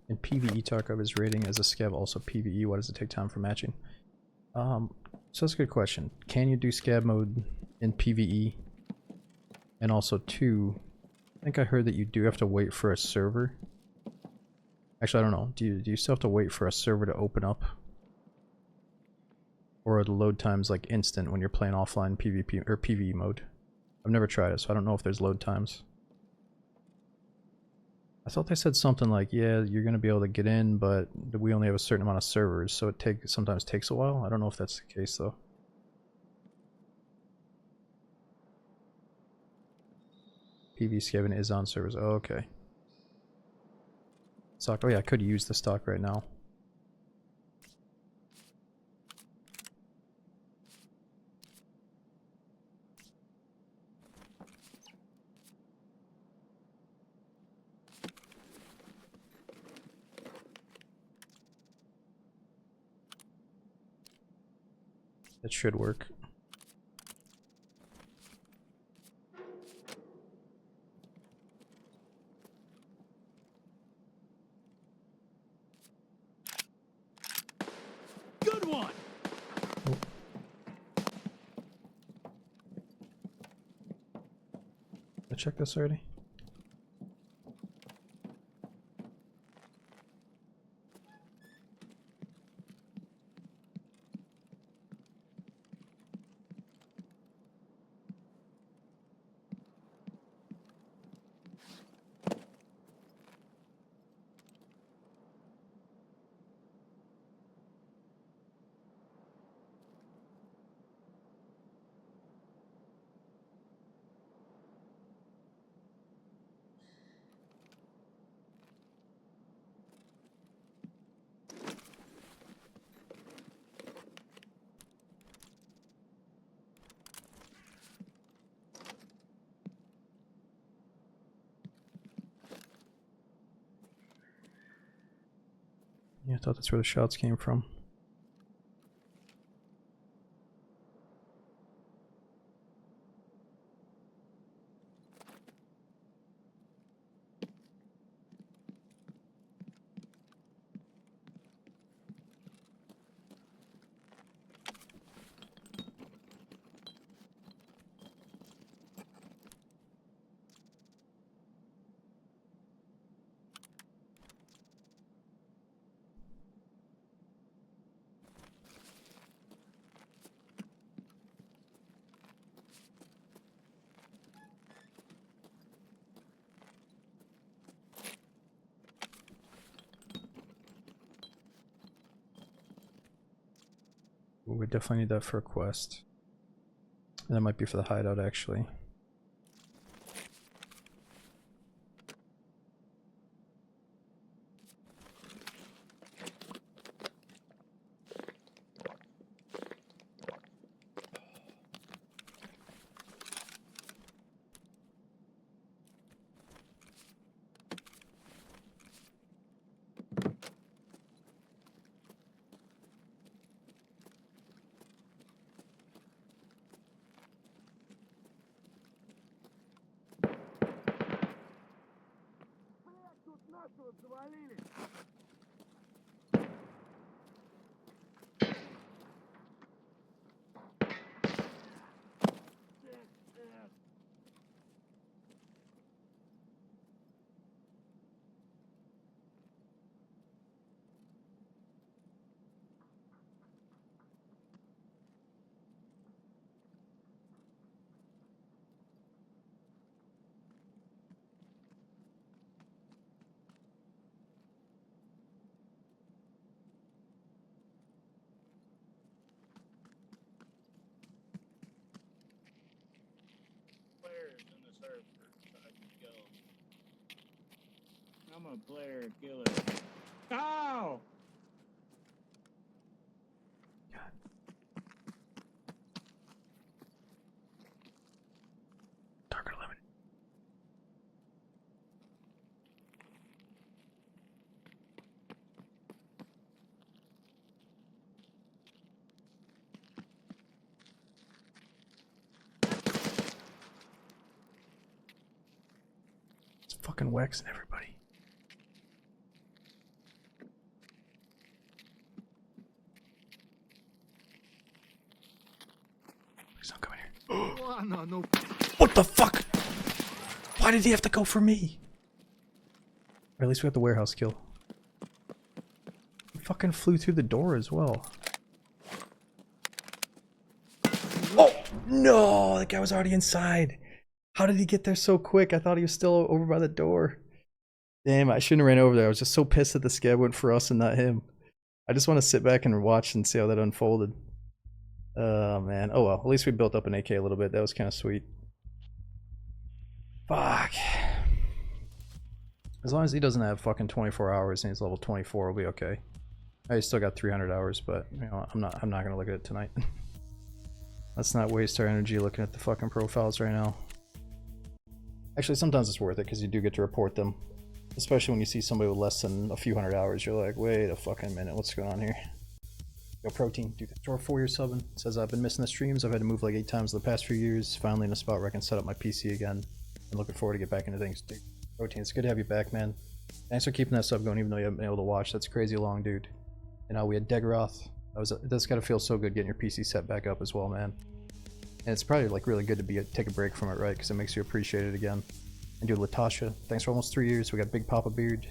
In PvE, Tarkov is rating as a scav also PvE. Why does it take time for matching? So that's a good question. Can you do scav mode in PvE? And also, two, I think I heard that you do have to wait for a server. Actually, I don't know. Do you still have to wait for a server to open up? Or are the load times like instant when you're playing offline PvP or PvE mode? I've never tried it, so I don't know if there's load times. I thought they said something like, yeah, you're going to be able to get in, but we only have a certain amount of servers, so it sometimes takes a while. I don't know if that's the case, though. PV scavenging is on servers. Oh, okay. Stock. Oh yeah, I could use the stock right now. That should work. Good one. I checked this already. Yeah, I thought that's where the shots came from. Ooh, we definitely need that for a quest. And that might be for the hideout, actually. Тут нашего завалили. Players in the server, so I can go. I'm a player killer. Ow! Target eliminated. It's fucking waxing everybody. Please don't come in here. Ладно, ну What the fuck? Why did he have to go for me? Or at least we got the warehouse kill. He fucking flew through the door as well. Oh! No! That guy was already inside. How did he get there so quick? I thought he was still over by the door. Damn, I shouldn't have ran over there. I was just so pissed that the scab went for us and not him. I just want to sit back and watch and see how that unfolded. Oh man. Oh well, at least we built up an AK a little bit. That was kind of sweet. Fuck. As long as he doesn't have fucking 24 hours and he's level 24, we'll be okay. I still got 300 hours, but you know, I'm not gonna look at it tonight. Let's not waste our energy looking at the fucking profiles right now. Actually, sometimes it's worth it because you do get to report them. Especially when you see somebody with less than a few hundred hours, you're like, wait a fucking minute, what's going on here? Yo, Protein, dude, thanks for a 4-year subbing. Says I've been missing the streams. I've had to move like 8 times in the past few years. Finally in a spot where I can set up my PC again. I'm looking forward to get back into things, dude. Protein, it's good to have you back, man. Thanks for keeping that sub going even though you haven't been able to watch. That's crazy long, dude. You know, we had Degaroth. That's gotta feel so good getting your PC set back up as well, man. And it's probably like really good to take a break from it, right? Because it makes you appreciate it again. And dude, Latasha, thanks for almost 3 years. We got Big Papa Beard.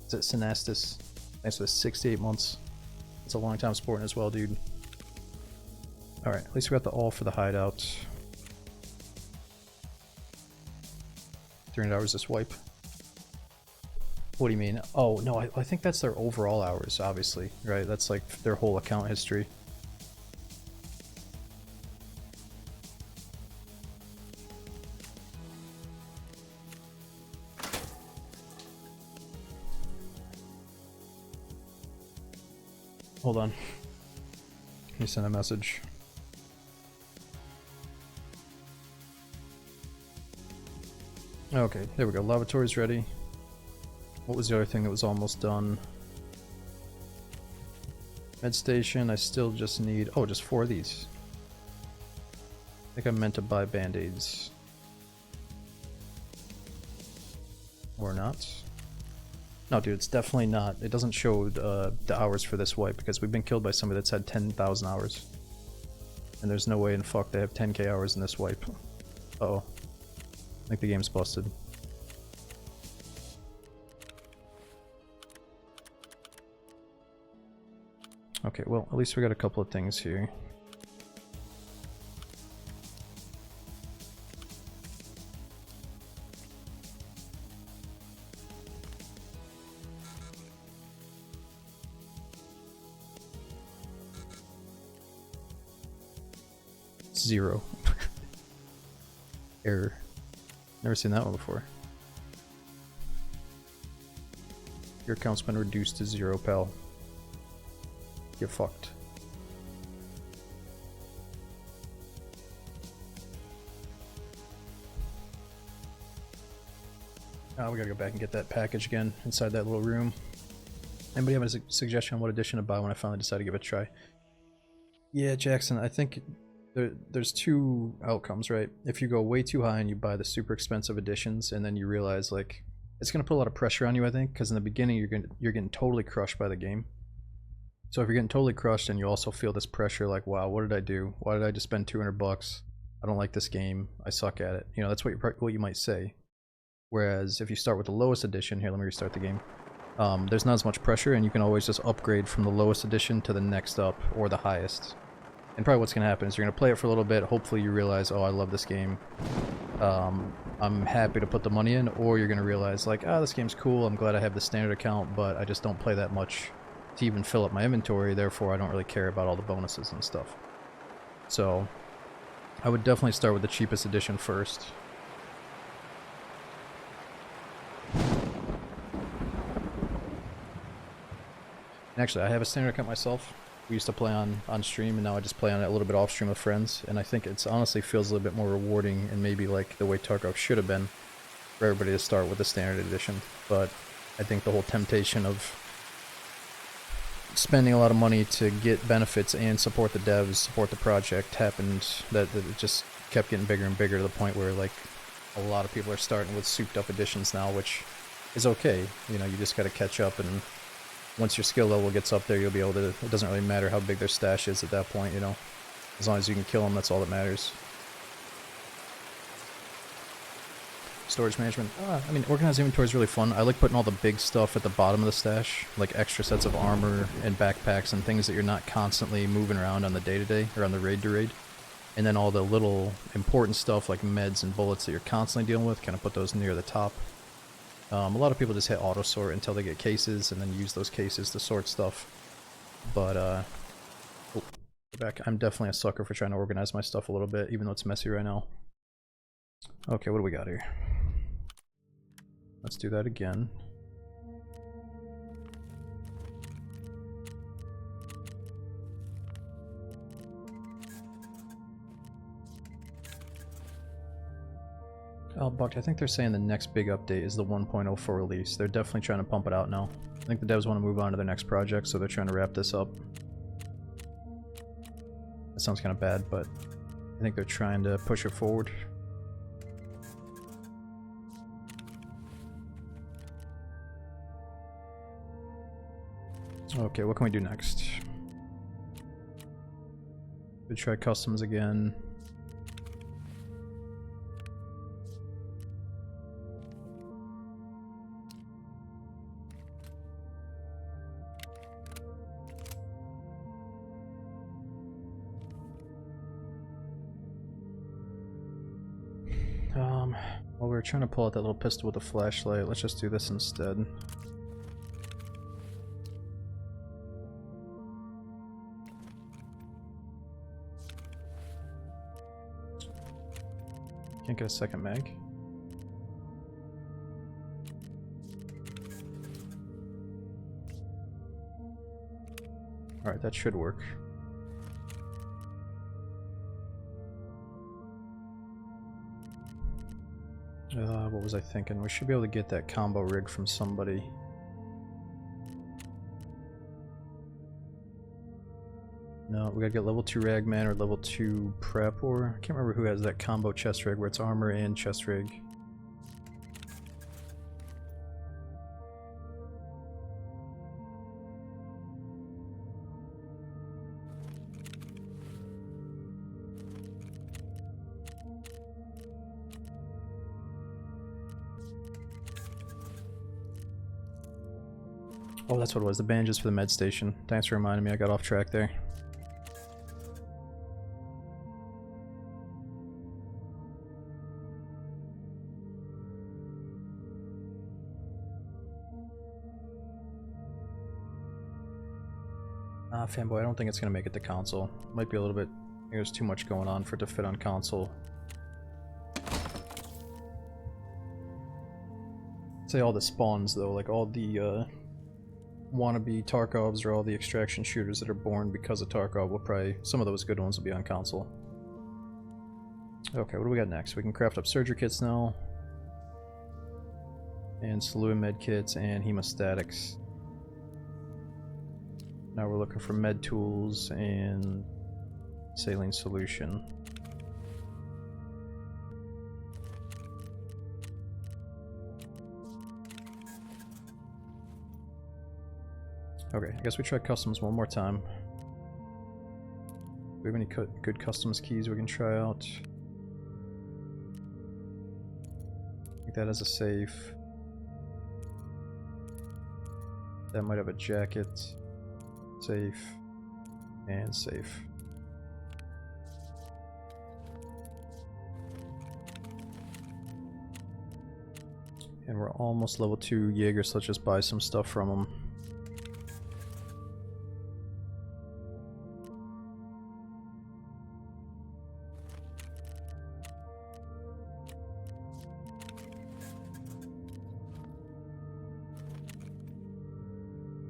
Is it Synastis? Thanks for the 6 to 8 months. It's a long time supporting as well, dude. Alright, at least we got the all for the hideout. 300 hours this wipe. What do you mean? Oh, no, I think that's their overall hours, obviously, right? That's like their whole account history. Hold on. Let me send a message. Okay, there we go. Lavatory's ready. What was the other thing that was almost done? Med station, I still just need... Oh, just 4 of these. I think I meant to buy band-aids. Or not. No, dude, it's definitely not. It doesn't show the hours for this wipe because we've been killed by somebody that's had 10,000 hours. And there's no way in fuck they have 10k hours in this wipe. Uh-oh. I think the game's busted. Okay, well, at least we got a couple of things here. Zero. Error. Never seen that one before. Your account's been reduced to 0, pal. You're fucked. We gotta go back and get that package again inside that little room. Anybody have a suggestion on what edition to buy when I finally decide to give it a try? Yeah, Jackson, I think there's 2 outcomes, right? If you go way too high and you buy the super expensive editions and then you realize like it's gonna put a lot of pressure on you, I think, because in the beginning you're getting totally crushed by the game. So if you're getting totally crushed and you also feel this pressure like, wow, what did I do? Why did I just spend 200 bucks? I don't like this game. I suck at it. You know, that's what you might say. Whereas if you start with the lowest edition, here, let me restart the game. There's not as much pressure and you can always just upgrade from the lowest edition to the next up or the highest. And probably what's going to happen is you're going to play it for a little bit. Hopefully you realize, oh, I love this game. I'm happy to put the money in. Or you're going to realize like, ah, this game's cool. I'm glad I have the standard account, but I just don't play that much to even fill up my inventory. Therefore, I don't really care about all the bonuses and stuff. So I would definitely start with the cheapest edition first. Actually, I have a standard account myself. We used to play on stream, and now I just play on it a little bit off stream with friends. And I think it's honestly feels a little bit more rewarding, and maybe like the way Tarkov should have been, for everybody to start with the standard edition. But I think the whole temptation of spending a lot of money to get benefits and support the devs, support the project, happened that it just kept getting bigger and bigger to the point where like a lot of people are starting with souped up editions now, which is okay. You know, you just got to catch up, and once your skill level gets up there, you'll be able to, it doesn't really matter how big their stash is at that point, you know. As long as you can kill them, that's all that matters. Storage management. I mean, organized inventory is really fun. I like putting all the big stuff at the bottom of the stash, like extra sets of armor and backpacks and things that you're not constantly moving around on the day-to-day, or on the raid-to-raid. And then all the little important stuff like meds and bullets that you're constantly dealing with, kind of put those near the top. A lot of people just hit auto sort until they get cases and then use those cases to sort stuff. But, oh, back. I'm definitely a sucker for trying to organize my stuff a little bit, even though it's messy right now. Okay, what do we got here? Let's do that again. Oh, Buck, I think they're saying the next big update is the 1.04 release. They're definitely trying to pump it out now. I think the devs want to move on to their next project, so they're trying to wrap this up. That sounds kind of bad, but I think they're trying to push it forward. Okay, what can we do next? We try customs again. Well, we were trying to pull out that little pistol with a flashlight. Let's just do this instead. Can't get a second mag. Alright, that should work. What was I thinking? We should be able to get that combo rig from somebody. No, we gotta get level 2 Ragman or level 2 Prep, or I can't remember who has that combo chest rig where it's armor and chest rig. Oh, that's what it was, the bandages for the med station. Thanks for reminding me, I got off track there. Fanboy, I don't think it's gonna make it to console. Might be a little bit, I think there's too much going on for it to fit on console. Say all the spawns though, like all the wannabe Tarkovs or all the extraction shooters that are born because of Tarkov will probably, some of those good ones will be on console. Okay, what do we got next? We can craft up surgery kits now. And Salua med kits and hemostatics. Now we're looking for med tools and saline solution. Okay, I guess we try customs one more time. Do we have any good customs keys we can try out? I think that has a safe. That might have a jacket. Safe. And safe. And we're almost level 2 Jaeger, so let's just buy some stuff from them.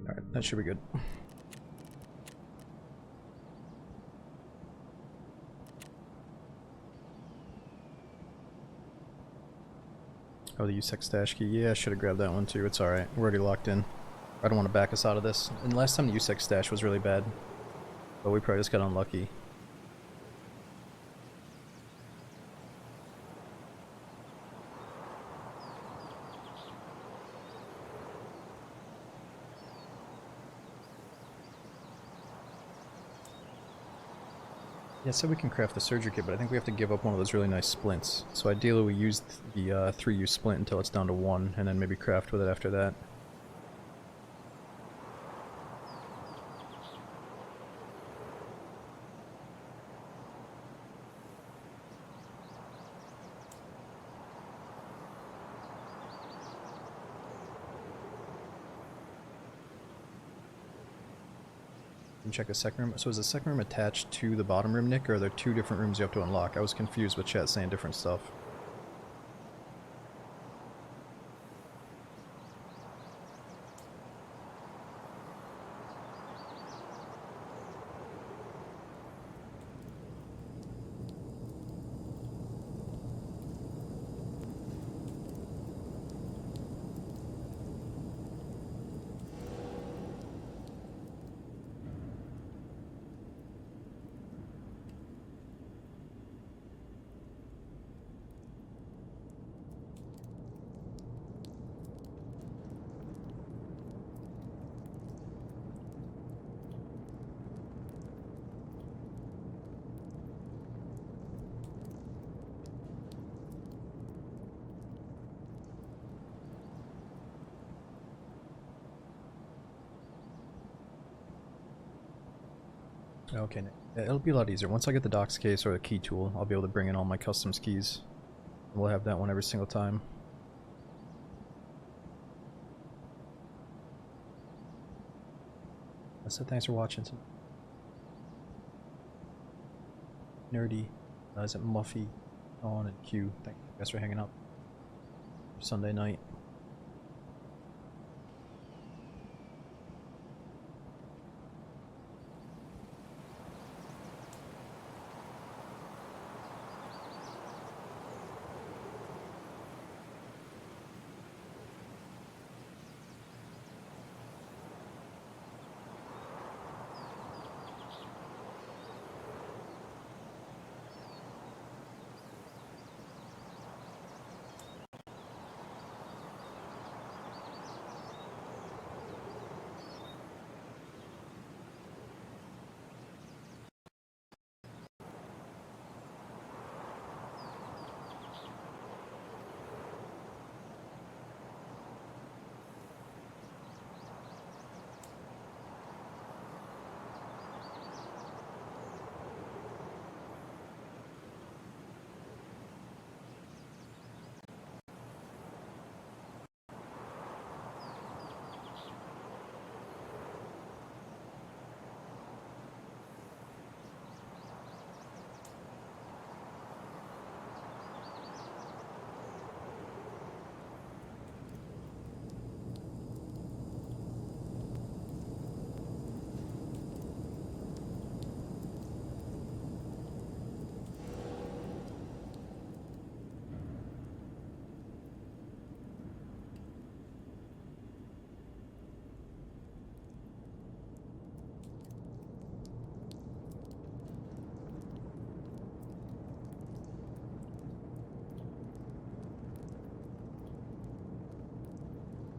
Alright, that should be good. Oh, the USEC stash key. Yeah, I should have grabbed that one too. It's alright. We're already locked in. I don't want to back us out of this. And last time the USEC stash was really bad. But we probably just got unlucky. Yeah, so we can craft the surgery kit, but I think we have to give up one of those really nice splints. So ideally we use the 3U splint until it's down to 1, and then maybe craft with it after that. Check the second room. So is the second room attached to the bottom room, Nick, or are there 2 different rooms you have to unlock? I was confused with chat saying different stuff. Okay, yeah, it'll be a lot easier. Once I get the docs case or the key tool, I'll be able to bring in all my customs keys. We'll have that one every single time. That's it. Thanks for watching. Nerdy, is it Muffy, On, and Q? Thank you guys for hanging out. Sunday night.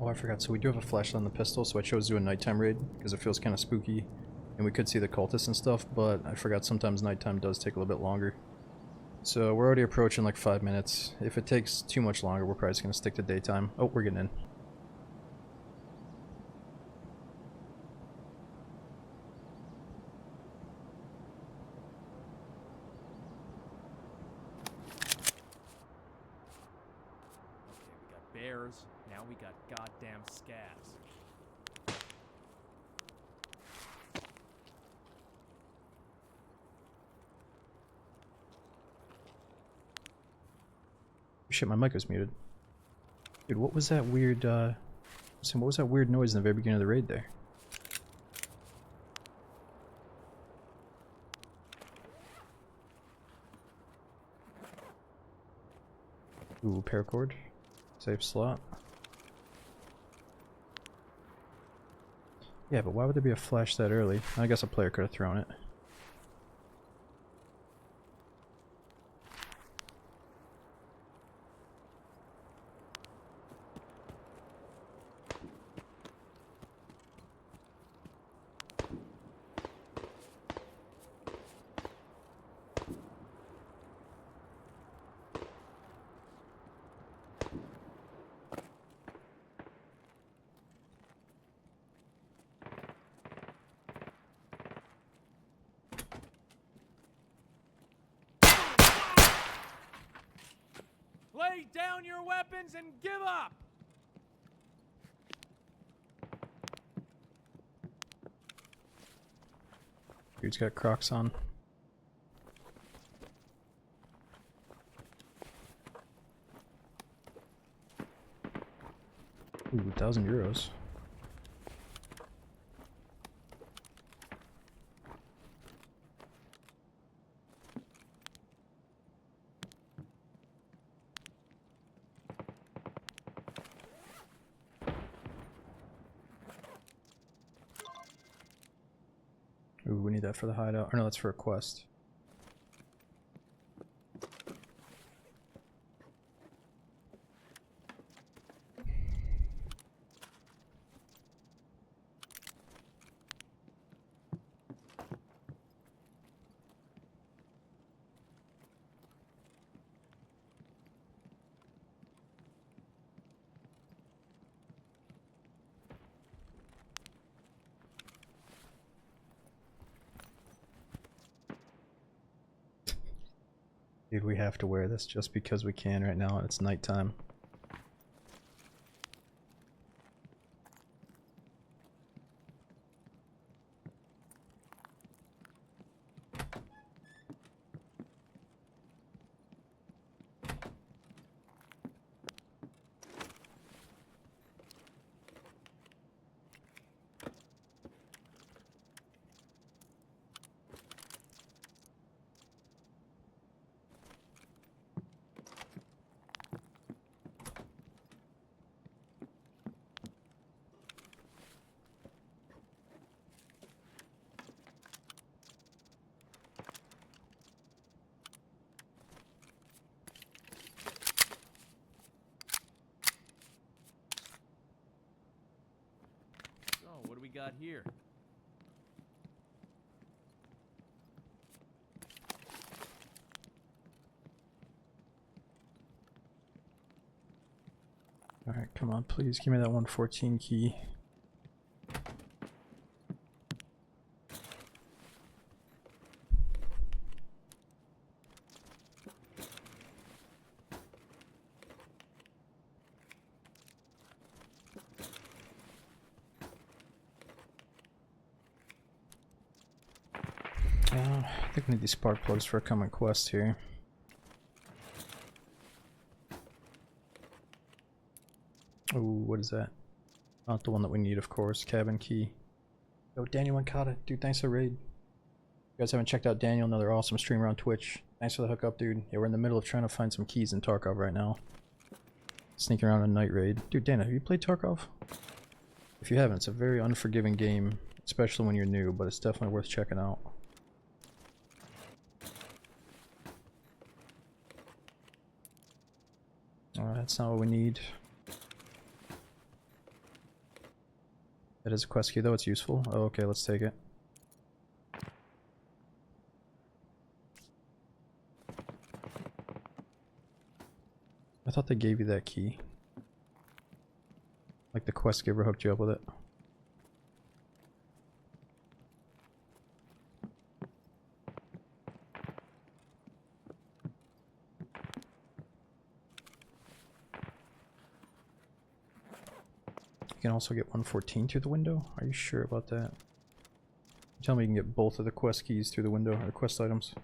Oh, I forgot. So we do have a flashlight on the pistol, so I chose to do a nighttime raid because it feels kind of spooky, and we could see the cultists and stuff. But I forgot sometimes nighttime does take a little bit longer. So we're already approaching like 5 minutes. If it takes too much longer, we're probably just gonna stick to daytime. Oh, we're getting in. Okay, we got bears. Now we got goddamn scabs. Shit, my mic was muted. Dude, what was that weird, what was that weird noise in the very beginning of the raid there? Ooh, paracord. Safe slot. Yeah, but why would there be a flash that early? I guess a player could have thrown it. Lay down your weapons and give up! Dude's got Crocs on. Ooh, 1,000 euros. Ooh, we need that for the hideout. Or no, that's for a quest. Dude, we have to wear this just because we can right now and it's nighttime. So, what do we got here? Alright, come on, please give me that 114 key. I think we need these spark plugs for a common quest here. Oh, what is that? Not the one that we need, of course. Cabin key. Yo, Daniel Mancata, dude, thanks for the raid. If you guys haven't checked out Daniel, another awesome streamer on Twitch. Thanks for the hookup, dude. Yeah, we're in the middle of trying to find some keys in Tarkov right now. Sneaking around a night raid. Dude, Dana, have you played Tarkov? If you haven't, it's a very unforgiving game, especially when you're new, but it's definitely worth checking out. Alright, that's not what we need. That is a quest key though, it's useful. Oh, okay, let's take it. I thought they gave you that key. Like the quest giver hooked you up with it. You can also get 114 through the window? Are you sure about that? Tell me you can get both of the quest keys through the window, or quest items.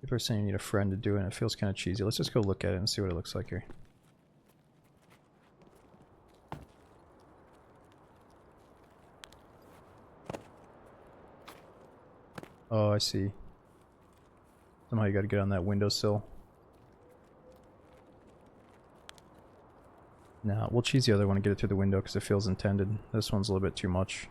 People are saying you need a friend to do it, and it feels kind of cheesy. Let's just go look at it and see what it looks like here. Oh, I see. Somehow you gotta get on that windowsill. Nah, we'll cheese the other one and get it through the window because it feels intended. This one's a little bit too much.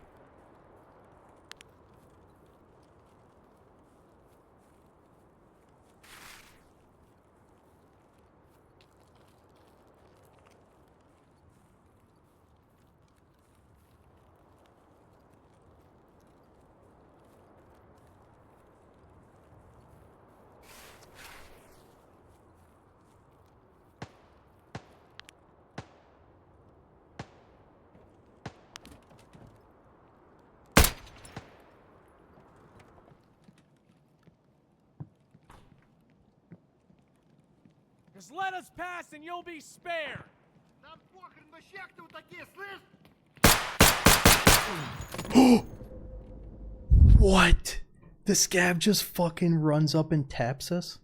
Just let us pass and you'll be spared. Нам похрен на шахты вот такие, слышь? What? The scab just fucking runs up and taps us?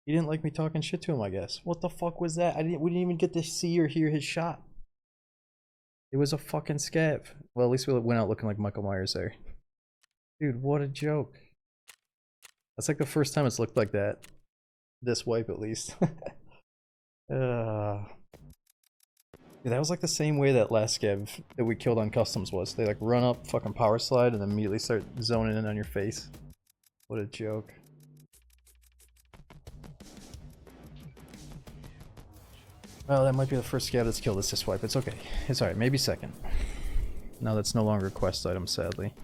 He didn't like me talking shit to him, I guess. What the fuck was that? We didn't even get to see or hear his shot. It was a fucking scav. Well, at least we went out looking like Michael Myers there. Dude, what a joke. That's like the first time it's looked like that. This wipe, at least. Yeah, that was like the same way that last scav that we killed on customs was. They like run up, fucking power slide, and then immediately start zoning in on your face. What a joke. Well, that might be the first scav that's killed us this wipe. It's okay. It's alright. Maybe second. Now that's no longer a quest item, sadly.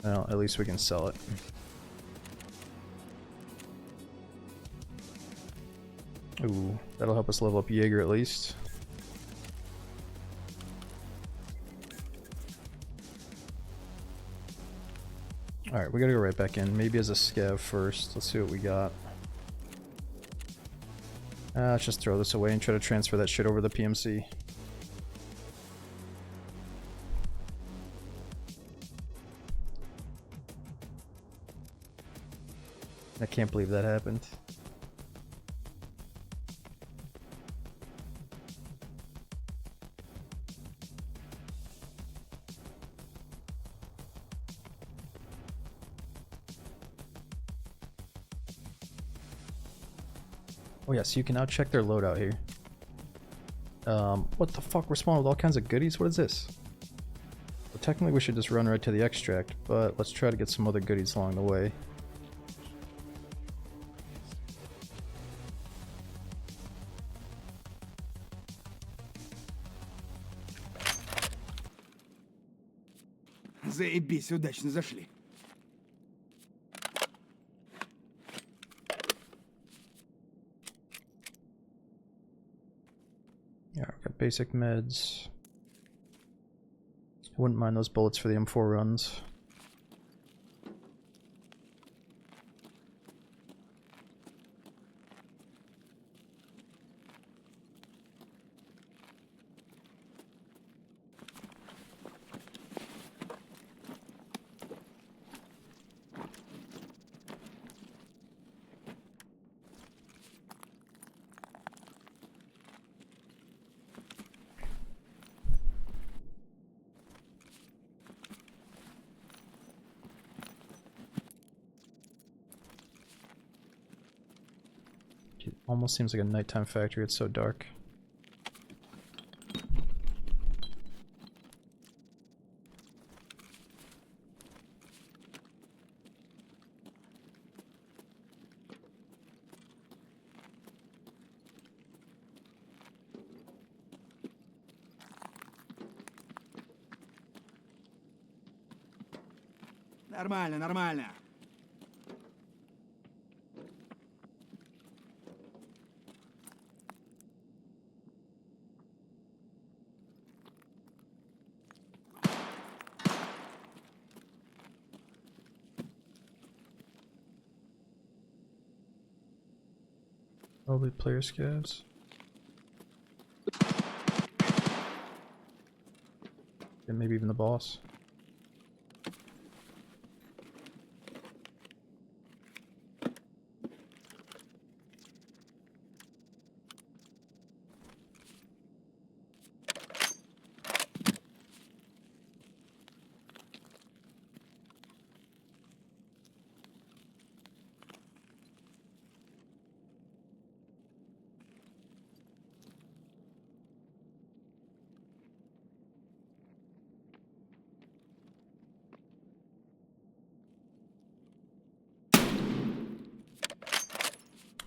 Well, at least we can sell it. Ooh, that'll help us level up Jaeger at least. Alright, we gotta go right back in. Maybe as a scav first. Let's see what we got. Let's just throw this away and try to transfer that shit over to the PMC. I can't believe that happened. Oh yeah, so you can now check their loadout here. What the fuck? We're spawning with all kinds of goodies? What is this? Well, technically we should just run right to the extract, but let's try to get some other goodies along the way. Заебись, удачно зашли. Yeah, we've got basic meds. I wouldn't mind those bullets for the M4 runs. It almost seems like a nighttime factory, it's so dark. Нормально, нормально. Probably player scavs. And maybe even the boss.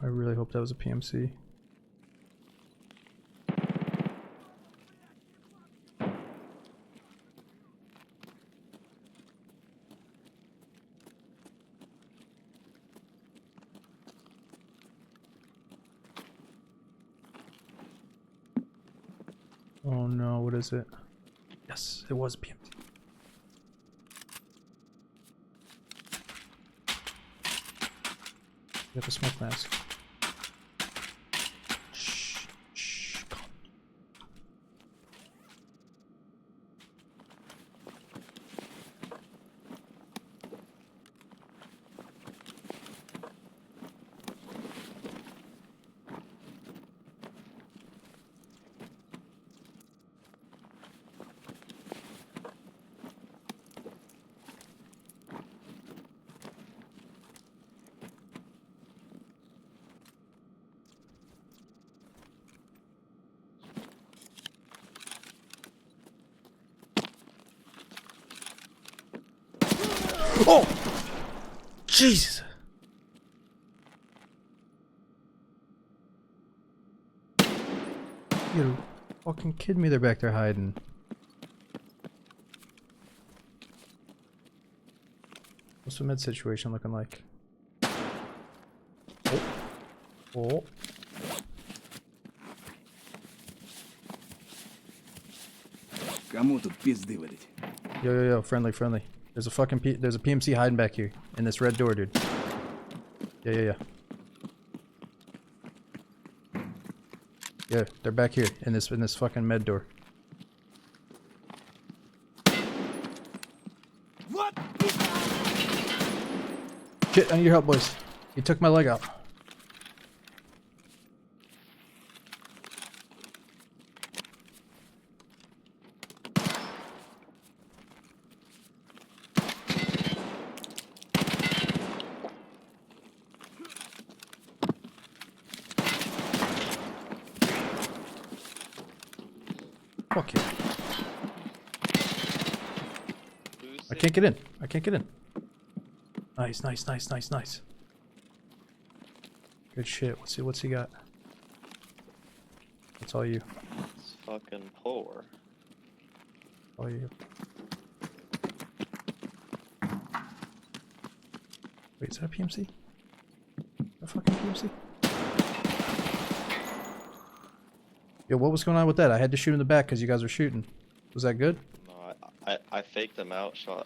I really hope that was a PMC. Oh no, what is it? Yes, it was PMC. You have a smoke mask. Shh, shh, calm. Oh! Jesus! You fucking kidding me? They're back there hiding. What's the med situation looking like? Oh. Oh. Кому тут пизды водить? Yo, friendly, friendly. There's a fucking there's a PMC hiding back here in this red door, dude. Yeah. Yeah, they're back here in this fucking med door. Вот! Shit, I need your help, boys. He took my leg out. Fuck you. I can't get in. I can't get in. Nice. Good shit. What's he got? That's all you. It's fucking poor. All you. Wait, is that a PMC? A fucking PMC? Yo, what was going on with that? I had to shoot in the back because you guys were shooting. Was that good? No, I faked him out. Shot.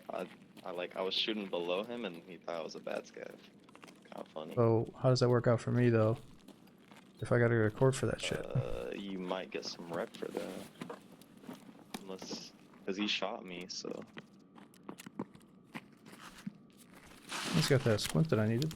I was shooting below him, and he thought I was a bad scav. Kind of funny. So how does that work out for me though? If I gotta go to court for that shit. You might get some rep for that. Unless, cause he shot me, so. He's got that squint that I needed.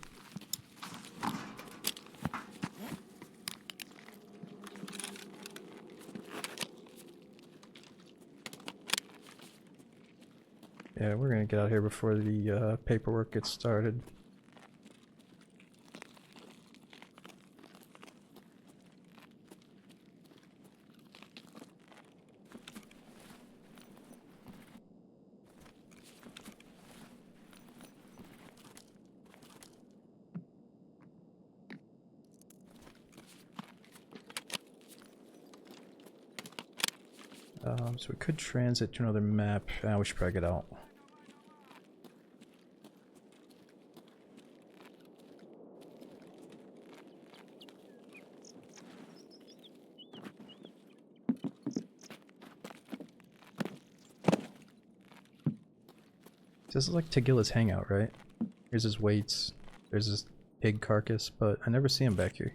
Yeah, we're gonna get out here before the paperwork gets started. So we could transit to another map. We should probably get out. This is like Tagilla's hangout, right? Here's his weights. There's his pig carcass, but I never see him back here.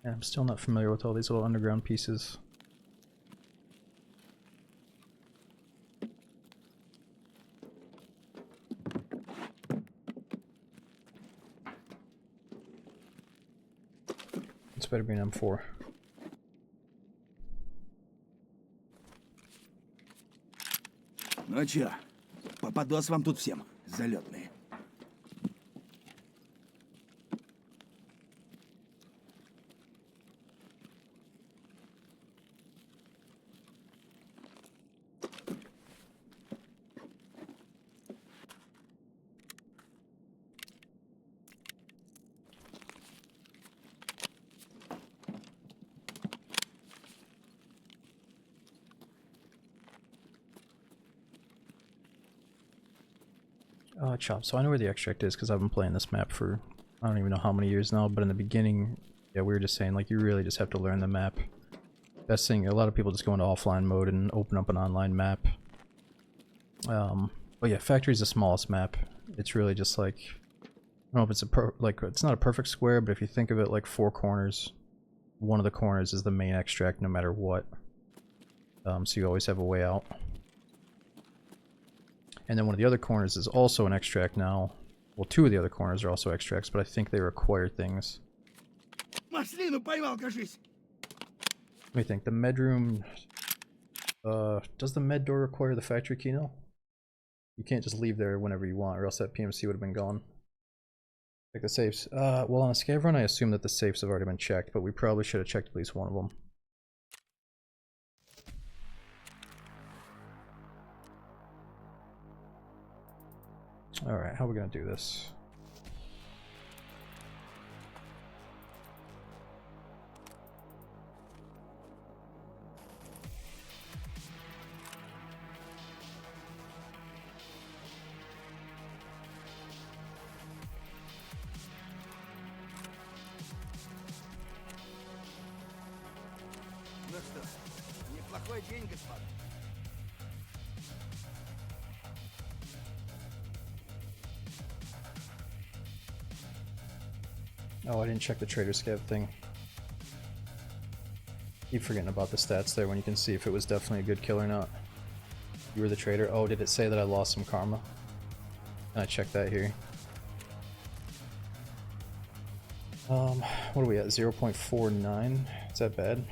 Yeah, I'm still not familiar with all these little underground pieces. This better be an M4. Ну чё, попадос вам тут всем, залетные. Chop. So I know where the extract is because I've been playing this map for I don't even know how many years now, but in the beginning, yeah, we were just saying like you really just have to learn the map. best thing, a lot of people just go into offline mode and open up an online map. But yeah, factory's the smallest map. It's really just like, I don't know if it's it's not a perfect square, but if you think of it like 4 corners, one of the corners is the main extract no matter what. So you always have a way out. And then one of the other corners is also an extract now. Well, 2 of the other corners are also extracts, but I think they require things. Маслину поймал, кажись. Let me think. The med room... does the med door require the factory key now? You can't just leave there whenever you want, or else that PMC would have been gone. Check the safes. Well, on a scav run, I assume that the safes have already been checked, but we probably should have checked at least one of them. Alright, how are we gonna do this? Ну что, неплохой день, господа. Oh, I didn't check the trader scav thing. Keep forgetting about the stats there when you can see if it was definitely a good kill or not. You were the trader. Oh, did it say that I lost some karma? Can I check that here? What are we at? 0.49? Is that bad?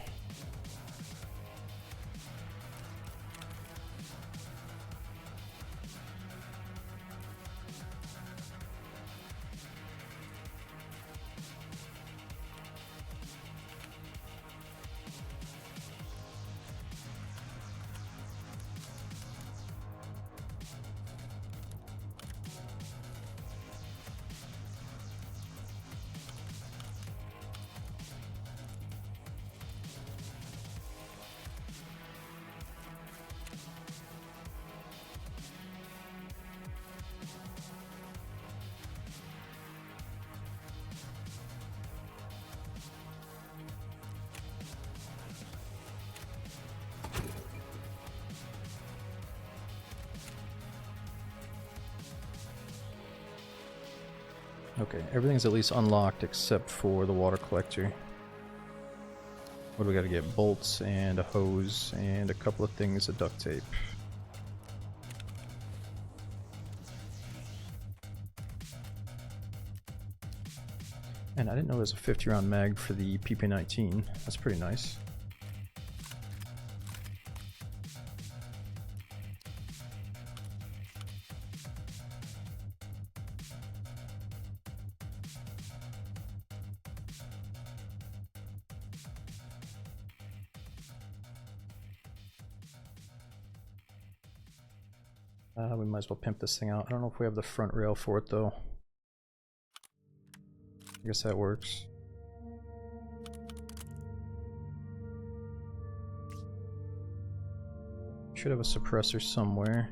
Okay, everything's at least unlocked except for the water collector. What do we gotta get? Bolts and a hose and a couple of things of duct tape. And I didn't know there's a 50 round mag for the PP19. That's pretty nice. We might as well pimp this thing out. I don't know if we have the front rail for it though. I guess that works. Should have a suppressor somewhere.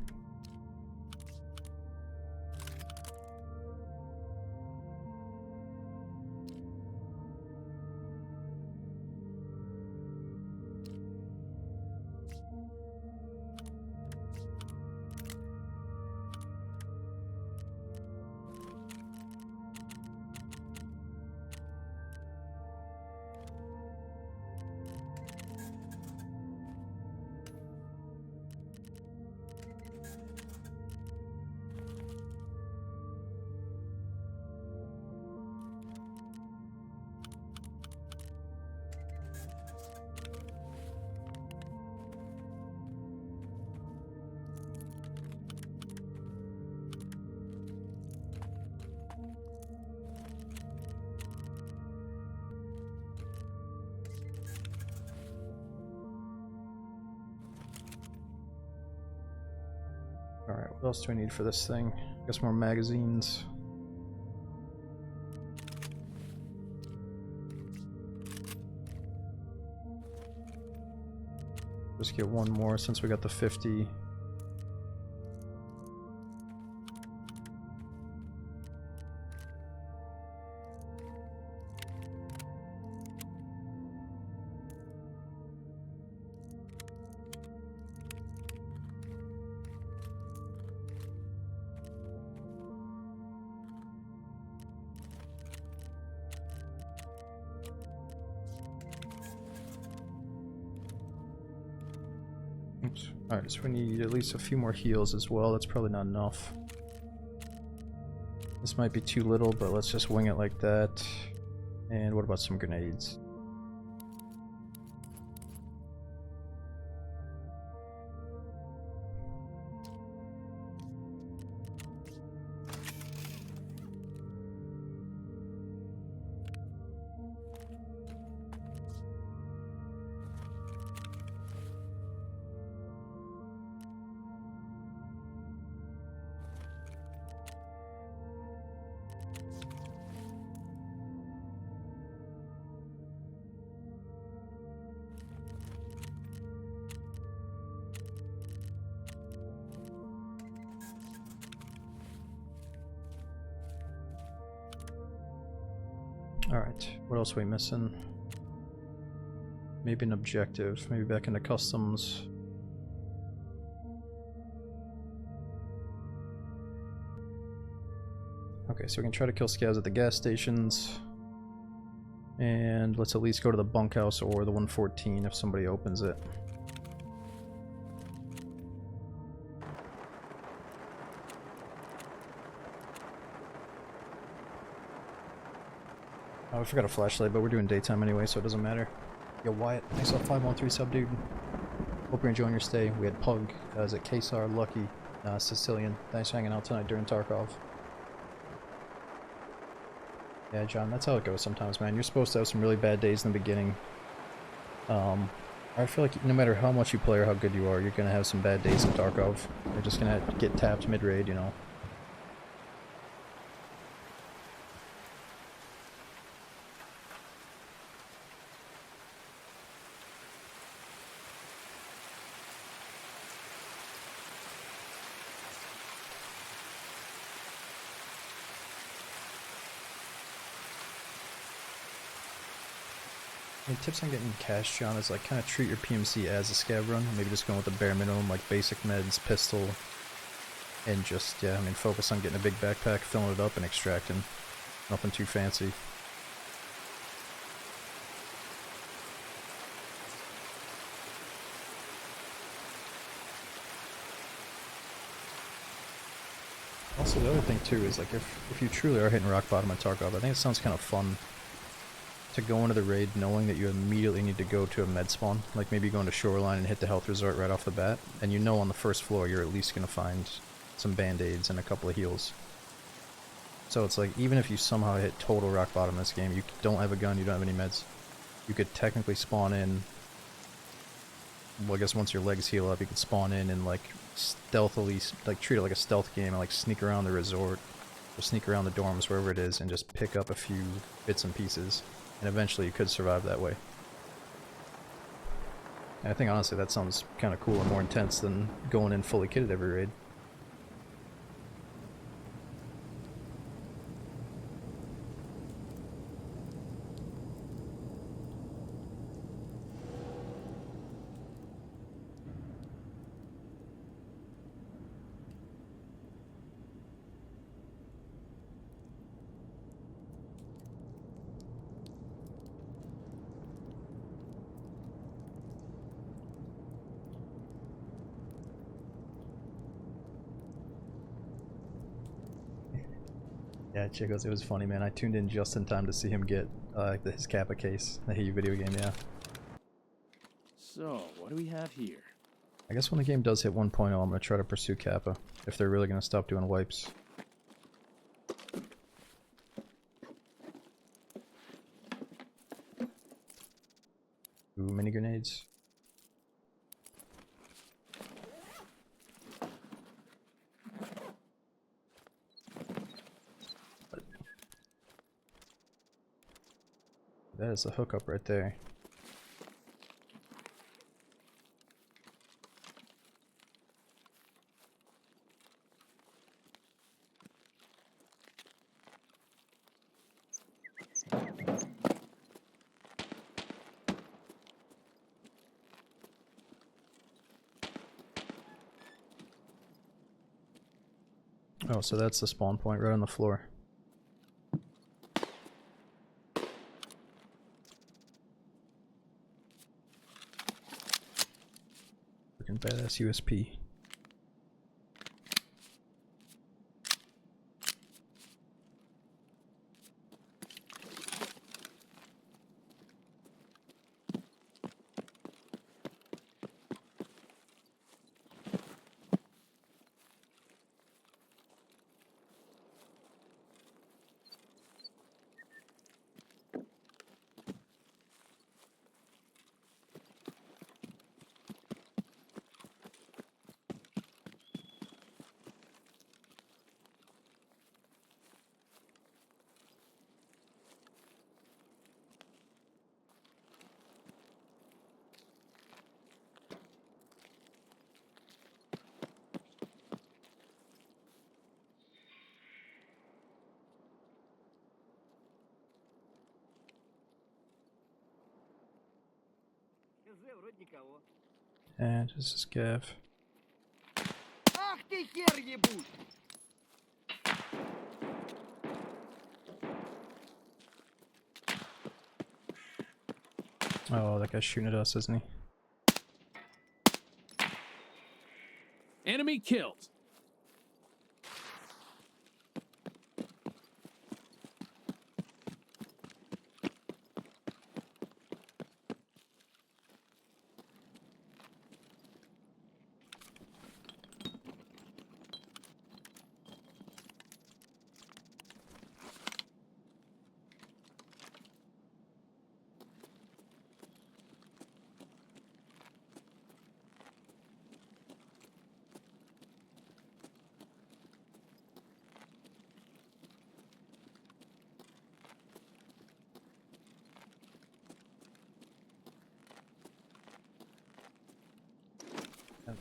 Alright, what else do I need for this thing? I guess more magazines. Just get one more since we got the 50. Alright, so we need at least a few more heals as well. That's probably not enough. This might be too little, but let's just wing it like that. And what about some grenades? Alright, what else are we missing? Maybe an objective, maybe back into customs. Okay, so we can try to kill scavs at the gas stations. And let's at least go to the bunkhouse or the 114 if somebody opens it. Oh, I forgot a flashlight, but we're doing daytime anyway, so it doesn't matter. Yo, Wyatt, thanks for the 513 sub, dude. Hope you're enjoying your stay. We had Pug, is it Kesar, Lucky, Sicilian. Thanks for hanging out tonight during Tarkov. Yeah, John, that's how it goes sometimes, man. You're supposed to have some really bad days in the beginning. I feel like no matter how much you play or how good you are, you're gonna have some bad days in Tarkov. You're just gonna get tapped mid-raid, you know. Tips on getting cash, John, is like kind of treat your PMC as a scav run. Maybe just going with the bare minimum, like basic meds, pistol, and just, yeah, I mean, focus on getting a big backpack, filling it up, and extracting. Nothing too fancy. Also, the other thing too is like if you truly are hitting rock bottom on Tarkov, I think it sounds kind of fun to go into the raid knowing that you immediately need to go to a med spawn, like maybe go into Shoreline and hit the health resort right off the bat, and you know on the first floor you're at least going to find some band-aids and a couple of heals. So it's like, even if you somehow hit total rock bottom in this game, you don't have a gun, you don't have any meds, you could technically spawn in, well, I guess once your legs heal up, you could spawn in and like stealthily, like treat it like a stealth game and like sneak around the resort, or sneak around the dorms, wherever it is, and just pick up a few bits and pieces. And eventually you could survive that way. And I think honestly that sounds kind of cool and more intense than going in fully kitted every raid. Yeah, Chicos, it was funny, man. I tuned in just in time to see him get his Kappa case. The Hey video game, yeah. So, what do we have here? I guess when the game does hit 1.0, I'm going to try to pursue Kappa, if they're really going to stop doing wipes. Ooh, mini grenades. That is a hookup right there. Oh, so that's the spawn point right on the floor. Freaking badass Yes, USP. And this is Gav. Ах ты хер ебут! Oh, that guy's shooting at us, isn't he? Enemy killed.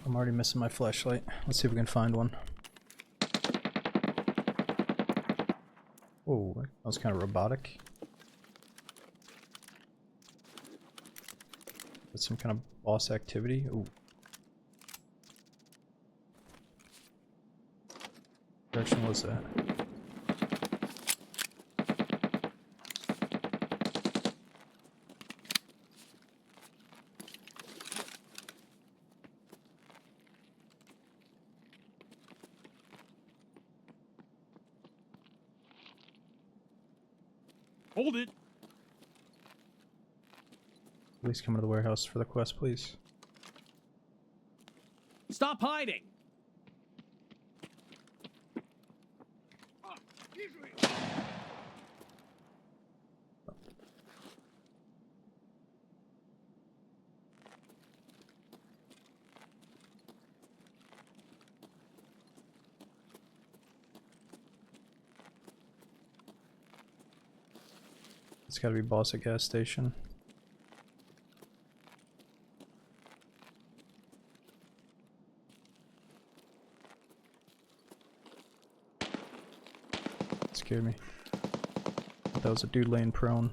I'm already missing my flashlight. Let's see if we can find one. Oh, that was kind of robotic. That's some kind of boss activity. Ooh. What direction was that? Hold it. Please come to the warehouse for the quest, please. Stop hiding. It's gotta be boss at gas station. Scared me. That was a dude laying prone.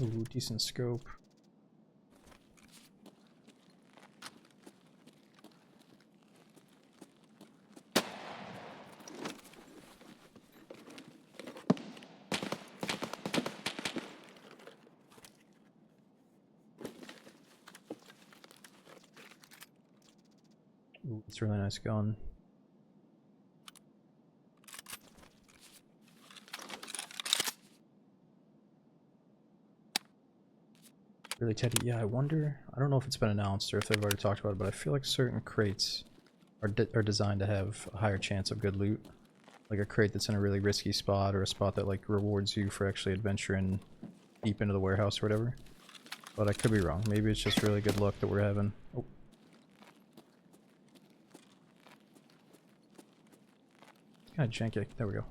Ooh, decent scope. Ooh, it's a really nice gun. Really Teddy, yeah, I wonder, I don't know if it's been announced or if they've already talked about it, but I feel like certain crates are designed to have a higher chance of good loot. Like a crate that's in a really risky spot, or a spot that like rewards you for actually adventuring deep into the warehouse or whatever. But I could be wrong. Maybe it's just really good luck that we're having. Oh. Kind of janky. There we go.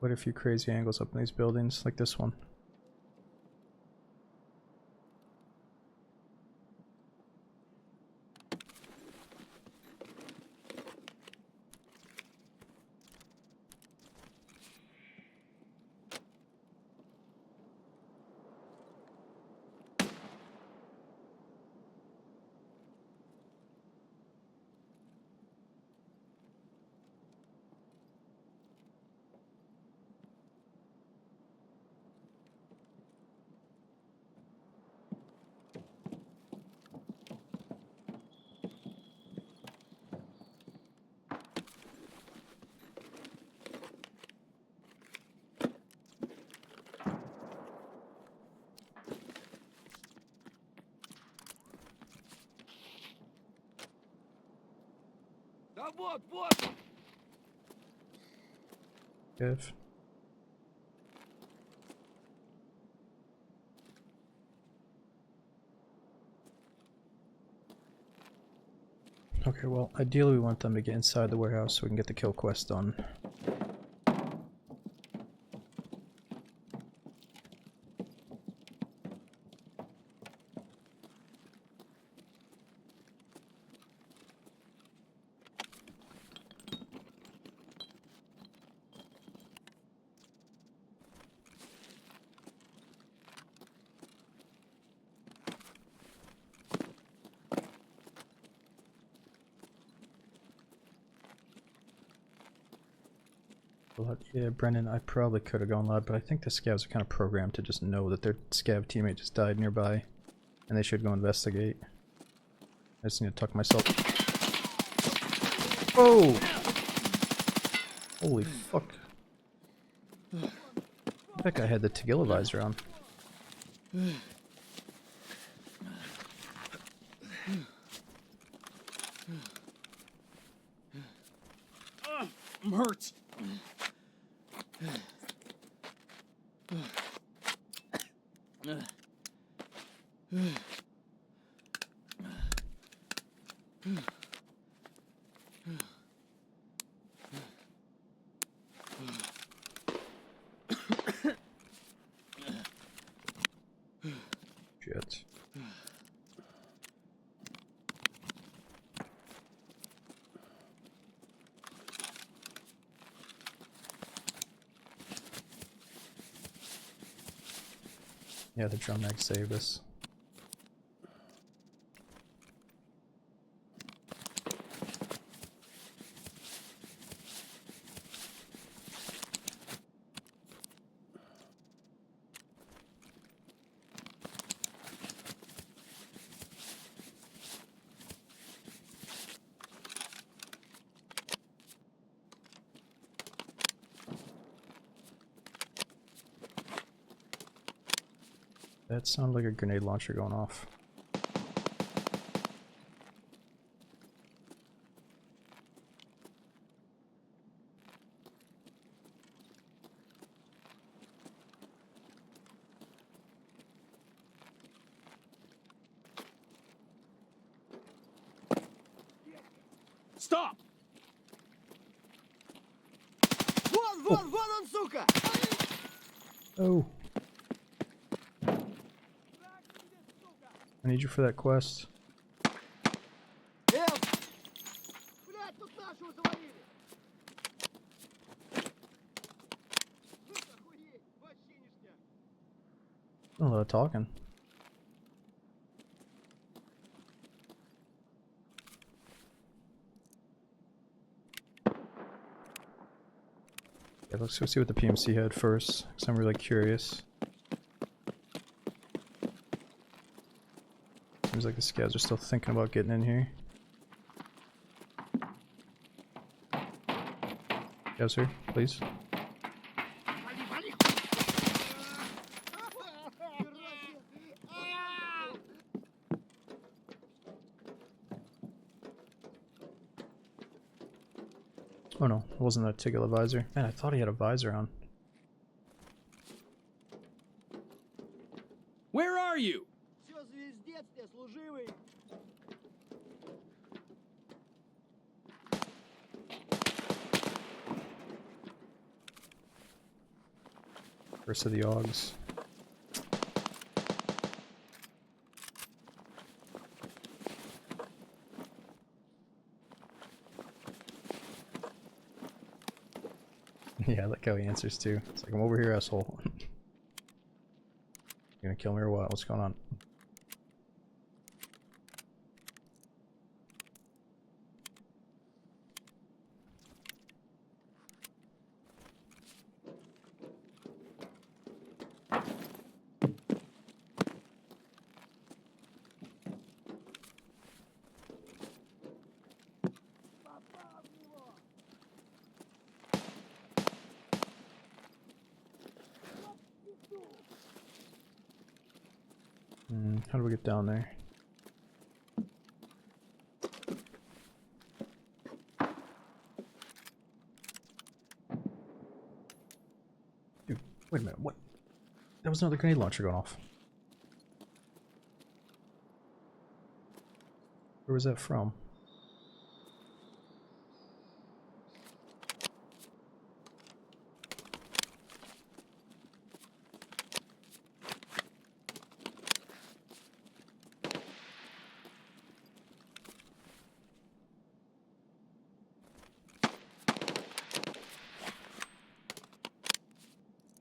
What a few crazy angles up in these buildings, like this one. Да вот! If. Okay, well, ideally we want them to get inside the warehouse so we can get the kill quest done. Yeah, Brennan, I probably could have gone loud, but I think the scavs are kind of programmed to just know that their scav teammate just died nearby, and they should go investigate. I just need to tuck myself. Oh! Holy fuck. That guy had the Tagilla visor on. I'm hurt. Shit. Yeah, the drum mag saved us. That sounded like a grenade launcher going off. Stop! Вон он, сука! Oh. I need you for that quest. Блядь, тут нашего завалили! Охуеть, вообще ништяк! A lot of talking. Yeah, let's go see what the PMC had first, because I'm really curious. Seems like the scavs are still thinking about getting in here. Yes, sir, please. Oh no, it wasn't a particular visor. Man, I thought he had a visor on. Where are you? Все звездец, ты служивый! First of the Augs. Yeah, I like how he answers too. It's like, I'm over here, asshole. You gonna kill me or what? What's going on? How do we get down there? Dude, wait a minute, what? That was another grenade launcher going off. Where was that from?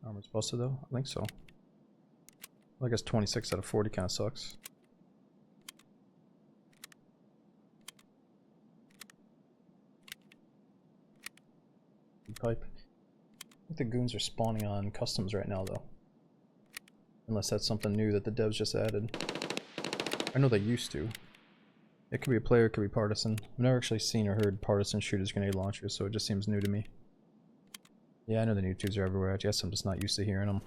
Armor's busted though? I think so. Well, I guess 26 out of 40 kind of sucks. Pipe. I think the goons are spawning on customs right now though. Unless that's something new that the devs just added. I know they used to. It could be a player, it could be partisan. I've never actually seen or heard partisan shoot his grenade launchers, so it just seems new to me. Yeah, I know the new tubes are everywhere. I guess I'm just not used to hearing them.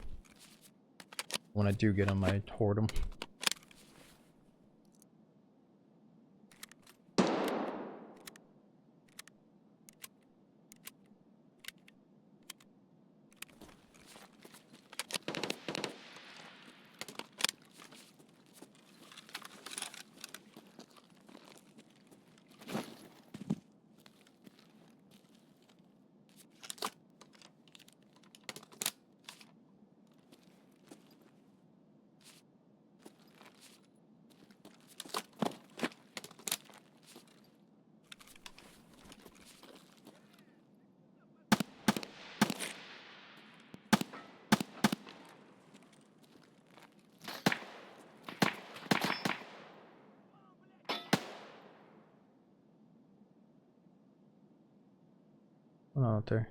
When I do get them, I hoard them. Oh, out there.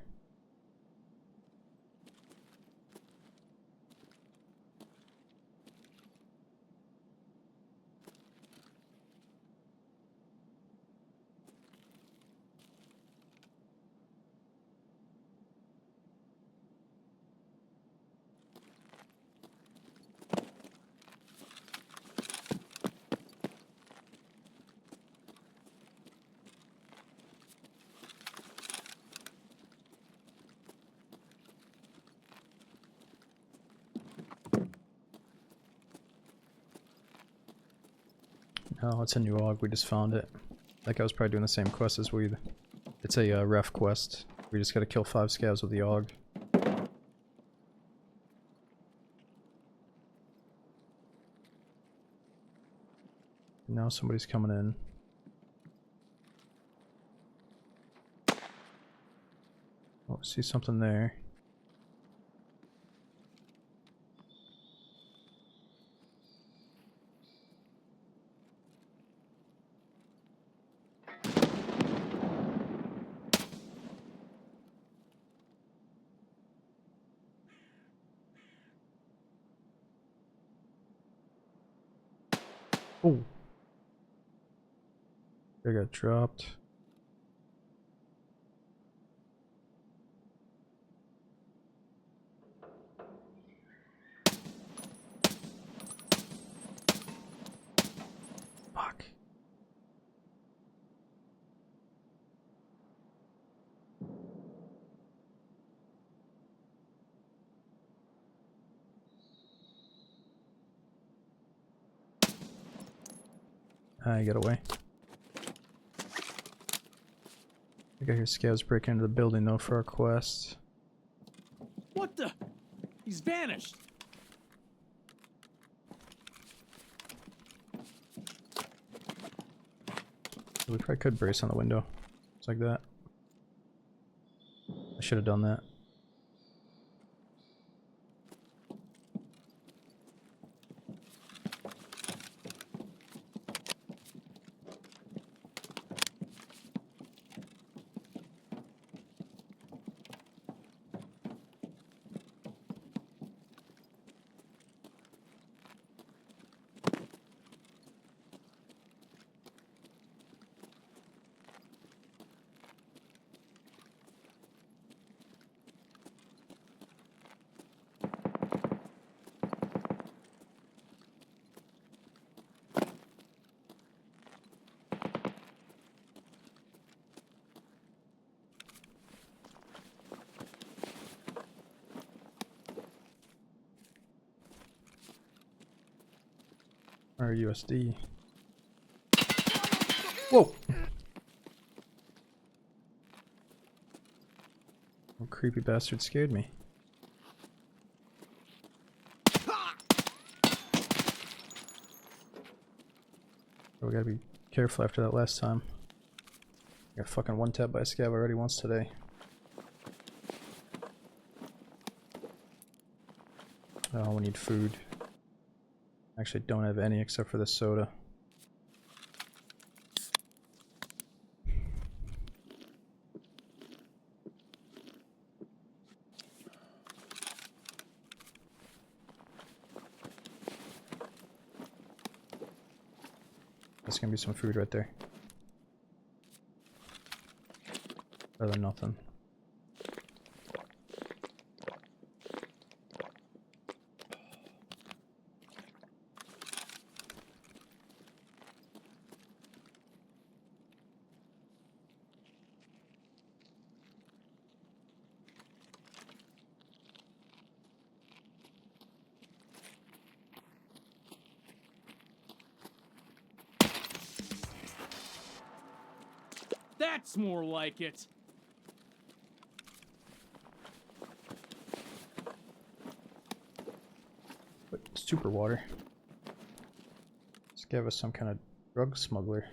Oh, it's a new AUG. We just found it. That guy was probably doing the same quest as we. It's a ref quest. We just gotta kill 5 scavs with the AUG. Now somebody's coming in. Oh, see something there. Oh, I got dropped. Fuck. I get away. I think I hear scavs breaking into the building though for our quest. What the? He's vanished. We probably could brace on the window. Just like that. I should have done that. Or USD. Whoa! Oh, creepy bastard scared me. Oh, we gotta be careful after that last time. I got fucking one tap by a scav already once today. Oh, we need food. Actually, don't have any except for the soda. There's gonna be some food right there. Better than nothing. That's more like it. But super water. Let's give us some kind of drug smuggler.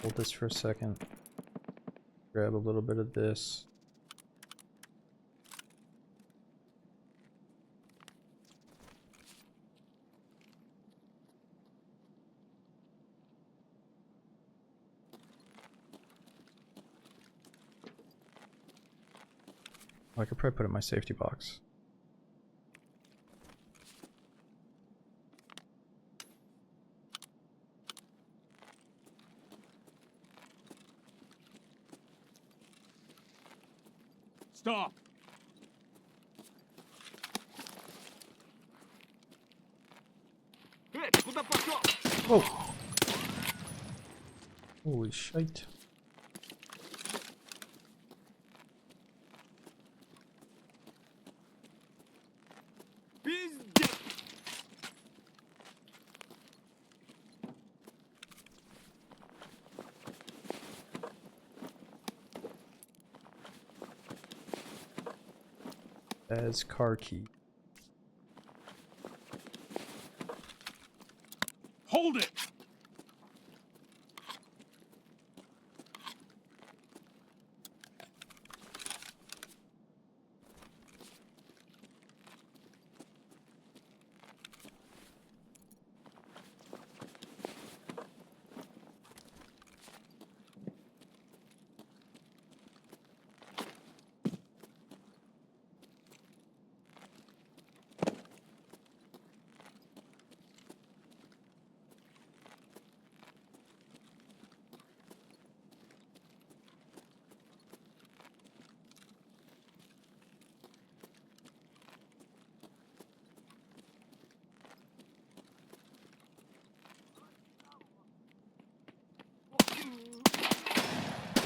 Hold this for a second. Grab a little bit of this. I could probably put it in my safety box. Stop! Куда пошел? Oh! Holy shite. Пиздец! As car key. Hold it!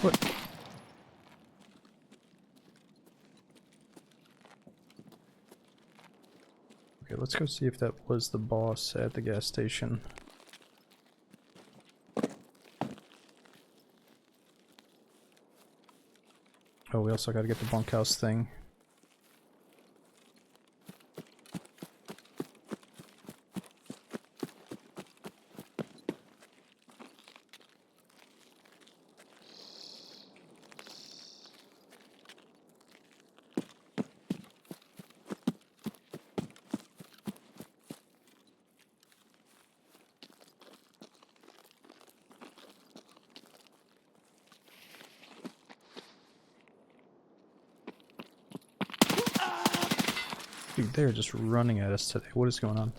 What? Okay, let's go see if that was the boss at the gas station. Oh, we also gotta get the bunkhouse thing. Dude, they're just running at us today. What is going on?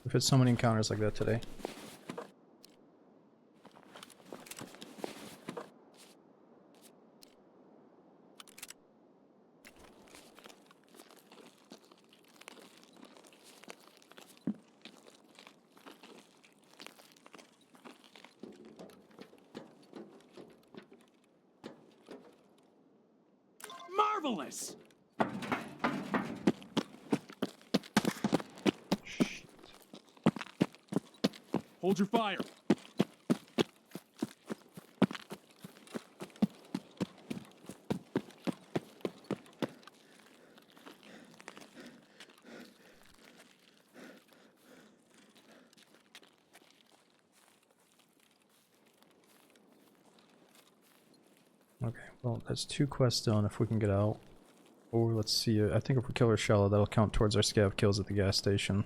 We've had so many encounters like that today. Marvelous! Hold your fire. Okay, well, that's 2 quests done if we can get out. Or let's see, I think if we kill her shallow, that'll count towards our scav kills at the gas station.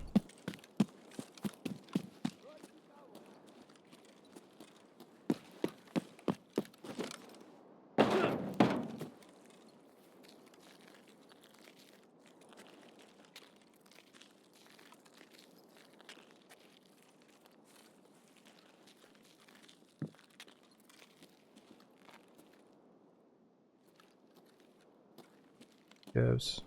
Scavs.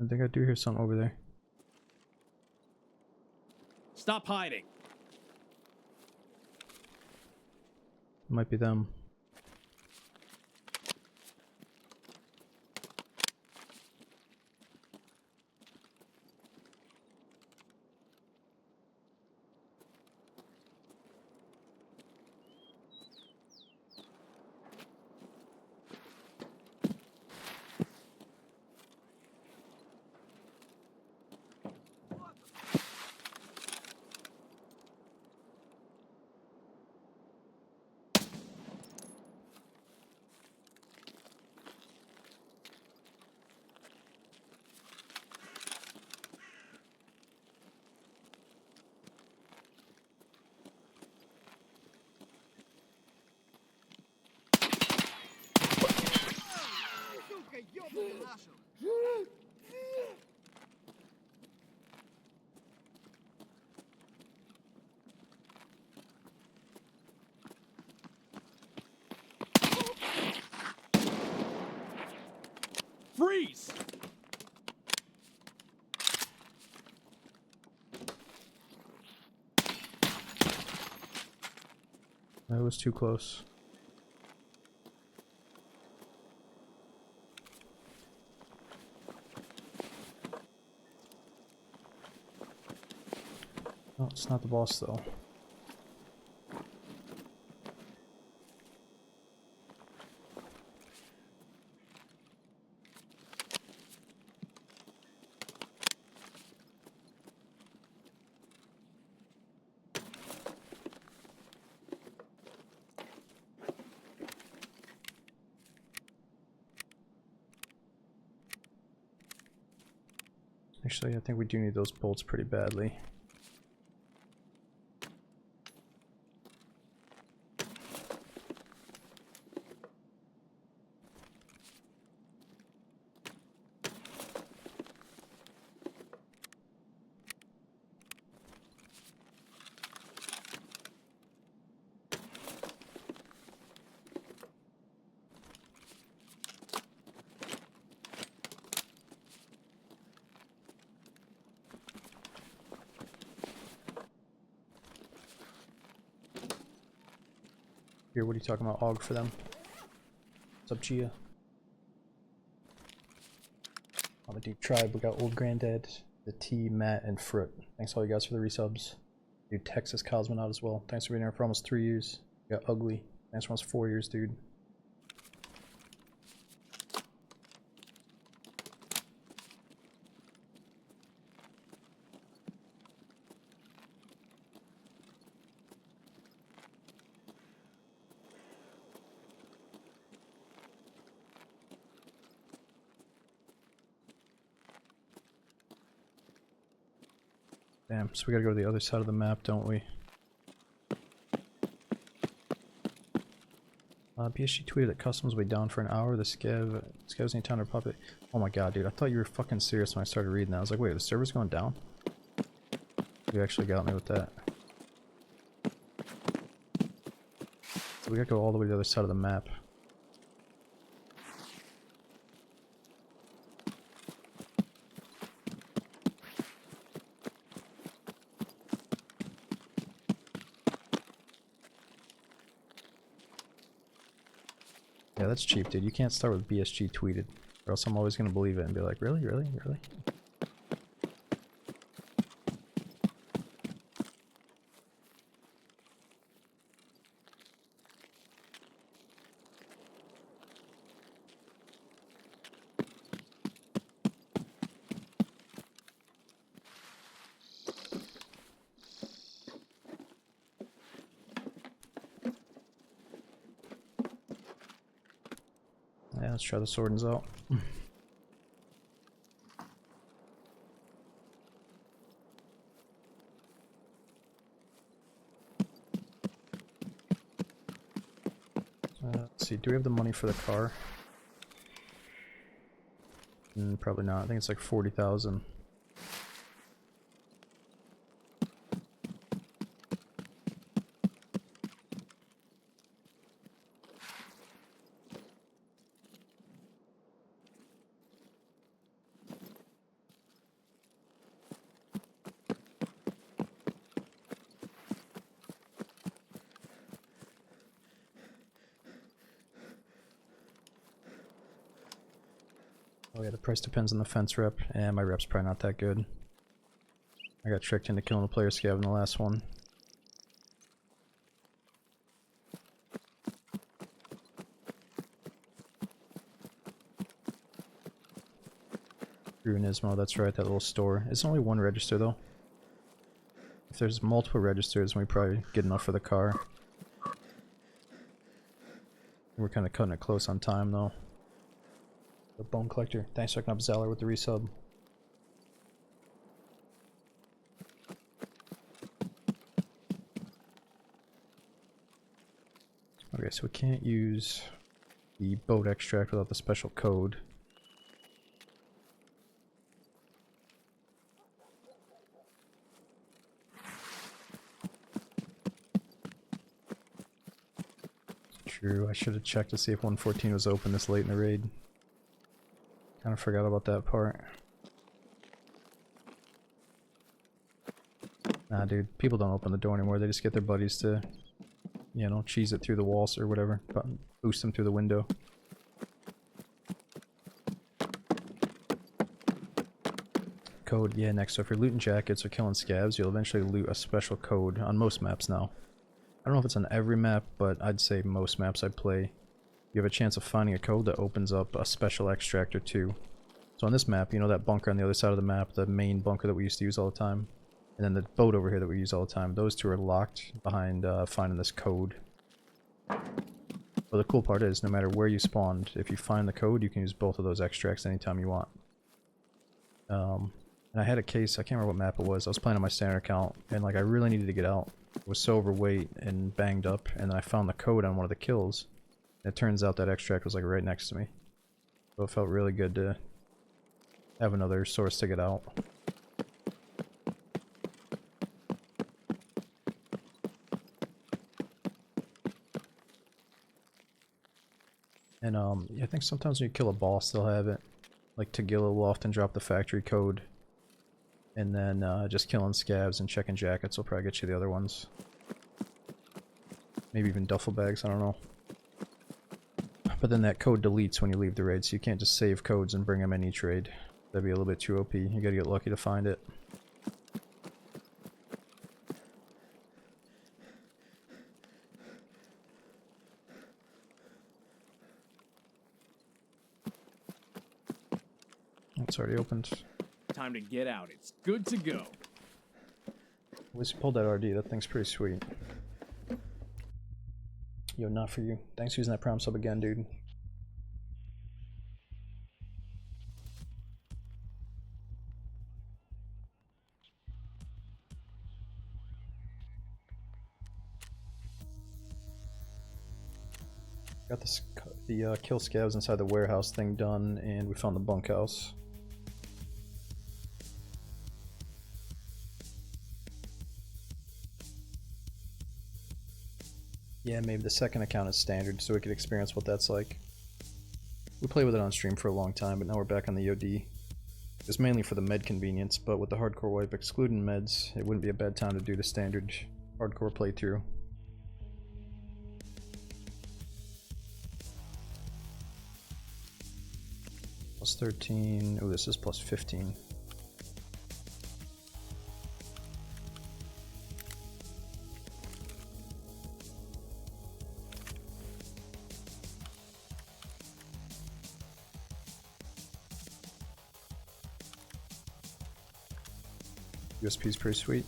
I think I do hear something over there. Stop hiding. Might be them. Freeze! That was too close. Oh, it's not the boss though. Actually, I think we do need those bolts pretty badly. Here, what are you talking about? Og for them. What's up, Chia? On the Deep Tribe, we got Old Granddad, the T, Matt, and Fruit. Thanks all you guys for the resubs. Dude, Texas Cosmonaut as well. Thanks for being here for almost 3 years. We got Ugly. Thanks for almost 4 years, dude. Damn, so we gotta go to the other side of the map, don't we? BSG tweeted that customs will be down for an hour. The scavs need time to populate. Oh my god, dude, I thought you were fucking serious when I started reading that. I was like, wait, the server's going down? You actually got me with that. So we gotta go all the way to the other side of the map. Yeah, that's cheap, dude. You can't start with BSG tweeted, or else I'm always gonna believe it and be like, really, really, really? Yeah, let's try the swordings out. Let's see, do we have the money for the car? Probably not. I think it's like 40,000. Oh yeah, the price depends on the fence rep, and my rep's probably not that good. I got tricked into killing a player scav in the last one. Ruinismo, that's right, that little store. It's only one register though. If there's multiple registers, we probably get enough for the car. We're kind of cutting it close on time though. The Bone Collector, thanks for checking up Zeller with the resub. Okay, so we can't use the boat extract without the special code. True, I should have checked to see if 114 was open this late in the raid. Kind of forgot about that part. Nah, dude, people don't open the door anymore. They just get their buddies to, you know, cheese it through the walls or whatever. Boost them through the window. Code, yeah, next. So if you're looting jackets or killing scavs, you'll eventually loot a special code on most maps now. I don't know if it's on every map, but I'd say most maps I play, you have a chance of finding a code that opens up a special extract or two. So on this map, you know that bunker on the other side of the map, the main bunker that we used to use all the time? And then the boat over here that we use all the time, those two are locked behind finding this code. But the cool part is, no matter where you spawned, if you find the code, you can use both of those extracts anytime you want. And I had a case, I can't remember what map it was, I was playing on my standard account, and like I really needed to get out. I was so overweight and banged up, and then I found the code on one of the kills. And it turns out that extract was like right next to me. So it felt really good to have another source to get out. And I think sometimes when you kill a boss they'll have it. Like Tagilla will often drop the factory code. And then just killing scavs and checking jackets will probably get you the other ones. Maybe even duffel bags, I don't know. But then that code deletes when you leave the raid, so you can't just save codes and bring them in each raid. That'd be a little bit too OP. You gotta get lucky to find it. It's already opened. Time to get out. It's good to go. At least you pulled that RD. That thing's pretty sweet. Yo, not for you. Thanks for using that prime sub again, dude. Got the kill scavs inside the warehouse thing done, and we found the bunkhouse. Yeah, maybe the second account is standard, so we could experience what that's like. We played with it on stream for a long time, but now we're back on the OD. It was mainly for the med convenience, but with the hardcore wipe excluding meds, it wouldn't be a bad time to do the standard hardcore playthrough. Plus 13. Oh, this is plus 15. USP is pretty sweet.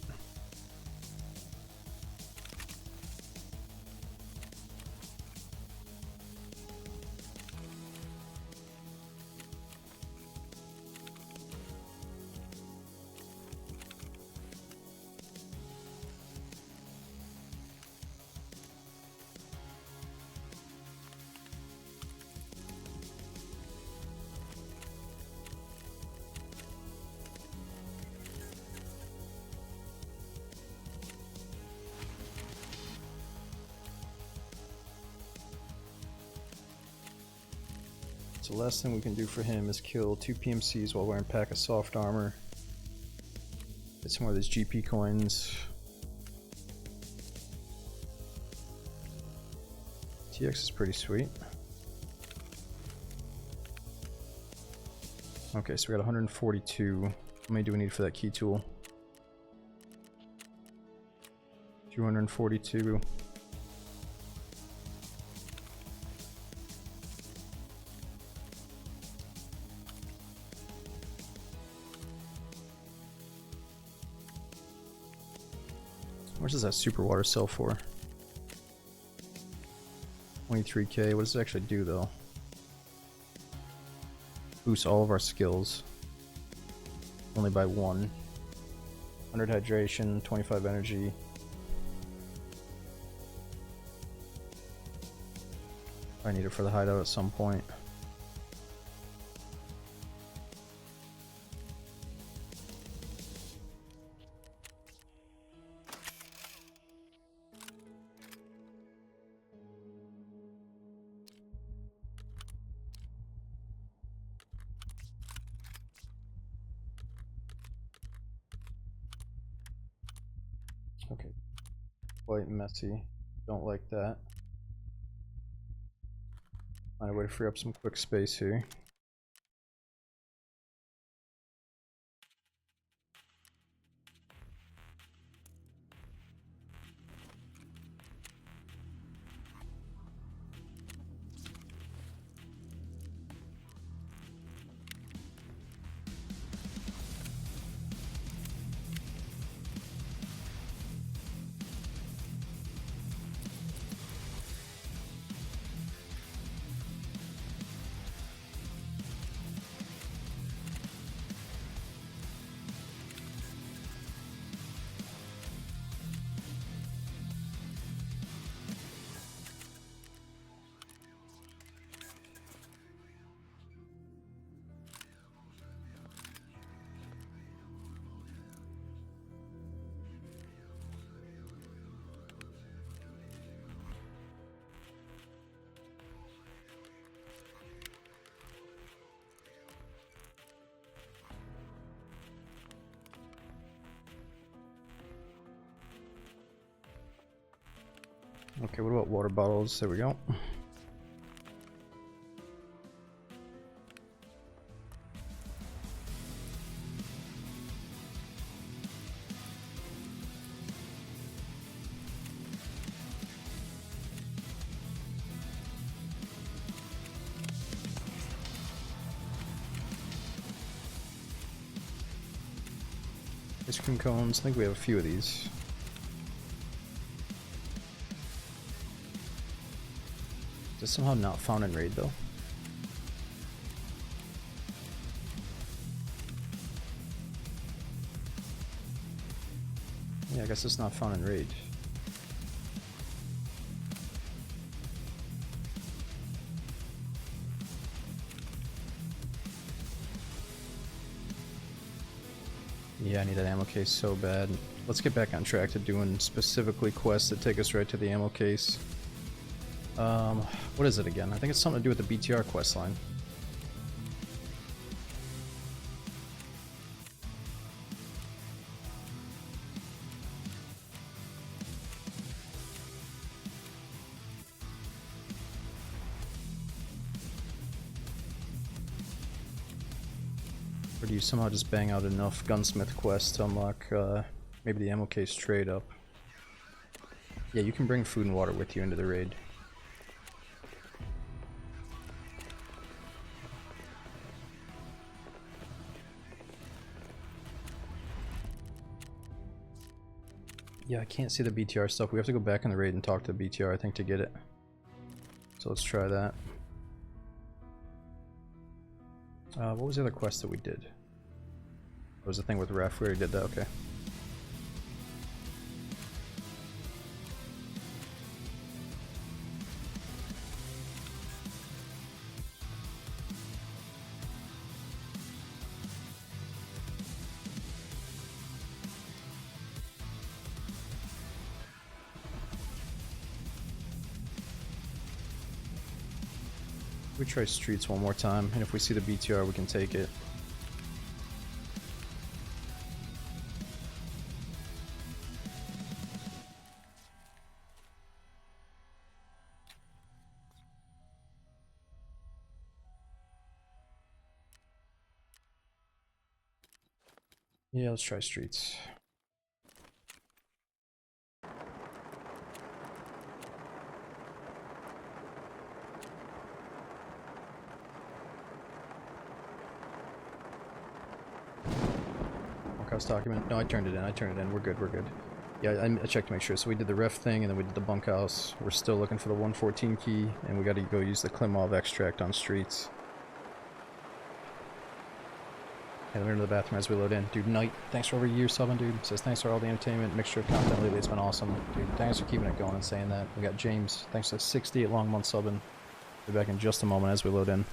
So the last thing we can do for him is kill 2 PMCs while wearing pack of soft armor. Get some more of these GP coins. TX is pretty sweet. Okay, so we got 142. How many do we need for that key tool? 242. How much does that super water sell for? 23k. What does it actually do though? Boosts all of our skills. Only by 1. 100 hydration, 25 energy. I need it for the hideout at some point. Okay. Quite messy. Don't like that. Find a way to free up some quick space here. Okay, what about water bottles? There we go. Ice cream cones. I think we have a few of these. Is this somehow not found in raid though? Yeah, I guess it's not found in raid. Yeah, I need that ammo case so bad. Let's get back on track to doing specifically quests that take us right to the ammo case. What is it again? I think it's something to do with the BTR quest line. Or do you somehow just bang out enough gunsmith quests to unlock maybe the ammo case trade up? Yeah, you can bring food and water with you into the raid. Yeah, I can't see the BTR stuff. We have to go back in the raid and talk to the BTR, I think, to get it. So let's try that. What was the other quest that we did? What was the thing with Ref? We already did that, okay. We try streets one more time, and if we see the BTR, we can take it. Yeah, let's try streets. Bunkhouse document. No, I turned it in. We're good, we're good. Yeah, I checked to make sure. So we did the ref thing, and then we did the bunkhouse. We're still looking for the 114 key, and we gotta go use the Klimov extract on streets. Okay, let me go to the bathroom as we load in. Dude, Knight, thanks for over a year subbing, dude. Says thanks for all the entertainment, mixture of content lately, it's been awesome. Dude, thanks for keeping it going and saying that. We got James, thanks for 68 long months subbing. Be back in just a moment as we load in.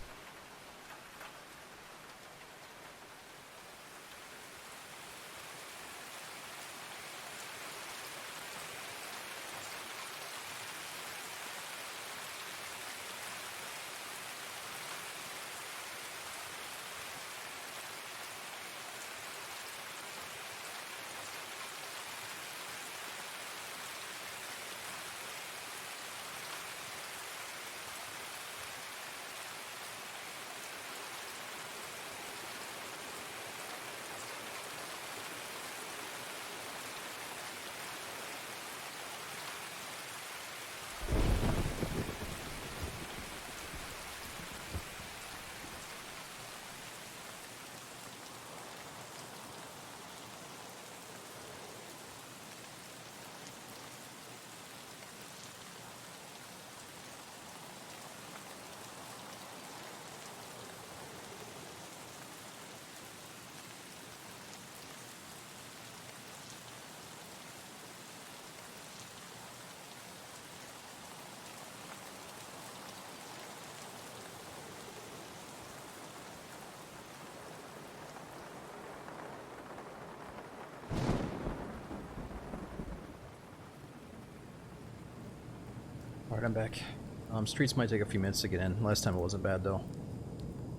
Alright, I'm back. Streets might take a few minutes to get in. Last time it wasn't bad though.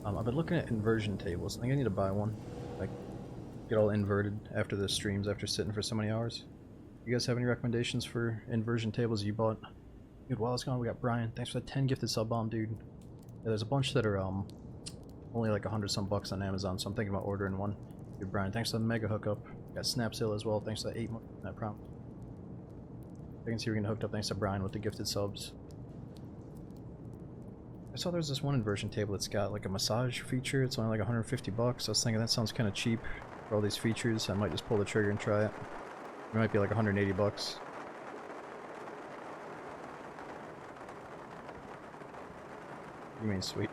I've been looking at inversion tables. I think I need to buy one. Like, get all inverted after the streams after sitting for so many hours. You guys have any recommendations for inversion tables you bought? Dude, while it's gone, we got Brian. Thanks for the 10 gifted sub bomb, dude. Yeah, there's a bunch that are only like 100 some bucks on Amazon, so I'm thinking about ordering one. Dude, Brian, thanks for the mega hookup. Got Snap Sale as well. Thanks for the 8 month that prompt. I can see we're getting hooked up thanks to Brian with the gifted subs. I saw there's this one inversion table that's got like a massage feature. It's only like 150 bucks. I was thinking that sounds kind of cheap for all these features. I might just pull the trigger and try it. It might be like 180 bucks. You mean sweet?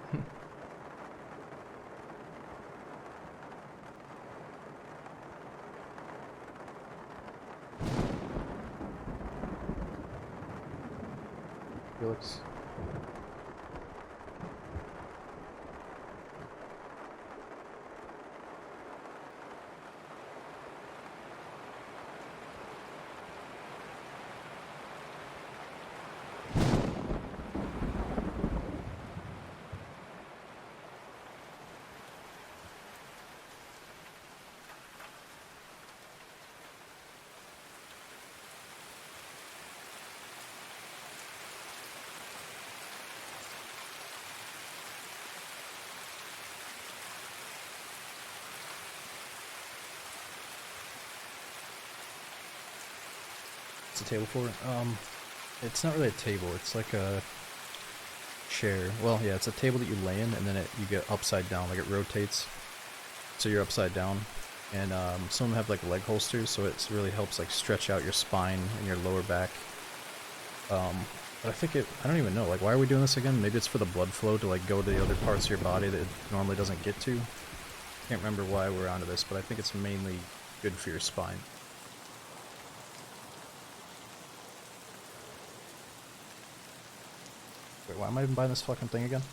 Felix. A table for it? It's not really a table, it's like a chair. Well, yeah, it's a table that you lay in and then you get upside down, like it rotates. So you're upside down. And some of them have like leg holsters, so it really helps like stretch out your spine and your lower back. But I think I don't even know, like why are we doing this again? Maybe it's for the blood flow to like go to the other parts of your body that it normally doesn't get to. Can't remember why we're onto this, but I think it's mainly good for your spine. Wait, why am I even buying this fucking thing again?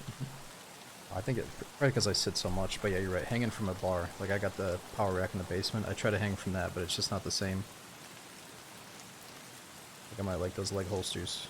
I think it's probably because I sit so much, but yeah, you're right. Hanging from a bar. Like, I got the power rack in the basement. I try to hang from that, but it's just not the same. I think I might like those leg holsters.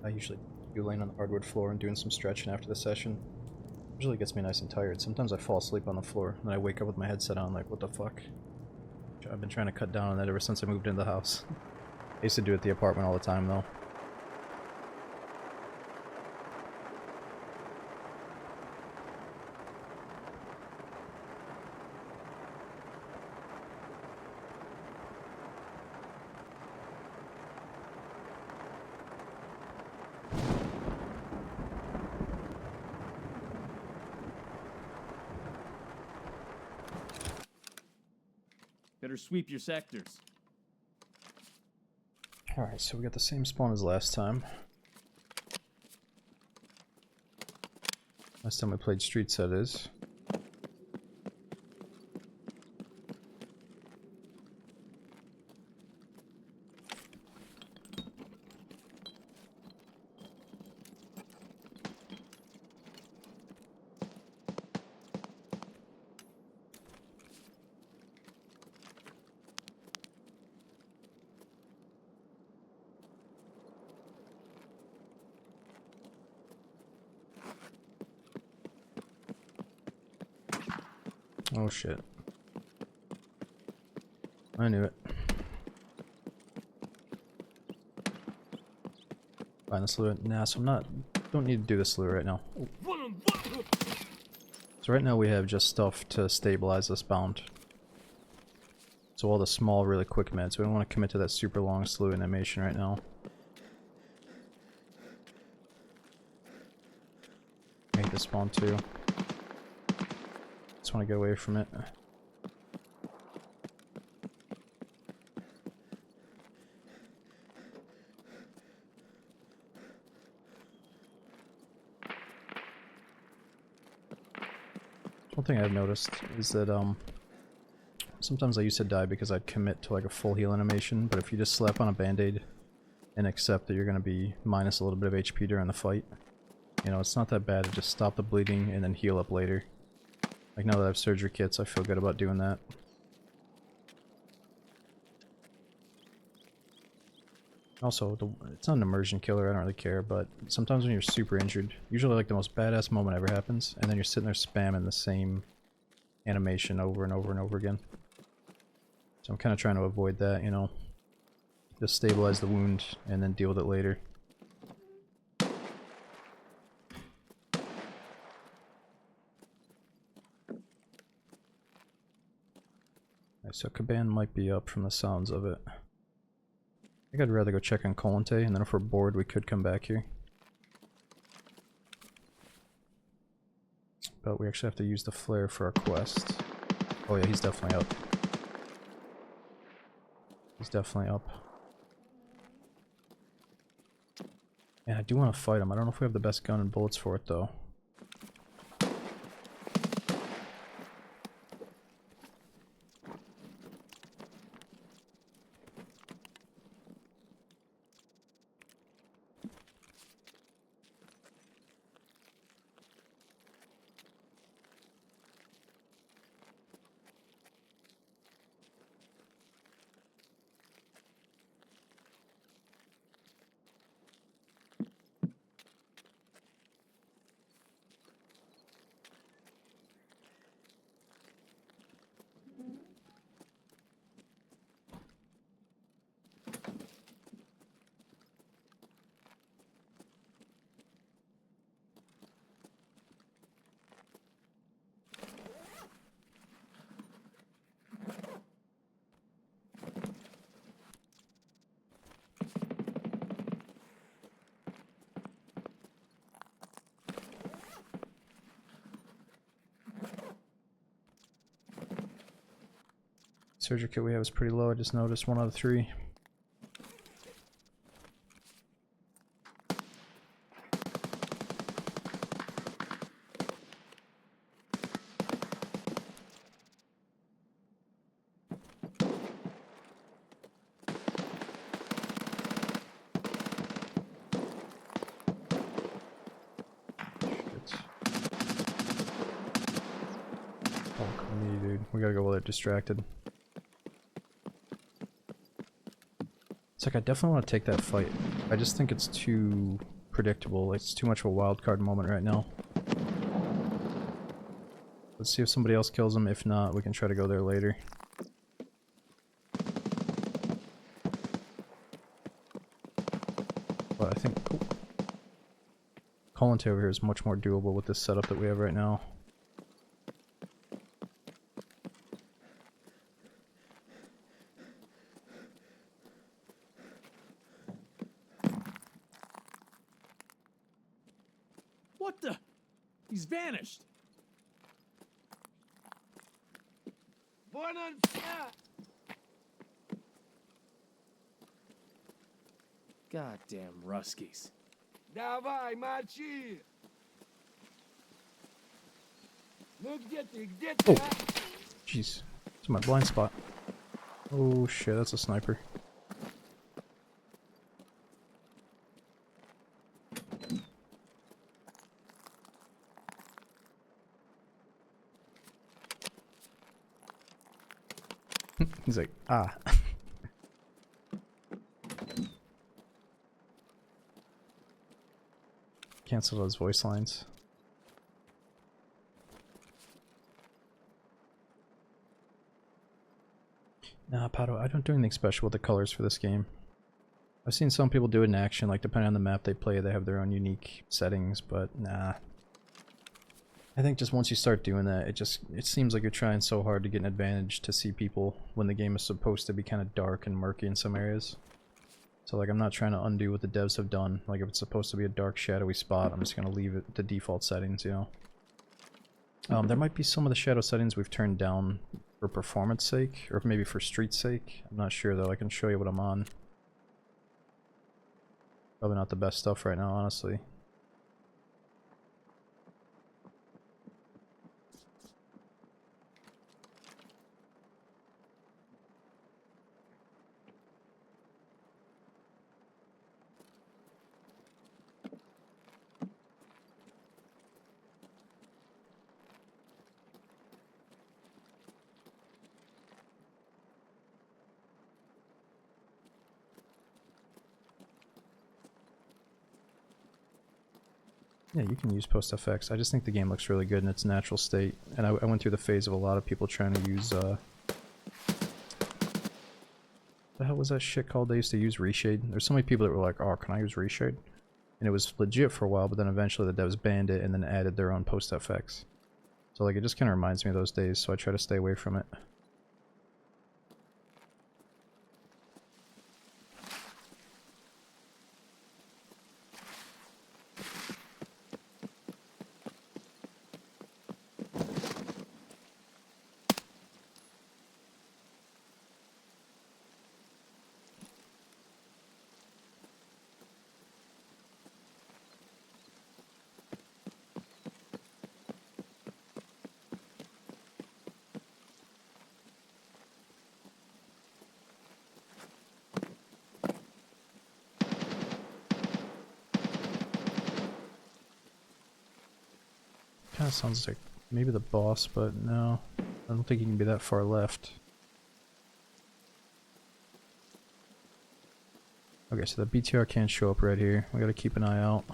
I usually do laying on the hardwood floor and doing some stretching after the session. Usually gets me nice and tired. Sometimes I fall asleep on the floor, and then I wake up with my headset on like, what the fuck? I've been trying to cut down on that ever since I moved into the house. I used to do it at the apartment all the time though. Better sweep your sectors. Alright, so we got the same spawn as last time. Last time we played Streets, that is. Oh shit. I knew it. Find the slew. Nah, so don't need to do the slew right now. So right now we have just stuff to stabilize this bound. So all the small, really quick meds. We don't want to commit to that super long slew animation right now. need to spawn too. Just want to get away from it. One thing I've noticed is that sometimes I used to die because I'd commit to like a full heal animation, but if you just slap on a band-aid and accept that you're going to be minus a little bit of HP during the fight, you know, it's not that bad to just stop the bleeding and then heal up later. Like now that I have surgery kits, I feel good about doing that. Also, it's not an immersion killer, I don't really care, but sometimes when you're super injured, usually like the most badass moment ever happens, and then you're sitting there spamming the same animation over and over and over again. So I'm kind of trying to avoid that, you know. Just stabilize the wound and then deal with it later. Alright, so Caban might be up from the sounds of it. I think I'd rather go check on Colante, and then if we're bored we could come back here. But we actually have to use the flare for our quest. Oh yeah, he's definitely up. He's definitely up. Yeah, I do want to fight him. I don't know if we have the best gun and bullets for it though. Surgery kit we have is pretty low, I just noticed 1 out of 3. Fuck me, dude. We gotta go while they're distracted. It's like I definitely want to take that fight. I just think it's too predictable. It's too much of a wild card moment right now. Let's see if somebody else kills him. If not, we can try to go there later. But I think Colante over here is much more doable with this setup that we have right now. What the? He's vanished. Goddamn Ruskies. Давай, мочи! Ну где ты, а? Jeez. It's my blind spot. Oh shit, that's a sniper. He's like, ah. Cancel those voice lines. Nah, Pato, I don't do anything special with the colors for this game. I've seen some people do it in action, like depending on the map they play, they have their own unique settings, but nah. I think just once you start doing that, it seems like you're trying so hard to get an advantage to see people when the game is supposed to be kind of dark and murky in some areas. So like I'm not trying to undo what the devs have done. Like if it's supposed to be a dark shadowy spot, I'm just gonna leave it the default settings, you know. There might be some of the shadow settings we've turned down for performance sake, or maybe for street sake. I'm not sure though. I can show you what I'm on. Probably not the best stuff right now, honestly. Yeah, you can use post FX. I just think the game looks really good in its natural state. And I went through the phase of a lot of people trying to use, the hell was that shit called? They used to use reshade. There's so many people that were like, oh, can I use reshade? And it was legit for a while, but then eventually the devs banned it and then added their own post FX. So like, it just kind of reminds me of those days, so I try to stay away from it. Kind of sounds like maybe the boss, but no. I don't think he can be that far left. Okay, so the BTR can't show up right here. We gotta keep an eye out.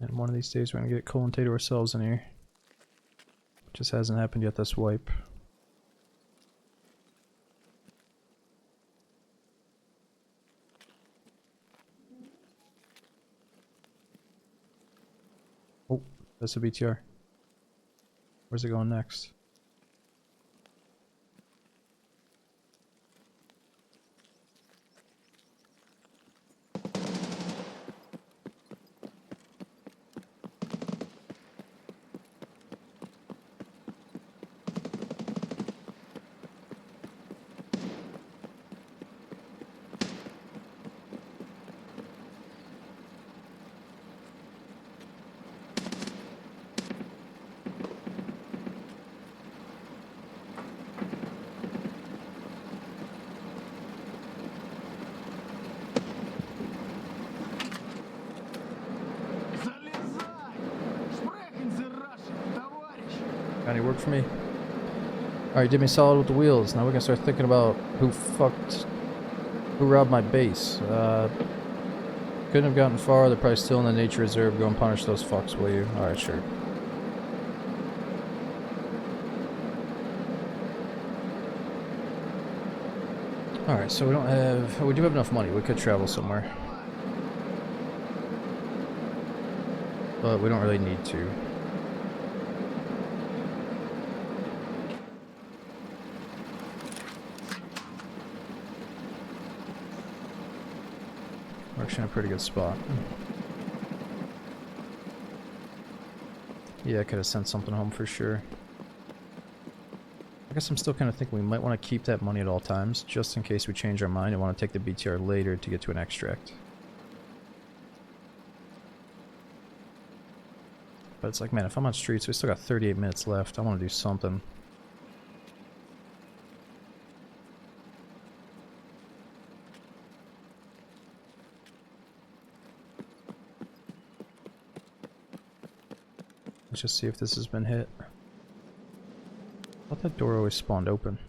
And one of these days we're gonna get Colontator ourselves in here. Just hasn't happened yet this wipe. Oh, that's a BTR. Where's it going next? Got any work for me? Alright, did me solid with the wheels. Now we can start thinking about who robbed my base. Couldn't have gotten far. They're probably still in the nature reserve. Go and punish those fucks, will you? Alright, sure. Alright, so we do have enough money. We could travel somewhere. But we don't really need to. We're actually in a pretty good spot. Yeah, I could have sent something home for sure. I guess I'm still kind of thinking we might want to keep that money at all times, just in case we change our mind and want to take the BTR later to get to an extract. But it's like, man, if I'm on streets, we still got 38 minutes left. I want to do something. Let's just see if this has been hit. I thought that door always spawned open.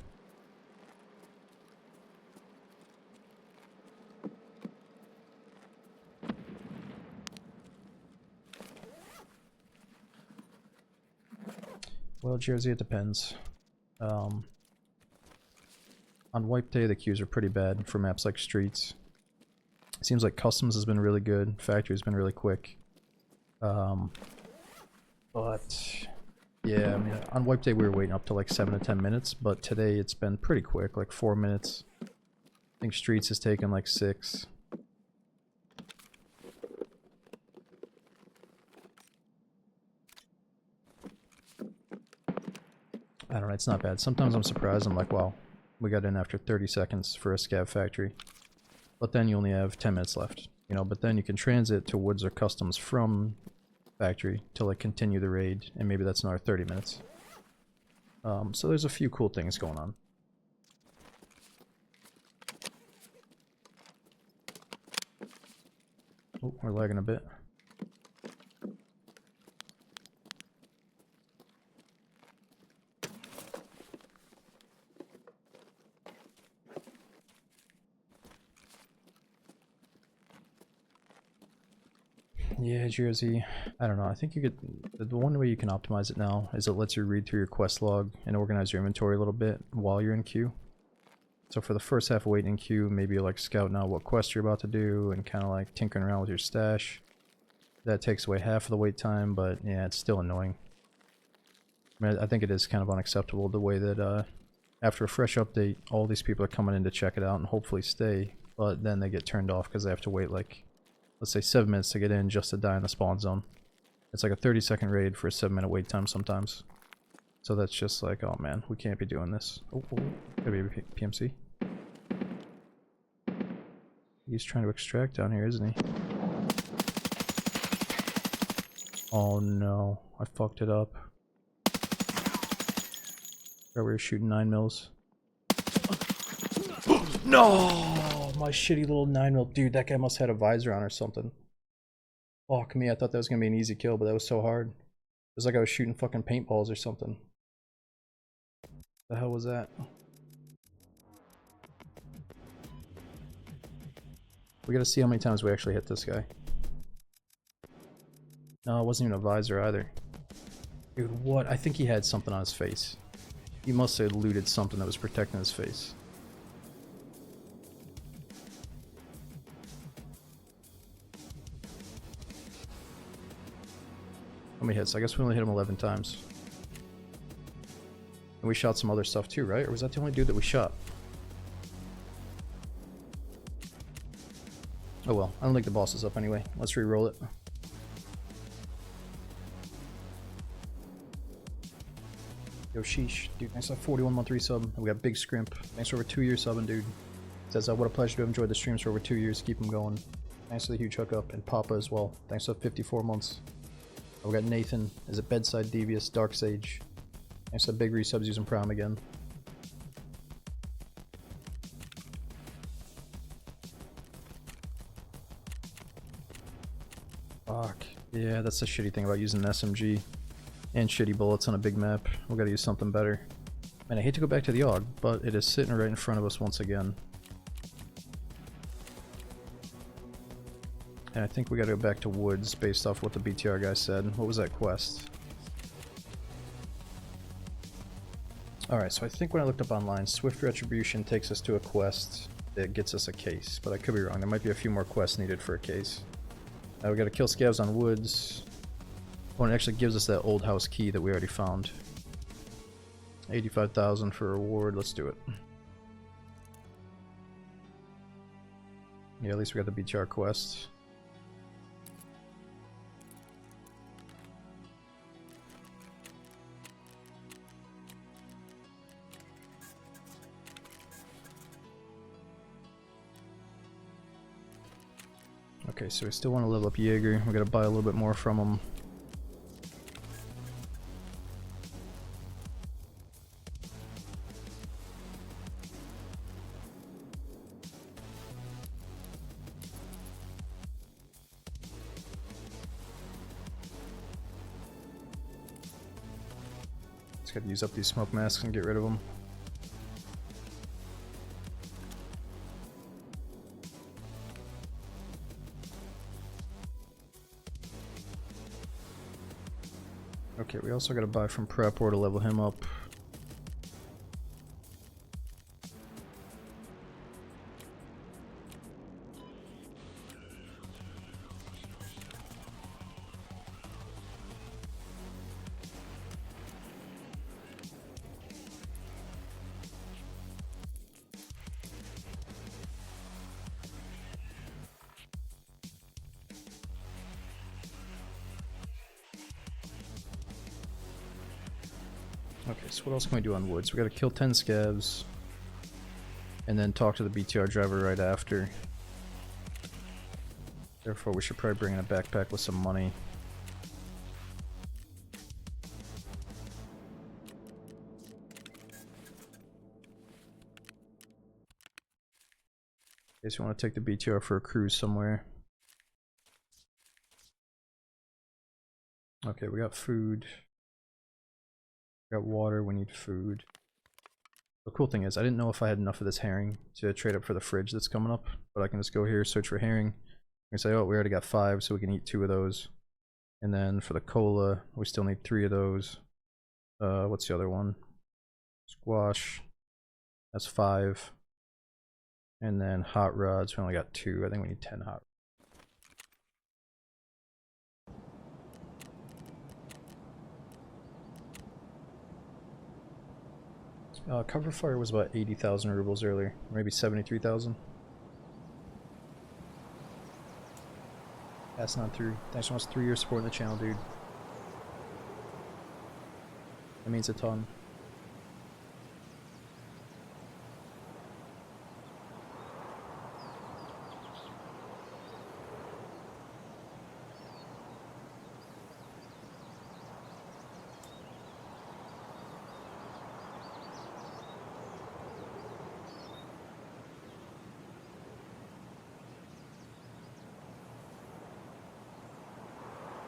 Well, Jersey, it depends. On wipe day, the queues are pretty bad for maps like Streets. It seems like Customs has been really good. Factory's been really quick. But yeah, I mean, on wipe day we were waiting up to like 7 to 10 minutes, but today it's been pretty quick, like 4 minutes. I think Streets has taken like 6. I don't know, it's not bad. Sometimes I'm surprised, I'm like, wow, we got in after 30 seconds for a scav factory. But then you only have 10 minutes left, you know, but then you can transit to Woods or Customs from factory to like continue the raid, and maybe that's another 30 minutes. So there's a few cool things going on. Oh, we're lagging a bit. Yeah, Jersey. I don't know. I think you could. The one way you can optimize it now is it lets you read through your quest log and organize your inventory a little bit while you're in queue. So for the first half of waiting in queue, maybe you're like scouting out what quest you're about to do and kind of like tinkering around with your stash. That takes away half of the wait time, but yeah, it's still annoying. I mean, I think it is kind of unacceptable the way that after a fresh update, all these people are coming in to check it out and hopefully stay, but then they get turned off because they have to wait like, let's say 7 minutes to get in just to die in the spawn zone. It's like a 30-second raid for a 7-minute wait time sometimes. So that's just like, oh man, we can't be doing this. Oh, gotta be a PMC. He's trying to extract down here, isn't he? Oh no, I fucked it up. Right, we were shooting 9mm. No! My shitty little 9mm. Dude, that guy must have had a visor on or something. Fuck me, I thought that was gonna be an easy kill, but that was so hard. It was like I was shooting fucking paintballs or something. The hell was that? We gotta see how many times we actually hit this guy. No, it wasn't even a visor either. Dude, what? I think he had something on his face. He must have looted something that was protecting his face. How many hits? I guess we only hit him 11 times. And we shot some other stuff too, right? Or was that the only dude that we shot? Oh well, I don't think the boss is up anyway. Let's re-roll it. Yo, sheesh. Dude, thanks for 41-month resub. We got Big Scrimp. Thanks for over 2 years subbing, dude. Says, what a pleasure to have enjoyed the streams for over 2 years. Keep them going. Thanks for the huge hookup. And Papa as well. Thanks for 54 months. We got Nathan. Is it Bedside Devious? Dark Sage. Thanks for the big resubs using Prime again. Fuck. Yeah, that's the shitty thing about using an SMG. And shitty bullets on a big map. We gotta use something better. And I hate to go back to the AUG, but it is sitting right in front of us once again. And I think we gotta go back to Woods based off what the BTR guy said. What was that quest? Alright, so I think when I looked up online, Swift Retribution takes us to a quest that gets us a case. But I could be wrong. There might be a few more quests needed for a case. We gotta kill scavs on Woods. Oh, and it actually gives us that old house key that we already found. 85,000 for a reward. Let's do it. Yeah, at least we got the BTR quest. Okay, so we still want to level up Jaeger. We gotta buy a little bit more from him. Just gotta use up these smoke masks and get rid of them. Okay, we also gotta buy from Prep or to level him up. Okay, so what else can we do on woods? We gotta kill 10 scavs, and then talk to the BTR driver right after. Therefore, we should probably bring in a backpack with some money. In case you want to take the BTR for a cruise somewhere. Okay, we got food. We got water, we need food. The cool thing is, I didn't know if I had enough of this herring to trade up for the fridge that's coming up, but I can just go here, search for herring. I can say, oh, we already got 5, so we can eat 2 of those. And then for the cola, we still need 3 of those. What's the other one? Squash. That's 5. And then hot rods, we only got 2. I think we need 10 hot rods. Cover fire was about 80,000 rubles earlier, maybe 73,000. That's not through. Thanks so much, 3 years supporting the channel, dude. That means a ton.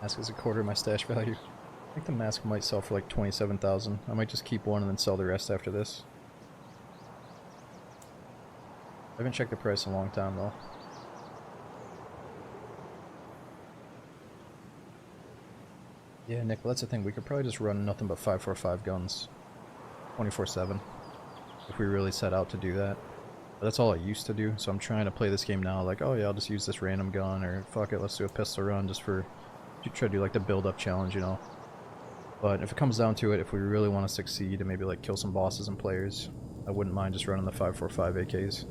Mask is a quarter of my stash value. I think the mask might sell for like 27,000. I might just keep one and then sell the rest after this. I haven't checked the price in a long time though. Yeah, Nick, well, that's the thing. We could probably just run nothing but 545 guns 24/7 if we really set out to do that. But that's all I used to do, so I'm trying to play this game now like, oh yeah, I'll just use this random gun, or fuck it, let's do a pistol run just for try to do like the build-up challenge, you know. But if it comes down to it, if we really want to succeed and maybe like kill some bosses and players, I wouldn't mind just running the 545 AKs.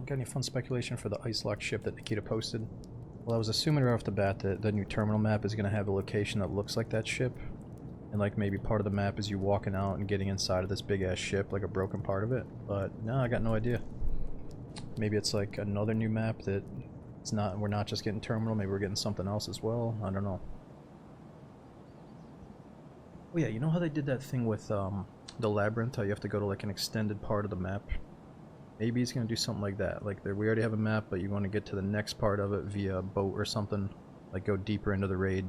Got any fun speculation for the ice lock ship that Nikita posted? Well, I was assuming right off the bat that the new terminal map is going to have a location that looks like that ship. And like maybe part of the map is you walking out and getting inside of this big ass ship, like a broken part of it. But no, I got no idea. Maybe it's like another new map that it's not, we're not just getting terminal, maybe we're getting something else as well. I don't know. Oh yeah, you know how they did that thing with the labyrinth, how you have to go to like an extended part of the map? Maybe he's going to do something like that. Like, we already have a map, but you want to get to the next part of it via boat or something. Like, go deeper into the raid.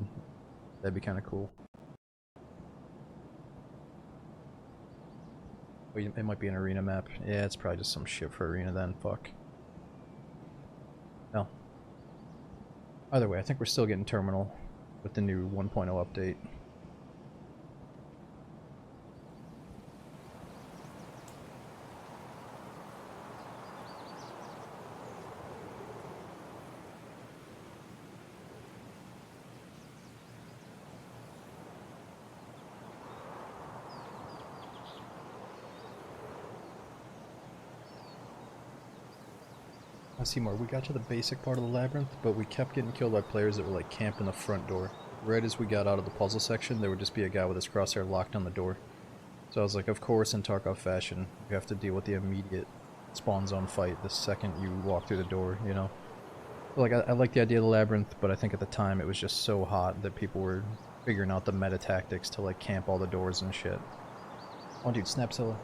That'd be kind of cool. Well, it might be an arena map. Yeah, it's probably just some shit for arena then. Fuck. No. Either way, I think we're still getting terminal with the new 1.0 update. Seymour, we got to the basic part of the labyrinth, but we kept getting killed by players that were like camping the front door. Right as we got out of the puzzle section, there would just be a guy with his crosshair locked on the door. So I was like, of course, in Tarkov fashion, you have to deal with the immediate spawn zone fight the second you walk through the door, you know? Like, I like the idea of the labyrinth, but I think at the time it was just so hot that people were figuring out the meta tactics to like camp all the doors and shit. Oh dude, Snapzilla.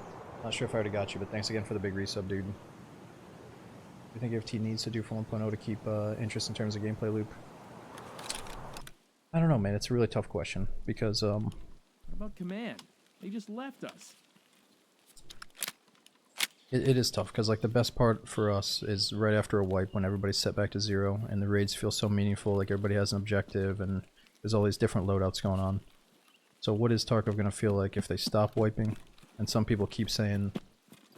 Not sure if I already got you, but thanks again for the big resub, dude. What do you think FT needs to do for 1.0 to keep interest in terms of gameplay loop? I don't know, man. It's a really tough question because What about command? They just left us. it is tough because like the best part for us is right after a wipe when everybody's set back to 0 and the raids feel so meaningful, like everybody has an objective and there's all these different loadouts going on. So what is Tarkov gonna feel like if they stop wiping? And some people keep saying,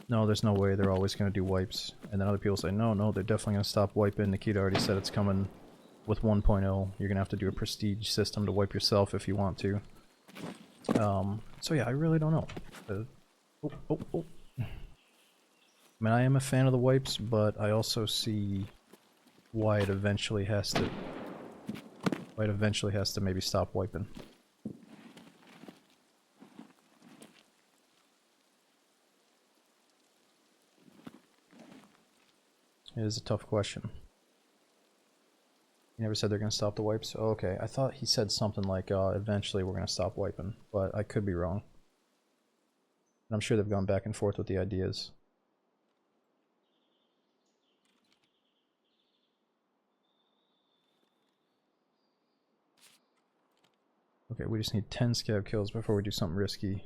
no, there's no way, they're always gonna do wipes. And then other people say, no, they're definitely gonna stop wiping. Nikita already said it's coming with 1.0. You're gonna have to do a prestige system to wipe yourself if you want to. So yeah, I really don't know. I mean, I am a fan of the wipes, but I also see why it eventually has to maybe stop wiping. It is a tough question. He never said they're gonna stop the wipes. Oh, okay, I thought he said something like, eventually we're gonna stop wiping, but I could be wrong. And I'm sure they've gone back and forth with the ideas. Okay, we just need 10 scav kills before we do something risky.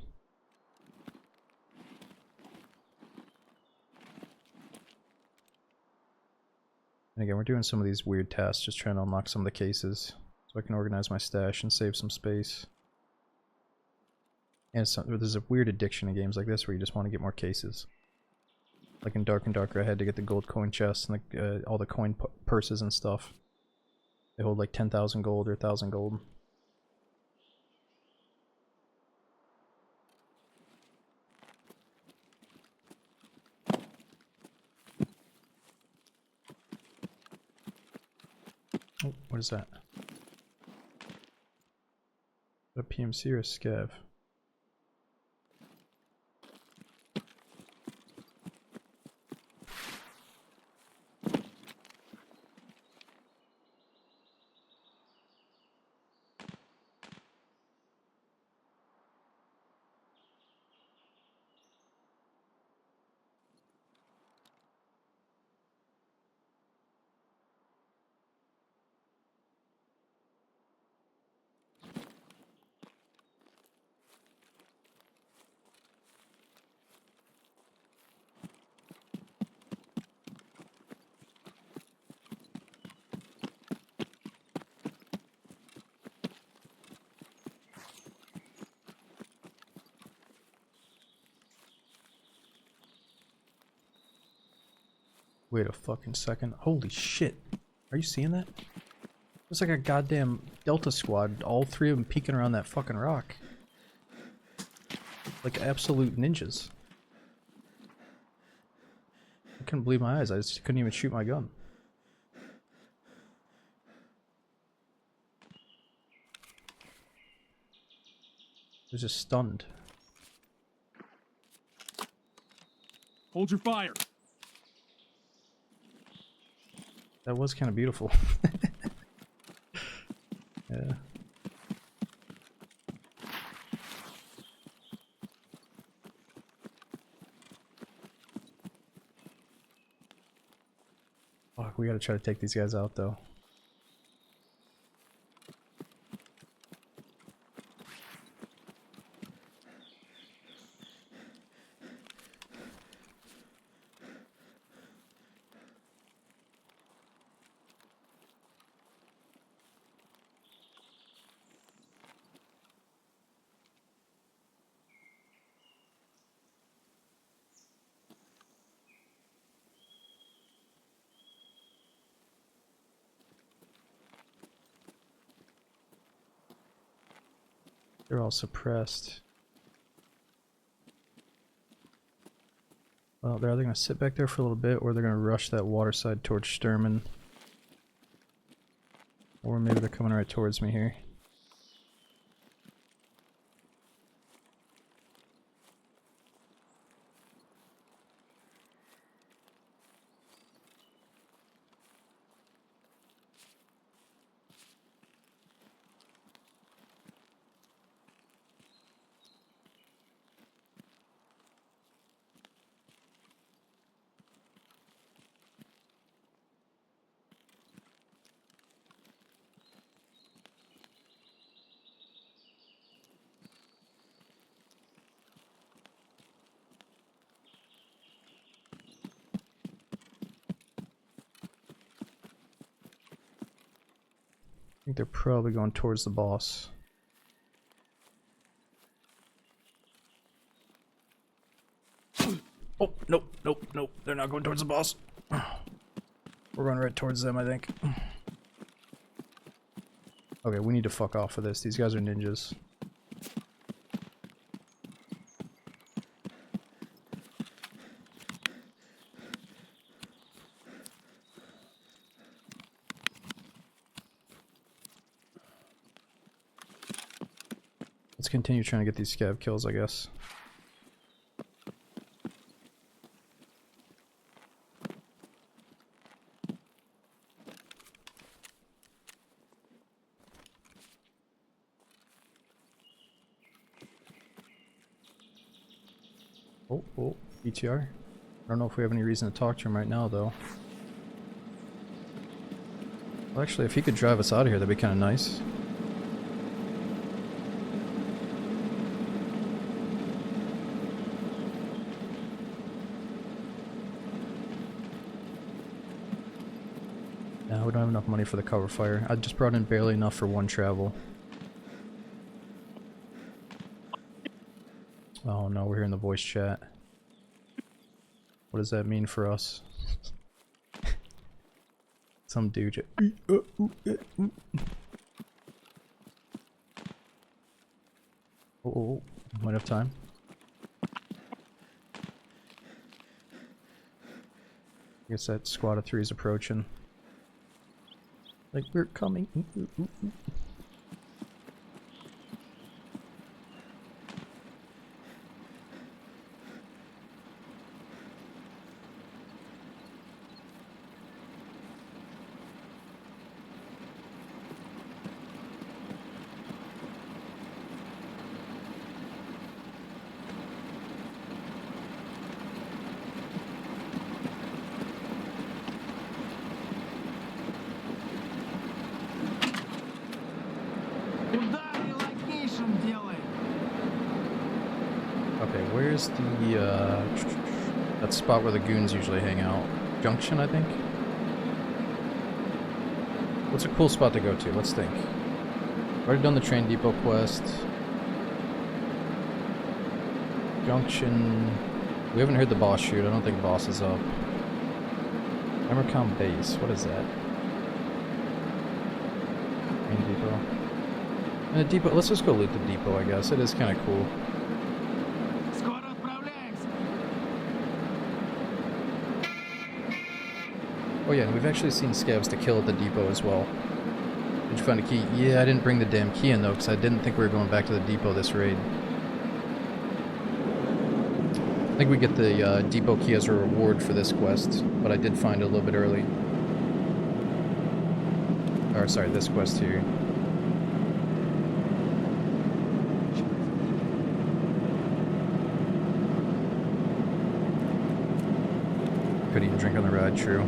And again, we're doing some of these weird tasks, just trying to unlock some of the cases, so I can organize my stash and save some space. And there's a weird addiction in games like this where you just want to get more cases. Like in Dark and Darker, I had to get the gold coin chests and all the coin purses and stuff. They hold like 10,000 gold or 1,000 gold. Oh, what is that? A PMC or a scav? Wait a fucking second. Holy shit. Are you seeing that? It's like a goddamn Delta squad, all 3 of them peeking around that fucking rock. Like absolute ninjas. I couldn't believe my eyes, I just couldn't even shoot my gun. I was just stunned. Hold your fire. That was kind of beautiful. Yeah. Fuck, we gotta try to take these guys out though. They're all suppressed. Well, they're either going to sit back there for a little bit, or they're going to rush that water side towards Sturman. Or maybe they're coming right towards me here. think they're probably going towards the boss. Oh, nope, nope, nope. They're not going towards the boss. We're running right towards them, I think. Okay, we need to fuck off of this. These guys are ninjas. Let's continue trying to get these scav kills, I guess. Oh, BTR. I don't know if we have any reason to talk to him right now, though. Well, actually, if he could drive us out of here, that'd be kind of nice. Nah, we don't have enough money for the cover fire. I just brought in barely enough for one travel. Oh no, we're hearing the voice chat. What does that mean for us? Some dude. Oh, might have time. I guess that squad of 3 is approaching. Like, we're coming. Okay, where's the, that spot where the goons usually hang out? Junction, I think? What's a cool spot to go to? Let's think. Already done the train depot quest. Junction... We haven't heard the boss shoot. I don't think boss is up. Emercom base. What is that? Train depot. And a depot. Let's just go loot the depot, I guess. It is kind of cool. Oh yeah, and we've actually seen scavs to kill at the depot as well. Did you find a key? Yeah, I didn't bring the damn key in though, because I didn't think we were going back to the depot this raid. I think we get the depot key as a reward for this quest, but I did find it a little bit early. Or sorry, this quest here. Could even drink on the ride, true.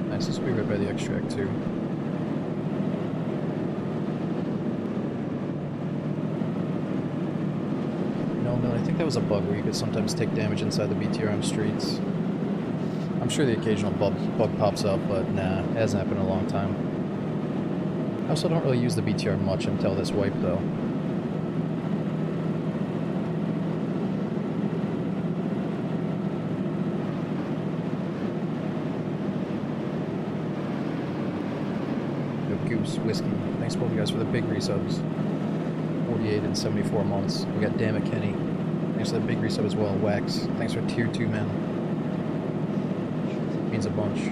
Nice, this will be right by the extract too. No, I think that was a bug where you could sometimes take damage inside the BTRM streets. I'm sure the occasional bug pops up, but nah, it hasn't happened in a long time. I also don't really use the BTR much until this wipe though. Goose Whiskey. Thanks both of you guys for the big resubs. 48 and 74 months. We got Damn It Kenny. Thanks for the big resub as well. Wax. Thanks for tier 2 man. Means a bunch.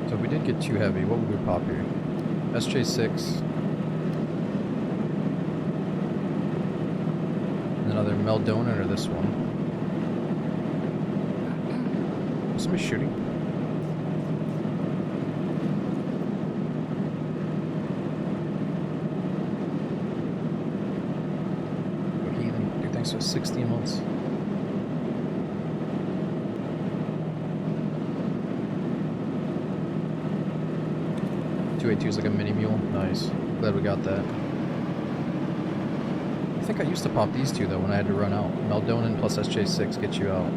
So if we did get too heavy, what would we pop here? SJ6. Another Meldona or this one? Is somebody shooting? Oh, heathen. Dude, thanks for 16 months. Is like a mini mule. Nice. Glad we got that. I think I used to pop these two though when I had to run out. Meldonin plus SJ6 get you out.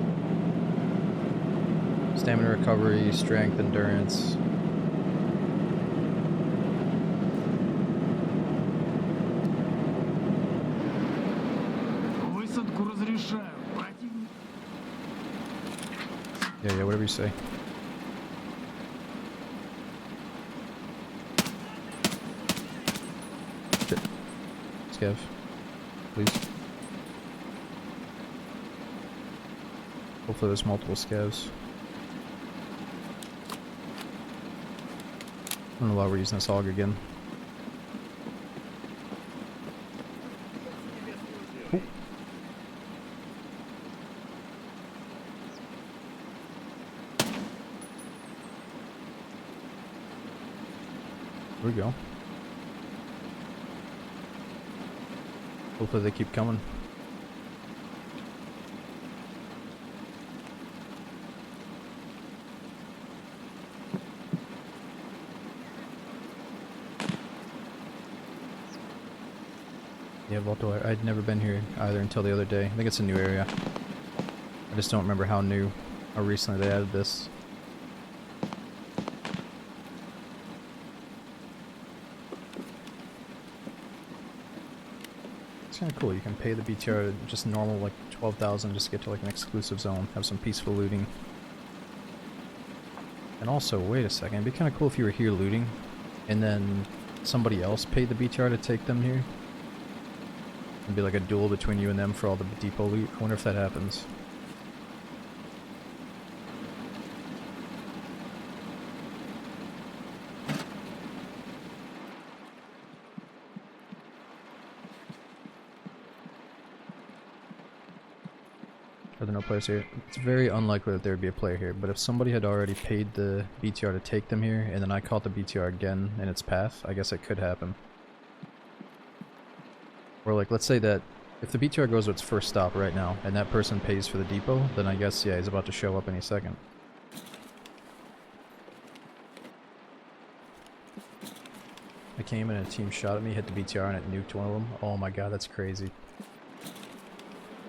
Stamina recovery, strength, endurance. Yeah, whatever you say. Scav, please. Hopefully there's multiple scavs. I don't know why we're using this hog again. Ooh. There we go. Hopefully they keep coming. Yeah, Volto, I'd never been here either until the other day. I think it's a new area. I just don't remember how recently they added this. Kind of cool. You can pay the BTR just normal like 12,000 just to get to like an exclusive zone, have some peaceful looting. And also, wait a second, it'd be kind of cool if you were here looting and then somebody else paid the BTR to take them here. It'd be like a duel between you and them for all the depot loot. I wonder if that happens. Are there no players here? It's very unlikely that there would be a player here, but if somebody had already paid the BTR to take them here, and then I caught the BTR again in its path, I guess it could happen. Or like, let's say that if the BTR goes to its first stop right now, and that person pays for the depot, then I guess, yeah, he's about to show up any second. I came and a team shot at me, hit the BTR, and it nuked one of them. Oh my god, that's crazy.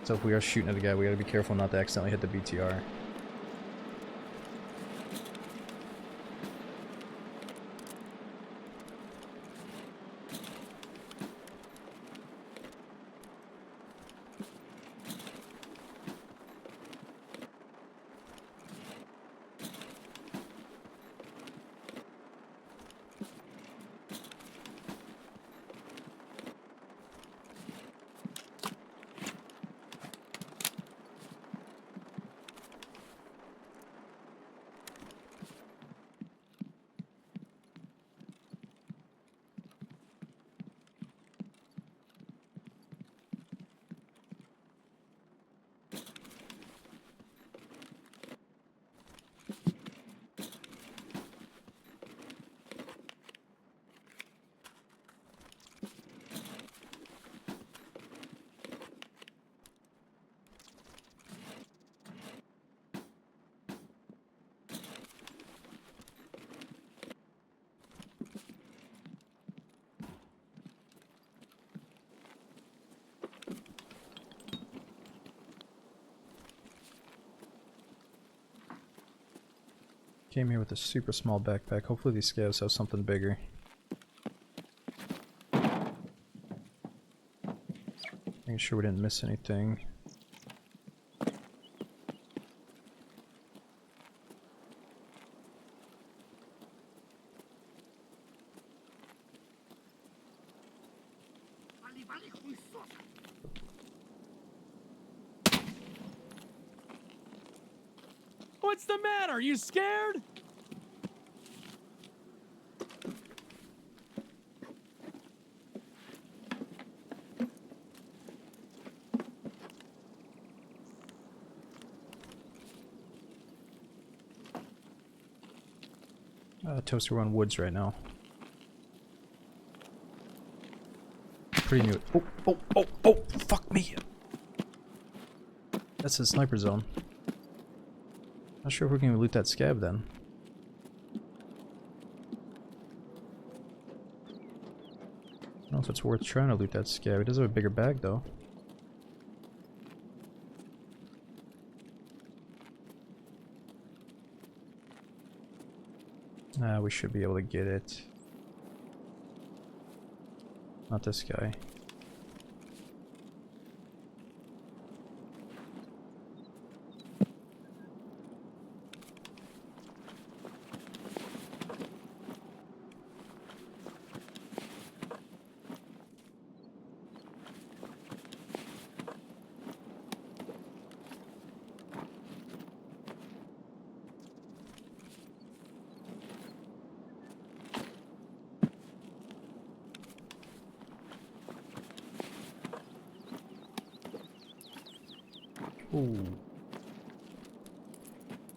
So if we are shooting at a guy, we gotta be careful not to accidentally hit the BTR. Came here with a super small backpack. Hopefully these scavs have something bigger. Making sure we didn't miss anything. Вали, вали, хуесос! What's the matter? You scared? Toaster, we're on woods right now. Pretty new. Oh, oh, oh, oh! Fuck me! That's a sniper zone. Not sure if we can loot that scab then. I don't know if it's worth trying to loot that scab. It does have a bigger bag though. We should be able to get it. Not this guy. Ooh.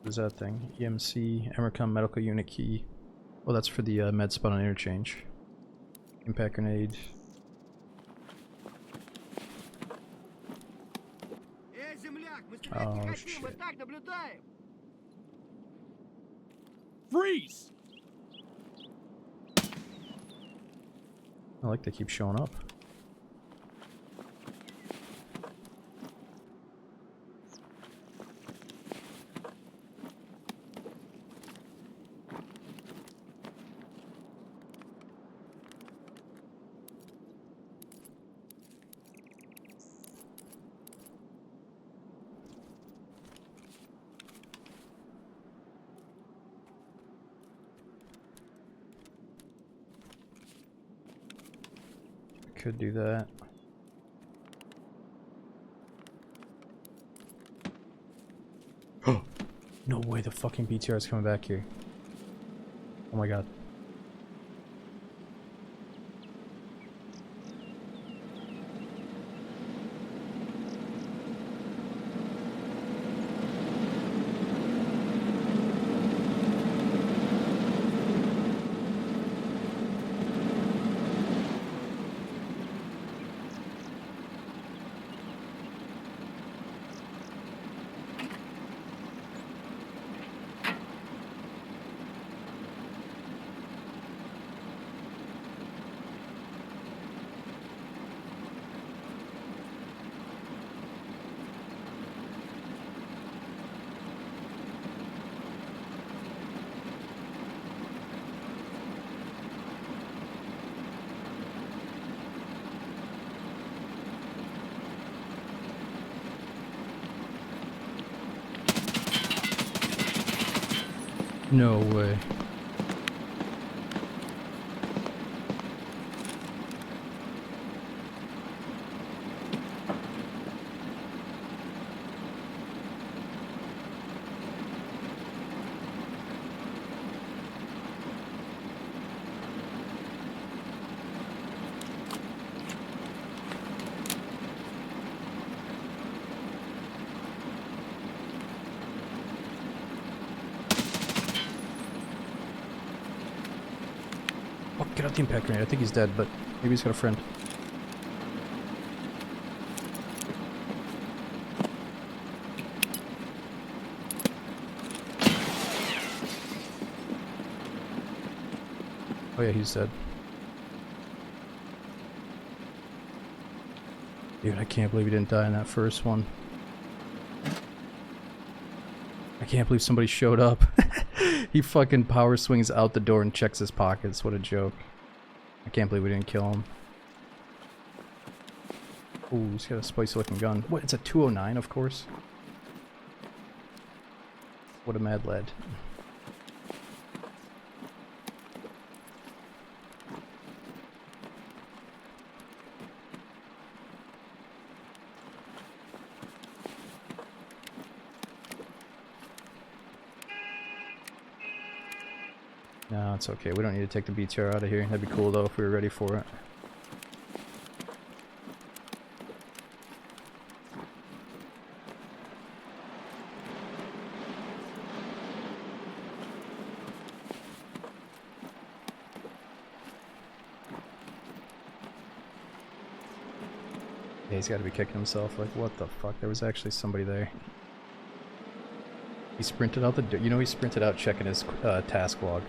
What is that thing? EMC, Emercom medical unit key. Oh, that's for the med spot on interchange. Impact grenade. Эй, земляк, мы стрелять не хотим, мы так наблюдаем! Freeze! I like they keep showing up. Could do that. No way the fucking BTR is coming back here. Oh my god. No way. Oh, get out the impact grenade. I think he's dead, but maybe he's got a friend. Oh yeah, he's dead. Dude, I can't believe he didn't die in that first one. I can't believe somebody showed up. He fucking power swings out the door and checks his pockets. What a joke. I can't believe we didn't kill him. Ooh, he's got a spicy looking gun. What? It's a 209, of course. What a mad lad. No, it's okay. We don't need to take the BTR out of here. That'd be cool though if we were ready for it. Yeah, he's got to be kicking himself. Like, what the fuck? There was actually somebody there. He sprinted out the. You know, he sprinted out checking his task log.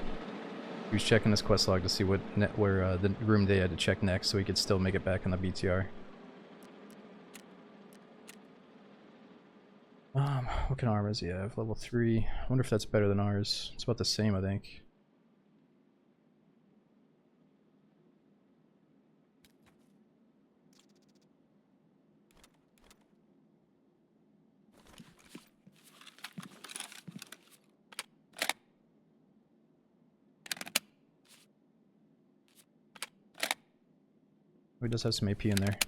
He was checking his quest log to see what where the room they had to check next, so he could still make it back in the BTR. What kind of armor does he have? Level 3. I wonder if that's better than ours. It's about the same, I think. He does have some AP in there.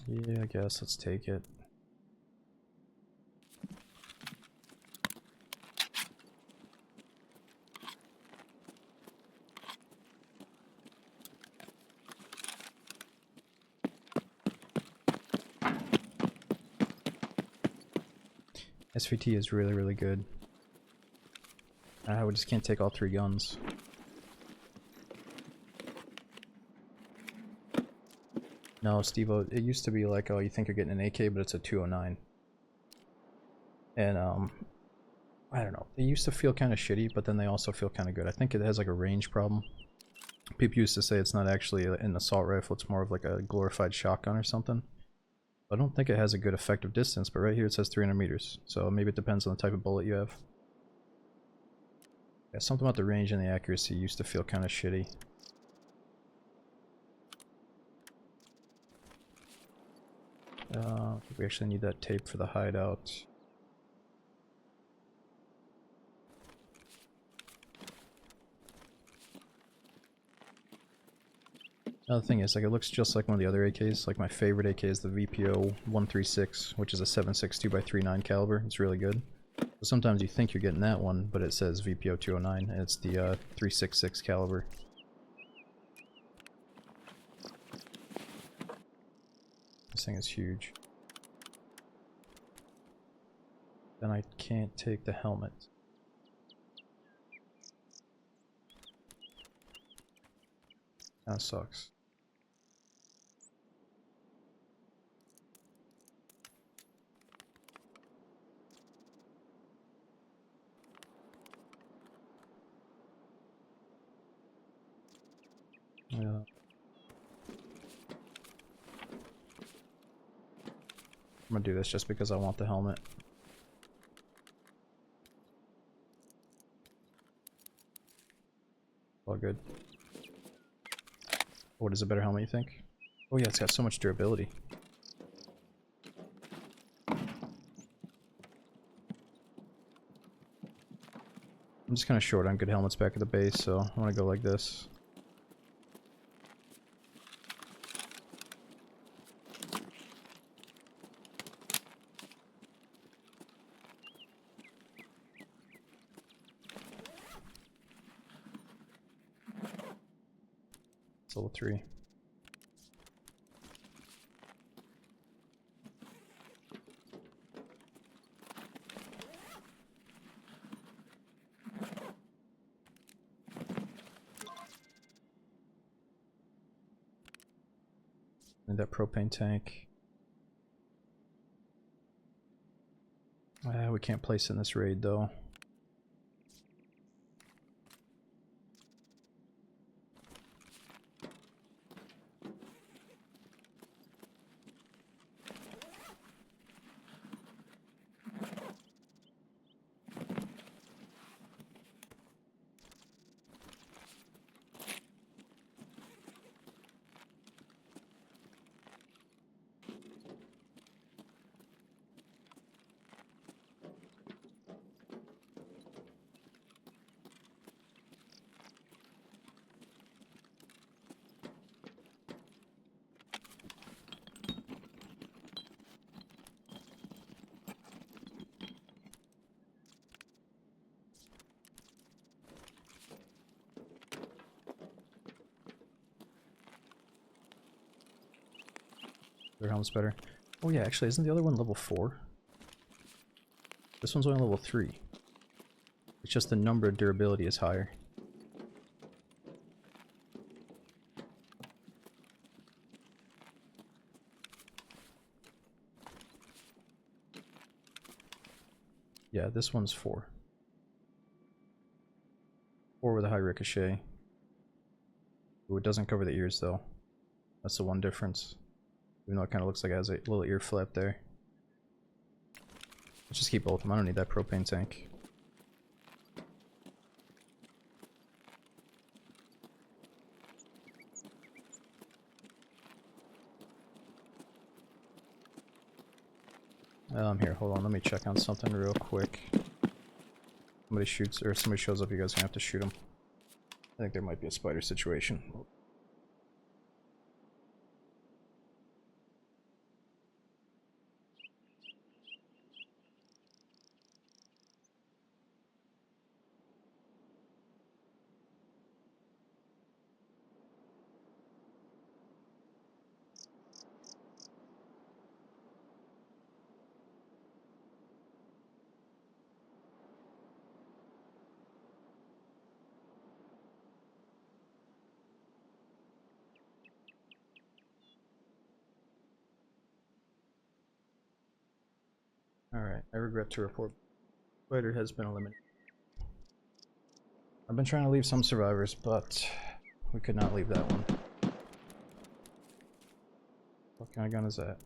Yeah, I guess let's take it. SVT is really, really good. We just can't take all 3 guns. No, Steve-O, it used to be like, oh, you think you're getting an AK, but it's a 209. And, I don't know. They used to feel kind of shitty, but then they also feel kind of good. I think it has like a range problem. People used to say it's not actually an assault rifle, it's more of like a glorified shotgun or something. I don't think it has a good effective distance, but right here it says 300 meters. So maybe it depends on the type of bullet you have. Yeah, something about the range and the accuracy used to feel kind of shitty. We actually need that tape for the hideout. Another thing is, like, it looks just like one of the other AKs. Like, my favorite AK is the VPO 136, which is a 7.62 by 3.9 caliber. It's really good. So sometimes you think you're getting that one, but it says VPO 209, and it's the 3.66 caliber. This thing is huge. Then I can't take the helmet. That sucks. Yeah. I'm gonna do this just because I want the helmet. All good. What is a better helmet, you think? Oh yeah, it's got so much durability. I'm just kind of short on good helmets back at the base, so I want to go like this. It's level 3. Need that propane tank. We can't place it in this raid though. Their helmet's better. Oh yeah, actually, isn't the other one level 4? This one's only level 3. It's just the number of durability is higher. Yeah, this one's 4. 4 with a high ricochet. Ooh, it doesn't cover the ears though. That's the one difference. Even though it kind of looks like it has a little ear flap there. Let's just keep both of them. I don't need that propane tank. Here, hold on. Let me check on something real quick. Somebody shoots, or somebody shows up, you guys are gonna have to shoot him. I think there might be a spider situation. Alright, I regret to report spider has been eliminated. I've been trying to leave some survivors, but we could not leave that one. What kind of gun is that?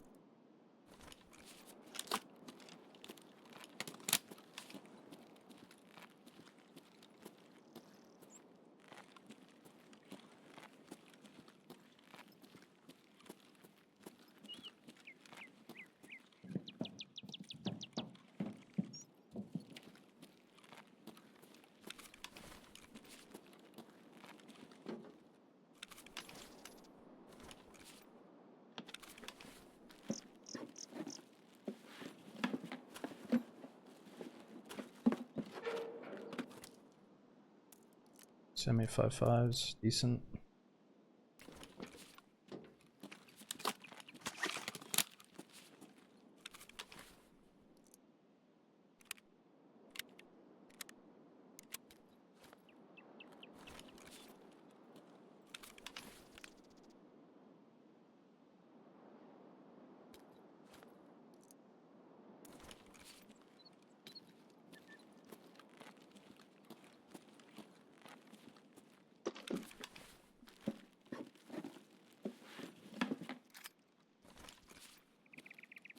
Semi 5.5s, decent.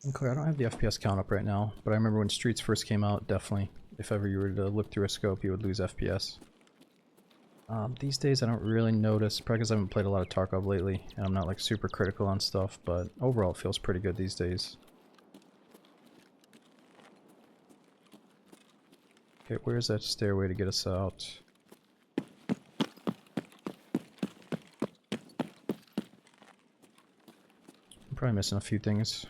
Unclear, I don't have the FPS count up right now, but I remember when Streets first came out, definitely. If ever you were to look through a scope, you would lose FPS. These days I don't really notice, probably because I haven't played a lot of Tarkov lately, and I'm not like super critical on stuff, but overall it feels pretty good these days. Okay, where's that stairway to get us out? I'm probably missing a few things.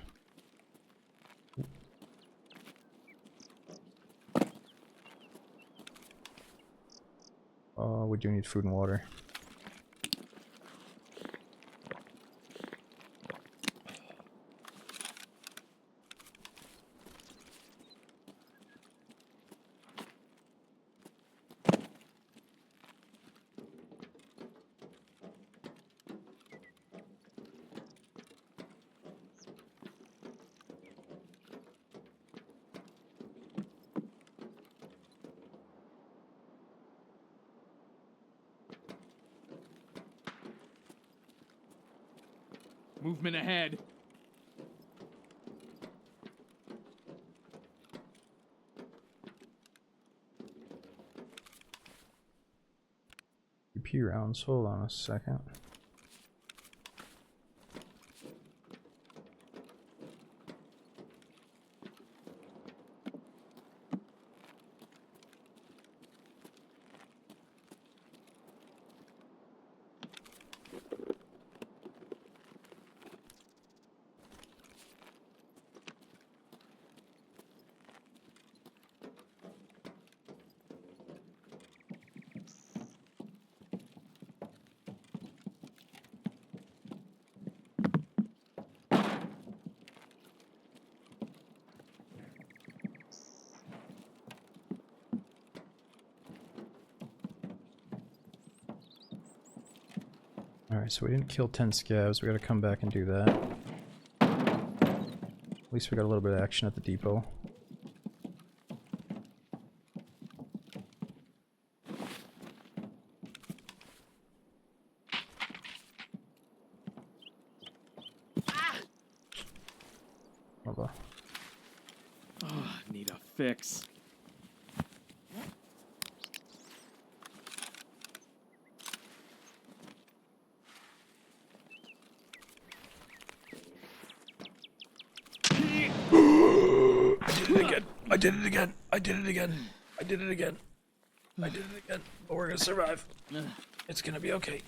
We do need food and water. Movement ahead. EP rounds, hold on a second. Alright, so we didn't kill 10 scavs. We gotta come back and do that. At least we got a little bit of action at the depot. Blah. Oh, need a fix. I did it again. I did it again. I did it again. I did it again. But we're gonna survive. It's gonna be okay.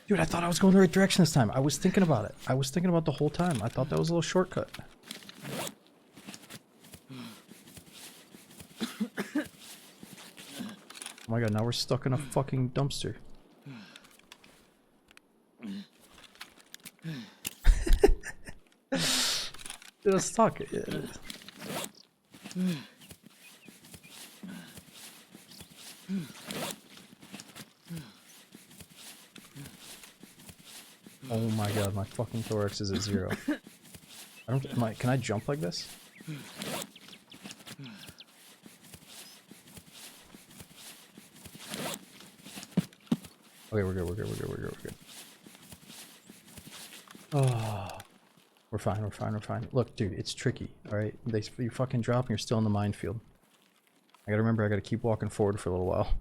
Dude, I thought I was going the right direction this time. I was thinking about it. I was thinking about the whole time. I thought that was a little shortcut. Oh my god, now we're stuck in a fucking dumpster. It was stuck. Oh my god, my fucking thorax is at 0. I don't. Can I jump like this? Okay, we're good. We're good. We're good. We're good. We're good. Oh, we're fine. We're fine. We're fine. Look, dude, it's tricky. All right, you fucking drop and you're still in the minefield. I gotta remember. I gotta keep walking forward for a little while.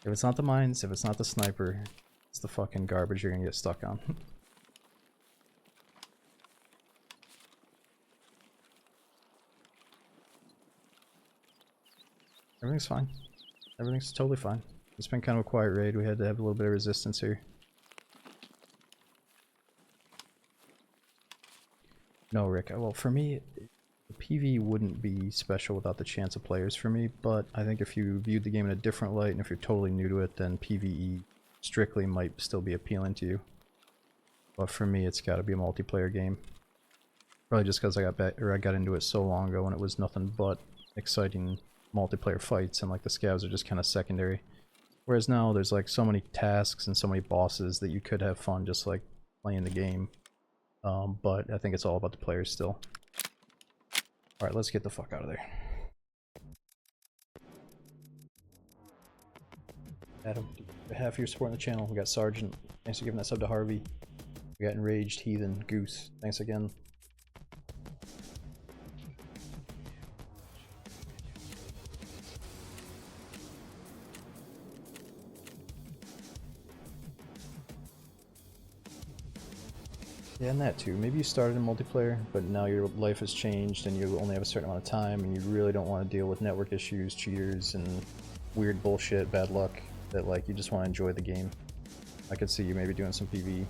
If it's not the mines, if it's not the sniper, it's the fucking garbage you're gonna get stuck on. Everything's fine. Everything's totally fine. It's been kind of a quiet raid. We had to have a little bit of resistance here. No, Rick. Well, for me, the PV wouldn't be special without the chance of players for me, but I think if you viewed the game in a different light and if you're totally new to it, then PvE strictly might still be appealing to you. But for me, it's got to be a multiplayer game. Probably just because I got into it so long ago and it was nothing but exciting multiplayer fights, and like the scavs are just kind of secondary. Whereas now there's like so many tasks and so many bosses that you could have fun just like playing the game. But I think it's all about the players still. Alright, let's get the fuck out of there. Adam, for half of your support on the channel. We got Sergeant. Thanks for giving that sub to Harvey. We got Enraged, Heathen, Goose. Thanks again. Yeah, and that too. Maybe you started in multiplayer, but now your life has changed and you only have a certain amount of time and you really don't want to deal with network issues, cheaters, and weird bullshit, bad luck, that like you just want to enjoy the game. I could see you maybe doing some PvE.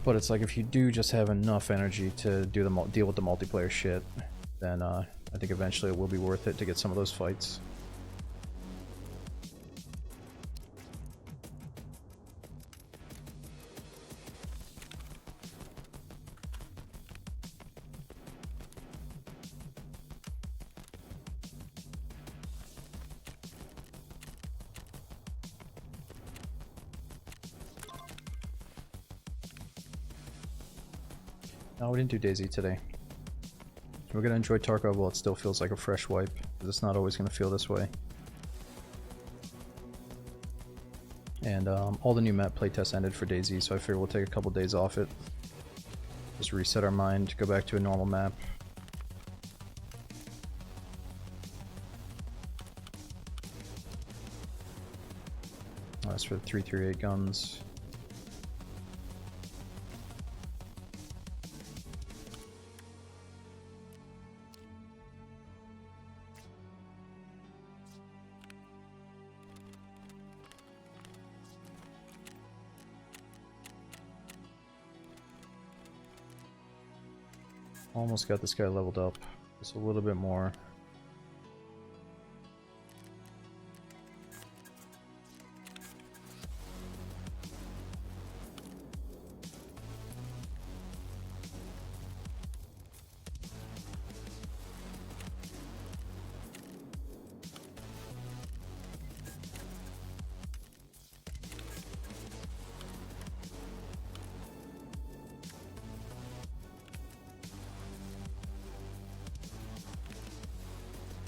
But it's like if you do just have enough energy to do deal with the multiplayer shit, then I think eventually it will be worth it to get some of those fights. No, we didn't do Daisy today. We're gonna enjoy Tarkov while it still feels like a fresh wipe, because it's not always gonna feel this way. And all the new map playtests ended for Daisy, so I figure we'll take a couple days off it. Just reset our mind, go back to a normal map. That's for the 338 guns. Almost got this guy leveled up. Just a little bit more.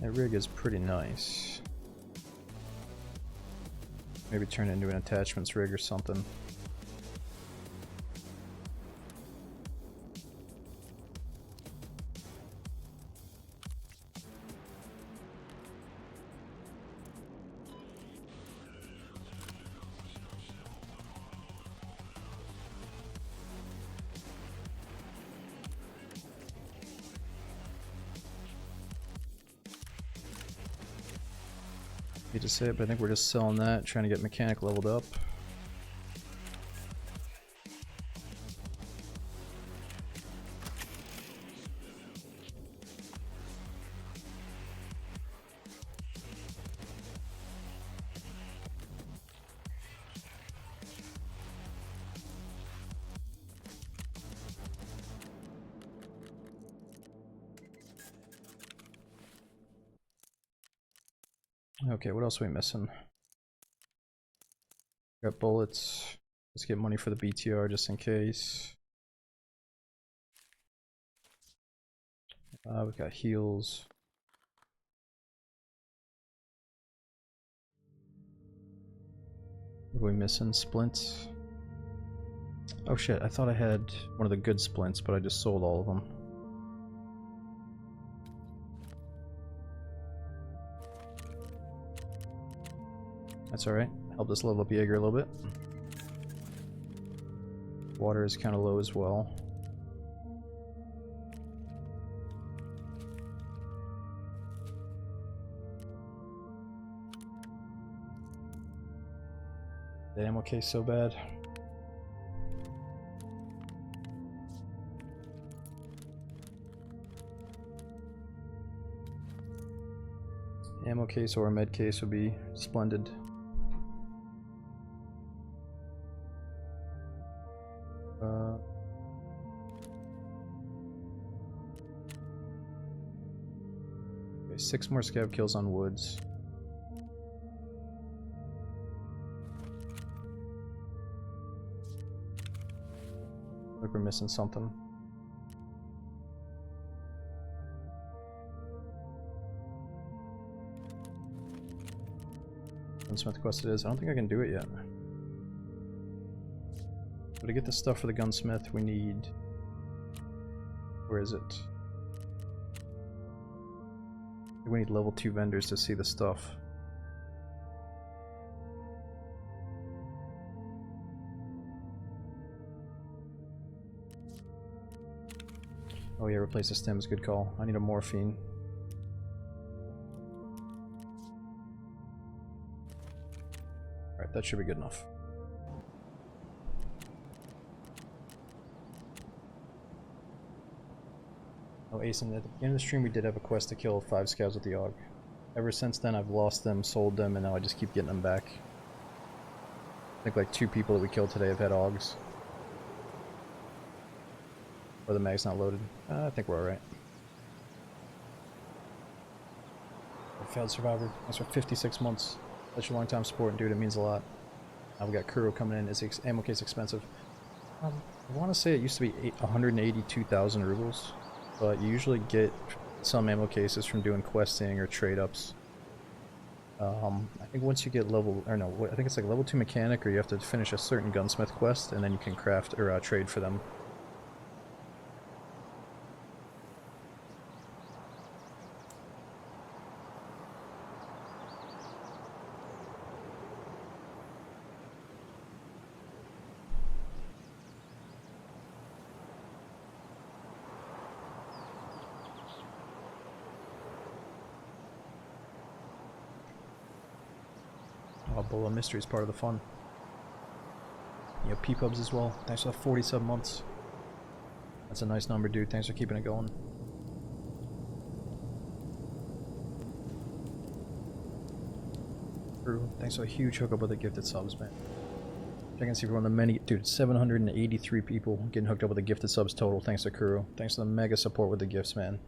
That rig is pretty nice. Maybe turn it into an attachments rig or something. Hate to say it, but I think we're just selling that, trying to get mechanic leveled up. Okay, what else are we missing? Got bullets. Let's get money for the BTR just in case. We've got heals. What are we missing? Splints? Oh shit, I thought I had one of the good splints, but I just sold all of them. That's alright. Help us level up Jaeger a little bit. Water is kind of low as well. The ammo case so bad. Ammo case or a med case would be splendid. Okay, 6 more scav kills on woods. Like we're missing something. Gunsmith quest it is. I don't think I can do it yet. But to get the stuff for the gunsmith, we need... Where is it? We need level 2 vendors to see the stuff. Oh yeah, replace the stems, good call. I need a morphine. Alright, that should be good enough. Oh, Asen, at the beginning of the stream we did have a quest to kill 5 scavs with the AUG. Ever since then I've lost them, sold them, and now I just keep getting them back. I think like 2 people that we killed today have had AUGs. Or the mag's not loaded. I think we're alright. Failed survivor. Thanks for 56 months. Such a long time support, dude. It means a lot. We got Kuro coming in. Is the ammo case expensive? I want to say it used to be 182,000 rubles, but you usually get some ammo cases from doing questing or trade ups. I think once you get level, or no, I think it's like level 2 mechanic, or you have to finish a certain gunsmith quest, and then you can craft or trade for them. Bola mystery is part of the fun. You have P-pubs as well. Thanks for the 47 months. That's a nice number, dude. Thanks for keeping it going. True. Thanks for a huge hookup with the gifted subs, man. Checking to see if we're on the many. Dude, 783 people getting hooked up with the gifted subs total. Thanks to Kuro. Thanks for the mega support with the gifts, man.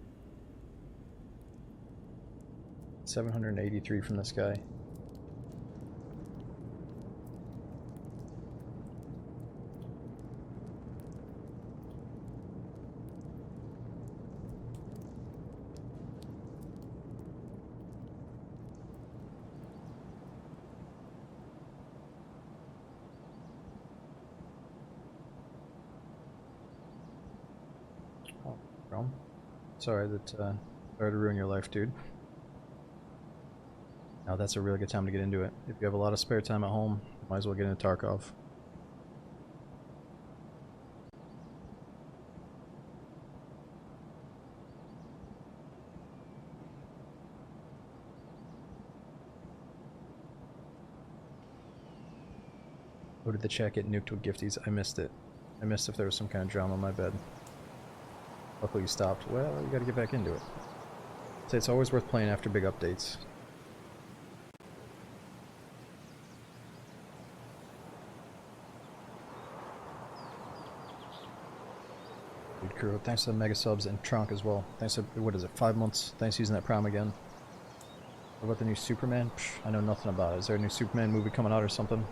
783 from this guy. Jerome. Sorry to ruin your life, dude. Now that's a really good time to get into it. If you have a lot of spare time at home, might as well get into Tarkov. Oh, did the chat get nuked with gifties? I missed it. I missed if there was some kind of drama, my bad. Luckily you stopped. Well, you gotta get back into it. Say it's always worth playing after big updates. Dude, Kuro, thanks to the mega subs and Trunk as well. Thanks to, what is it, 5 months? Thanks for using that prom again. What about the new Superman? Psh, I know nothing about it. Is there a new Superman movie coming out or something?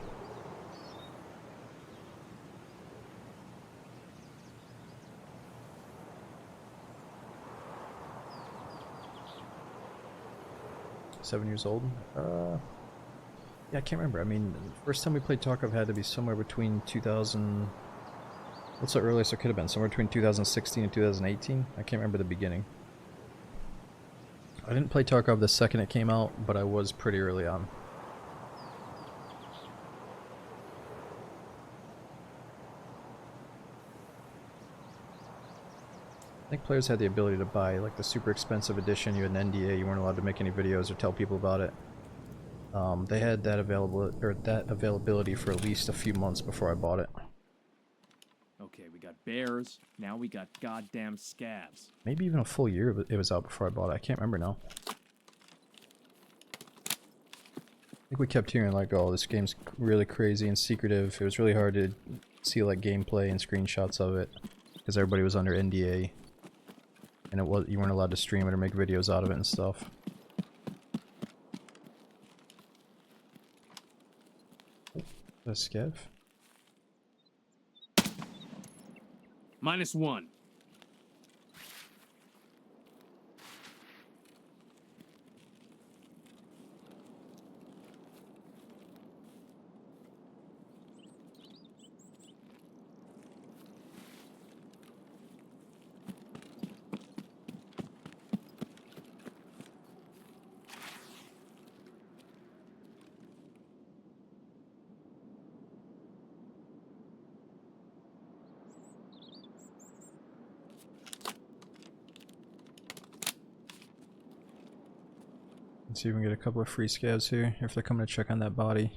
$7 years old? Yeah, I can't remember. I mean, the first time we played Tarkov had to be somewhere between 2000... What's the earliest it could have been? Somewhere between 2016 and 2018? I can't remember the beginning. I didn't play Tarkov the second it came out, but I was pretty early on. I think players had the ability to buy like the super expensive edition. You had an NDA, you weren't allowed to make any videos or tell people about it. They had that availability for at least a few months before I bought it. Okay, we got bears. Now we got goddamn scabs. Maybe even a full year it was out before I bought it. I can't remember now. I think we kept hearing like, oh, this game's really crazy and secretive. It was really hard to see like gameplay and screenshots of it because everybody was under NDA. And you weren't allowed to stream it or make videos out of it and stuff. A scav? -1. Let's see if we can get a couple of free scavs here if they're coming to check on that body.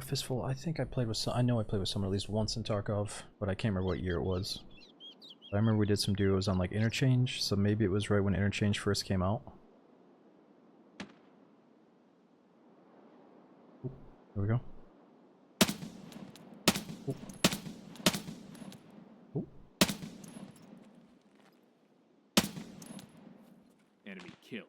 Fistful, I think I played with some, I know I played with someone at least once in Tarkov, but I can't remember what year it was. I remember we did some duos on like Interchange, so maybe it was right when Interchange first came out. There we go. Ooh. Ooh. Enemy killed.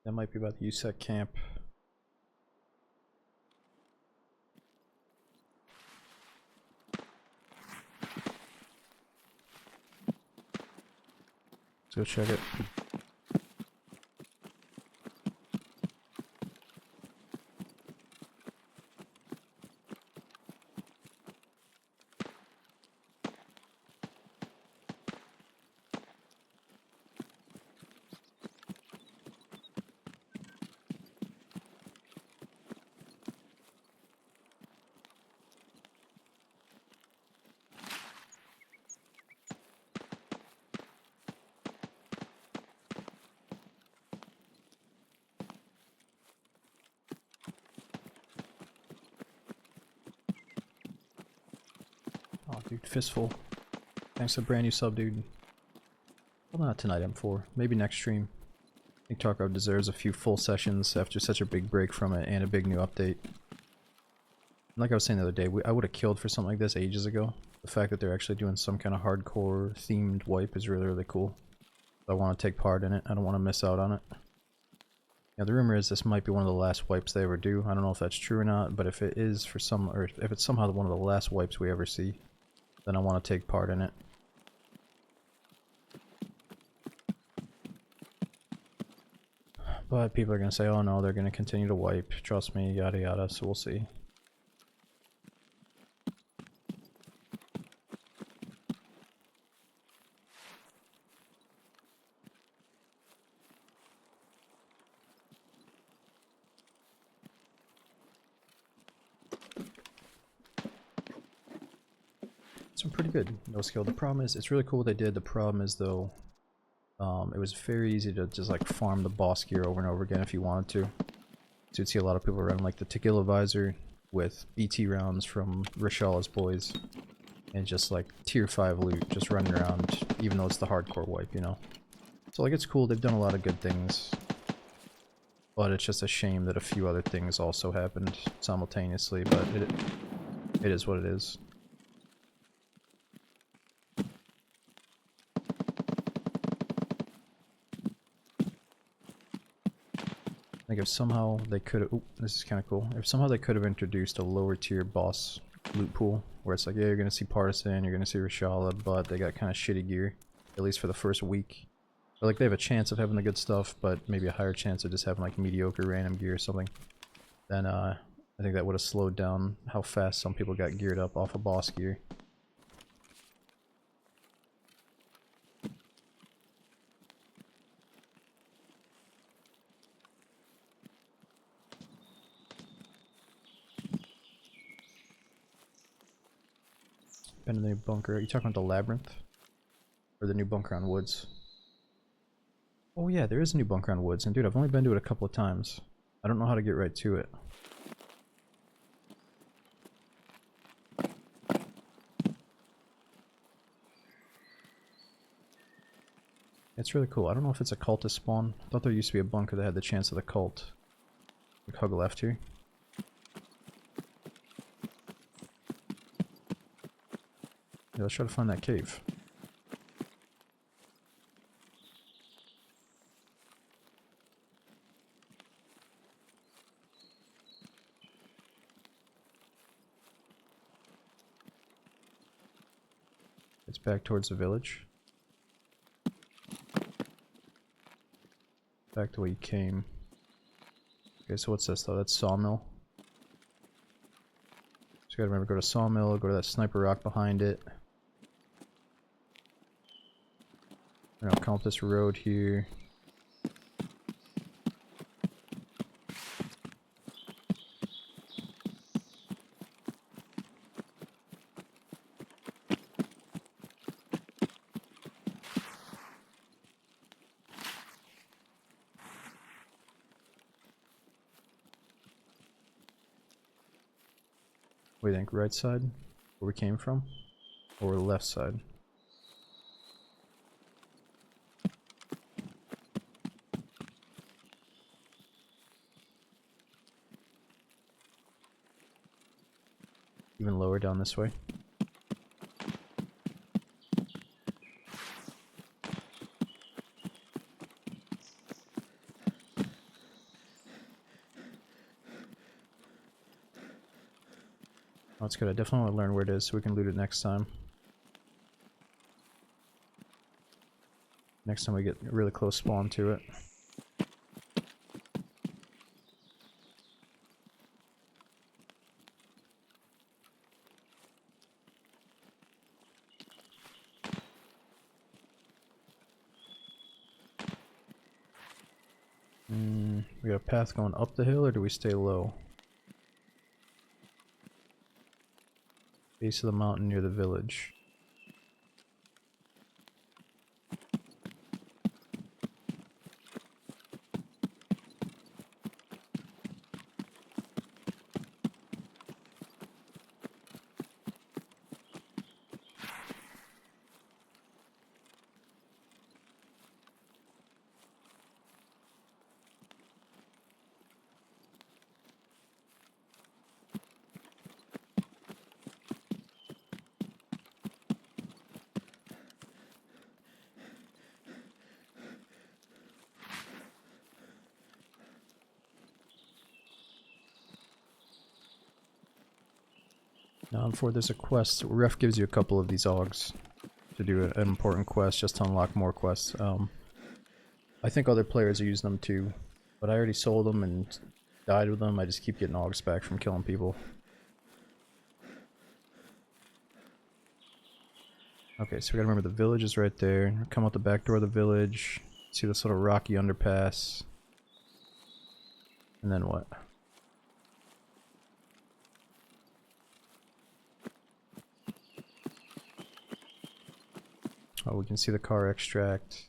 That might be about the USEC camp. Let's go check it. Dude, fistful. Thanks for brand new sub, dude. Well, not tonight, M4. Maybe next stream. I think Tarkov deserves a few full sessions after such a big break from it and a big new update. Like I was saying the other day, I would have killed for something like this ages ago. The fact that they're actually doing some kind of hardcore themed wipe is really, really cool. I want to take part in it. I don't want to miss out on it. Yeah, the rumor is this might be one of the last wipes they ever do. I don't know if that's true or not, but if it is for some, or if it's somehow one of the last wipes we ever see, then I want to take part in it. But people are going to say, oh no, they're going to continue to wipe, trust me, yada yada, so we'll see. It's been pretty good, no skill. The problem is, it's really cool what they did. The problem is though, it was very easy to just like farm the boss gear over and over again if you wanted to. So you'd see a lot of people running like the tequila visor with BT rounds from Rishala's boys. And just like tier 5 loot, just running around, even though it's the hardcore wipe, you know? So like it's cool, they've done a lot of good things. But it's just a shame that a few other things also happened simultaneously, but it is what it is. Like if somehow they could have, this is kind of cool. If somehow they could have introduced a lower tier boss loot pool, where it's like, yeah, you're gonna see Partisan, you're gonna see Rishala, but they got kind of shitty gear, at least for the first week. Or like they have a chance of having the good stuff, but maybe a higher chance of just having like mediocre random gear or something. Then I think that would have slowed down how fast some people got geared up off of boss gear. Been in the new bunker. Are you talking about the labyrinth? Or the new bunker on Woods? Oh yeah, there is a new bunker on Woods, and dude, I've only been to it a couple of times. I don't know how to get right to it. It's really cool. I don't know if it's a cultist spawn. I thought there used to be a bunker that had the chance of the cult. Like hug left here. Yeah, let's try to find that cave. It's back towards the village. Back the way you came. Okay, so what's this though? That's Sawmill. So you gotta remember, go to Sawmill, go to that sniper rock behind it. I'm gonna come up this road here. What do you think? Right side? Where we came from? Or the left side? Even lower down this way. Oh, that's good. I definitely want to learn where it is so we can loot it next time. Next time we get a really close spawn to it. We got a path going up the hill, or do we stay low? Base of the mountain near the village. Now, before there's a quest, Ref gives you a couple of these augs to do an important quest, just to unlock more quests. I think other players are using them too, but I already sold them and died with them. I just keep getting augs back from killing people. Okay, so we gotta remember the village is right there. Come out the back door of the village. See this little rocky underpass. And then what? Oh, we can see the car extract.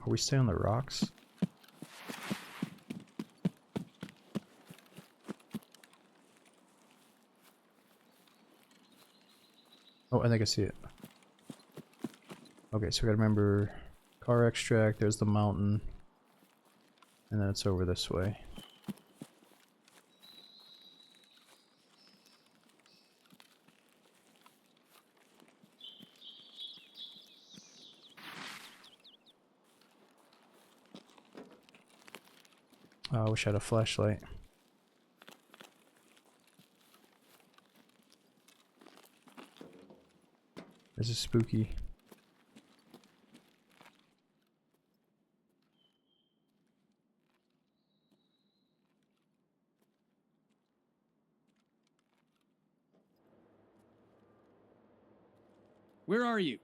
Are we staying on the rocks? Oh, I think I see it. Okay, so we gotta remember car extract, there's the mountain, and then it's over this way. I wish I had a flashlight. This is spooky. Where are you?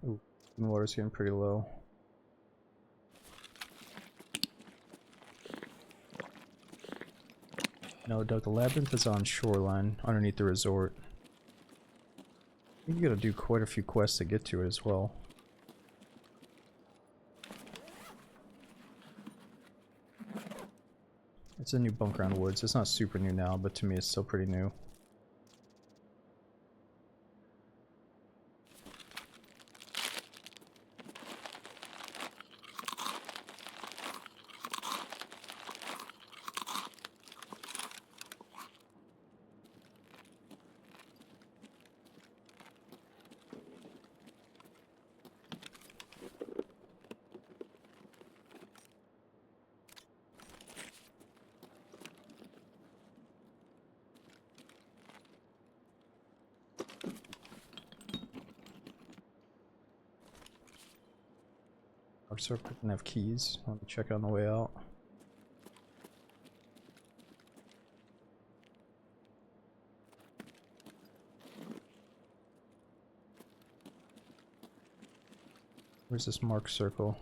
Ooh, the water's getting pretty low. No, Doug, the labyrinth is on shoreline, underneath the resort. I think you gotta do quite a few quests to get to it as well. It's a new bunker on woods. It's not super new now, but to me it's still pretty new. So we can have keys. Let me check on the way out. Where's this marked circle?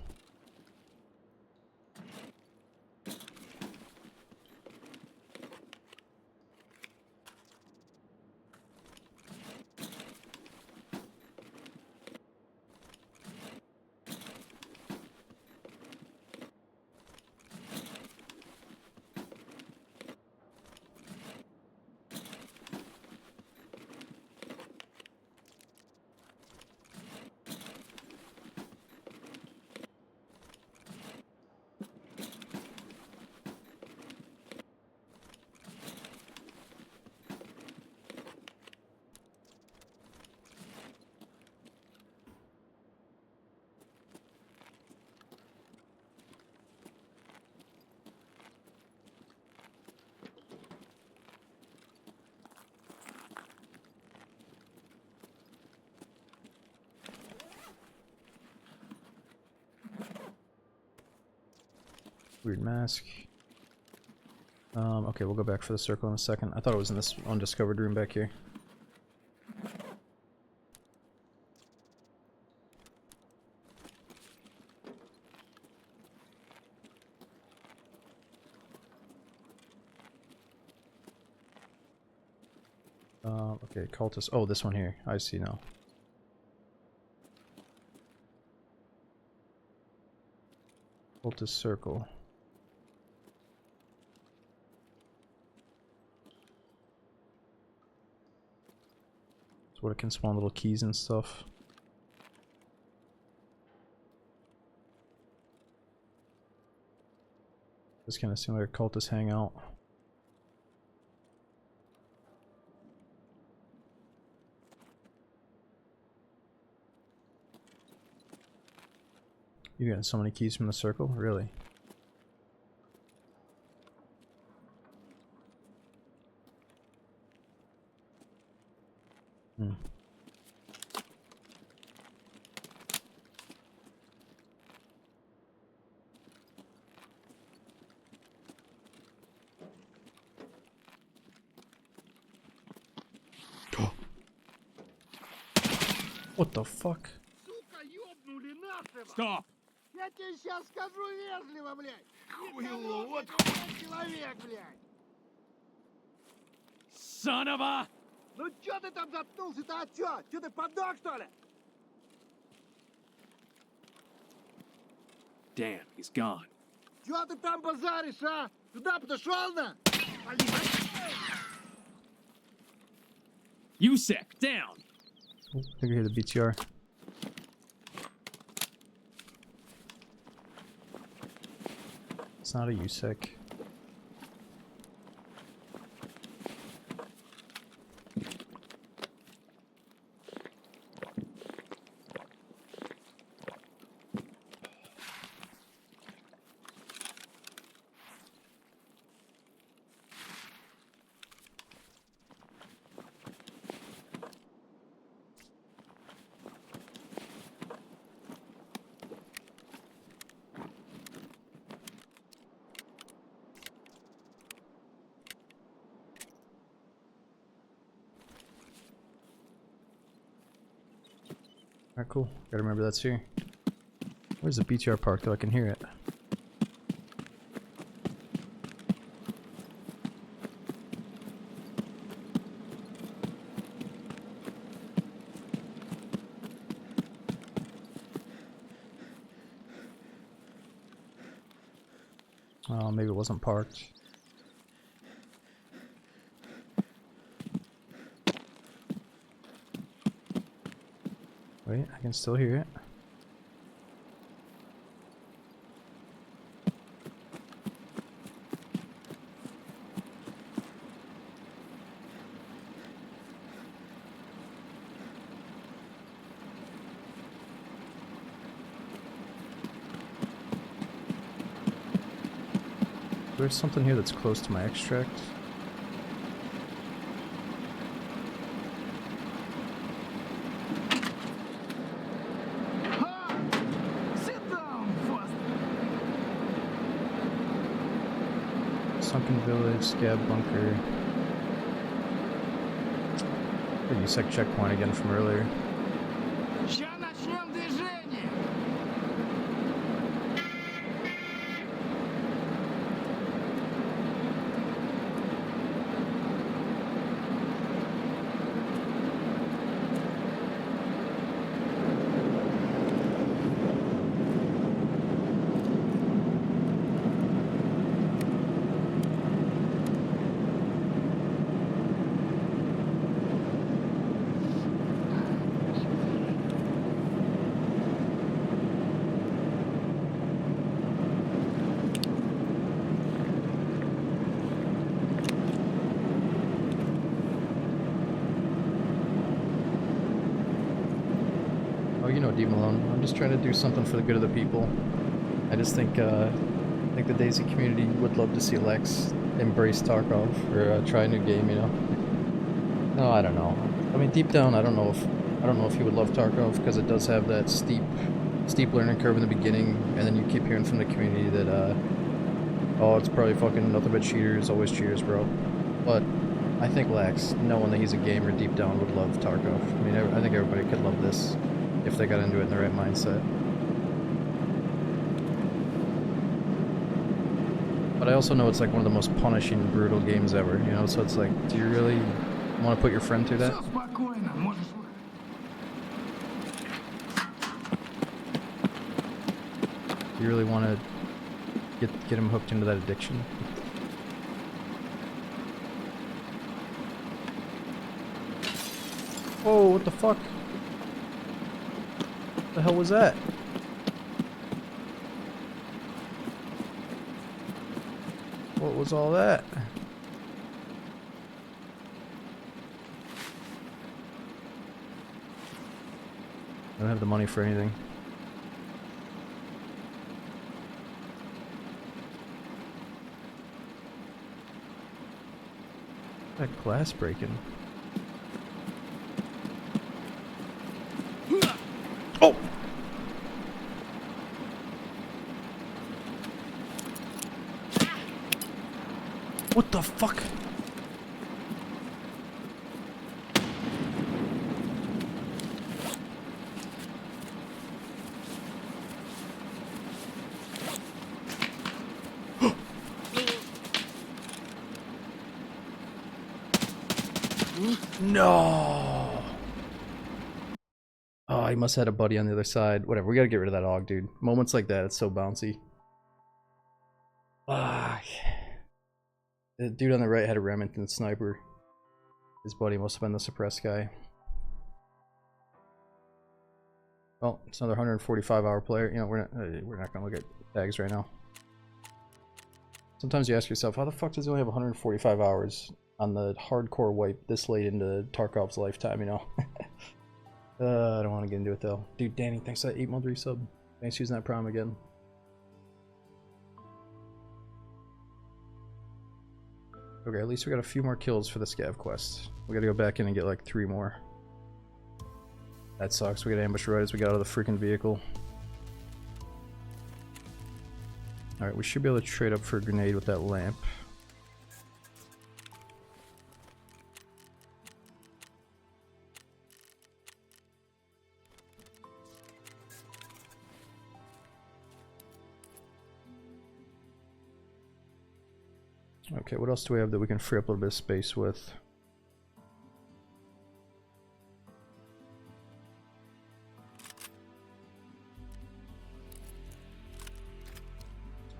Weird mask. Okay, we'll go back for the circle in a second. I thought it was in this undiscovered room back here. Okay, cultist. Oh, this one here. I see now. Cultist circle. So what, it can spawn little keys and stuff. This kind of seems like a cultist hangout. You getting so many keys from the circle? Really? Hmm. What the fuck? Сука, ёбнули нашего! Stop! Я тебе сейчас скажу вежливо, блядь! Хуйло, вот человек, блядь! Son of a... Ну чё ты там заткнулся-то, а чё? Чё ты подох, что ли? Damn, he's gone. Чё ты там базаришь, а? Туда подошел на? USEC, down! Oh, I think I hear the BTR. It's not a USEC. Alright, cool. Gotta remember that's here. Where's the BTR park though? I can hear it. Oh, maybe it wasn't parked. Wait, I can still hear it. There's something here that's close to my extract. Sit down, first. Sunken Village, Scab Bunker. The USEC checkpoint again from earlier. Ща начнем движение. Oh, you know, D. Malone. I'm just trying to do something for the good of the people. I just think the Daisy community would love to see Lex embrace Tarkov or try a new game. You know. No, I don't know. I mean, deep down, I don't know if he would love Tarkov because it does have that steep learning curve in the beginning, and then you keep hearing from the community that Oh, it's probably fucking nothing but cheaters, always cheaters, bro. But I think Lax, knowing that he's a gamer deep down, would love Tarkov. I mean, I think everybody could love this if they got into it in the right mindset. But I also know it's like one of the most punishing, brutal games ever, you know? So it's like, do you really want to put your friend through that? Все спокойно, можешь... Do you really want to get him hooked into that addiction? Whoa, what the fuck? What the hell was that? What was all that? I don't have the money for anything. That glass breaking. Oh! What the fuck? No! Oh, he must have had a buddy on the other side. Whatever, we gotta get rid of that AUG, dude. Moments like that, it's so bouncy. Fuck. The dude on the right had a Remington sniper. His buddy must have been the suppressed guy. Well, it's another 145-hour player. You know, we're not gonna look at tags right now. Sometimes you ask yourself, how the fuck does he only have 145 hours on the hardcore wipe this late into Tarkov's lifetime, you know? I don't want to get into it though. Dude, Danny, thanks for that 8-month resub. Thanks for using that prom again. Okay, at least we got a few more kills for the scav quest. We gotta go back in and get like 3 more. That sucks. We got ambushed right as we got out of the freaking vehicle. Alright, we should be able to trade up for a grenade with that lamp. Okay, what else do we have that we can free up a little bit of space with?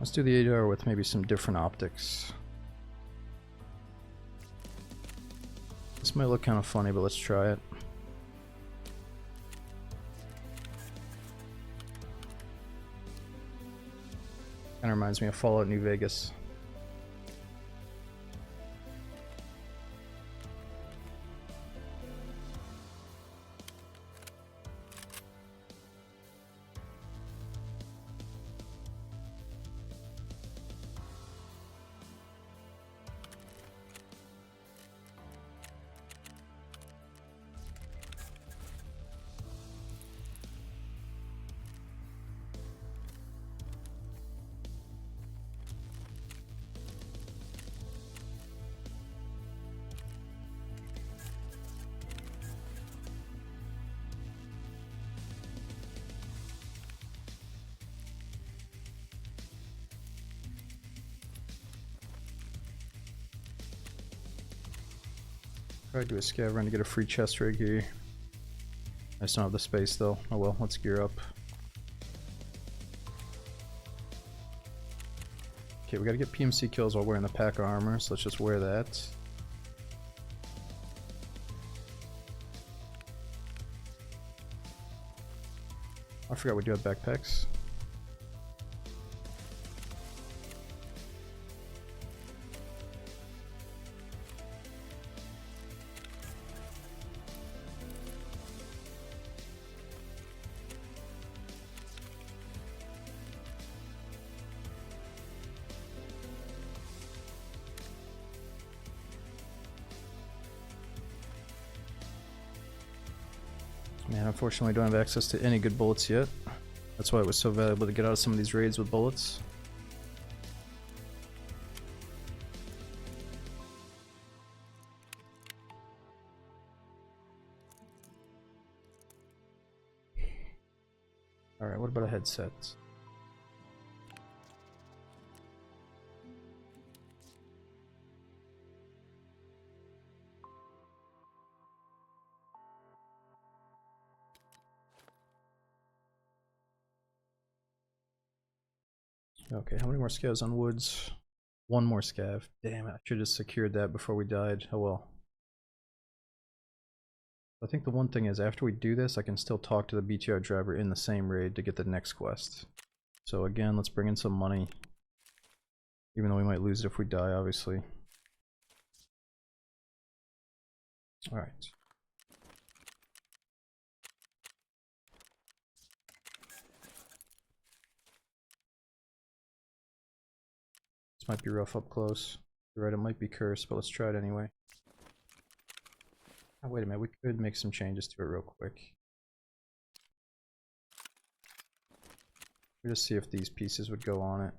Let's do the ADR with maybe some different optics. This might look kind of funny, but let's try it. Kind of reminds me of Fallout New Vegas. Try to do a scav run to get a free chest rig here. I just don't have the space though. Oh well, let's gear up. Okay, we gotta get PMC kills while wearing the pack armor, so let's just wear that. I forgot we do have backpacks. Man, unfortunately, I don't have access to any good bullets yet. That's why it was so valuable to get out of some of these raids with bullets. about a headset? Okay, how many more scavs on woods? One more scav. Damn it, I should have secured that before we died. Oh well. I think the one thing is, after we do this, I can still talk to the BTR driver in the same raid to get the next quest. So again, let's bring in some money. Even though we might lose it if we die, obviously. Alright. This might be rough up close. You're right, it might be cursed, but let's try it anyway. Oh, wait a minute, we could make some changes to it real quick. We'll just see if these pieces would go on it.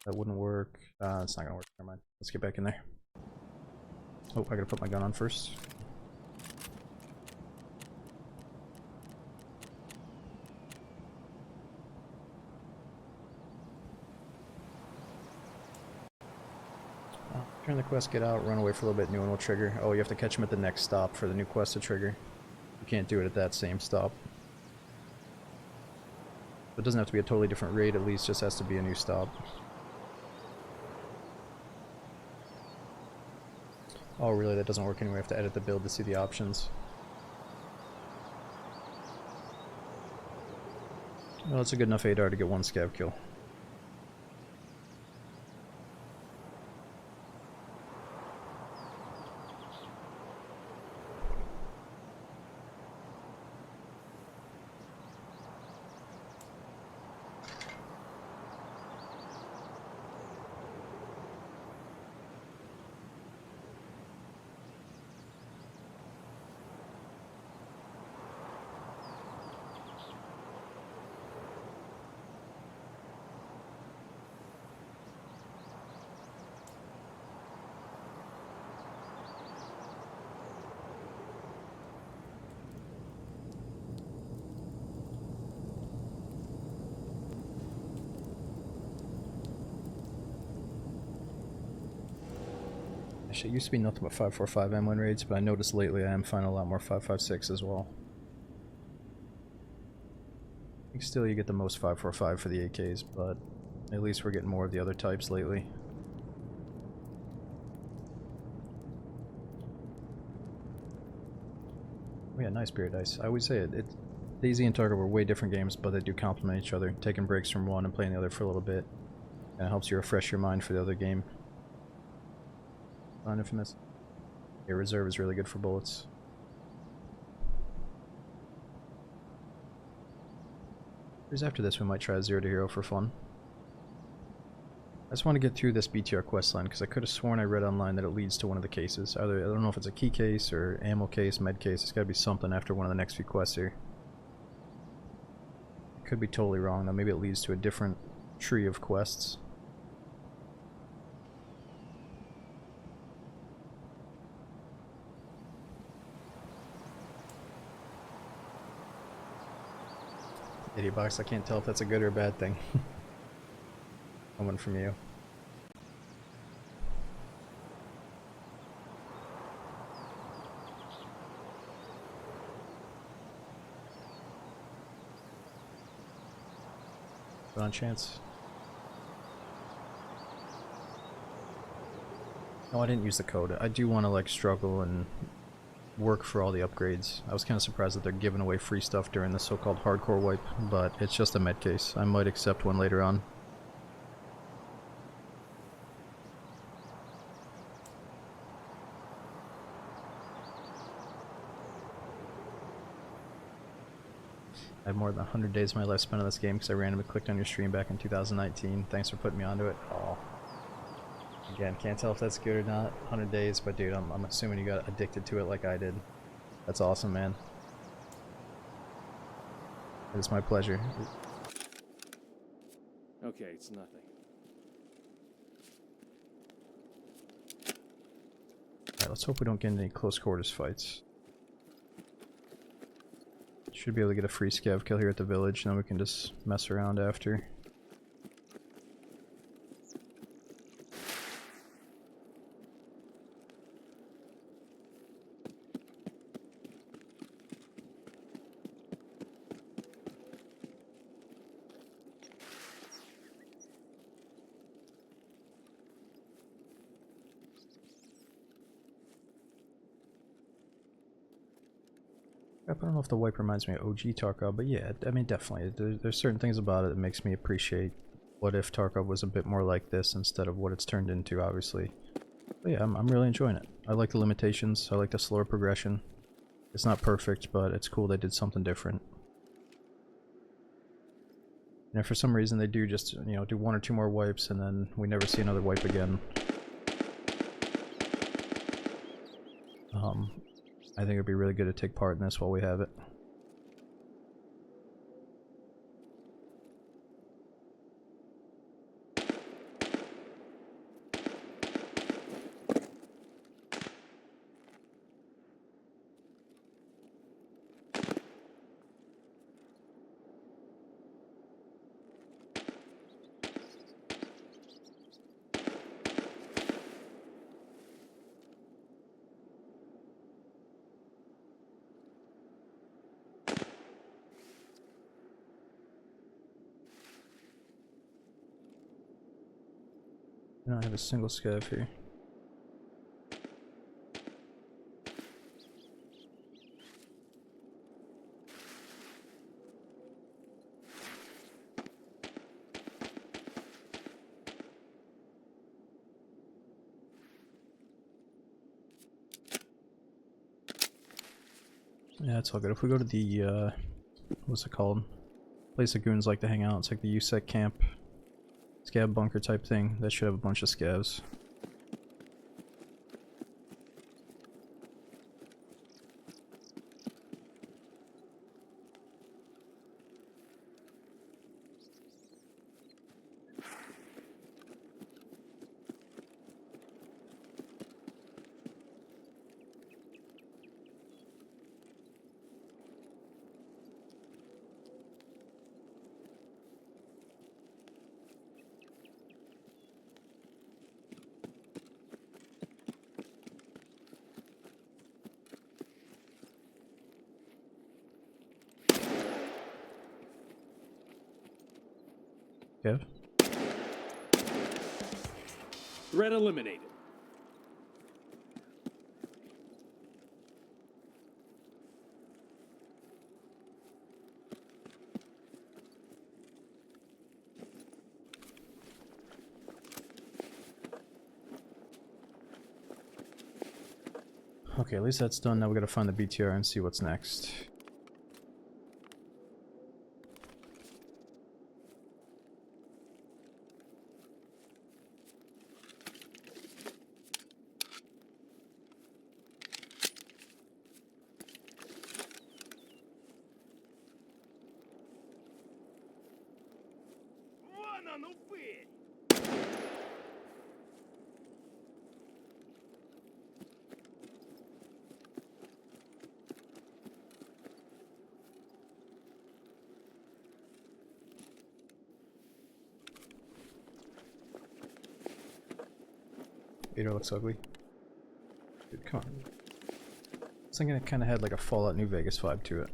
That wouldn't work. It's not gonna work. Never mind. Let's get back in there. Oh, I gotta put my gun on first. Turn the quest, get out, run away for a little bit, new one will trigger. Oh, you have to catch him at the next stop for the new quest to trigger. You can't do it at that same stop. It doesn't have to be a totally different raid, at least just has to be a new stop. Oh really, that doesn't work anyway, I have to edit the build to see the options. Well, it's a good enough ADAR to get one scav kill. Actually, it used to be nothing but 545 M1 raids, but I noticed lately I am finding a lot more 556 as well. I think still you get the most 545 for the AKs, but at least we're getting more of the other types lately. Oh yeah, nice beer dice. I always say it. DayZ and Tarkov were way different games, but they do complement each other. Taking breaks from one and playing the other for a little bit, and it helps you refresh your mind for the other game. Infamous. Yeah, reserve is really good for bullets. Here's after this we might try 0 to hero for fun. I just want to get through this BTR questline because I could have sworn I read online that it leads to one of the cases. Either, I don't know if it's a key case or ammo case, med case. It's got to be something after one of the next few quests here. I could be totally wrong though. Maybe it leads to a different tree of quests. Idiot box, I can't tell if that's a good or a bad thing. Coming from you. Put on chance. No, I didn't use the code. I do want to like struggle and work for all the upgrades. I was kind of surprised that they're giving away free stuff during the so-called hardcore wipe, but it's just a med case. I might accept one later on. I have more than 100 days of my life spent on this game because I randomly clicked on your stream back in 2019. Thanks for putting me onto it. Oh. Again, can't tell if that's good or not. 100 days, but dude, I'm assuming you got addicted to it like I did. That's awesome, man. It's my pleasure. Okay, it's nothing. Alright, let's hope we don't get into any close quarters fights. Should be able to get a free scav kill here at the village, and then we can just mess around after. I don't know if the wipe reminds me of OG Tarkov, but yeah, I mean definitely. There's certain things about it that makes me appreciate what if Tarkov was a bit more like this instead of what it's turned into, obviously. But yeah, I'm really enjoying it. I like the limitations, I like the slower progression. It's not perfect, but it's cool they did something different. And if for some reason they do just, you know, do 1 or 2 more wipes and then we never see another wipe again, I think it'd be really good to take part in this while we have it. I don't have a single scav here. Yeah, it's all good. If we go to the, what's it called? Place the goons like to hang out. It's like the USEC camp. Scav bunker type thing. That should have a bunch of scavs. Scav? Threat eliminated. Okay, at least that's done. Now we gotta find the BTR and see what's next. Vader looks ugly. Dude, come on. I was thinking it kind of had like a Fallout New Vegas vibe to it.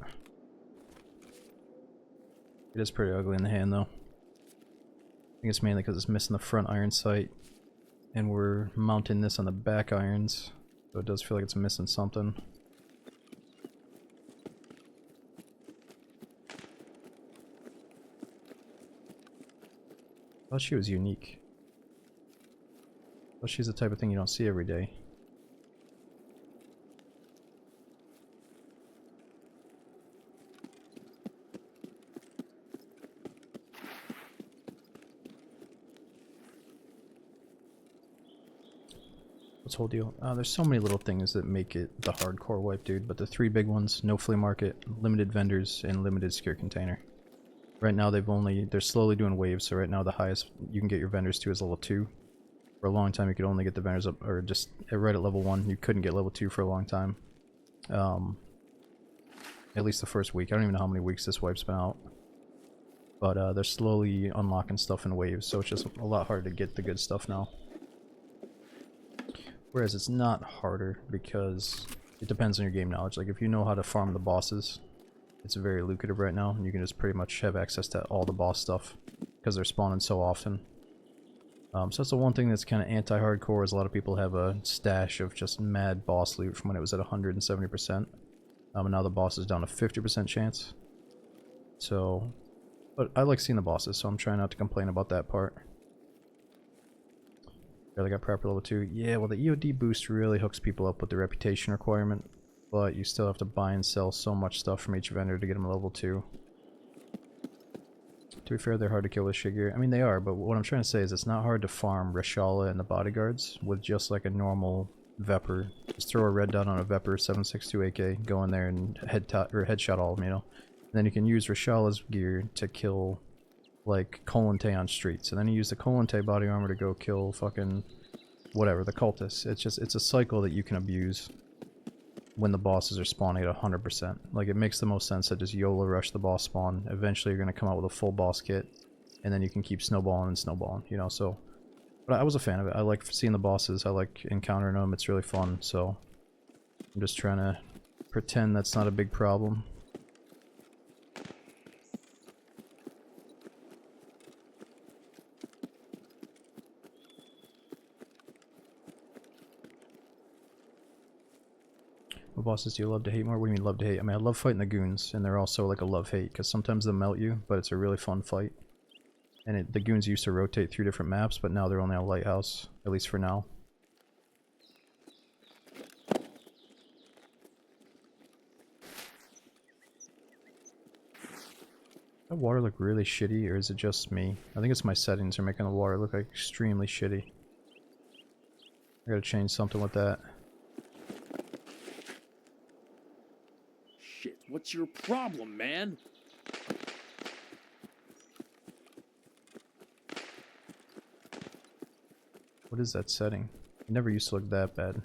It is pretty ugly in the hand though. I think it's mainly because it's missing the front iron sight. And we're mounting this on the back irons. So it does feel like it's missing something. I thought she was unique. Well, she's the type of thing you don't see every day. What's the whole deal? There's so many little things that make it the hardcore wipe, dude, but the 3 big ones: no flea market, limited vendors, and limited secure container. Right now they're slowly doing waves, so right now the highest you can get your vendors to is level 2. For a long time you could only get the vendors up, or just right at level 1. You couldn't get level 2 for a long time. At least the first week. I don't even know how many weeks this wipe's been out. But they're slowly unlocking stuff in waves, so it's just a lot harder to get the good stuff now. Whereas it's not harder because it depends on your game knowledge. Like if you know how to farm the bosses, it's very lucrative right now, and you can just pretty much have access to all the boss stuff because they're spawning so often. So that's the one thing that's kind of anti-hardcore, is a lot of people have a stash of just mad boss loot from when it was at 170%. And now the boss is down to 50% chance. So, but I like seeing the bosses, so I'm trying not to complain about that part. Barely got prepper level 2. Yeah, well the EOD boost really hooks people up with the reputation requirement, but you still have to buy and sell so much stuff from each vendor to get them level 2. To be fair, they're hard to kill with Shigear. I mean, they are, but what I'm trying to say is it's not hard to farm Reshala and the bodyguards with just like a normal Vepr. Just throw a red dot on a Vepr 7.62 AK, go in there and headshot all of them, you know. And then you can use Reshala's gear to kill like Kolente on streets, and then you use the Kolente body armor to go kill fucking whatever, the cultists. It's a cycle that you can abuse when the bosses are spawning at 100%. Like, it makes the most sense to just YOLO rush the boss spawn. Eventually you're going to come out with a full boss kit, and then you can keep snowballing and snowballing, you know, so... But I was a fan of it. I like seeing the bosses, I like encountering them, it's really fun, so... I'm just trying to pretend that's not a big problem. What bosses do you love to hate more? What do you mean love to hate? I mean, I love fighting the goons, and they're also like a love-hate, because sometimes they'll melt you, but it's a really fun fight. And the goons used to rotate through different maps, but now they're only on Lighthouse, at least for now. Does that water look really shitty, or is it just me? I think it's my settings are making the water look like extremely shitty. I gotta change something with that. Shit, what's your problem, man? What is that setting? It never used to look that bad.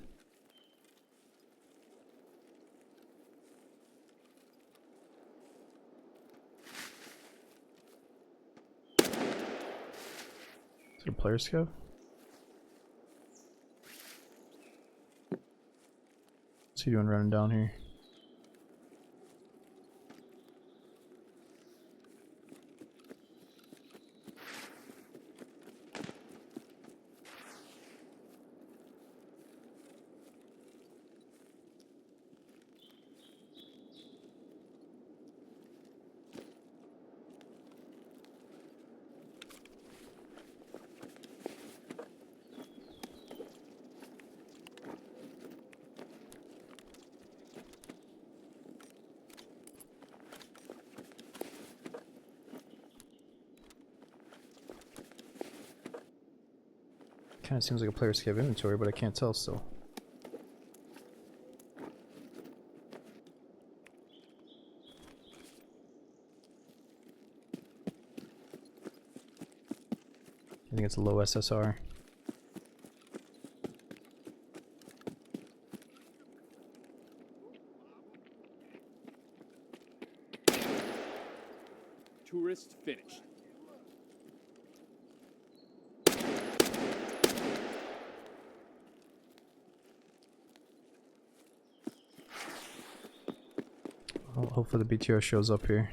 Is it a player scout? What's he doing running down here? Kind of seems like a player scav inventory, but I can't tell still. I think it's a low SSR. Tourist finished. Hopefully the BTR shows up here.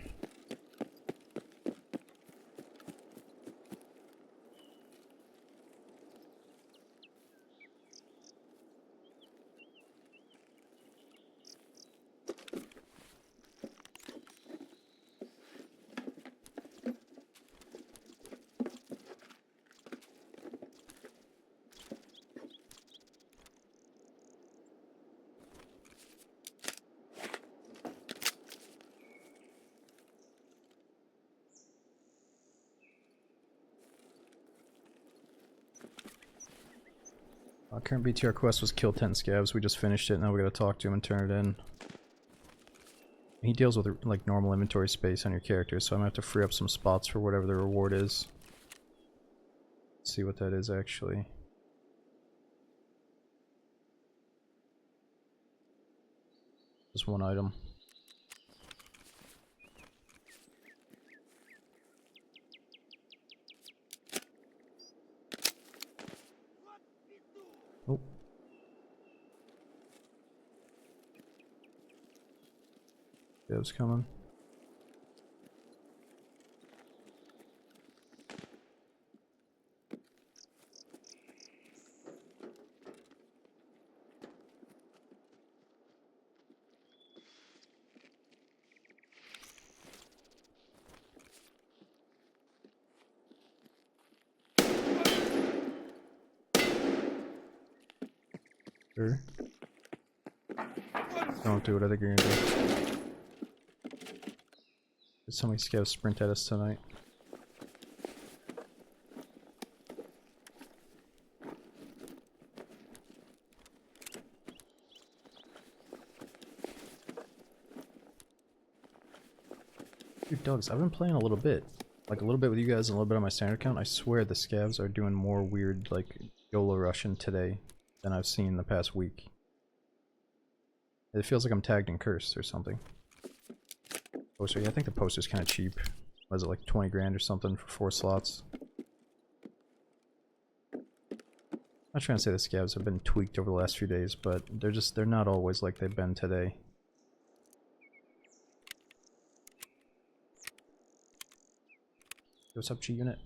Current BTR quest was kill 10 scavs. We just finished it. Now we gotta talk to him and turn it in. He deals with like normal inventory space on your character, so I'm gonna have to free up some spots for whatever the reward is. Let's see what that is actually. Just one item. Scavs coming. Sure. Don't do what I think you're gonna do. Did so many scavs sprint at us tonight? Dude, dogs, I've been playing a little bit. Like a little bit with you guys and a little bit on my standard account. I swear the scavs are doing more weird, like, YOLO Russian today than I've seen in the past week. It feels like I'm tagged and cursed or something. Poster, yeah, I think the poster's kind of cheap. Was it like 20 grand or something for 4 slots? I'm not trying to say the scavs have been tweaked over the last few days, but they're not always like they've been today. What's up, G Unit?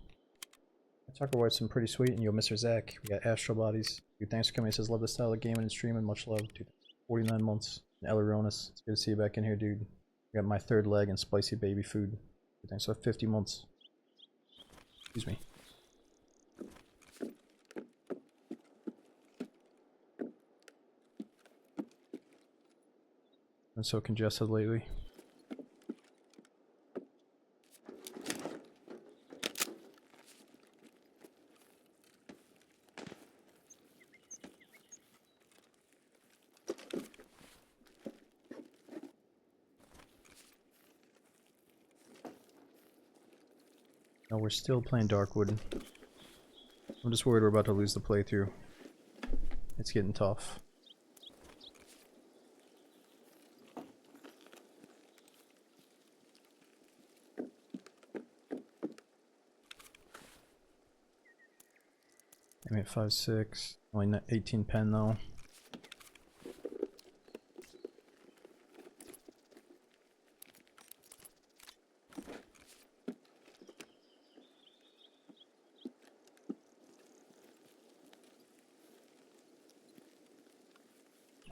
Tucker White's been pretty sweet, and yo, Mr. Zach. We got Astral Bodies. Dude, thanks for coming. He says, love the style of gaming and streaming. Much love. Dude, 49 months. And Eleronis. It's good to see you back in here, dude. We got my third leg and spicy baby food. Dude, thanks for 50 months. Excuse me. Been so congested lately. No, we're still playing Darkwood. I'm just worried we're about to lose the playthrough. It's getting tough. I'm at 5.6. Only 18 pen though.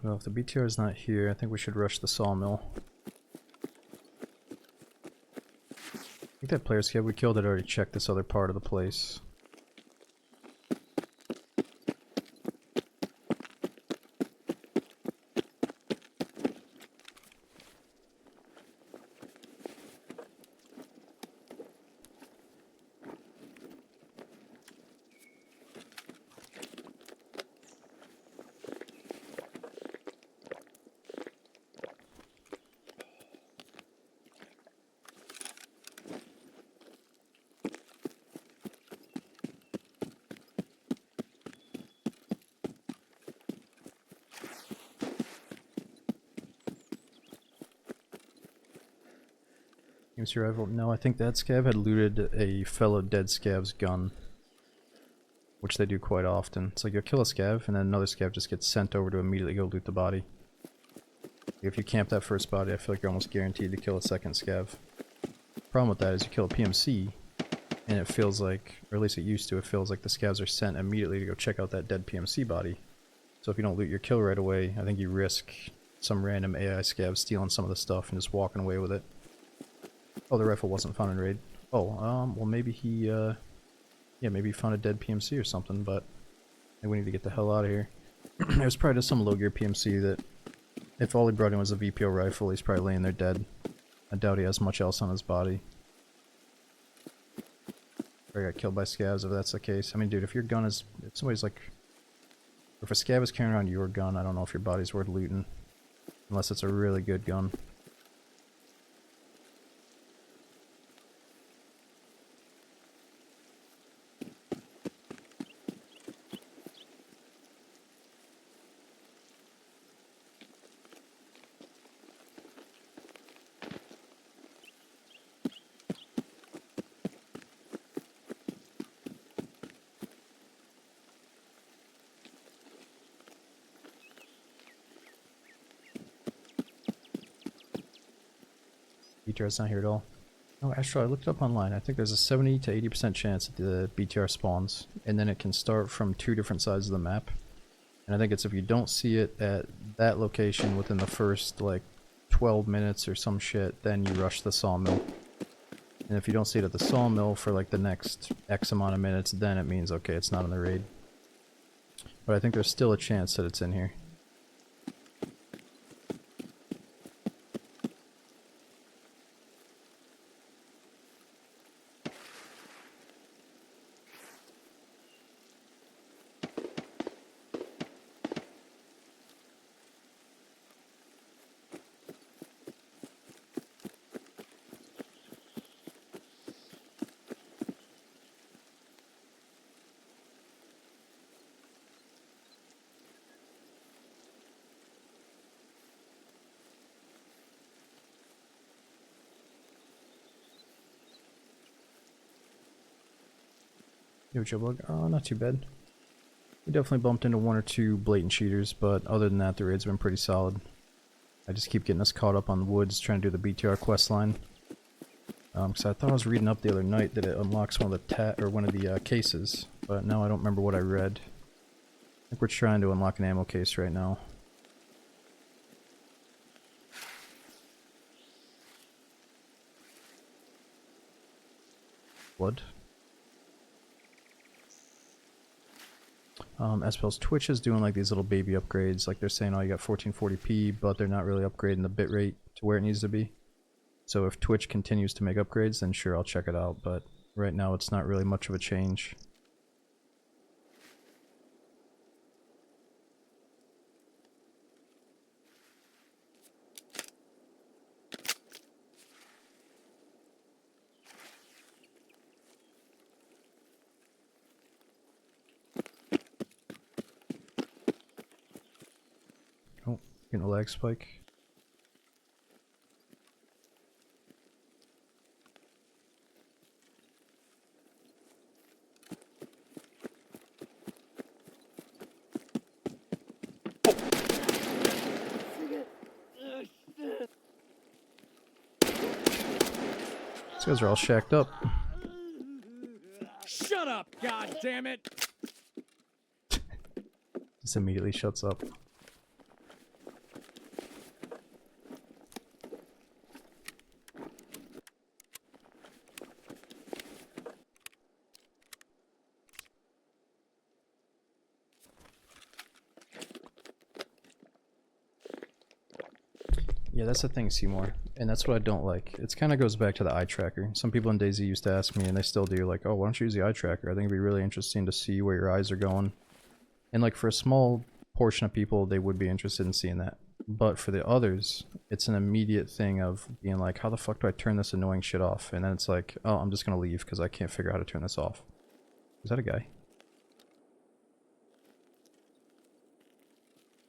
Well, if the BTR is not here, I think we should rush the sawmill. I think that player scav we killed had already checked this other part of the place. Game survival? No, I think that scav had looted a fellow dead scav's gun. Which they do quite often. It's like you'll kill a scav and then another scav just gets sent over to immediately go loot the body. If you camp that first body, I feel like you're almost guaranteed to kill a second scav. Problem with that is you kill a PMC and it feels like, or at least it used to, it feels like the scavs are sent immediately to go check out that dead PMC body. So if you don't loot your kill right away, I think you risk some random AI scav stealing some of the stuff and just walking away with it. Oh, the rifle wasn't found in raid. Oh, well maybe he, yeah, maybe he found a dead PMC or something, but I think we need to get the hell out of here. It was probably just some low gear PMC that, if all he brought in was a VPO rifle, he's probably laying there dead. I doubt he has much else on his body. Or got killed by scavs if that's the case. I mean, dude, if your gun is, if somebody's like, if a scav is carrying around your gun, I don't know if your body's worth looting. Unless it's a really good gun. BTR's not here at all. Oh, Astro, I looked it up online. I think there's a 70 to 80% chance that the BTR spawns, and then it can start from 2 different sides of the map. And I think it's if you don't see it at that location within the first, like, 12 minutes or some shit, then you rush the sawmill. And if you don't see it at the sawmill for, like, the next X amount of minutes, then it means, okay, it's not in the raid. But I think there's still a chance that it's in here. Yo, Joe Bug. Oh, not too bad. We definitely bumped into 1 or 2 blatant cheaters, but other than that, the raid's been pretty solid. I just keep getting us caught up on the woods, trying to do the BTR quest line. Because I thought I was reading up the other night that it unlocks one of the cases, but now I don't remember what I read. I think we're trying to unlock an ammo case right now. Blood. Espel's Twitch is doing like these little baby upgrades, like they're saying, oh, you got 1440p, but they're not really upgrading the bitrate to where it needs to be. So if Twitch continues to make upgrades, then sure, I'll check it out, but right now it's not really much of a change. Oh, getting a lag spike. These guys are all shacked up. Shut up, god damn it! Just immediately shuts up. Yeah, that's the thing, Seymour, and that's what I don't like. It kind of goes back to the eye tracker. Some people in DayZ used to ask me, and they still do, like, oh, why don't you use the eye tracker? I think it'd be really interesting to see where your eyes are going. And like for a small portion of people, they would be interested in seeing that. But for the others, it's an immediate thing of being like, how the fuck do I turn this annoying shit off? And then it's like, oh, I'm just gonna leave because I can't figure out how to turn this off. Is that a guy?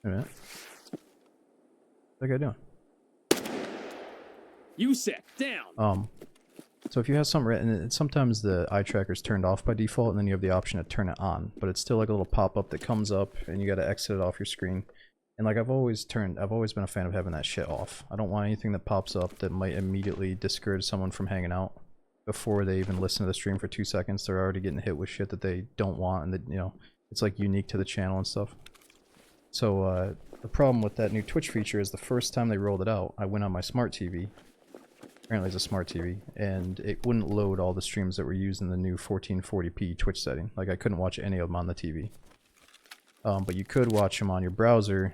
Wait a minute. What's that guy doing? You sit down. So if you have something written, sometimes the eye tracker's turned off by default, and then you have the option to turn it on. But it's still like a little pop-up that comes up, and you gotta exit it off your screen. And like I've always been a fan of having that shit off. I don't want anything that pops up that might immediately discourage someone from hanging out before they even listen to the stream for 2 seconds. They're already getting hit with shit that they don't want, and that, you know, it's like unique to the channel and stuff. So the problem with that new Twitch feature is the first time they rolled it out, I went on my smart TV. Apparently it's a smart TV, and it wouldn't load all the streams that were used in the new 1440p Twitch setting. Like I couldn't watch any of them on the TV. But you could watch them on your browser,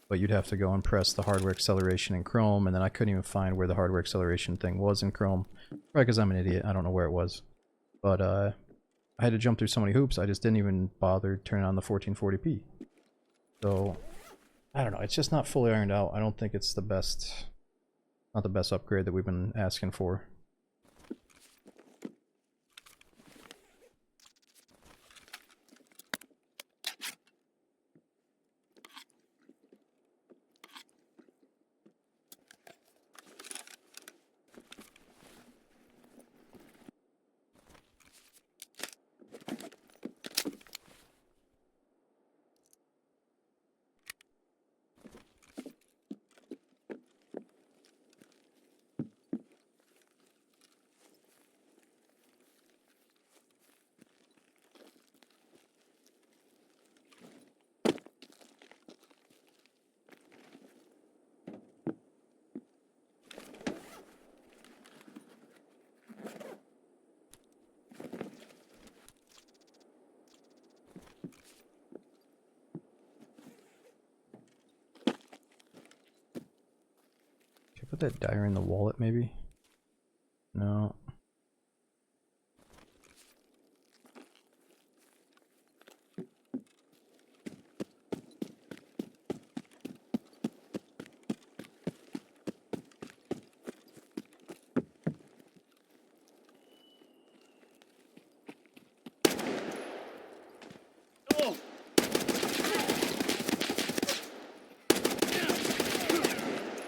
but you'd have to go and press the hardware acceleration in Chrome, and then I couldn't even find where the hardware acceleration thing was in Chrome. Probably because I'm an idiot, I don't know where it was. But I had to jump through so many hoops, I just didn't even bother turning on the 1440p. So, I don't know, it's just not fully ironed out. I don't think it's the best... Not the best upgrade that we've been asking for. put that diary in the wallet, maybe? No.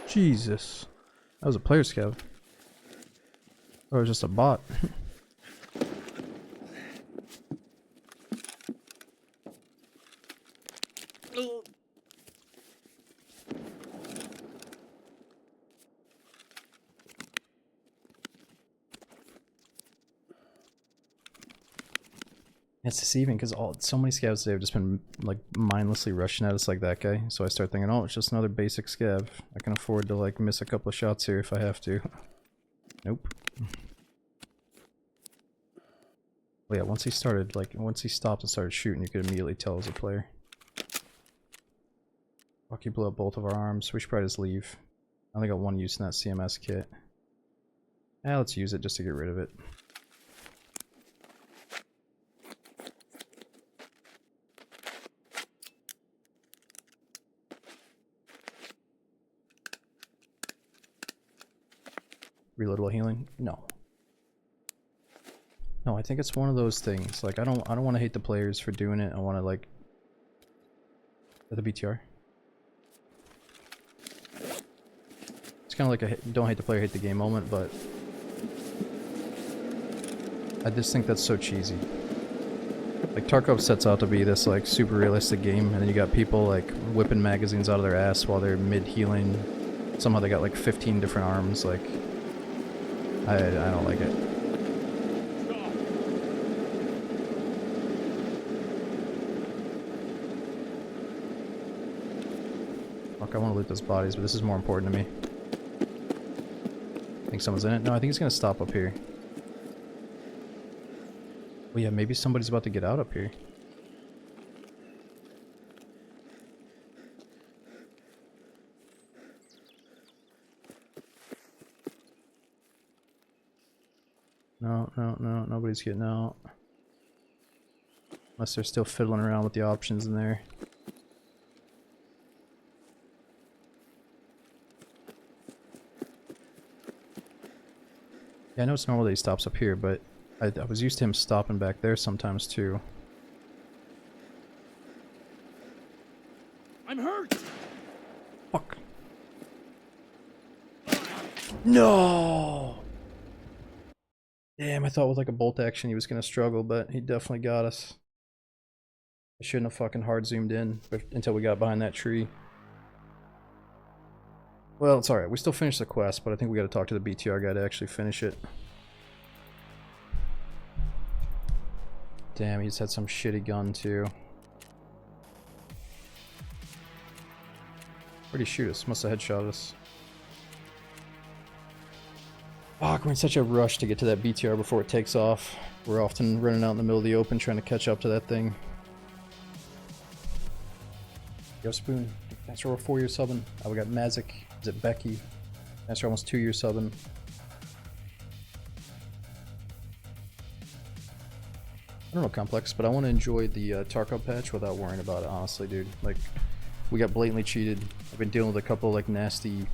Jesus. That was a player scout. Or it was just a bot. It's deceiving because so many scavs today have just been like mindlessly rushing at us like that guy. So I start thinking, oh, it's just another basic scav. I can afford to like miss a couple of shots here if I have to. Nope. Well, yeah, once he stopped and started shooting, you could immediately tell as a player. Fuck, he blew up both of our arms. We should probably just leave. I only got one use in that CMS kit. Yeah, let's use it just to get rid of it. Reloadable healing? No. No, I think it's one of those things. Like I don't want to hate the players for doing it. I want to like the BTR. It's kind of like a don't hate the player, hate the game moment, but I just think that's so cheesy. Like Tarkov sets out to be this like super realistic game, and then you got people like whipping magazines out of their ass while they're mid healing. Somehow they got like 15 different arms. Like I don't like it. Fuck, I want to loot those bodies, but this is more important to me. Think someone's in it? No, I think he's gonna stop up here. Well, yeah, maybe somebody's about to get out up here. No, nobody's getting out. Unless they're still fiddling around with the options in there. Yeah, I know it's normal that he stops up here, but I was used to him stopping back there sometimes too. I'm hurt! Fuck. No! Damn, I thought with like a bolt action he was gonna struggle, but he definitely got us. I shouldn't have fucking hard zoomed in until we got behind that tree. Well, it's alright. We still finished the quest, but I think we gotta talk to the BTR guy to actually finish it. Damn, he just had some shitty gun too. Where'd he shoot us? Must have headshot us. Fuck, we're in such a rush to get to that BTR before it takes off. We're often running out in the middle of the open trying to catch up to that thing. Yo, Spoon. Thanks for 4 years subbing. We got Mazik. Is it Becky? Thanks for almost 2 years subbing. I don't know, Complex, but I want to enjoy the Tarkov patch without worrying about it, honestly, dude. Like, we got blatantly cheated. I've been dealing with a couple, like, nasty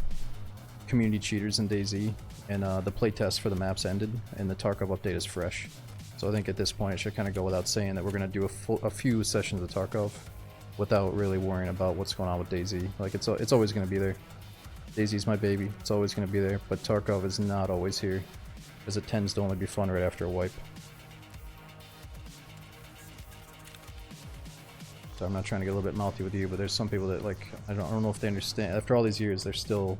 community cheaters in DayZ, and the playtest for the maps ended, and the Tarkov update is fresh. So I think at this point it should kind of go without saying that we're going to do a few sessions of Tarkov without really worrying about what's going on with DayZ. Like, it's always going to be there. DayZ's my baby. It's always going to be there, but Tarkov is not always here, because it tends to only be fun right after a wipe. So I'm not trying to get a little bit mouthy with you, but there's some people that, like, I don't know if they understand. After all these years, they're still,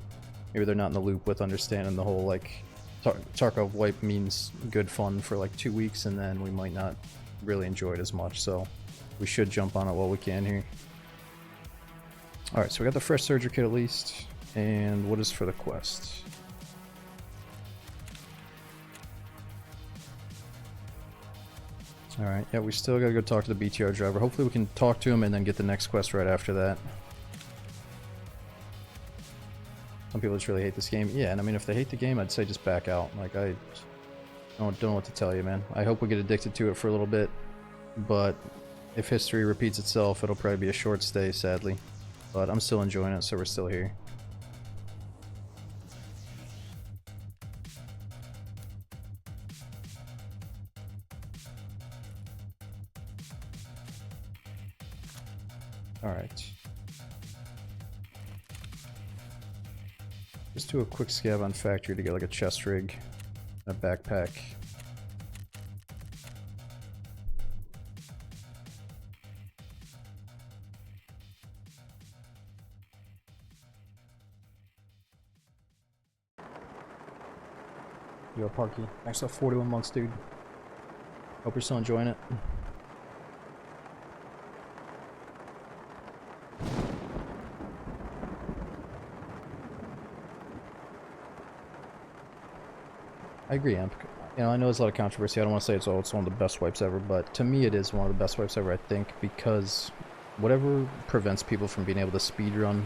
maybe they're not in the loop with understanding the whole, like, Tarkov wipe means good fun for like 2 weeks, and then we might not really enjoy it as much. So we should jump on it while we can here. Alright, so we got the fresh surgery kit at least. And what is for the quest? Alright, yeah, we still gotta go talk to the BTR driver. Hopefully we can talk to him and then get the next quest right after that. Some people just really hate this game. Yeah, and I mean, if they hate the game, I'd say just back out. Like, I don't know what to tell you, man. I hope we get addicted to it for a little bit, but if history repeats itself, it'll probably be a short stay, sadly. But I'm still enjoying it, so we're still here. Alright. Just do a quick scab on factory to get like a chest rig, and a backpack. Yo, Parky. Thanks for 41 months, dude. Hope you're still enjoying it. I agree, Amp. You know, I know there's a lot of controversy. I don't want to say it's one of the best wipes ever, but to me it is one of the best wipes ever, I think, because whatever prevents people from being able to speedrun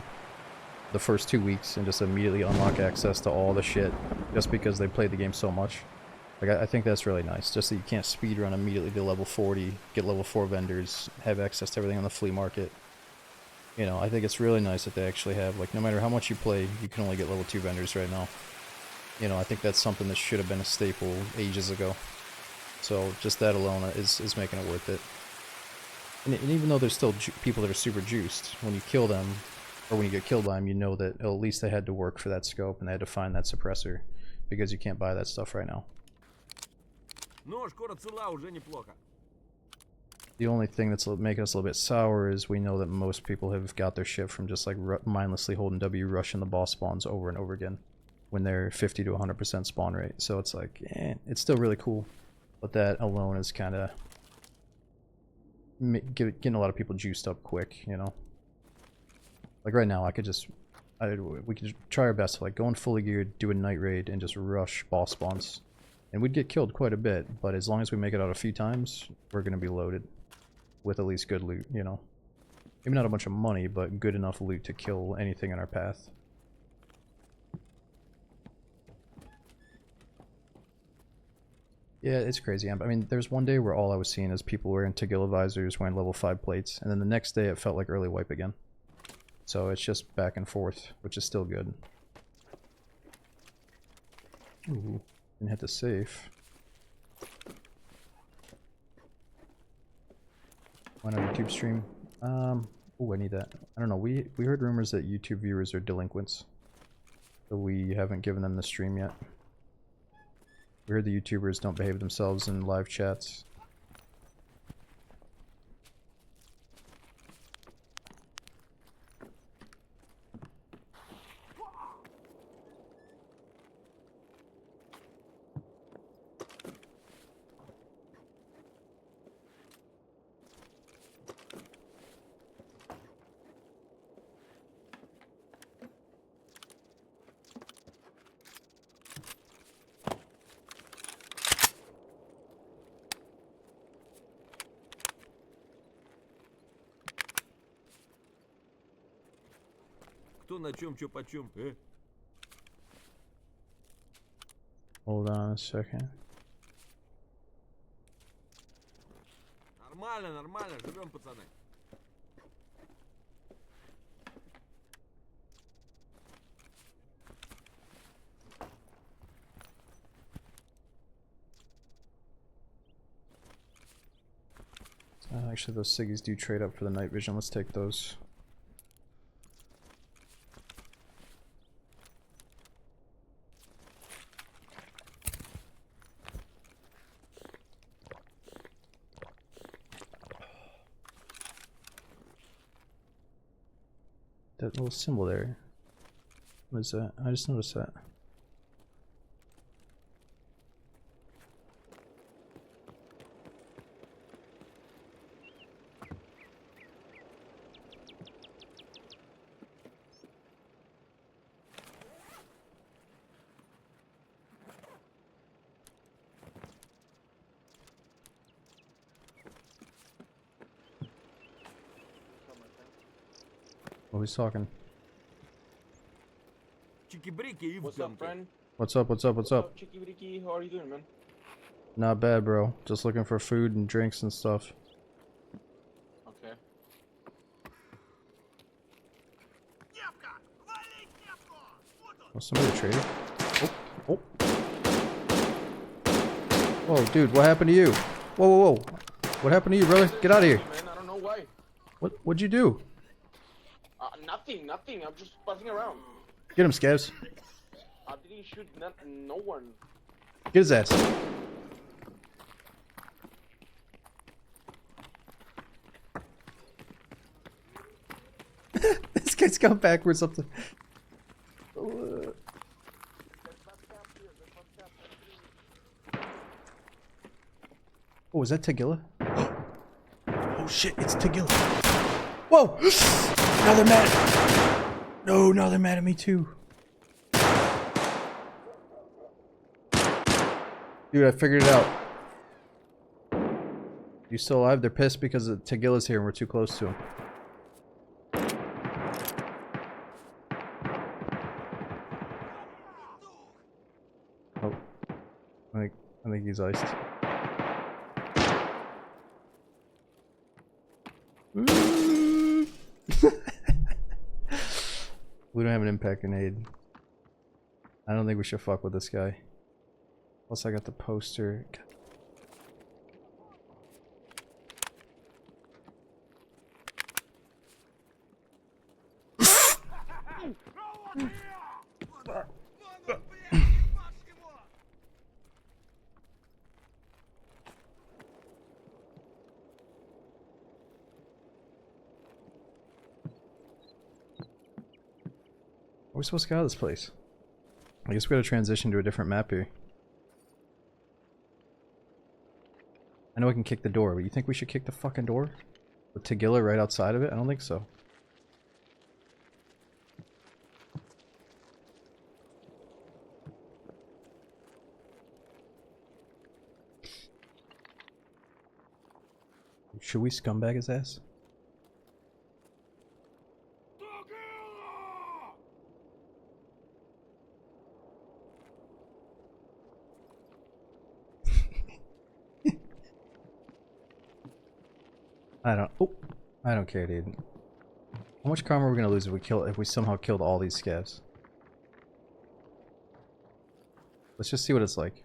the first 2 weeks and just immediately unlock access to all the shit just because they played the game so much. Like, I think that's really nice. Just that you can't speedrun immediately to level 40, get level 4 vendors, have access to everything on the flea market. You know, I think it's really nice that they actually have, like, no matter how much you play, you can only get level 2 vendors right now. You know, I think that's something that should have been a staple ages ago. So just that alone is making it worth it. And even though there's still people that are super juiced, when you kill them, or when you get killed by them, you know that at least they had to work for that scope and they had to find that suppressor, because you can't buy that stuff right now. Но шкура цела уже неплохо. The only thing that's making us a little bit sour is we know that most people have got their shit from just like mindlessly holding W, rushing the boss spawns over and over again when they're 50 to 100% spawn rate. So it's like, it's still really cool, but that alone is kind of getting a lot of people juiced up quick, you know? Like right now, we could try our best to like go in fully geared, do a night raid, and just rush boss spawns. And we'd get killed quite a bit, but as long as we make it out a few times, we're going to be loaded with at least good loot, you know? Maybe not a bunch of money, but good enough loot to kill anything in our path. Yeah, it's crazy. I mean, there's one day where all I was seeing is people wearing Tagilla visors, wearing level 5 plates, and then the next day it felt like early wipe again. So it's just back and forth, which is still good. Ooh, didn't hit the safe. Why not YouTube stream? Oh, I need that. I don't know. We heard rumors that YouTube viewers are delinquents, so we haven't given them the stream yet. We heard the YouTubers don't behave themselves in live chats. Кто на чем, чё почем, Hold on a second. Нормально, нормально, живем, пацаны. Actually, those Siggies do trade up for the night vision. Let's take those. That little symbol there. What is that? I just noticed that. Oh, he's talking. Чики-брики и в What's up, гамке. friend? What's up? What's up? What's up? Chicky Ricky? How are you doing, man? Not bad, bro. Just looking for food and drinks and stuff. Okay. Was somebody trading? Oh, oh. Whoa, dude, what happened to you? Whoa, whoa, whoa. What happened to you, brother? Get out of here. Man, I don't know why. What'd you do? Nothing. I'm just buzzing around. Get him, Scavs. I didn't shoot no one. Get his ass. This guy's gone backwards up the... Oh, is that Tagilla? Oh shit, it's Tagilla. Whoa! Now they're mad. No, now they're mad at me too. Dude, I figured it out. You still alive? They're pissed because Tagilla's here and we're too close to him. Oh. I think he's iced. We don't have an impact grenade. I don't think we should fuck with this guy. Plus I got the poster. Are we supposed to get out of this place? I guess we gotta transition to a different map here. I know I can kick the door, but you think we should kick the fucking door? With Tagilla right outside of it? I don't think so. Should we scumbag his ass? I don't care, dude. How much karma are we gonna lose if we somehow killed all these scavs? Let's just see what it's like.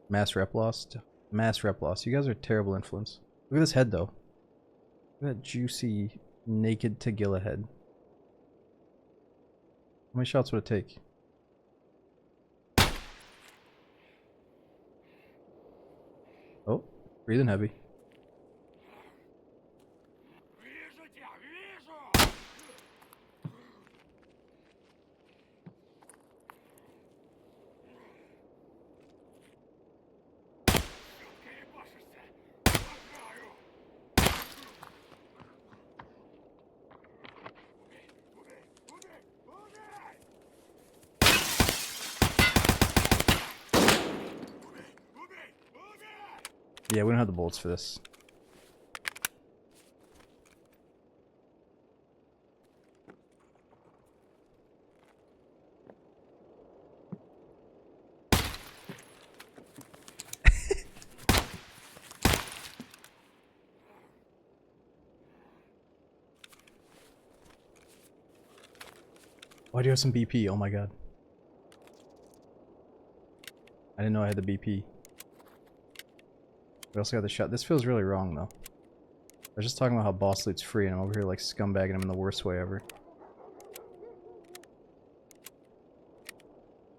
Mass rep loss. Mass rep loss. You guys are a terrible influence. Look at this head though. Look at that juicy, naked Tagilla head. How many shots would it take? Oh, breathing heavy. Yeah, we don't have the bullets for this. Why do you have some BP? Oh my god. I didn't know I had the BP. We also got the shot. This feels really wrong though. I was just talking about how Boss Loot's free and I'm over here like scumbagging him in the worst way ever.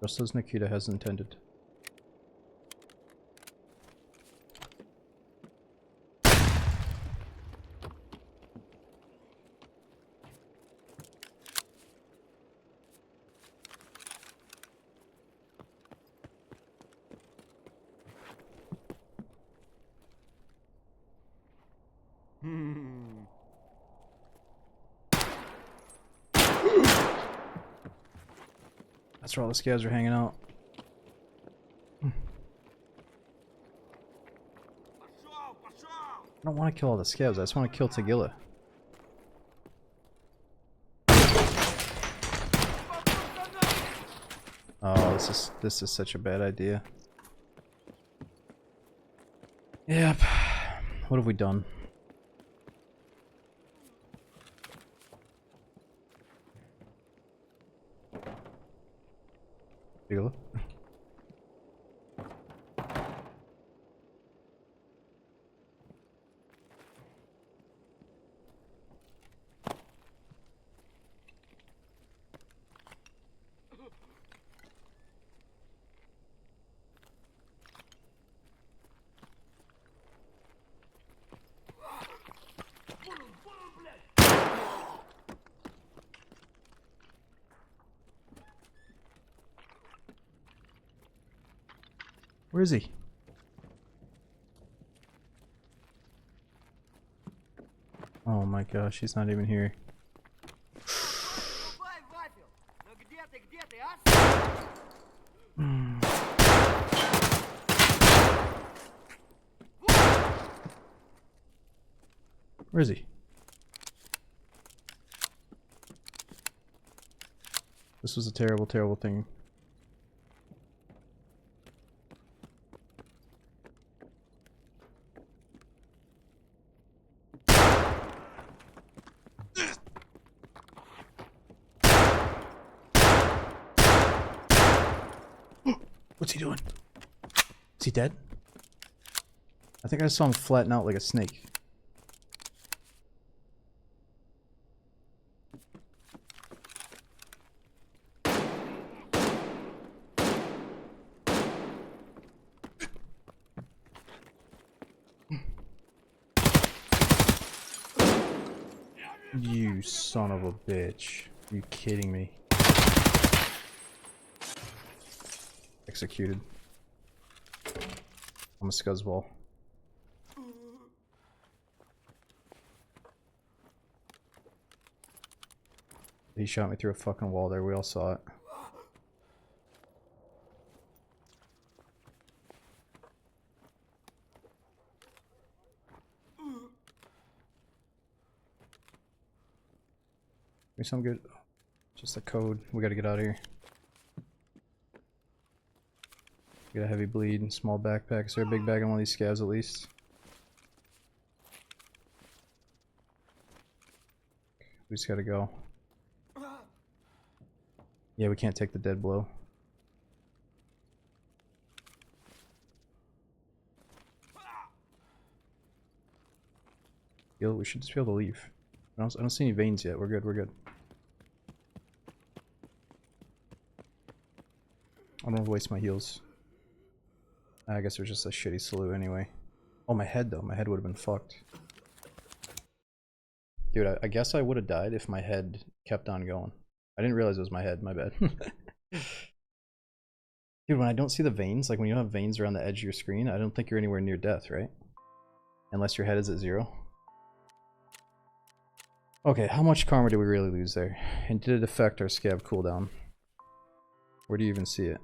Just as Nikita has intended. That's where all the scavs are hanging out. I don't want to kill all the scavs, I just want to kill Tagilla. This is such a bad idea. Yep. What have we done? Take a look. Where is he? Oh my gosh, he's not even here. Where is he? This was a terrible, terrible thing. What's he doing? Is he dead? I think I saw him flatten out like a snake. You son of a bitch. Are you kidding me? Executed. I'm a scuzzball. He shot me through a fucking wall there, we all saw it. Give me some good. Just a code. We gotta get out of here. Get a heavy bleed and small backpack. Is there a big bag on one of these scavs at least? We just gotta go. Yeah, we can't take the dead blow. Yo, we should just be able to leave. I don't see any veins yet. We're good, we're good. I don't want to waste my heals. I guess there's just a shitty salute anyway. Oh, my head though. My head would have been fucked. Dude, I guess I would have died if my head kept on going. I didn't realize it was my head. My bad. Dude, when I don't see the veins, like when you don't have veins around the edge of your screen, I don't think you're anywhere near death, right? Unless your head is at 0. Okay, how much karma did we really lose there? And did it affect our scav cooldown? Where do you even see it?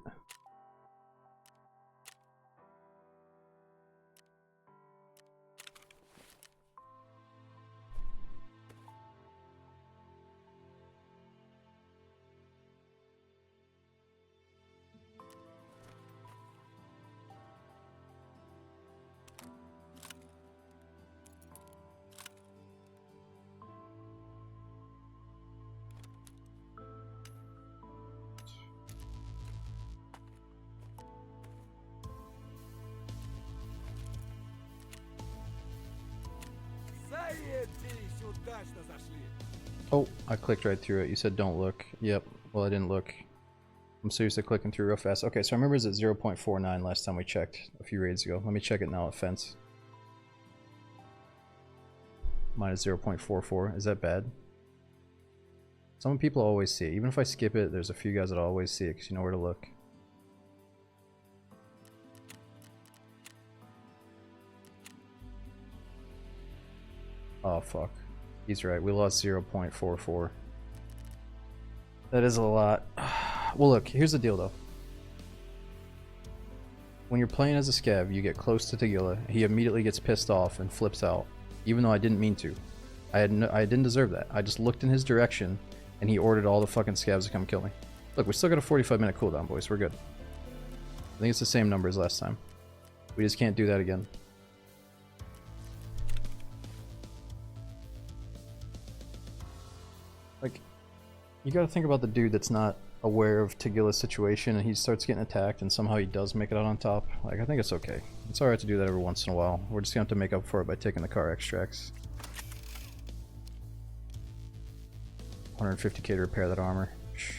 Oh, I clicked right through it. You said don't look. Yep. Well, I didn't look. I'm seriously clicking through real fast. Okay, so I remember it was at 0.49 last time we checked a few raids ago. Let me check it now at fence. Mine is 0.44. Is that bad? Some people always see it. Even if I skip it, there's a few guys that always see it because you know where to look. Oh, fuck. He's right. We lost 0.44. That is a lot. Well, look, here's the deal, though. When you're playing as a scav, you get close to Tagilla. He immediately gets pissed off and flips out, even though I didn't mean to. I didn't deserve that. I just looked in his direction, and he ordered all the fucking scavs to come kill me. Look, we still got a 45-minute cooldown, boys. We're good. I think it's the same number as last time. We just can't do that again. Like, you gotta think about the dude that's not aware of Tegila's situation and he starts getting attacked and somehow he does make it out on top. Like, I think it's okay. It's alright to do that every once in a while. We're just gonna have to make up for it by taking the car extracts. 150k to repair that armor. Shh.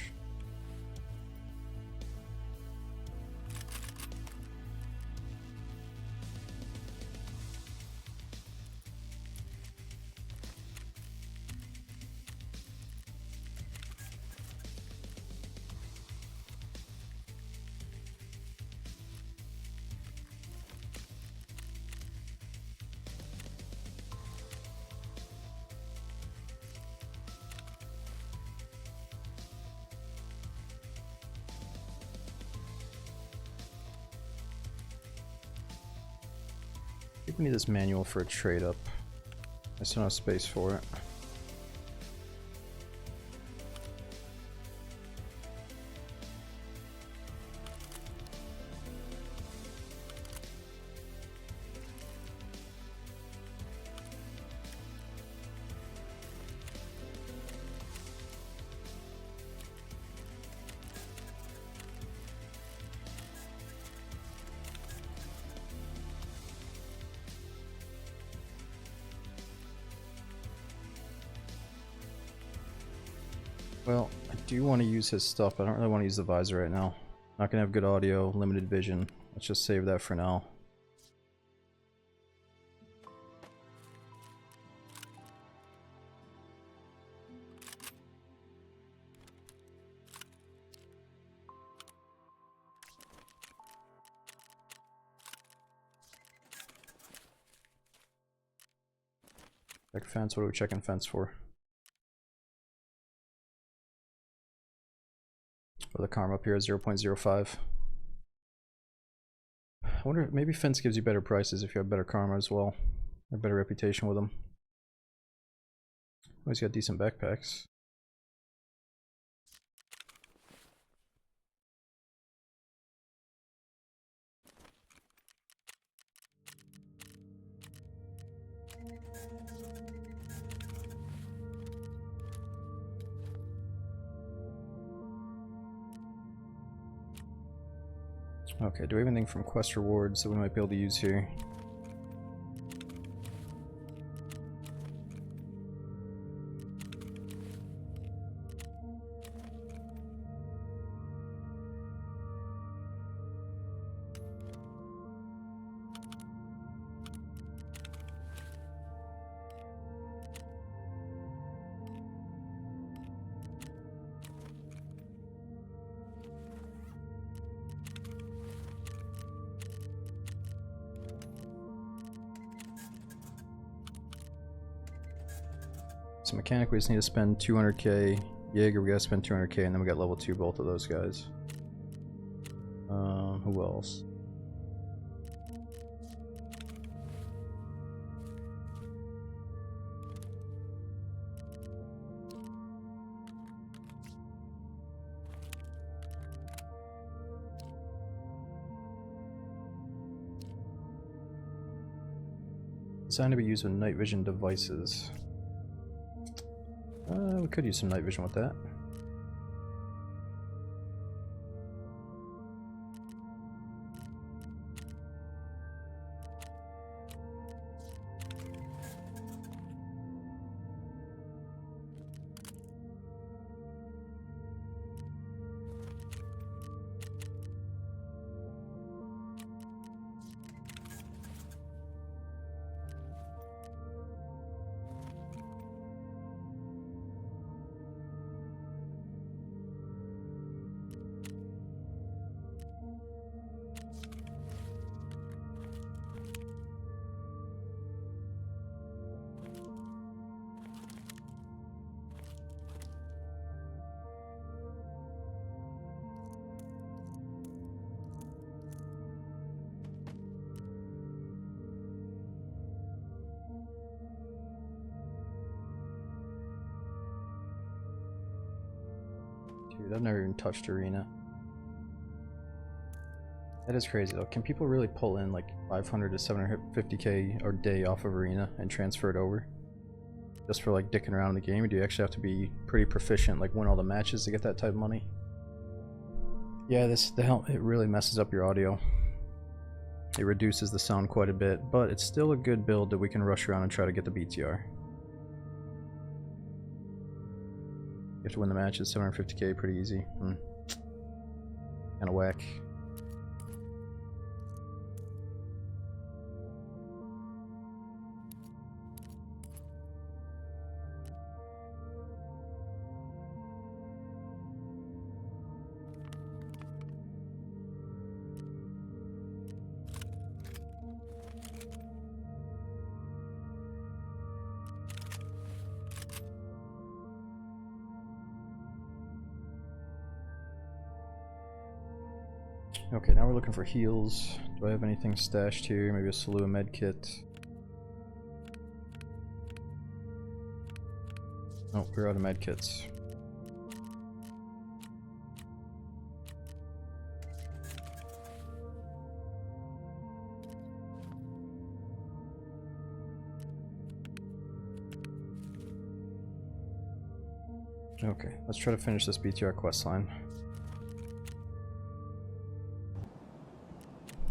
I think we need this manual for a trade up. I still don't have space for it. Well, I do want to use his stuff, but I don't really want to use the visor right now. Not gonna have good audio, limited vision. Let's just save that for now. Check fence, what are we checking fence for? Or the karma up here is 0.05. I wonder if maybe fence gives you better prices if you have better karma as well. Or better reputation with them. Always got decent backpacks. Okay, do we have anything from quest rewards that we might be able to use here? So mechanic, we just need to spend 200k. Jaeger, we gotta spend 200k, and then we got level 2 both of those guys. Who else? Designed to be used with night vision devices. We could use some night vision with that. Dude, I've never even touched arena. That is crazy though. Can people really pull in like 500 to 750k a day off of Arena and transfer it over? Just for like dicking around in the game, or do you actually have to be pretty proficient, like win all the matches to get that type of money? Yeah, it really messes up your audio. It reduces the sound quite a bit, but it's still a good build that we can rush around and try to get the BTR. You have to win the matches, 750k, pretty easy. Kinda whack. Okay, now we're looking for heals. Do I have anything stashed here? Maybe a Salua med kit. Oh, we're out of med kits. Okay, let's try to finish this BTR quest line.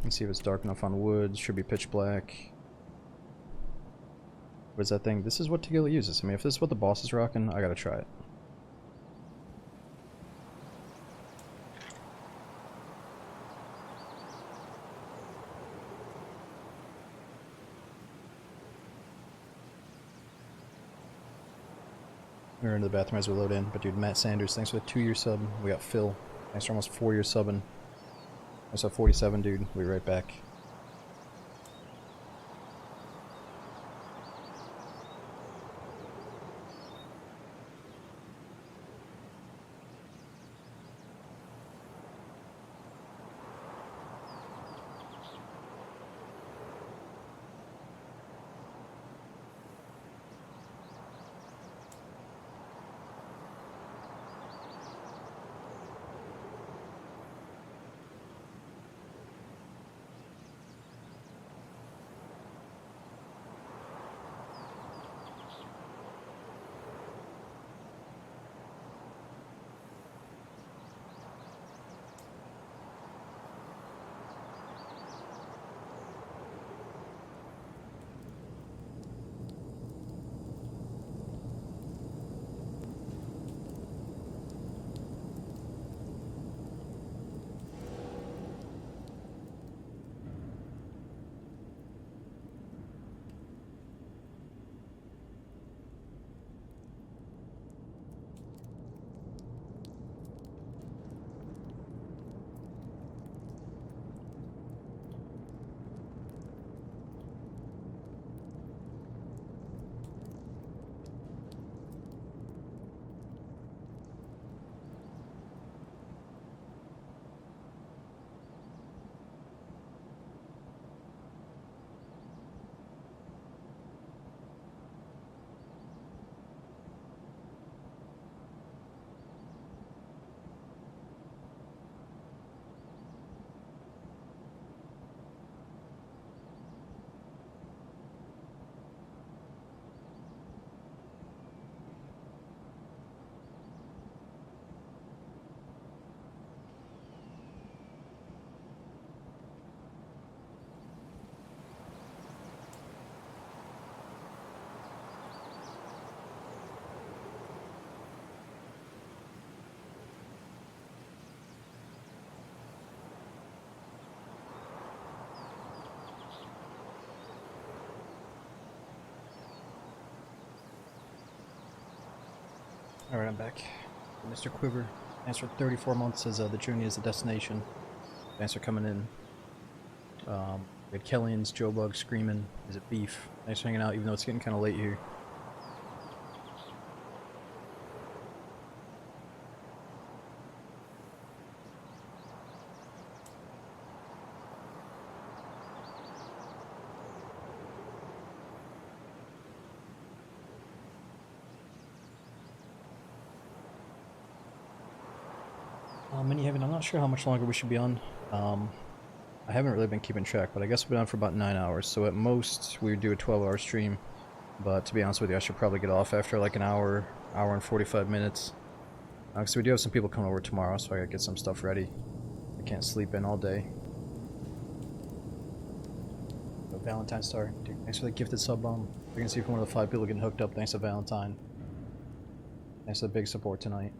Let's see if it's dark enough on wood. Should be pitch black. What's that thing? This is what Tagilla uses. I mean, if this is what the boss is rocking, I gotta try it. We're into the bathroom as we load in. But dude, Matt Sanders, thanks for the 2-year sub. We got Phil. Thanks for almost 4 years subbing. I saw 47, dude. We'll be right back. Alright, I'm back. Mr. Quiver, thanks for 34 months as the journey is the destination. Thanks for coming in. We had Kellyan's, Joe Bug screaming. Is it beef? Thanks for hanging out, even though it's getting kind of late here. Mini Heaven, I'm not sure how much longer we should be on. I haven't really been keeping track, but I guess we've been on for about 9 hours, so at most we would do a 12-hour stream. But to be honest with you, I should probably get off after like an hour and 45 minutes. Because we do have some people coming over tomorrow, so I gotta get some stuff ready. I can't sleep in all day. Oh, Valentine Star, dude, thanks for the gifted sub bomb. We can see if one of the 5 people getting hooked up thanks to Valentine. Thanks for the big support tonight.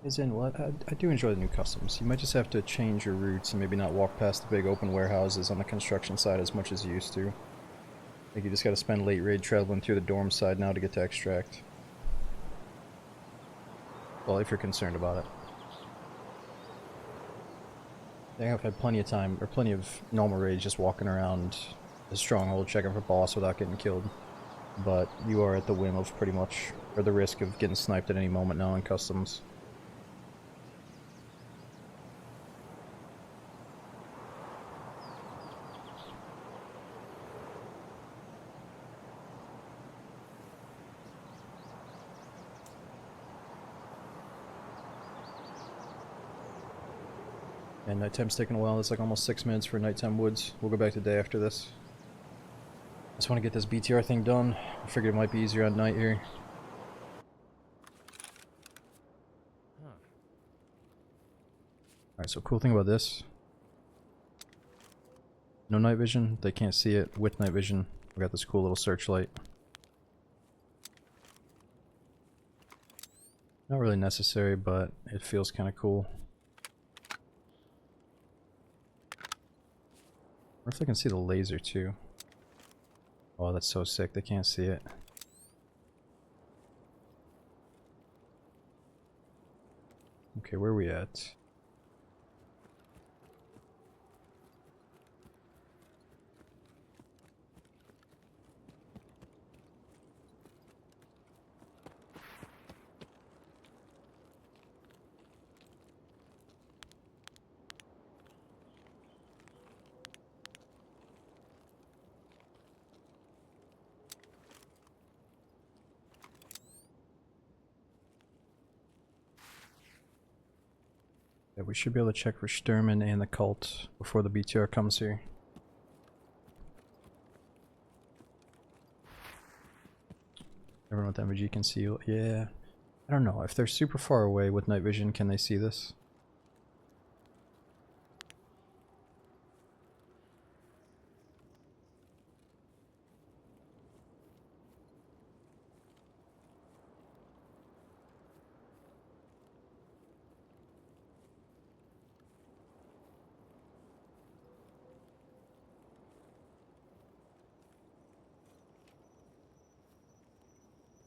Is in what? I do enjoy the new customs. You might just have to change your routes and maybe not walk past the big open warehouses on the construction side as much as you used to. Like you just gotta spend late raid traveling through the dorm side now to get to extract. Well, if you're concerned about it. I think I've had plenty of time, or plenty of normal raids just walking around the stronghold checking for boss without getting killed. But you are at the whim of pretty much, or the risk of getting sniped at any moment now in customs. And nighttime's taking a while. It's like almost 6 minutes for nighttime woods. We'll go back to day after this. I just want to get this BTR thing done. I figured it might be easier on night here. Alright, so cool thing about this. No night vision. They can't see it. With night vision, we got this cool little searchlight. Not really necessary, but it feels kind of cool. Or if they can see the laser too. Oh, that's so sick. They can't see it. Okay, where are we at? Yeah, we should be able to check for Sturman and the cult before the BTR comes here. Everyone with MVG can see. Yeah. I don't know. If they're super far away with night vision, can they see this?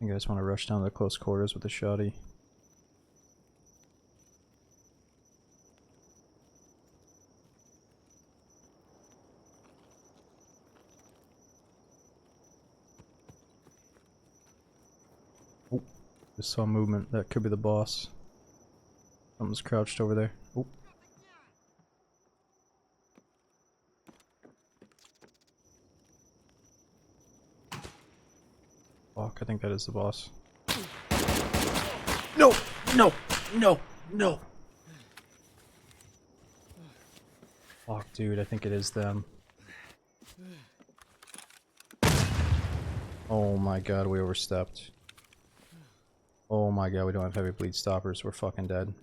You guys want to rush down to the close quarters with the shoddy? Oh, just saw movement. That could be the boss. Something's crouched over there. Oh. Fuck, I think that is the boss. No! No! No! No! Fuck, dude, I think it is them. Oh my god, we overstepped. Oh my god, we don't have heavy bleed stoppers. We're fucking dead.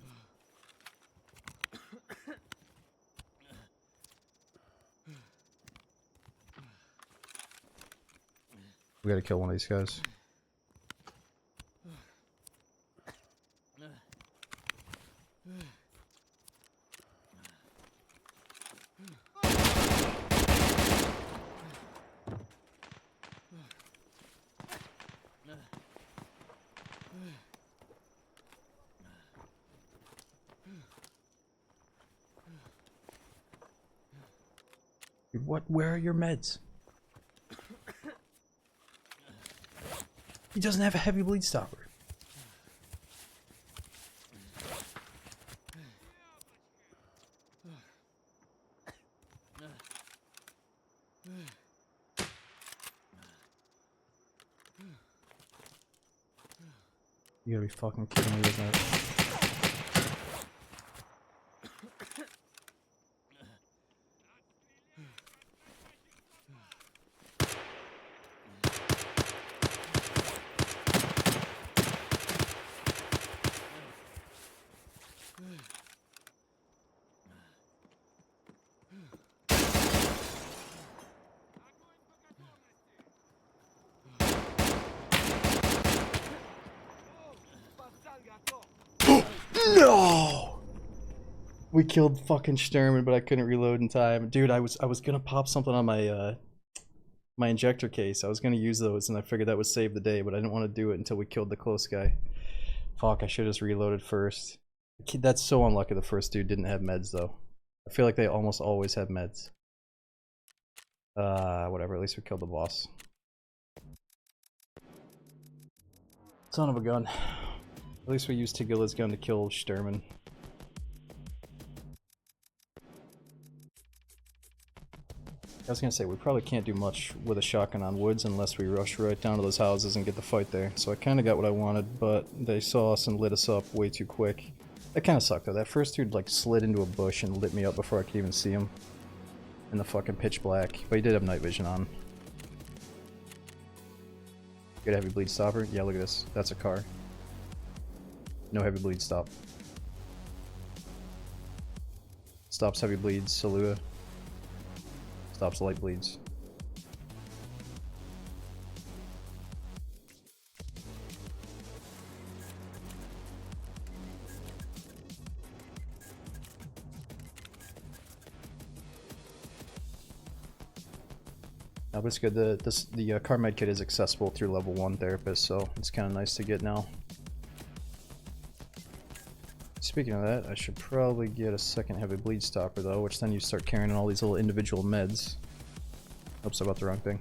We gotta kill one of these guys. Dude, what? Where are your meds? He doesn't have a heavy bleed stopper. You gotta be fucking kidding me with that. No! We killed fucking Sturman, but I couldn't reload in time. Dude, I was gonna pop something on my my injector case. I was gonna use those, and I figured that would save the day, but I didn't want to do it until we killed the close guy. Fuck, I should have just reloaded first. That's so unlucky the first dude didn't have meds, though. I feel like they almost always have meds. Whatever, at least we killed the boss. Son of a gun. At least we used Tagilla's gun to kill Sturman. I was gonna say, we probably can't do much with a shotgun on woods unless we rush right down to those houses and get the fight there. So I kinda got what I wanted, but they saw us and lit us up way too quick. That kinda sucked though. That first dude like slid into a bush and lit me up before I could even see him. In the fucking pitch black. But he did have night vision on. Good heavy bleed stopper? Yeah, look at this. That's a car. No heavy bleed stop. Stops heavy bleeds, Salua. Stops light bleeds. No, but it's good. The car med kit is accessible through level 1 therapist, so it's kind of nice to get now. Speaking of that, I should probably get a second heavy bleed stopper though, which then you start carrying all these little individual meds. Oops, I bought the wrong thing.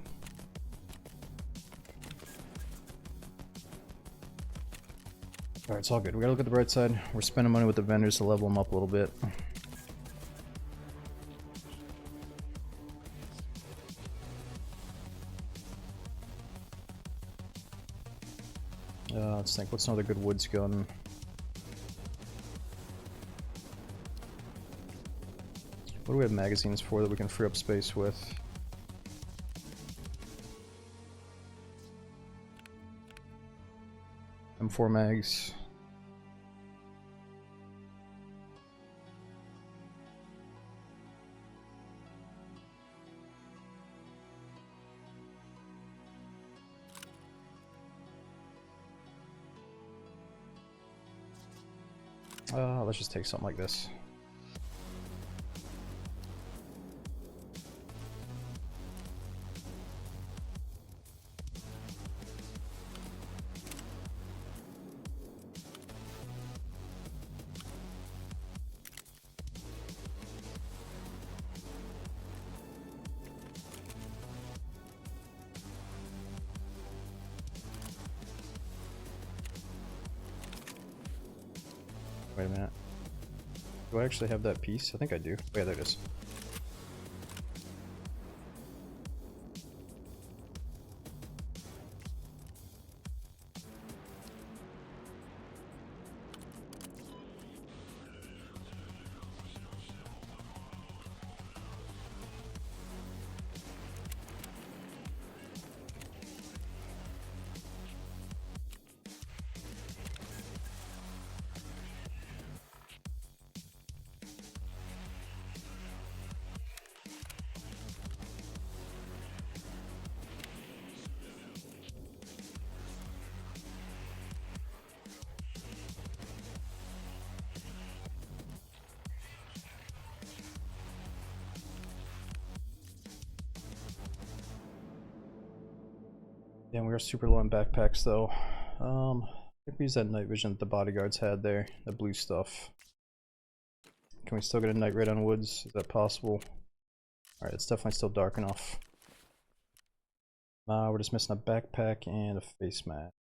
Alright, it's all good. We gotta look at the bright side. We're spending money with the vendors to level them up a little bit. Let's think, what's another good woods gun? What do we have magazines for that we can free up space with? M4 mags. Let's just take something like this. Wait a minute. Do I actually have that piece? I think I do. Oh, yeah, there it is. Yeah, we are super low on backpacks though. I think we use that night vision that the bodyguards had there, the blue stuff. Can we still get a night raid on woods? Is that possible? Alright, it's definitely still dark enough. We're just missing a backpack and a face mask.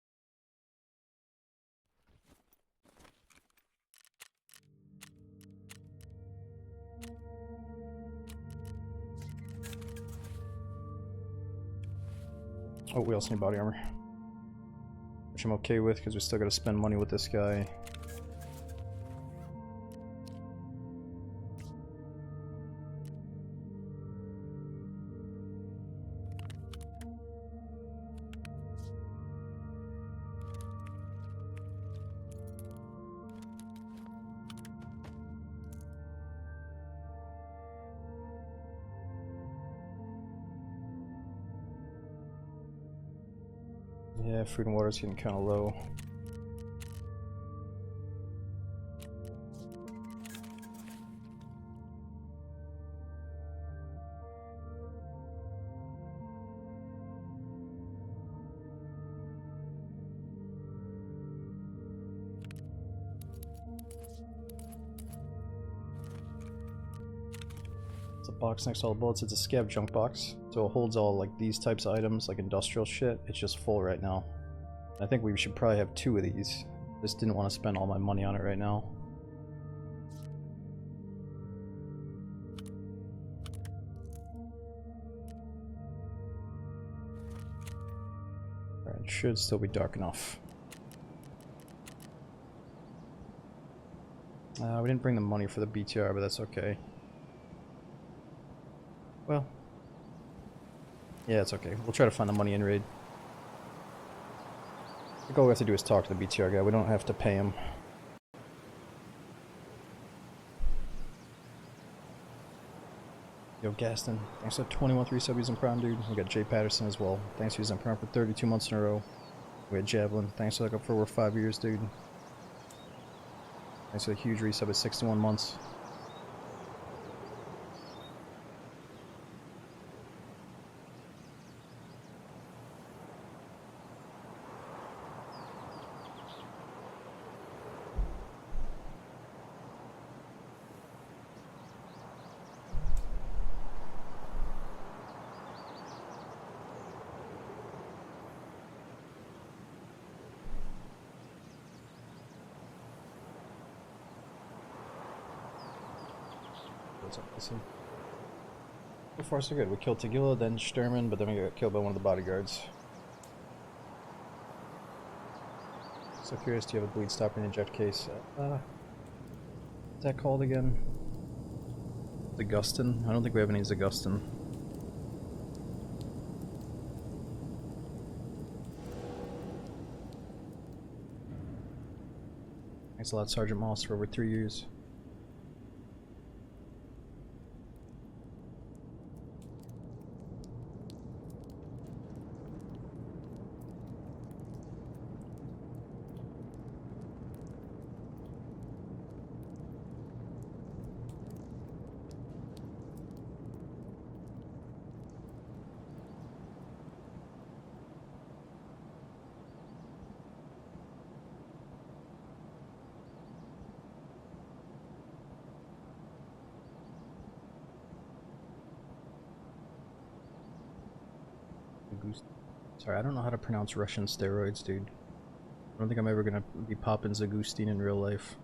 Oh, we also need body armor. Which I'm okay with because we still gotta spend money with this guy. Yeah, food and water's getting kind of low. It's a box next to all the bullets. It's a scav junk box, so it holds all like these types of items, like industrial shit. It's just full right now. I think we should probably have 2 of these. Just didn't want to spend all my money on it right now. Alright, it should still be dark enough. We didn't bring the money for the BTR, but that's okay. Well, yeah, it's okay. We'll try to find the money in raid. I think all we have to do is talk to the BTR guy. We don't have to pay him. Yo, Gaston, thanks for 21 3 in Prime, dude. We got Jay Patterson as well. Thanks for using Prime for 32 months in a row. We had Javelin. Thanks for like for over 5 years, dude. Thanks for the huge resub at 61 months. So far so good. We killed Tagilla, then Sturman, but then we got killed by one of the bodyguards. So curious, do you have a bleed stopper and inject case? What's that called again? Zagustin? I don't think we have any Zagustin. Thanks a lot, Sergeant Moss, for over 3 years. Sorry, I don't know how to pronounce Russian steroids, dude. I don't think I'm ever gonna be popping Zagustin in real life.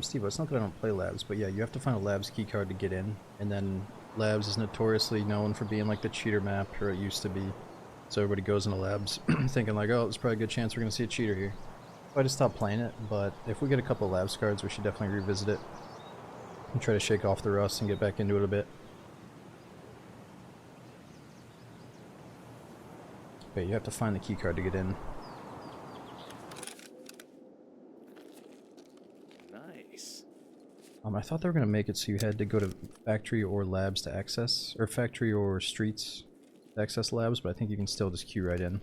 Steve, it's not that I don't play labs, but yeah, you have to find a labs keycard to get in, and then labs is notoriously known for being like the cheater map, or it used to be. So everybody goes into labs thinking like, oh, there's probably a good chance we're gonna see a cheater here. So I just stopped playing it, but if we get a couple of labs cards, we should definitely revisit it and try to shake off the rust and get back into it a bit. But you have to find the keycard to get in. I thought they were going to make it so you had to go to factory or labs to access, or factory or streets to access labs, but I think you can still just queue right in.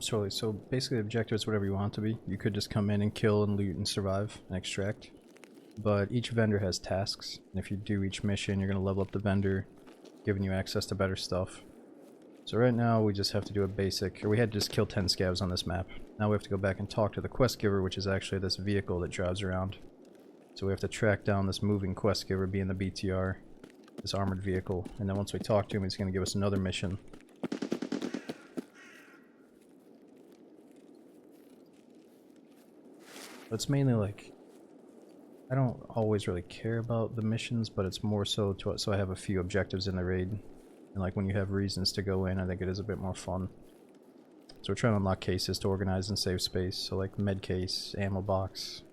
Sorry, so basically the objective is whatever you want it to be. You could just come in and kill and loot and survive and extract. But each vendor has tasks, and if you do each mission, you're going to level up the vendor, giving you access to better stuff. So right now we just have to do a basic, or we had to just kill 10 scavs on this map. Now we have to go back and talk to the quest giver, which is actually this vehicle that drives around. So we have to track down this moving quest giver, being the BTR, this armored vehicle, and then once we talk to him, he's going to give us another mission. But it's mainly like, I don't always really care about the missions, but it's more so so I have a few objectives in the raid. And like when you have reasons to go in, I think it is a bit more fun. So we're trying to unlock cases to organize and save space. So like med case, ammo box.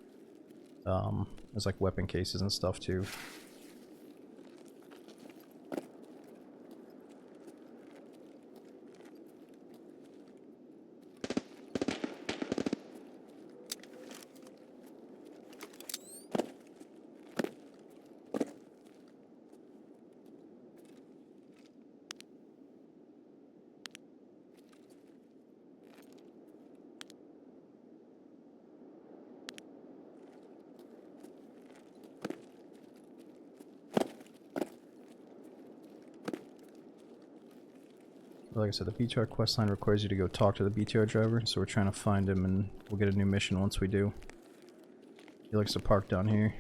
There's like weapon cases and stuff too. Like I said, the BTR questline requires you to go talk to the BTR driver, so we're trying to find him and we'll get a new mission once we do. He likes to park down here.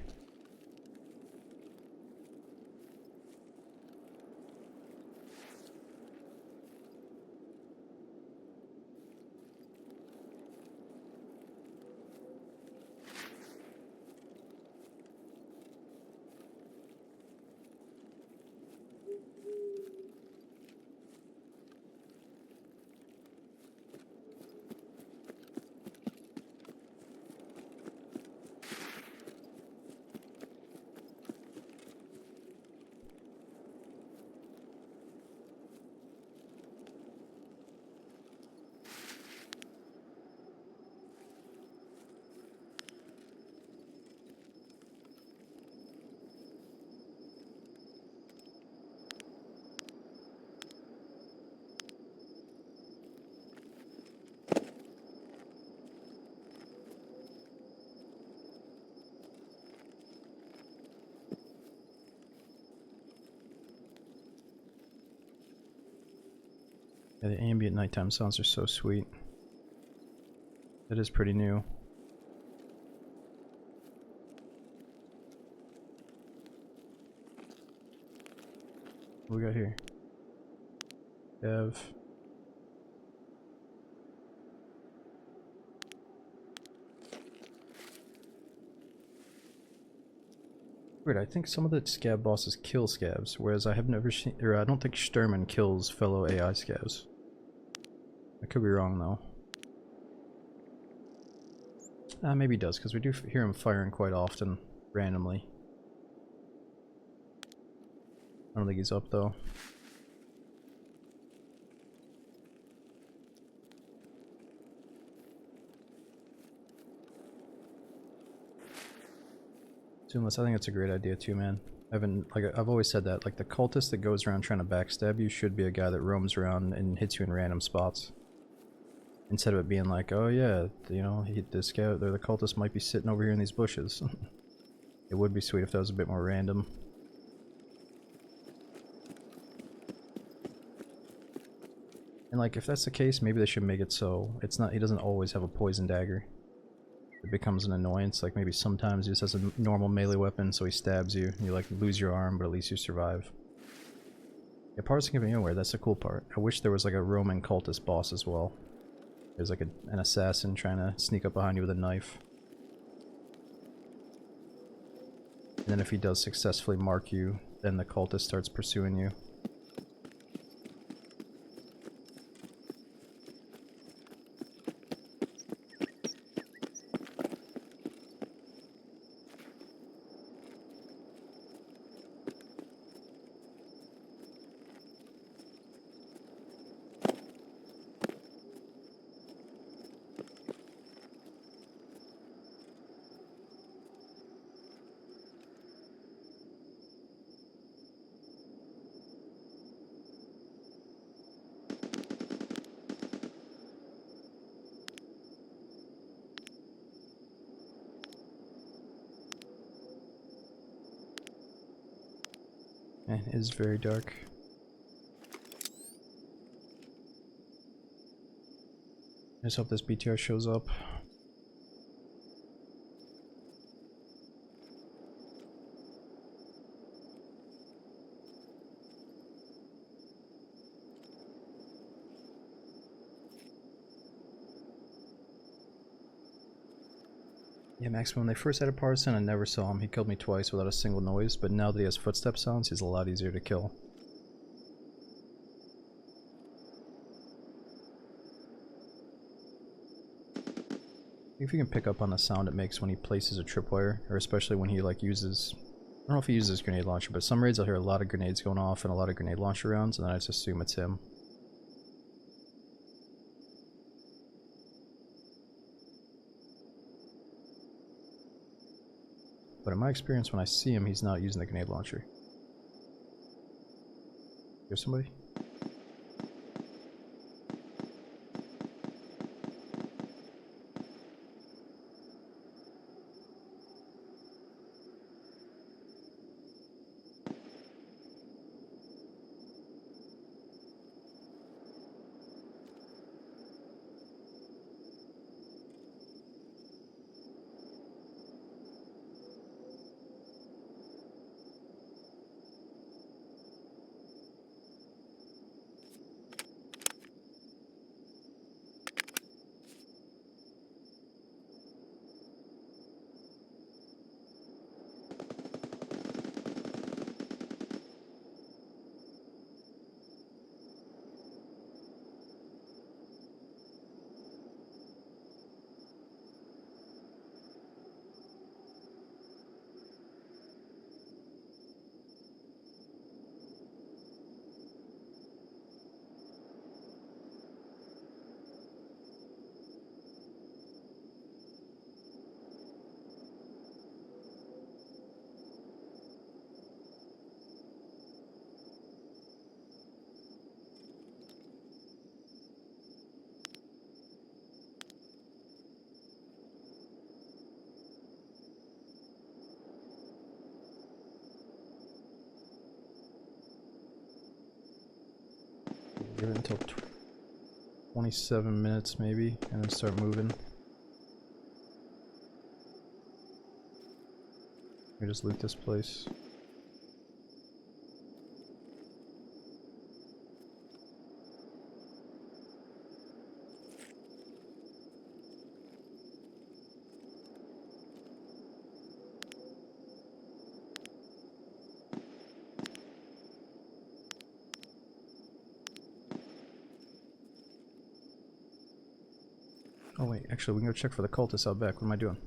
Yeah, the ambient nighttime sounds are so sweet. It is pretty new. What we got here? Dev. Weird, I think some of the scab bosses kill scabs, whereas I have never seen, or I don't think Sturman kills fellow AI scabs. I could be wrong though. Maybe he does, because we do hear him firing quite often, randomly. I don't think he's up though. Zoomless, I think it's a great idea too, man. I've always said that, like, the cultist that goes around trying to backstab you should be a guy that roams around and hits you in random spots. Instead of it being like, oh yeah, you know, this guy, the cultist might be sitting over here in these bushes. It would be sweet if that was a bit more random. And like, if that's the case, maybe they should make it so it's not, he doesn't always have a poison dagger. It becomes an annoyance, like maybe sometimes he just has a normal melee weapon, so he stabs you, you like lose your arm, but at least you survive. Yeah, parts can be anywhere, that's the cool part. I wish there was like a roaming cultist boss as well. There's like an assassin trying to sneak up behind you with a knife. And then if he does successfully mark you, then the cultist starts pursuing you. It is very dark. I just hope this BTR shows up. Yeah, Max, when they first added Partisan, I never saw him. He killed me twice without a single noise, but now that he has footstep sounds, he's a lot easier to kill. If you can pick up on the sound it makes when he places a tripwire, or especially when he like uses, I don't know if he uses grenade launcher, but some raids I'll hear a lot of grenades going off and a lot of grenade launcher rounds, and then I just assume it's him. But in my experience, when I see him, he's not using the grenade launcher. Here's somebody? Give it until 27 minutes maybe, and then start moving. We just loot this place. Oh wait, actually we can go check for the cultists out back. What am I doing?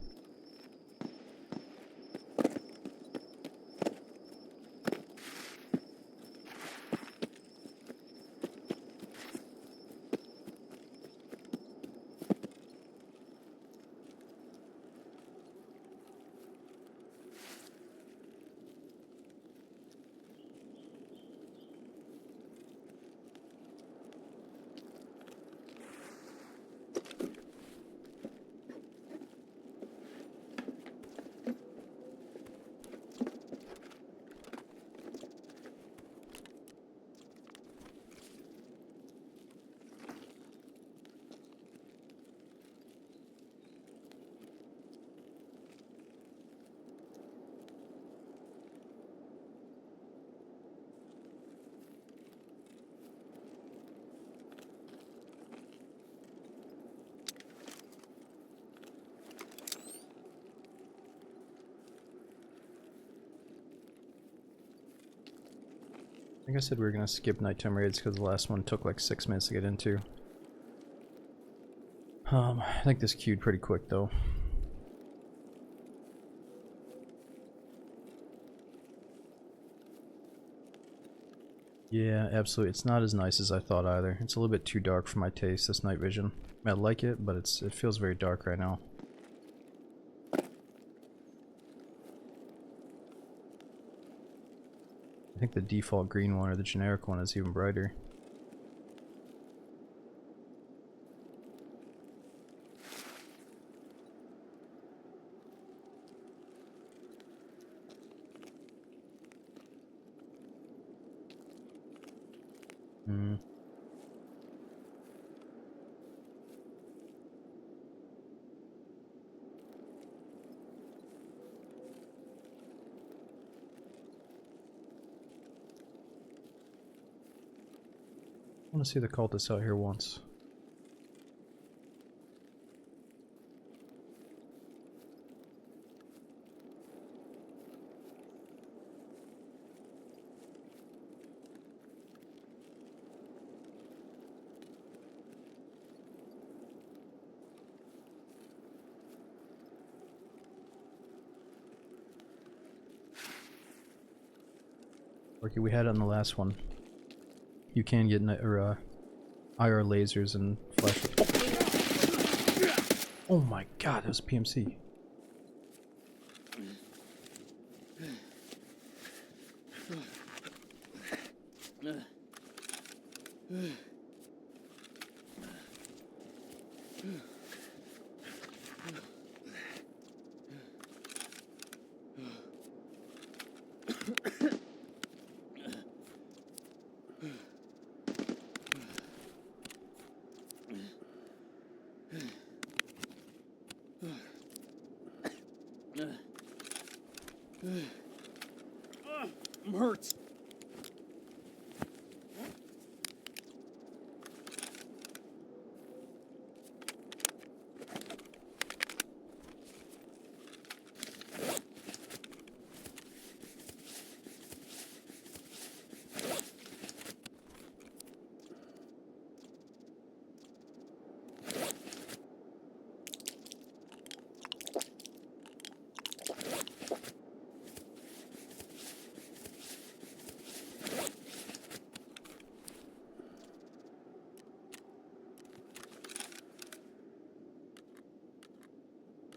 Like I said, we were gonna skip nighttime raids because the last one took like 6 minutes to get into. I think this queued pretty quick though. Yeah, absolutely. It's not as nice as I thought either. It's a little bit too dark for my taste, this night vision. I like it, but it feels very dark right now. I think the default green one or the generic one is even brighter. Hmm. I want to see the cultists out here once. Okay, we had it on the last one. You can get IR lasers and flash. Oh my god, that was a PMC. I'm hurt.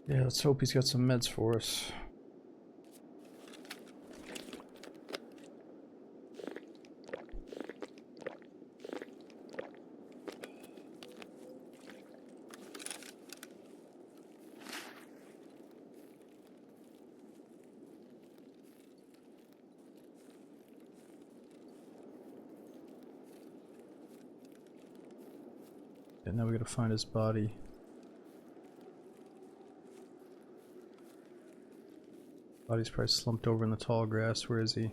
Yeah, let's hope he's got some meds for us. And now we gotta find his body. Body's probably slumped over in the tall grass. Where is he?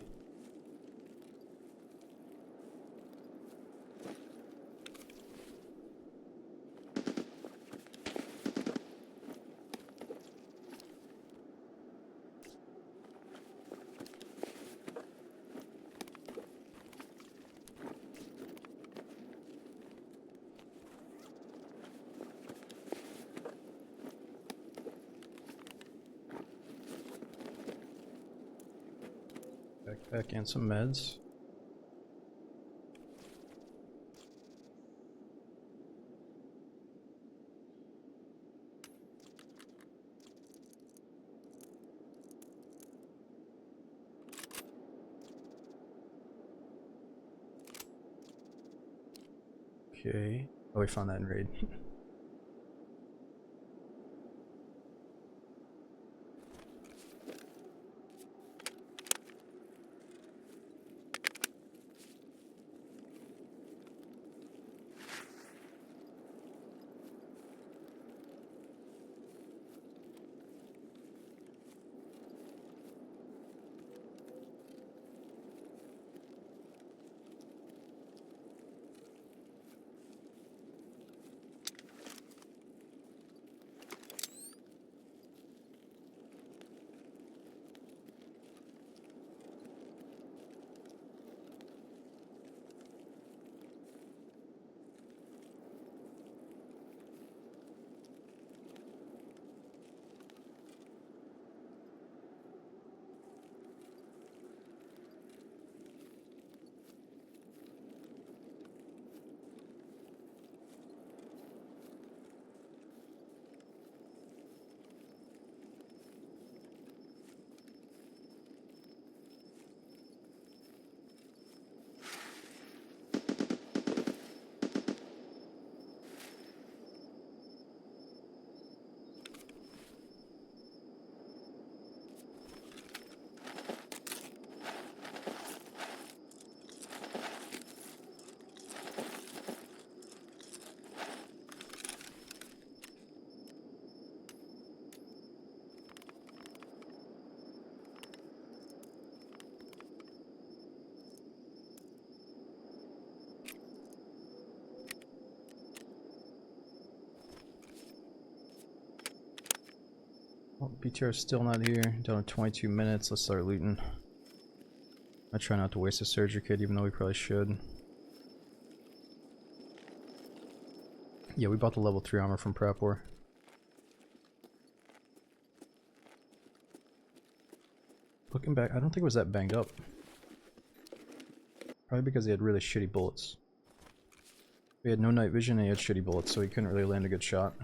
Backpack and some meds. Okay. Oh, we found that in raid. Oh, BTR is still not here. Down to 22 minutes. Let's start looting. I try not to waste a surgery kit, even though we probably should. Yeah, we bought the level 3 armor from Prep War. Looking back, I don't think it was that banged up. Probably because he had really shitty bullets. He had no night vision and he had shitty bullets, so he couldn't really land a good shot.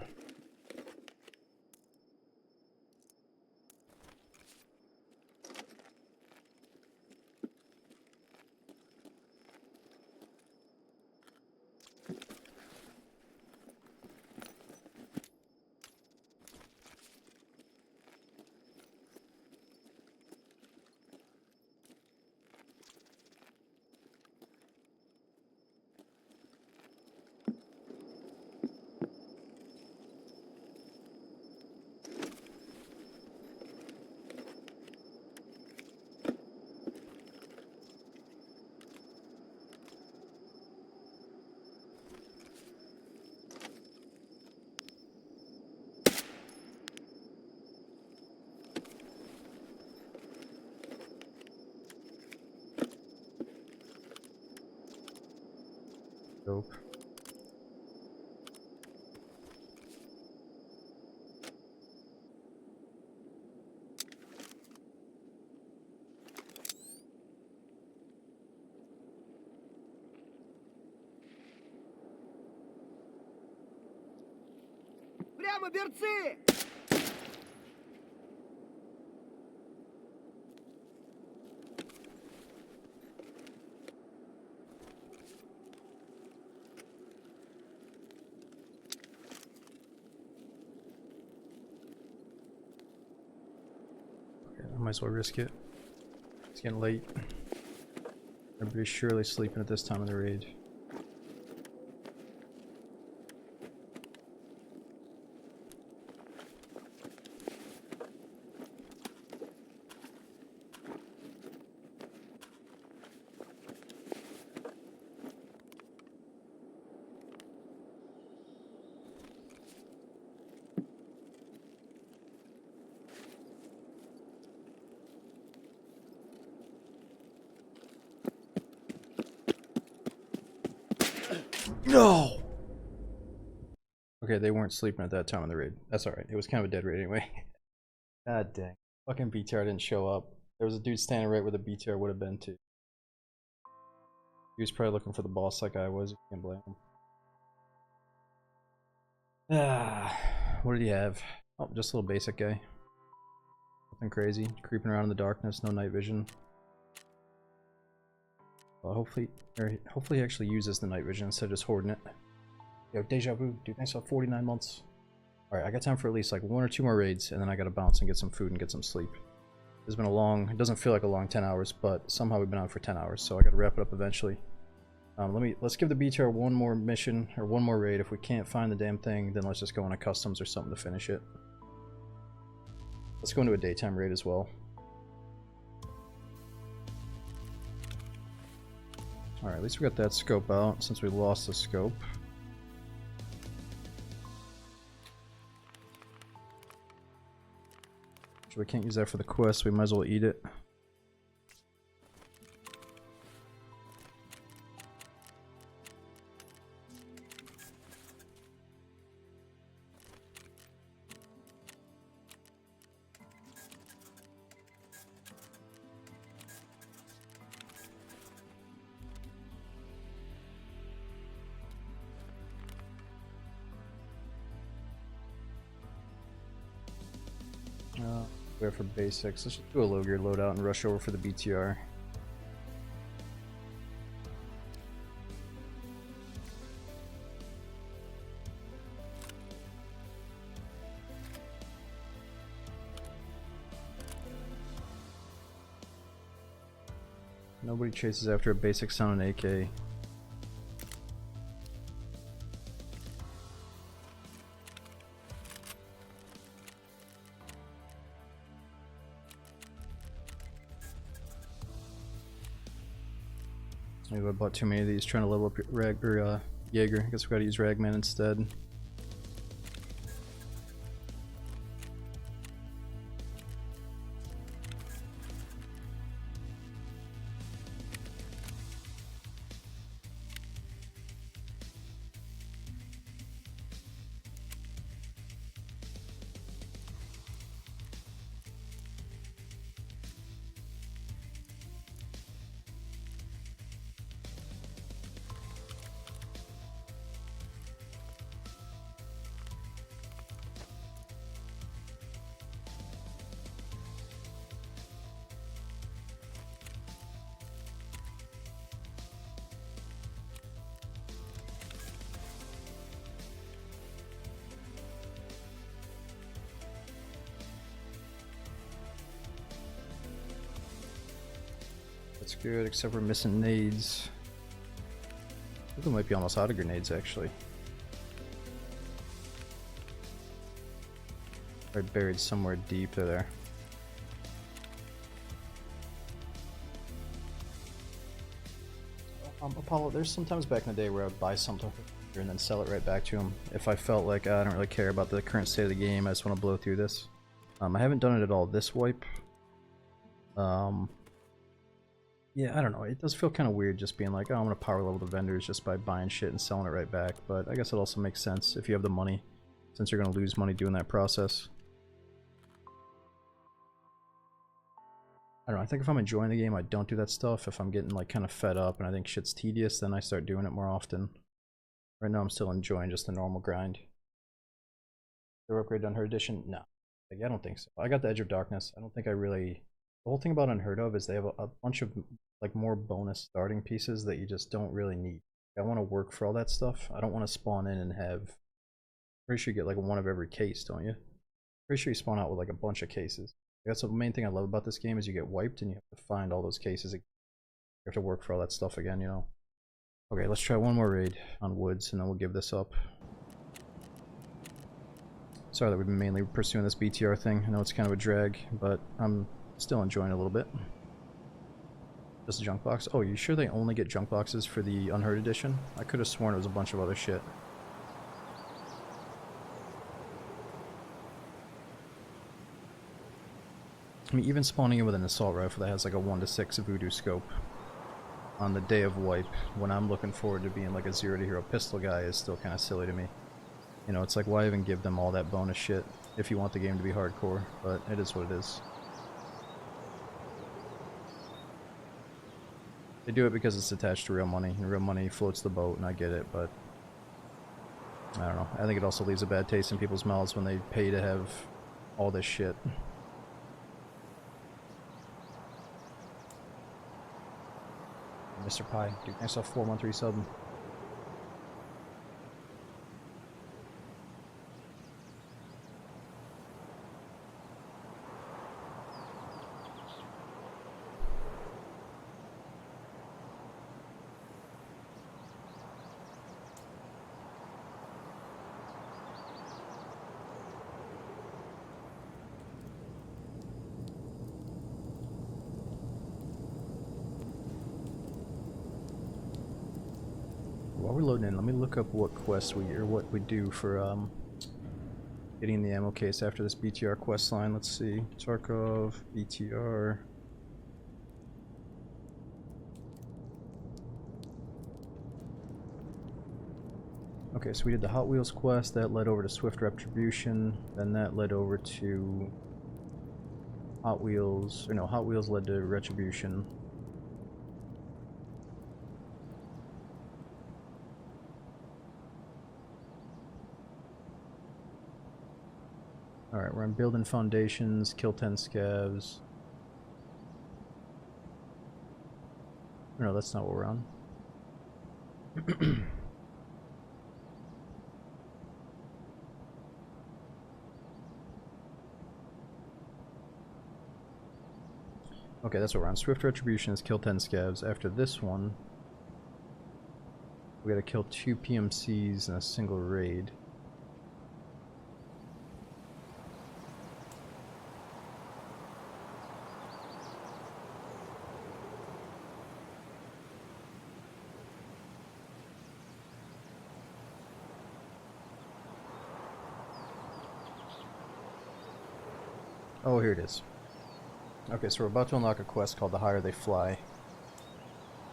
Dope. Прямо, берцы! I might as well risk it. It's getting late. Everybody's surely sleeping at this time of the raid. No! Okay, they weren't sleeping at that time of the raid. That's alright. It was kind of a dead raid anyway. God dang. Fucking BTR didn't show up. There was a dude standing right where the BTR would have been too. He was probably looking for the boss like I was. You can't blame him. Ah, what did he have? Oh, just a little basic guy. Nothing crazy. Creeping around in the darkness, no night vision. Well, hopefully he actually uses the night vision instead of just hoarding it. Yo, deja vu, dude. Thanks for 49 months. Alright, I got time for at least like 1 or 2 more raids, and then I gotta bounce and get some food and get some sleep. It's been a long, it doesn't feel like a long 10 hours, but somehow we've been out for 10 hours, so I gotta wrap it up eventually. Let's give the BTR one more mission, or one more raid. If we can't find the damn thing, then let's just go into customs or something to finish it. Let's go into a daytime raid as well. Alright, at least we got that scope out, since we lost the scope. So we can't use that for the quest, we might as well eat it. Where for basics? Let's just do a low gear loadout and rush over for the BTR. Nobody chases after a basic sound AK. Maybe I bought too many of these trying to level up Jaeger. I guess we gotta use Ragman instead. That's good, except we're missing nades. I think we might be almost out of grenades, actually. Right, buried somewhere deep there. Apollo, there's sometimes back in the day where I would buy something and then sell it right back to him. If I felt like I don't really care about the current state of the game, I just want to blow through this. I haven't done it at all this wipe. Yeah, I don't know. It does feel kind of weird just being like, oh, I'm going to power level the vendors just by buying shit and selling it right back. But I guess it also makes sense if you have the money, since you're going to lose money doing that process. I don't know. I think if I'm enjoying the game, I don't do that stuff. If I'm getting like kind of fed up and I think shit's tedious, then I start doing it more often. Right now I'm still enjoying just the normal grind. The upgrade to Unheard Edition? No. Like, I don't think so. I got the Edge of Darkness. I don't think I really... The whole thing about Unheard of is they have a bunch of like more bonus starting pieces that you just don't really need. I want to work for all that stuff. I don't want to spawn in and have... Pretty sure you get like one of every case, don't you? Pretty sure you spawn out with like a bunch of cases. That's the main thing I love about this game is you get wiped and you have to find all those cases. You have to work for all that stuff again, you know. Okay, let's try one more raid on Woods and then we'll give this up. Sorry that we've been mainly pursuing this BTR thing. I know it's kind of a drag, but I'm still enjoying it a little bit. Just a junk box? Oh, you sure they only get junk boxes for the Unheard Edition? I could have sworn it was a bunch of other shit. I mean, even spawning in with an assault rifle that has like a 1-to-6 voodoo scope on the day of wipe, when I'm looking forward to being like a 0-to-hero pistol guy, is still kind of silly to me. You know, it's like, why even give them all that bonus shit if you want the game to be hardcore? But it is what it is. They do it because it's attached to real money, and real money floats the boat, and I get it, but I don't know. I think it also leaves a bad taste in people's mouths when they pay to have all this shit. Mr. Pie, dude, thanks for 413 sub. While we're loading in, let me look up what quests what we do for getting the ammo case after this BTR quest line. Let's see. Tarkov, BTR. Okay, so we did the Hot Wheels quest, that led over to Swift Retribution, then that led over to Hot Wheels, or no, Hot Wheels led to Retribution. Alright, we're on building foundations, kill 10 scavs. No, that's not what we're on. Okay, that's what we're on. Swift Retribution is kill 10 scavs. After this one, we gotta kill 2 PMCs in a single raid. Oh, here it is. Okay, so we're about to unlock a quest called The Higher They Fly.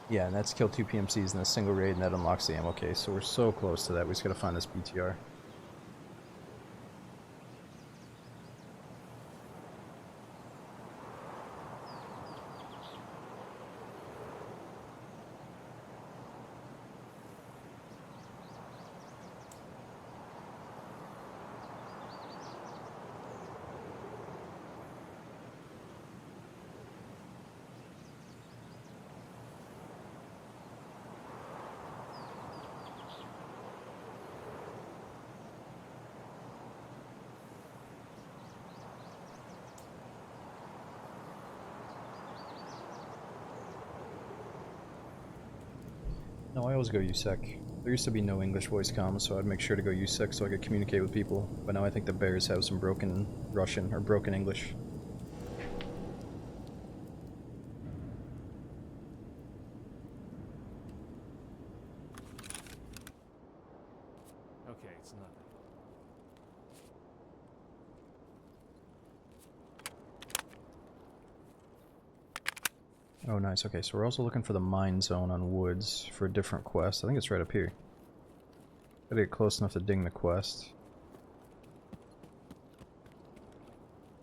Yeah, and that's kill 2 PMCs in a single raid, and that unlocks the ammo case. So we're so close to that. We just gotta find this BTR. No, I always go USEC. There used to be no English voice comms, so I'd make sure to go USEC so I could communicate with people. But now I think the bears have some broken Russian or broken English. Okay, it's nothing. Oh, nice. Okay, so we're also looking for the mine zone on Woods for a different quest. I think it's right up here. Gotta get close enough to ding the quest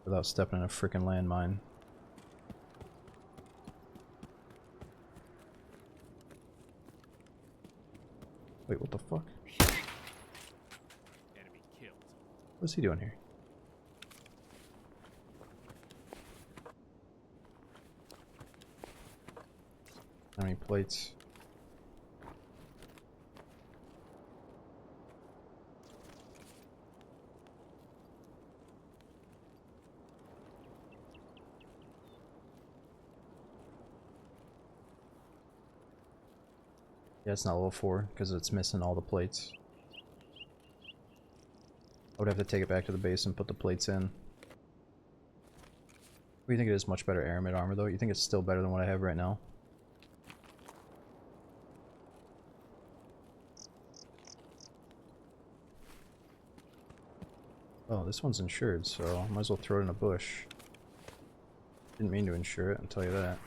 without stepping in a freaking landmine. Wait, what the fuck? Enemy killed. What's he doing here? How many plates? Yeah, it's not level 4 because it's missing all the plates. I would have to take it back to the base and put the plates in. What do you think it is? Much better aramid armor though? You think it's still better than what I have right now? Oh, this one's insured, so I might as well throw it in a bush. Didn't mean to insure it, I'll tell you that.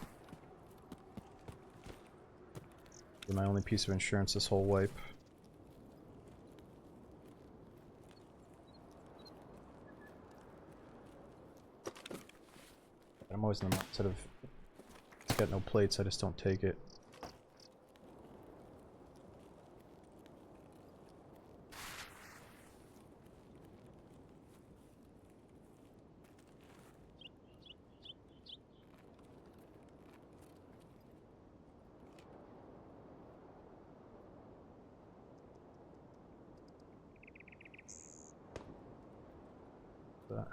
My only piece of insurance this whole wipe. I'm always in the mindset of it's got no plates, I just don't take it. That.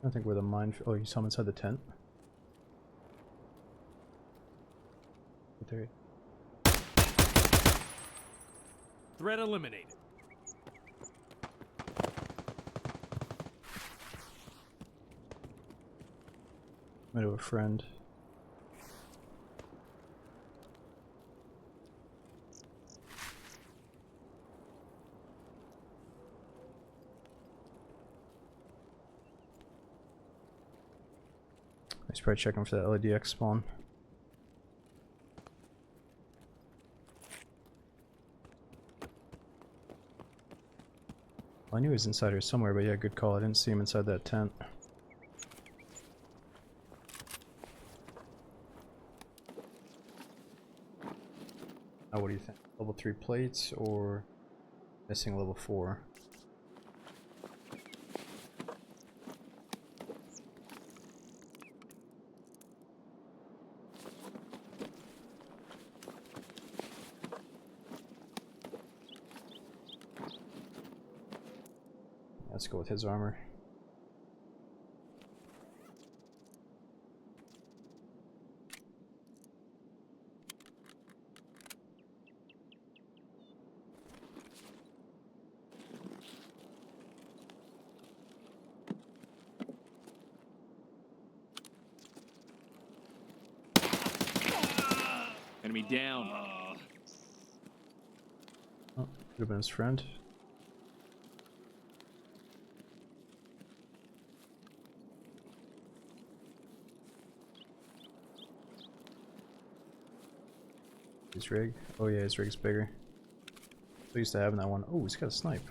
I think where the mine. Oh, you saw him inside the tent. Right there. Threat eliminated. Might have a friend. He's probably checking for that LADX spawn. Well, I knew he was inside here somewhere, but yeah, good call. I didn't see him inside that tent. Now, what do you think? Level 3 plates or missing level 4? Let's go with his armor. Enemy down. Oh, could have been his friend. His rig. Oh yeah, his rig's bigger. So used to having that one. Oh, he's got a snipe.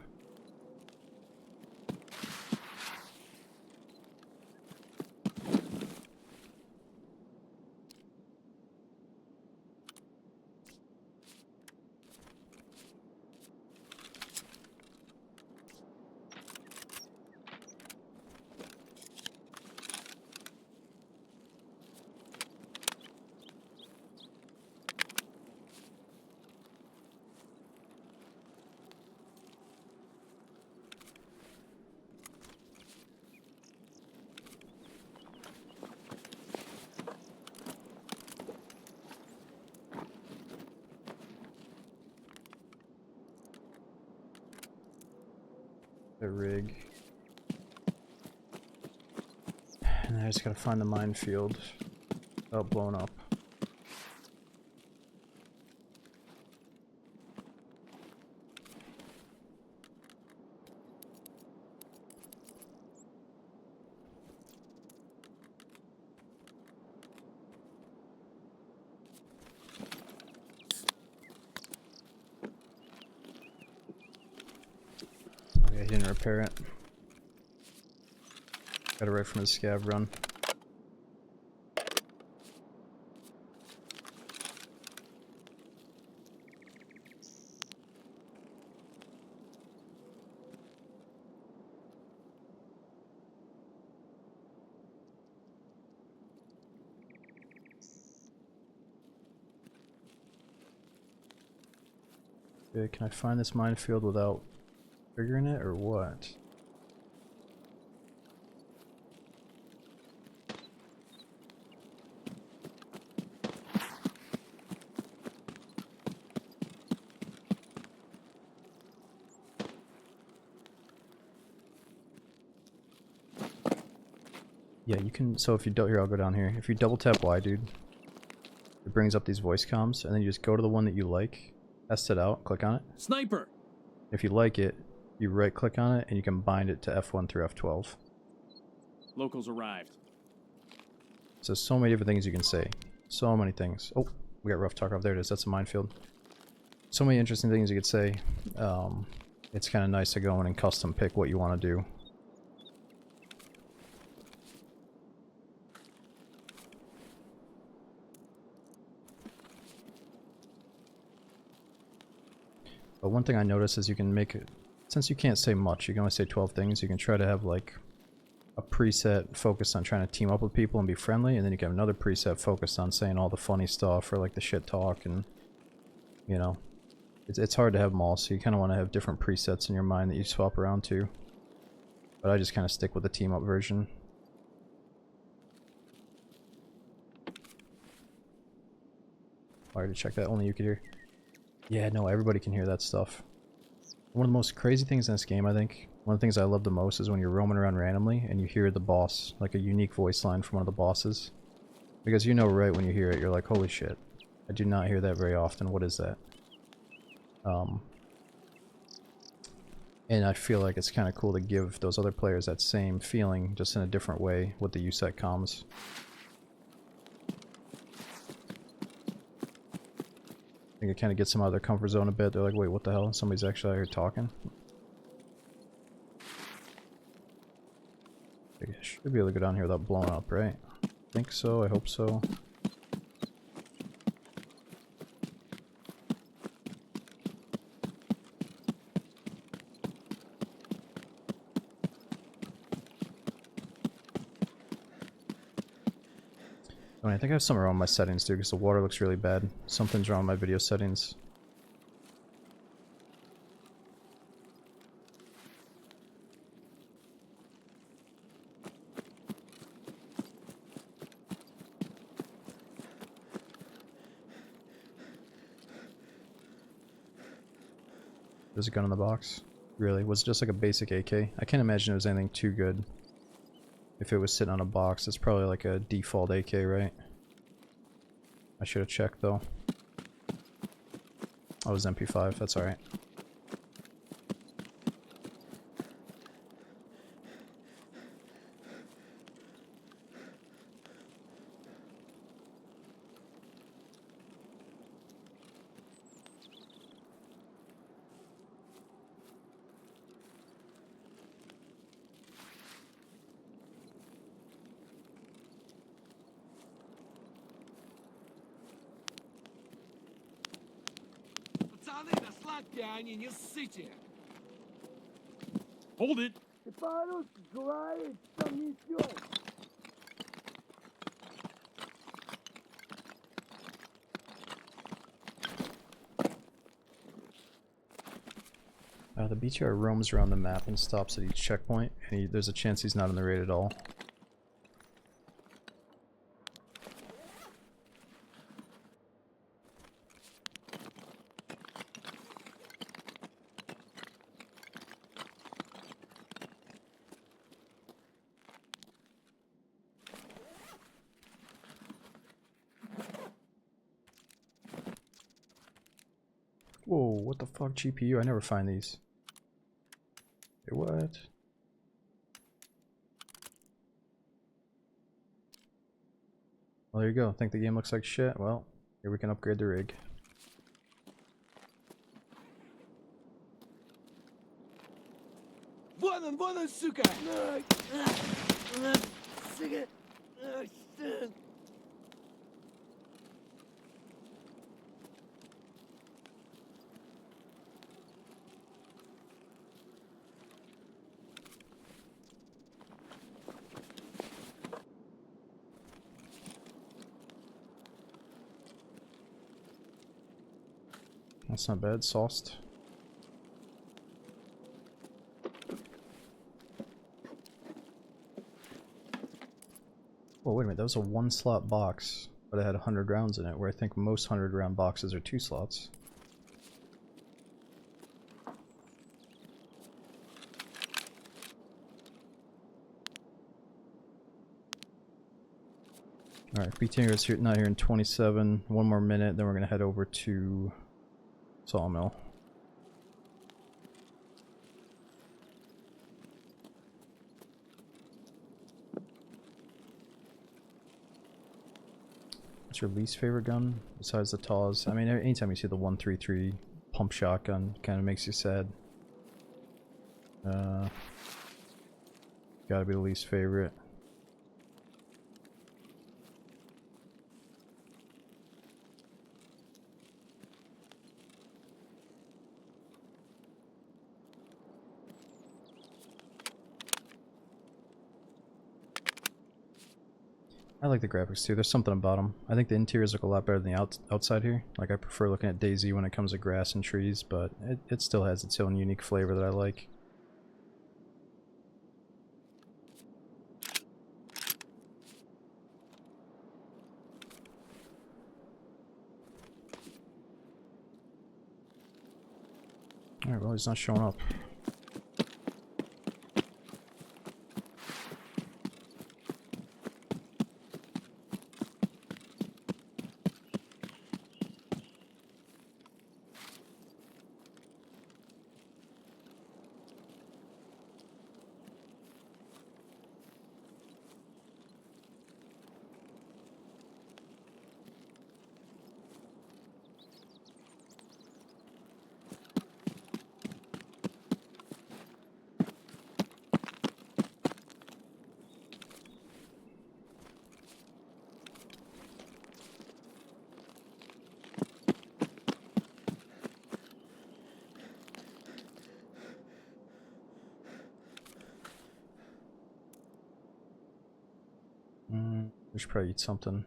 The rig. And I just gotta find the minefield without blowing up. Oh yeah, he didn't repair it. Got it right from his scav run. Okay, can I find this minefield without triggering it, or what? Yeah, you can. So if you here, I'll go down here. If you double tap Y, dude, it brings up these voice comms, and then you just go to the one that you like, test it out, click on it. Sniper. If you like it, you right click on it, and you can bind it to F1 through F12. Locals arrived. So many different things you can say. So many things. Oh, we got rough Tarkov. There it is. That's a minefield. So many interesting things you could say. It's kind of nice to go in and custom pick what you want to do. But one thing I noticed is you can make it, since you can't say much, you can only say 12 things, you can try to have like a preset focused on trying to team up with people and be friendly, and then you can have another preset focused on saying all the funny stuff or like the shit talk, and you know, it's hard to have them all, so you kind of want to have different presets in your mind that you swap around to. But I just kind of stick with the team up version. I already checked that, only you could hear. Yeah, no, everybody can hear that stuff. One of the most crazy things in this game, I think, one of the things I love the most is when you're roaming around randomly and you hear the boss, like a unique voice line from one of the bosses. Because you know right when you hear it, you're like, holy shit. I do not hear that very often, what is that? And I feel like it's kind of cool to give those other players that same feeling, just in a different way, with the USEC comms. I think it kind of gets them out of their comfort zone a bit. They're like, wait, what the hell? Somebody's actually out here talking? I should be able to go down here without blowing up, right? I think so, I hope so. I think I have something wrong with my settings too, because the water looks really bad. Something's wrong with my video settings. There's a gun in the box. Really? Was it just like a basic AK? I can't imagine it was anything too good. If it was sitting on a box, it's probably like a default AK, right? I should have checked though. Oh, it was MP5, that's alright. Пацаны, да сладкие они, не ссыте! Hold it! Ты по-русски говори, что несёшь? The BTR roams around the map and stops at each checkpoint, and there's a chance he's not in the raid at all. Whoa, what the fuck, GPU? I never find these. Wait, what? Well, there you go. Think the game looks like shit? Well, here we can upgrade the rig. Вон он, сука! Сука! Shit! That's not bad, sauced. Oh, wait a minute, that was a 1-slot box, but it had 100 rounds in it, where I think most 100-round boxes are 2 slots. Alright, BT is here, not here in 27, 1 more minute, then we're gonna head over to Sawmill. What's your least favorite gun besides the TAWs? I mean, anytime you see the 133 pump shotgun, kind of makes you sad. Gotta be the least favorite. I like the graphics too. There's something about them. I think the interiors look a lot better than the outside here. Like, I prefer looking at DayZ when it comes to grass and trees, but it still has its own unique flavor that I like. Alright, well, he's not showing up. We should probably eat something.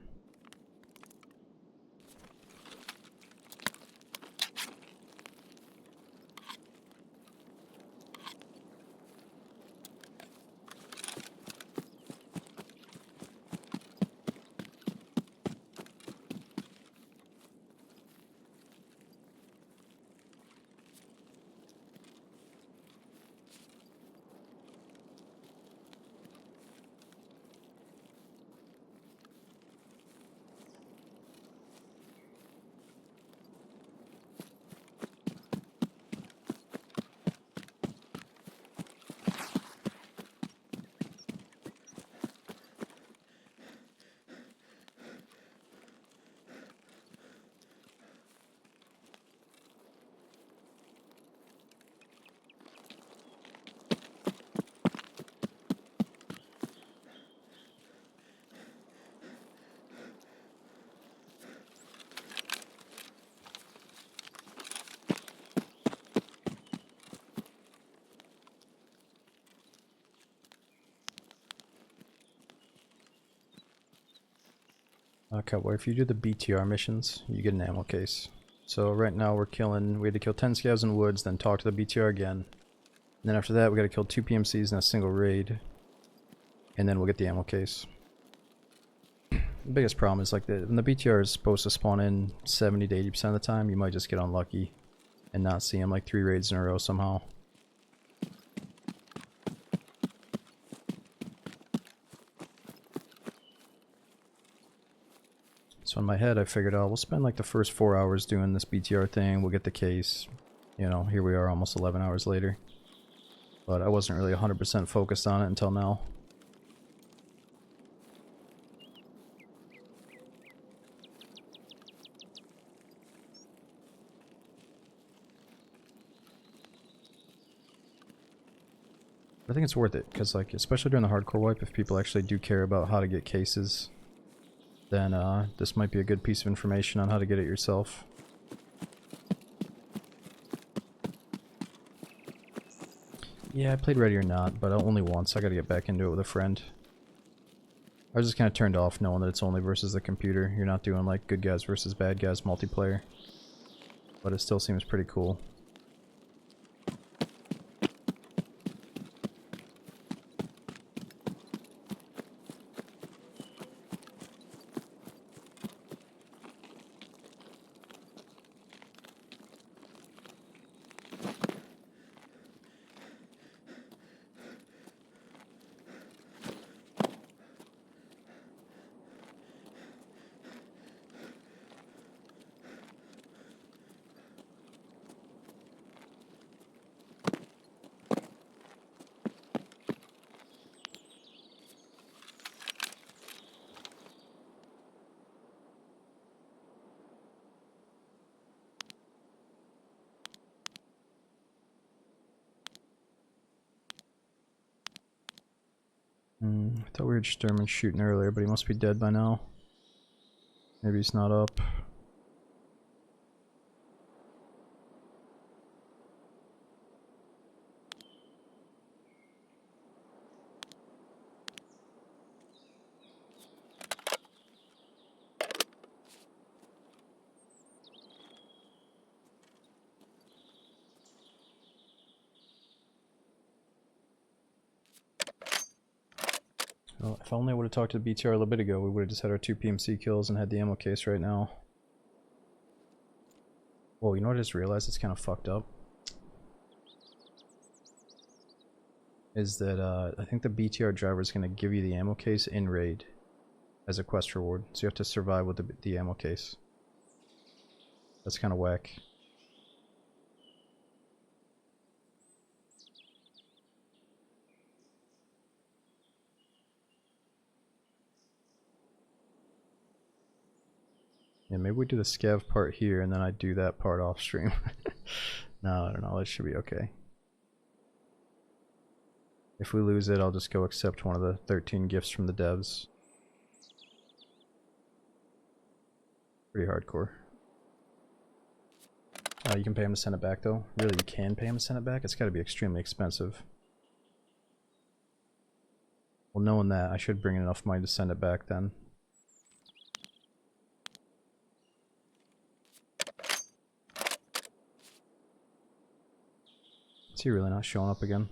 Cowboy, if you do the BTR missions, you get an ammo case. So right now we had to kill 10 scavs in woods, then talk to the BTR again. And then after that, we gotta kill 2 PMCs in a single raid. And then we'll get the ammo case. The biggest problem is, like, when the BTR is supposed to spawn in 70 to 80% of the time, you might just get unlucky and not see him like 3 raids in a row somehow. So in my head, I figured, oh, we'll spend like the first 4 hours doing this BTR thing, we'll get the case. You know, here we are almost 11 hours later. But I wasn't really 100% focused on it until now. I think it's worth it, because, like, especially during the hardcore wipe, if people actually do care about how to get cases, then this might be a good piece of information on how to get it yourself. Yeah, I played Ready or Not, but only once. I gotta get back into it with a friend. I was just kind of turned off knowing that it's only versus the computer. You're not doing like good guys versus bad guys multiplayer. But it still seems pretty cool. I thought we were just Sturman shooting earlier, but he must be dead by now. Maybe he's not up. Well, if only I would have talked to the BTR a little bit ago, we would have just had our 2 PMC kills and had the ammo case right now. Whoa, you know what I just realized? It's kind of fucked up. Is that I think the BTR driver is going to give you the ammo case in raid as a quest reward. So you have to survive with the ammo case. That's kind of whack. Yeah, maybe we do the scav part here and then I do that part off stream. No, I don't know. It should be okay. If we lose it, I'll just go accept one of the 13 gifts from the devs. Pretty hardcore. You can pay him to send it back though. Really, you can pay him to send it back? It's gotta be extremely expensive. Well, knowing that, I should bring in enough money to send it back then. Is he really not showing up again?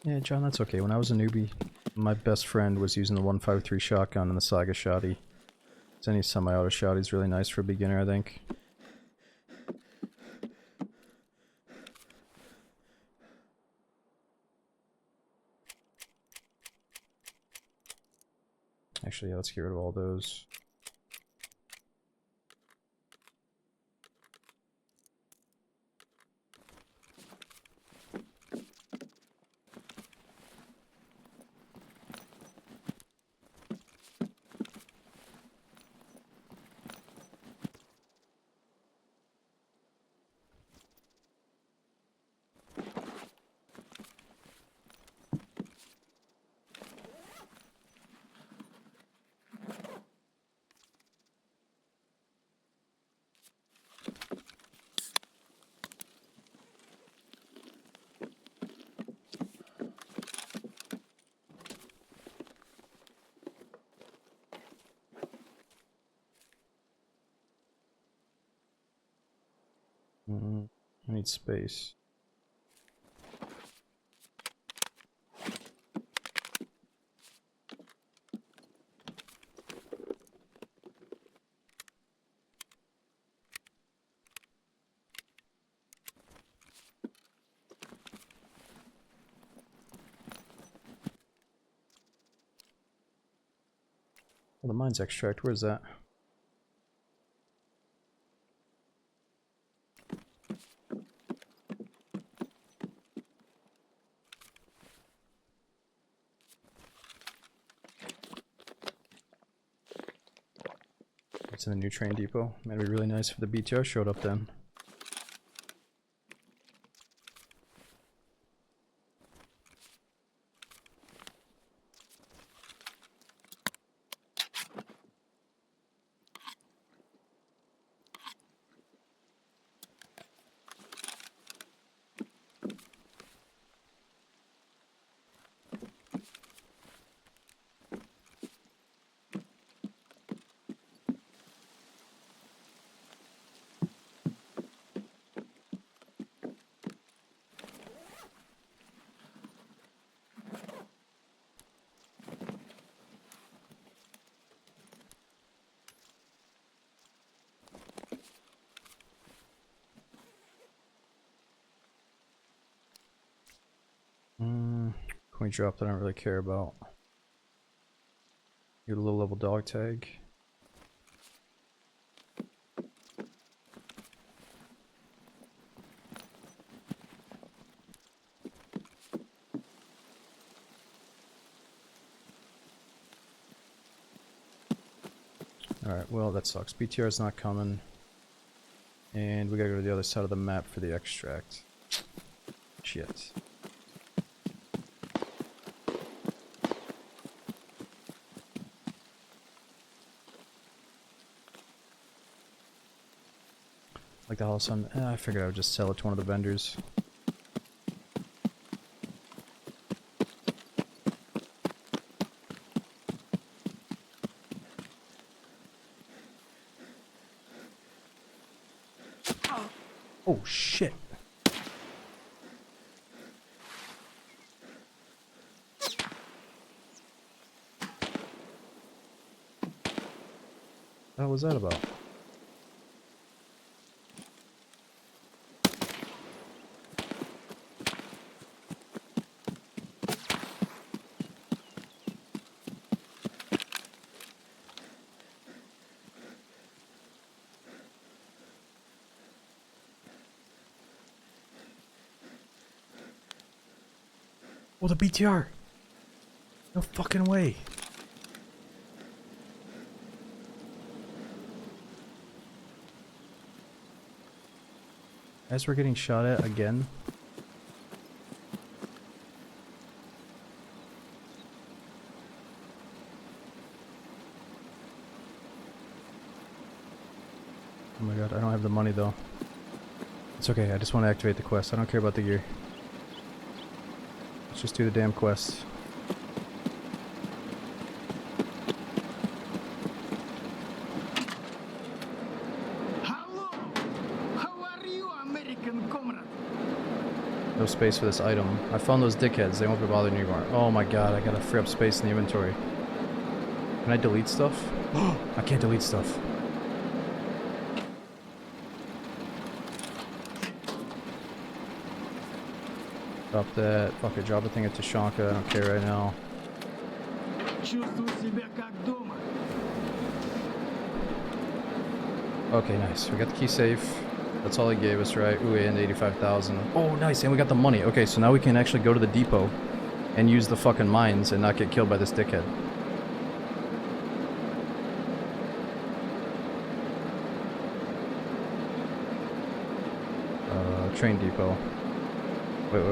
Yeah, John, that's okay. When I was a newbie, my best friend was using the 153 shotgun and the Saga Shotty. So any semi-auto shotty is really nice for a beginner, I think. Actually, yeah, let's get rid of all those. I need space. Well, the mines extract, where's that? It's in the new train depot. That'd be really nice if the BTR showed up then. we dropped that I don't really care about. Get a low level dog tag. Alright, well that sucks. BTR's not coming. And we gotta go to the other side of the map for the extract. Shit. Like the house on. I figured I would just sell it to one of the vendors. Oh shit. What was that about? Oh, the BTR! No fucking way! As we're getting shot at again. Oh my god, I don't have the money though. It's okay, I just want to activate the quest. I don't care about the gear. Let's just do the damn quest. Hello! How are you, American comrade? No space for this item. I found those dickheads. They won't be bothering you anymore. Oh my god, I gotta free up space in the inventory. Can I delete stuff? I can't delete stuff. Drop that. Fuck it, drop a thing at Tashanka. I don't care right now. Чувствую себя как дома. Okay, nice. We got the key safe. That's all he gave us, right? Ooh, and 85,000. Oh, nice. And we got the money. Okay, so now we can actually go to the depot and use the fucking mines and not get killed by this dickhead. Train depot. Wait.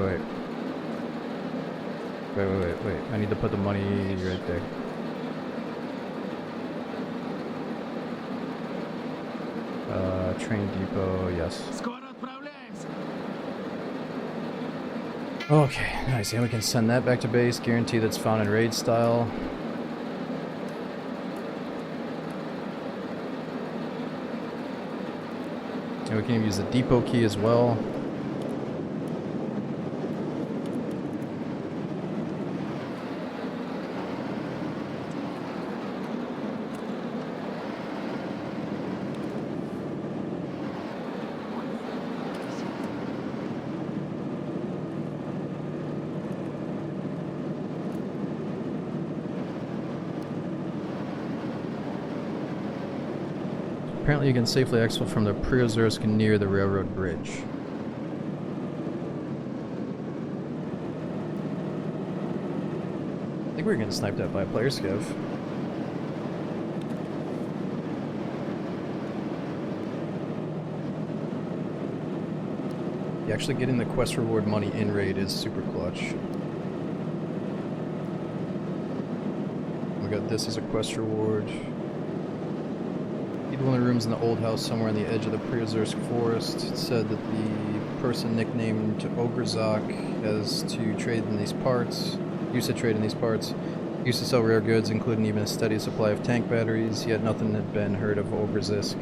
Wait. I need to put the money right there. Train depot, yes. Скоро отправляемся. Okay, nice. And we can send that back to base. Guarantee that's found in raid style. And we can use the depot key as well. Apparently you can safely exfil from the Priozersk near the railroad bridge. I think we were getting sniped at by a player scav. Yeah, actually getting the quest reward money in raid is super clutch. We got this as a quest reward. One of the rooms in the old house somewhere on the edge of the Priozersk forest. It said that the person nicknamed Ogrzak has to trade in these parts, used to trade in these parts, used to sell rare goods, including even a steady supply of tank batteries, yet nothing had been heard of Ogrzak.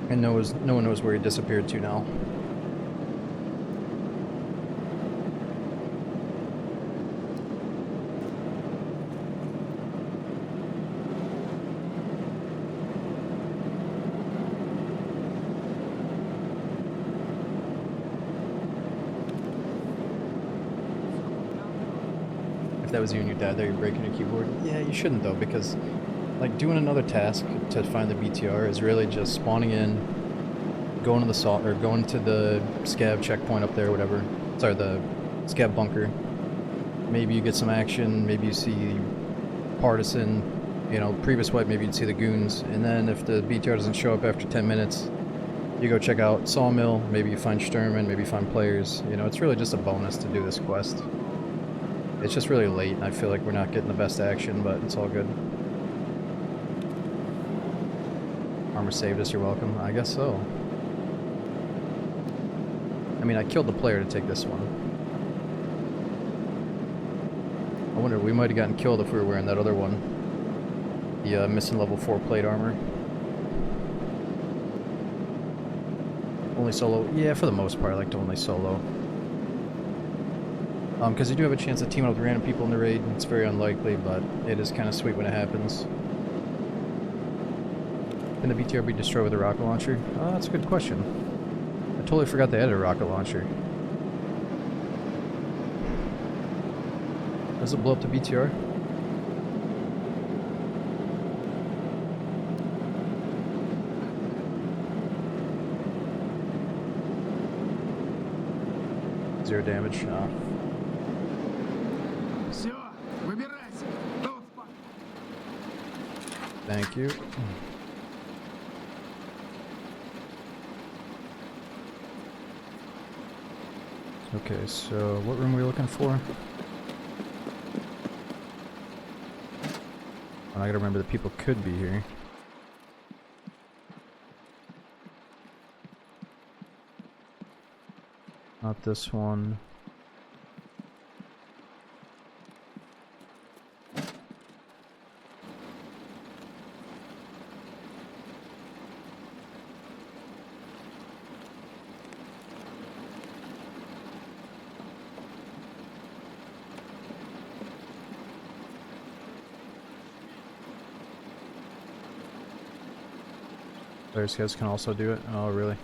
And no one knows where he disappeared to now. that was you and you died there, you're breaking your keyboard. Yeah, you shouldn't though, because like doing another task to find the BTR is really just spawning in, going to the salt or going to the scav checkpoint up there, whatever. Sorry, the scav bunker. Maybe you get some action. Maybe you see partisan. You know, previous wipe. Maybe you'd see the goons, and then if the BTR doesn't show up after 10 minutes, you go check out Sawmill. Maybe you find Sturman. Maybe you find players. You know, it's really just a bonus to do this quest. It's just really late, and I feel like we're not getting the best action, but it's all good. Armor saved us, you're welcome. I guess so. I mean, I killed the player to take this one. I wonder, we might have gotten killed if we were wearing that other one. The missing level 4 plate armor. Only solo? Yeah, for the most part, I like to only solo. Because you do have a chance of teaming up with random people in the raid. It's very unlikely, but it is kind of sweet when it happens. Can the BTR be destroyed with a rocket launcher? Oh, that's a good question. I totally forgot they had a rocket launcher. Does it blow up the BTR? Zero damage. Ah. Все, выбирайся. Тут Thank you. Okay, so what room are we looking for? Oh, I gotta remember that people could be here. Not this one. Players guys can also do it? Oh, really?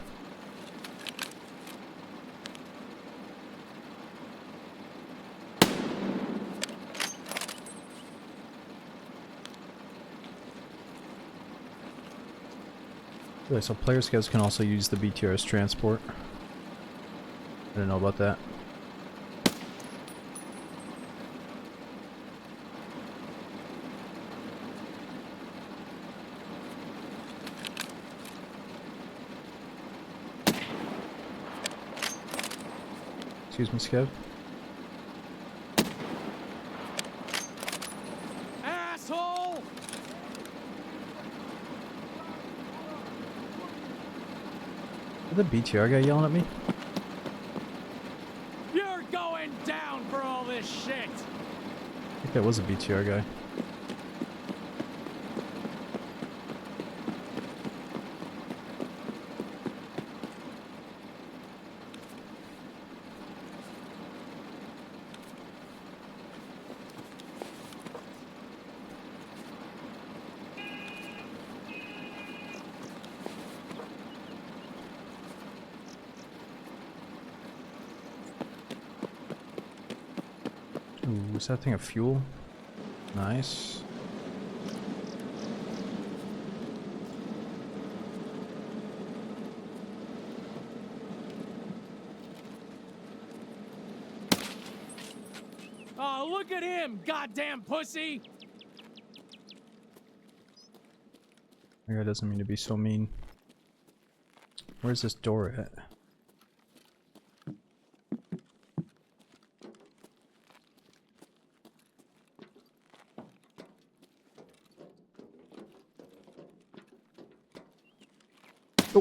Really, so player scouts can also use the BTR as transport. I didn't know about that. Excuse me, Skev. Asshole! Is the BTR guy yelling at me? You're going down for all this shit! I think that was a BTR guy. Ooh, is that thing of fuel? Nice. Oh, look at him, goddamn pussy! That guy doesn't mean to be so mean. Where's this door at? Oh.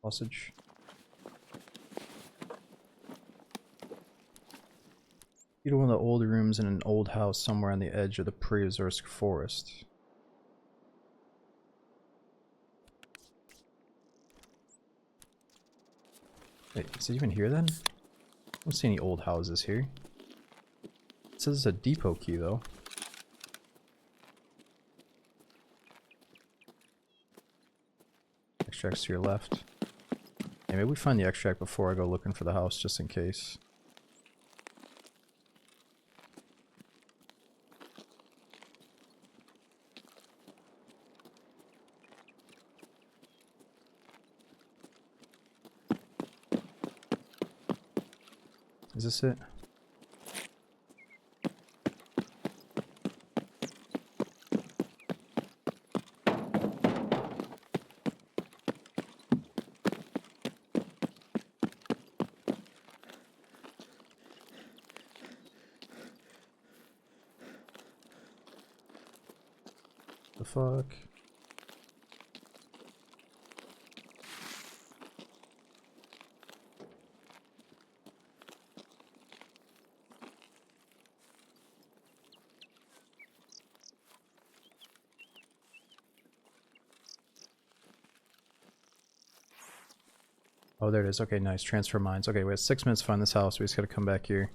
Sausage. You know, one of the old rooms in an old house somewhere on the edge of the Preozorsk forest. Wait, is it even here then? I don't see any old houses here. It says it's a depot key though. Extract's to your left. Yeah, maybe we find the extract before I go looking for the house, just in case. Is this it? The fuck? Oh, there it is. Okay, nice. Transfer mines. Okay, we have 6 minutes to find this house. We just gotta come back here.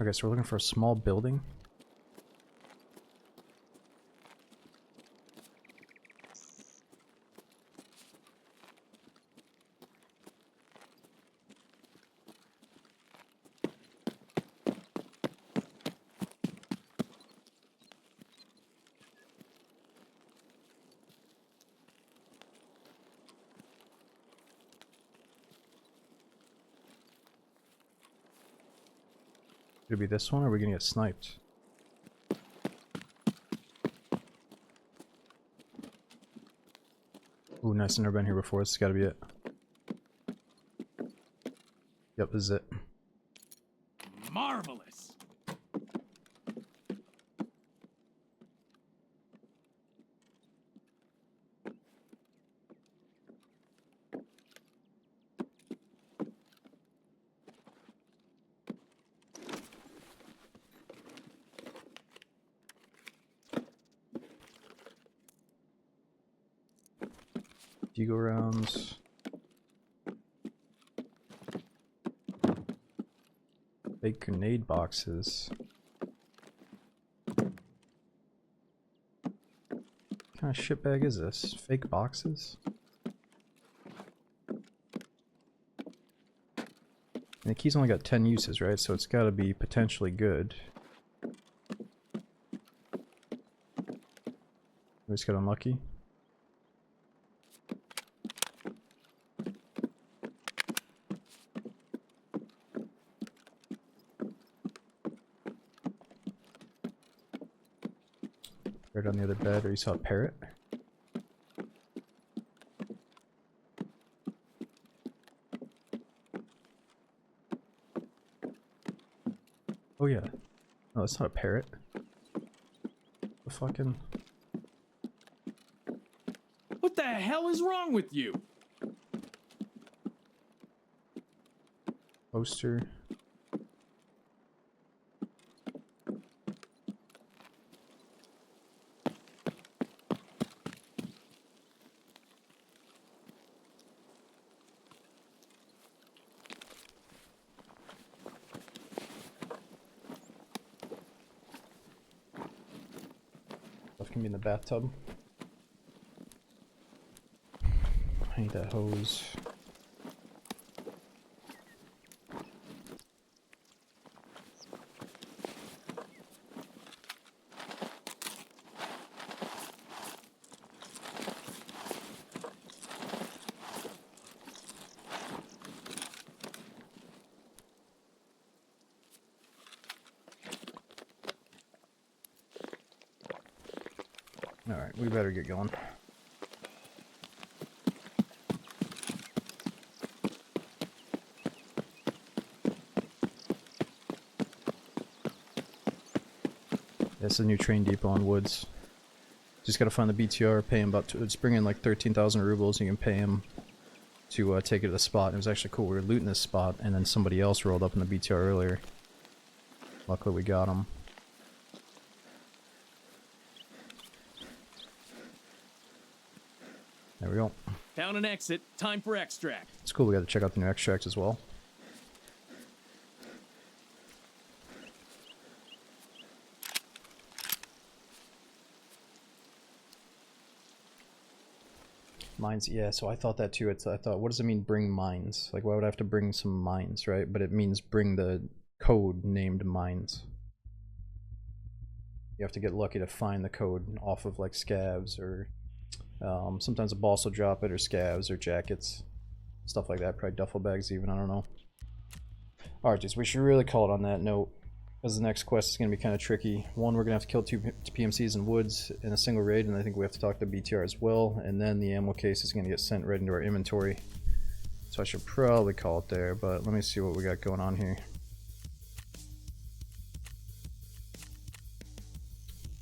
Okay, so we're looking for a small building. Could it be this one, or are we gonna get sniped? Ooh, nice. I've never been here before. This has gotta be it. Yep, this is it. Marvelous. Deagle rounds. Fake grenade boxes. What kind of shitbag is this? Fake boxes? And the key's only got 10 uses, right? So it's gotta be potentially good. We just got unlucky. Right on the other bed, or you saw a parrot? Oh yeah. No, it's not a parrot. The fucking What the hell is wrong with you? poster. Stuff can be in the bathtub. I need that hose. Alright, we better get going. That's the new train depot on Woods. Just gotta find the BTR, pay him about, it's bringing like 13,000 rubles, you can pay him to take it to the spot. It was actually cool, we were looting this spot, and then somebody else rolled up in the BTR earlier. Luckily we got him. There we go. Found an exit. Time for extract. It's cool, we gotta check out the new extracts as well. Mines, yeah, so I thought that too. I thought, what does it mean, bring mines? Like, why would I have to bring some mines, right? But it means bring the code named mines. You have to get lucky to find the code off of, like, scavs, or sometimes a boss will drop it, or scavs, or jackets. Stuff like that, probably duffel bags even, I don't know. Alright, dudes, we should really call it on that note, because the next quest is going to be kind of tricky. One, we're going to have to kill two PMCs in woods in a single raid, and I think we have to talk to BTR as well, and then the ammo case is going to get sent right into our inventory. So I should probably call it there, but let me see what we got going on here.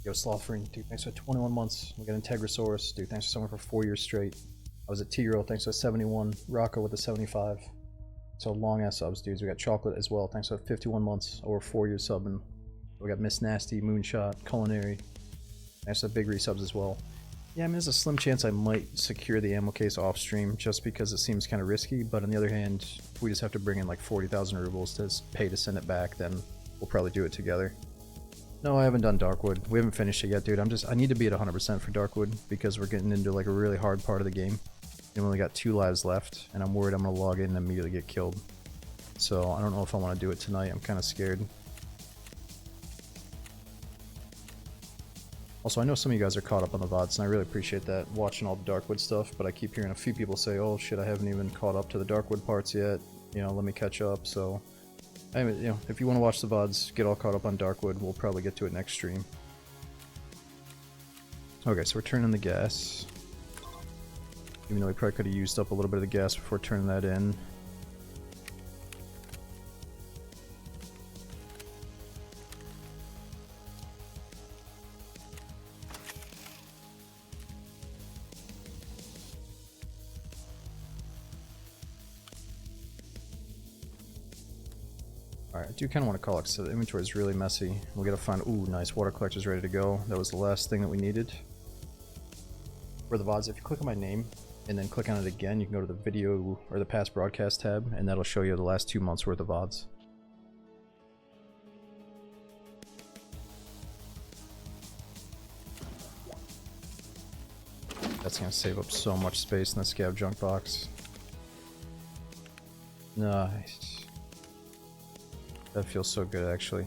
Yo, Slothfree, dude, thanks for 21 months. We got Integrosaurus, dude, thanks for someone for 4 years straight. I was a T-Girl, thanks for 71. Rocco with a 75. So long ass subs, dudes. We got Chocolate as well, thanks for 51 months, over 4 years subbing. We got Miss Nasty, Moonshot, Culinary. Thanks for big resubs as well. Yeah, I mean, there's a slim chance I might secure the ammo case off stream just because it seems kind of risky, but on the other hand, if we just have to bring in like 40,000 rubles to pay to send it back, then we'll probably do it together. No, I haven't done Darkwood. We haven't finished it yet, dude. I need to be at 100% for Darkwood because we're getting into like a really hard part of the game. We only got 2 lives left, and I'm worried I'm gonna log in and immediately get killed. So I don't know if I want to do it tonight. I'm kind of scared. Also, I know some of you guys are caught up on the VODs, and I really appreciate that, watching all the Darkwood stuff, but I keep hearing a few people say, oh shit, I haven't even caught up to the Darkwood parts yet, you know, let me catch up. So, I mean, you know, if you want to watch the VODs, get all caught up on Darkwood, we'll probably get to it next stream. Okay, so we're turning the gas. Even though we probably could have used up a little bit of the gas before turning that in. Alright, I do kind of want to call it, so the inventory is really messy. We gotta find, ooh, nice, water collector's ready to go. That was the last thing that we needed. For the VODs, if you click on my name, and then click on it again, you can go to the video, or the past broadcast tab, and that'll show you the last 2 months worth of VODs. That's gonna save up so much space in the scav junk box. Nice. That feels so good, actually.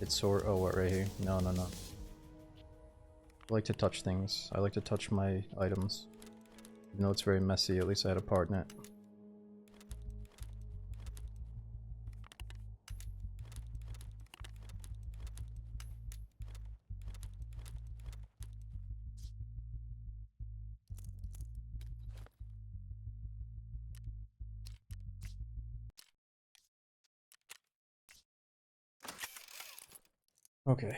It's sore. Oh, what, right here? No, no, no. I like to touch things. I like to touch my items. Even though it's very messy, at least I had a part in it. Okay,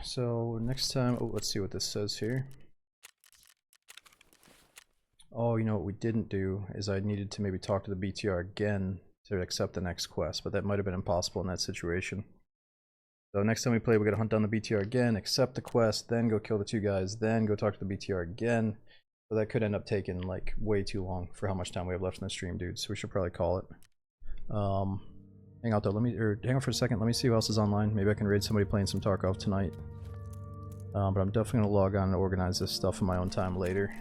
so next time, oh, let's see what this says here. Oh, you know what we didn't do is I needed to maybe talk to the BTR again to accept the next quest, but that might have been impossible in that situation. So next time we play, we gotta hunt down the BTR again, accept the quest, then go kill the 2 guys, then go talk to the BTR again. So that could end up taking like way too long for how much time we have left in the stream, dude. So we should probably call it. Hang out though, hang on for a second, let me see who else is online. Maybe I can raid somebody playing some Tarkov tonight. But I'm definitely gonna log on and organize this stuff in my own time later.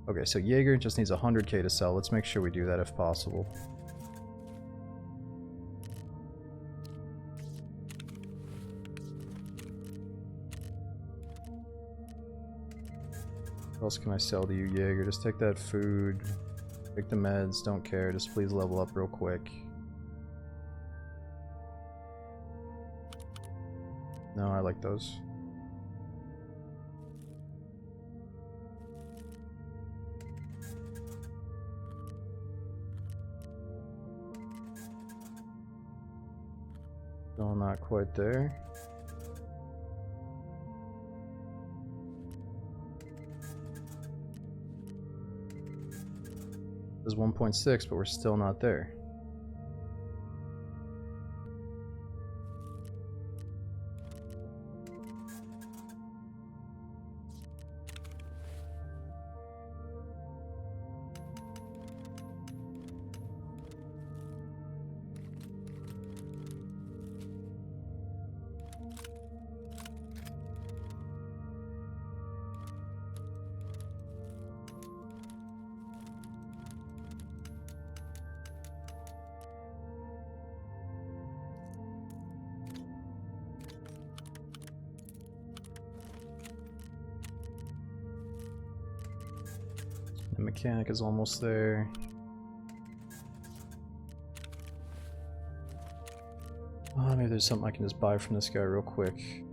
Okay, so Jaeger just needs 100k to sell. Let's make sure we do that if possible. What else can I sell to you, Jaeger? Just take that food, take the meds, don't care, just please level up real quick. No, I like those. Still not quite there. This is 1.6, but we're still not there. mechanic is almost there. Oh, maybe there's something I can just buy from this guy real quick.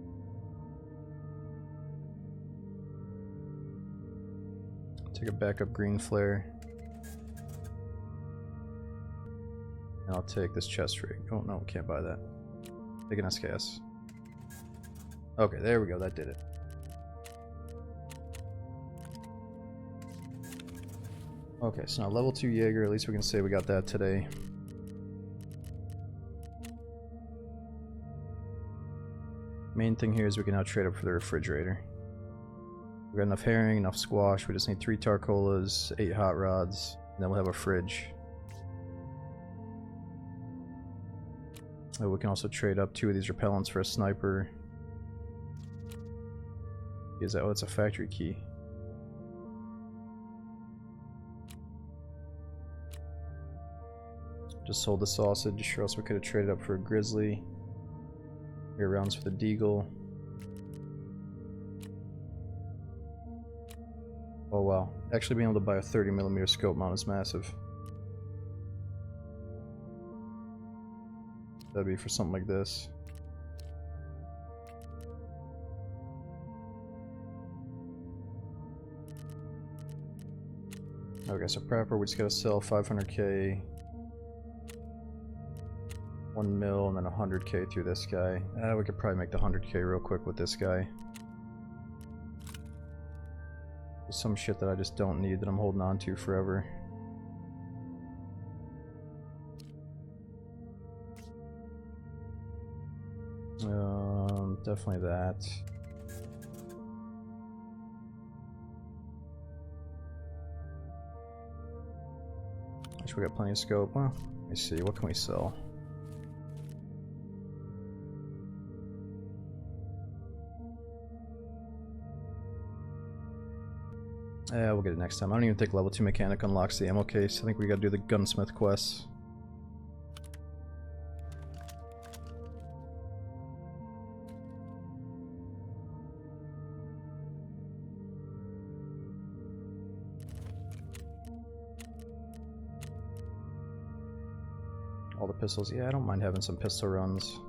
Take a backup green flare. And I'll take this chest rig. Oh no, can't buy that. Take an SKS. Okay, there we go, that did it. Okay, so now level 2 Jaeger, at least we can say we got that today. Main thing here is we can now trade up for the refrigerator. We got enough herring, enough squash, we just need 3 Tarkolas, 8 hot rods, and then we'll have a fridge. Oh, we can also trade up 2 of these repellents for a sniper. Is that, oh, it's a factory key. Just sold the sausage, or else we could have traded up for a grizzly. Here rounds for the deagle. Oh wow, actually being able to buy a 30mm scope mount is massive. That'd be for something like this. Okay, so prepper, we just gotta sell 500k. 1 mil and then 100k through this guy. We could probably make the 100k real quick with this guy. There's some shit that I just don't need that I'm holding on to forever. Definitely that. Actually, we got plenty of scope. Well, let me see. What can we sell? Yeah, we'll get it next time. I don't even think level 2 mechanic unlocks the ammo case. I think we gotta do the gunsmith quests. All the pistols. Yeah, I don't mind having some pistol runs.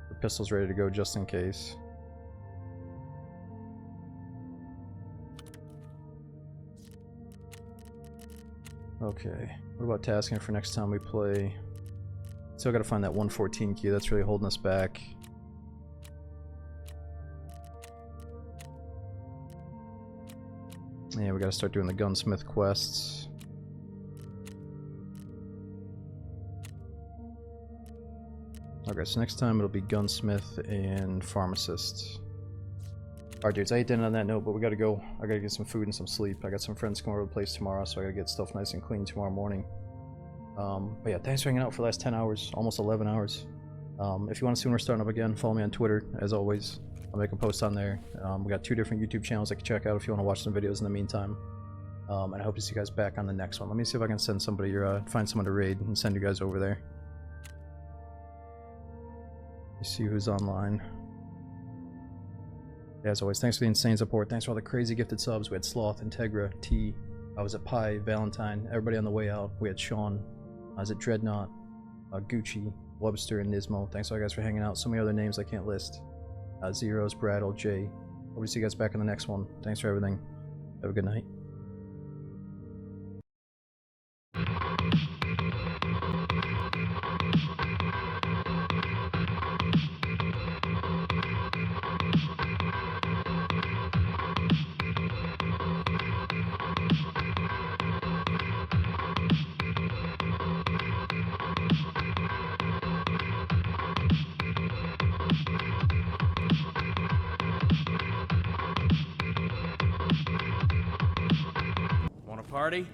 The pistol's ready to go just in case. Okay, what about tasking for next time we play? Still gotta find that 114 key, that's really holding us back. Yeah, we gotta start doing the gunsmith quests. Okay, so next time it'll be gunsmith and pharmacist. Alright dudes, I hate to end on that note, but we gotta go. I gotta get some food and some sleep. I got some friends coming over to the place tomorrow, so I gotta get stuff nice and clean tomorrow morning. But yeah, thanks for hanging out for the last 10 hours, almost 11 hours. If you want to see when we're starting up again, follow me on Twitter, as always. I'll make a post on there. We got 2 different YouTube channels I can check out if you want to watch some videos in the meantime. And I hope to see you guys back on the next one. Let me see if I can send somebody or find someone to raid and send you guys over there. Let's see who's online. As always, thanks for the insane support. Thanks for all the crazy gifted subs. We had Sloth, Integra, T. I was at Pi, Valentine, everybody on the way out. We had Sean. I was at Dreadnought, Gucci, Webster, and Nismo. Thanks all you guys for hanging out. So many other names I can't list. Zeros, Brattle, Jay. Hope to see you guys back in the next one. Thanks for everything. Have a good night. Party?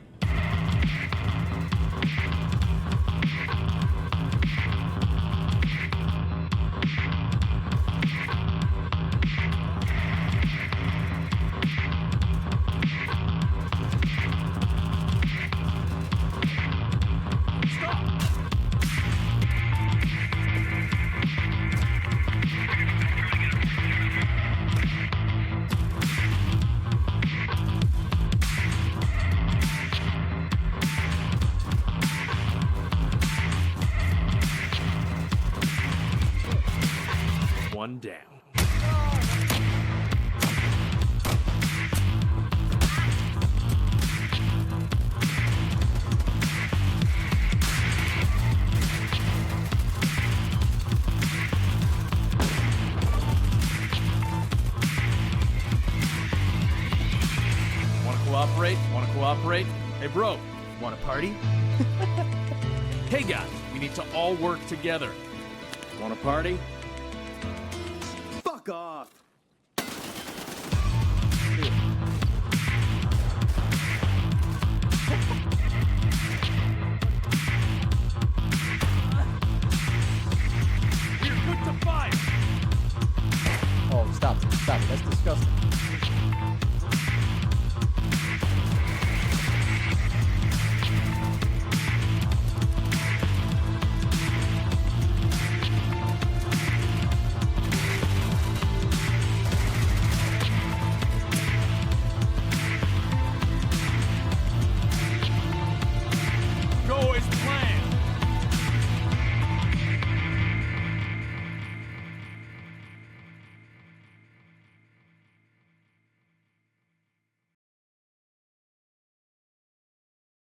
one down. Wanna cooperate? Wanna cooperate? Hey, bro, wanna party? Hey, guys, we need to all work together. Wanna party? Fuck off!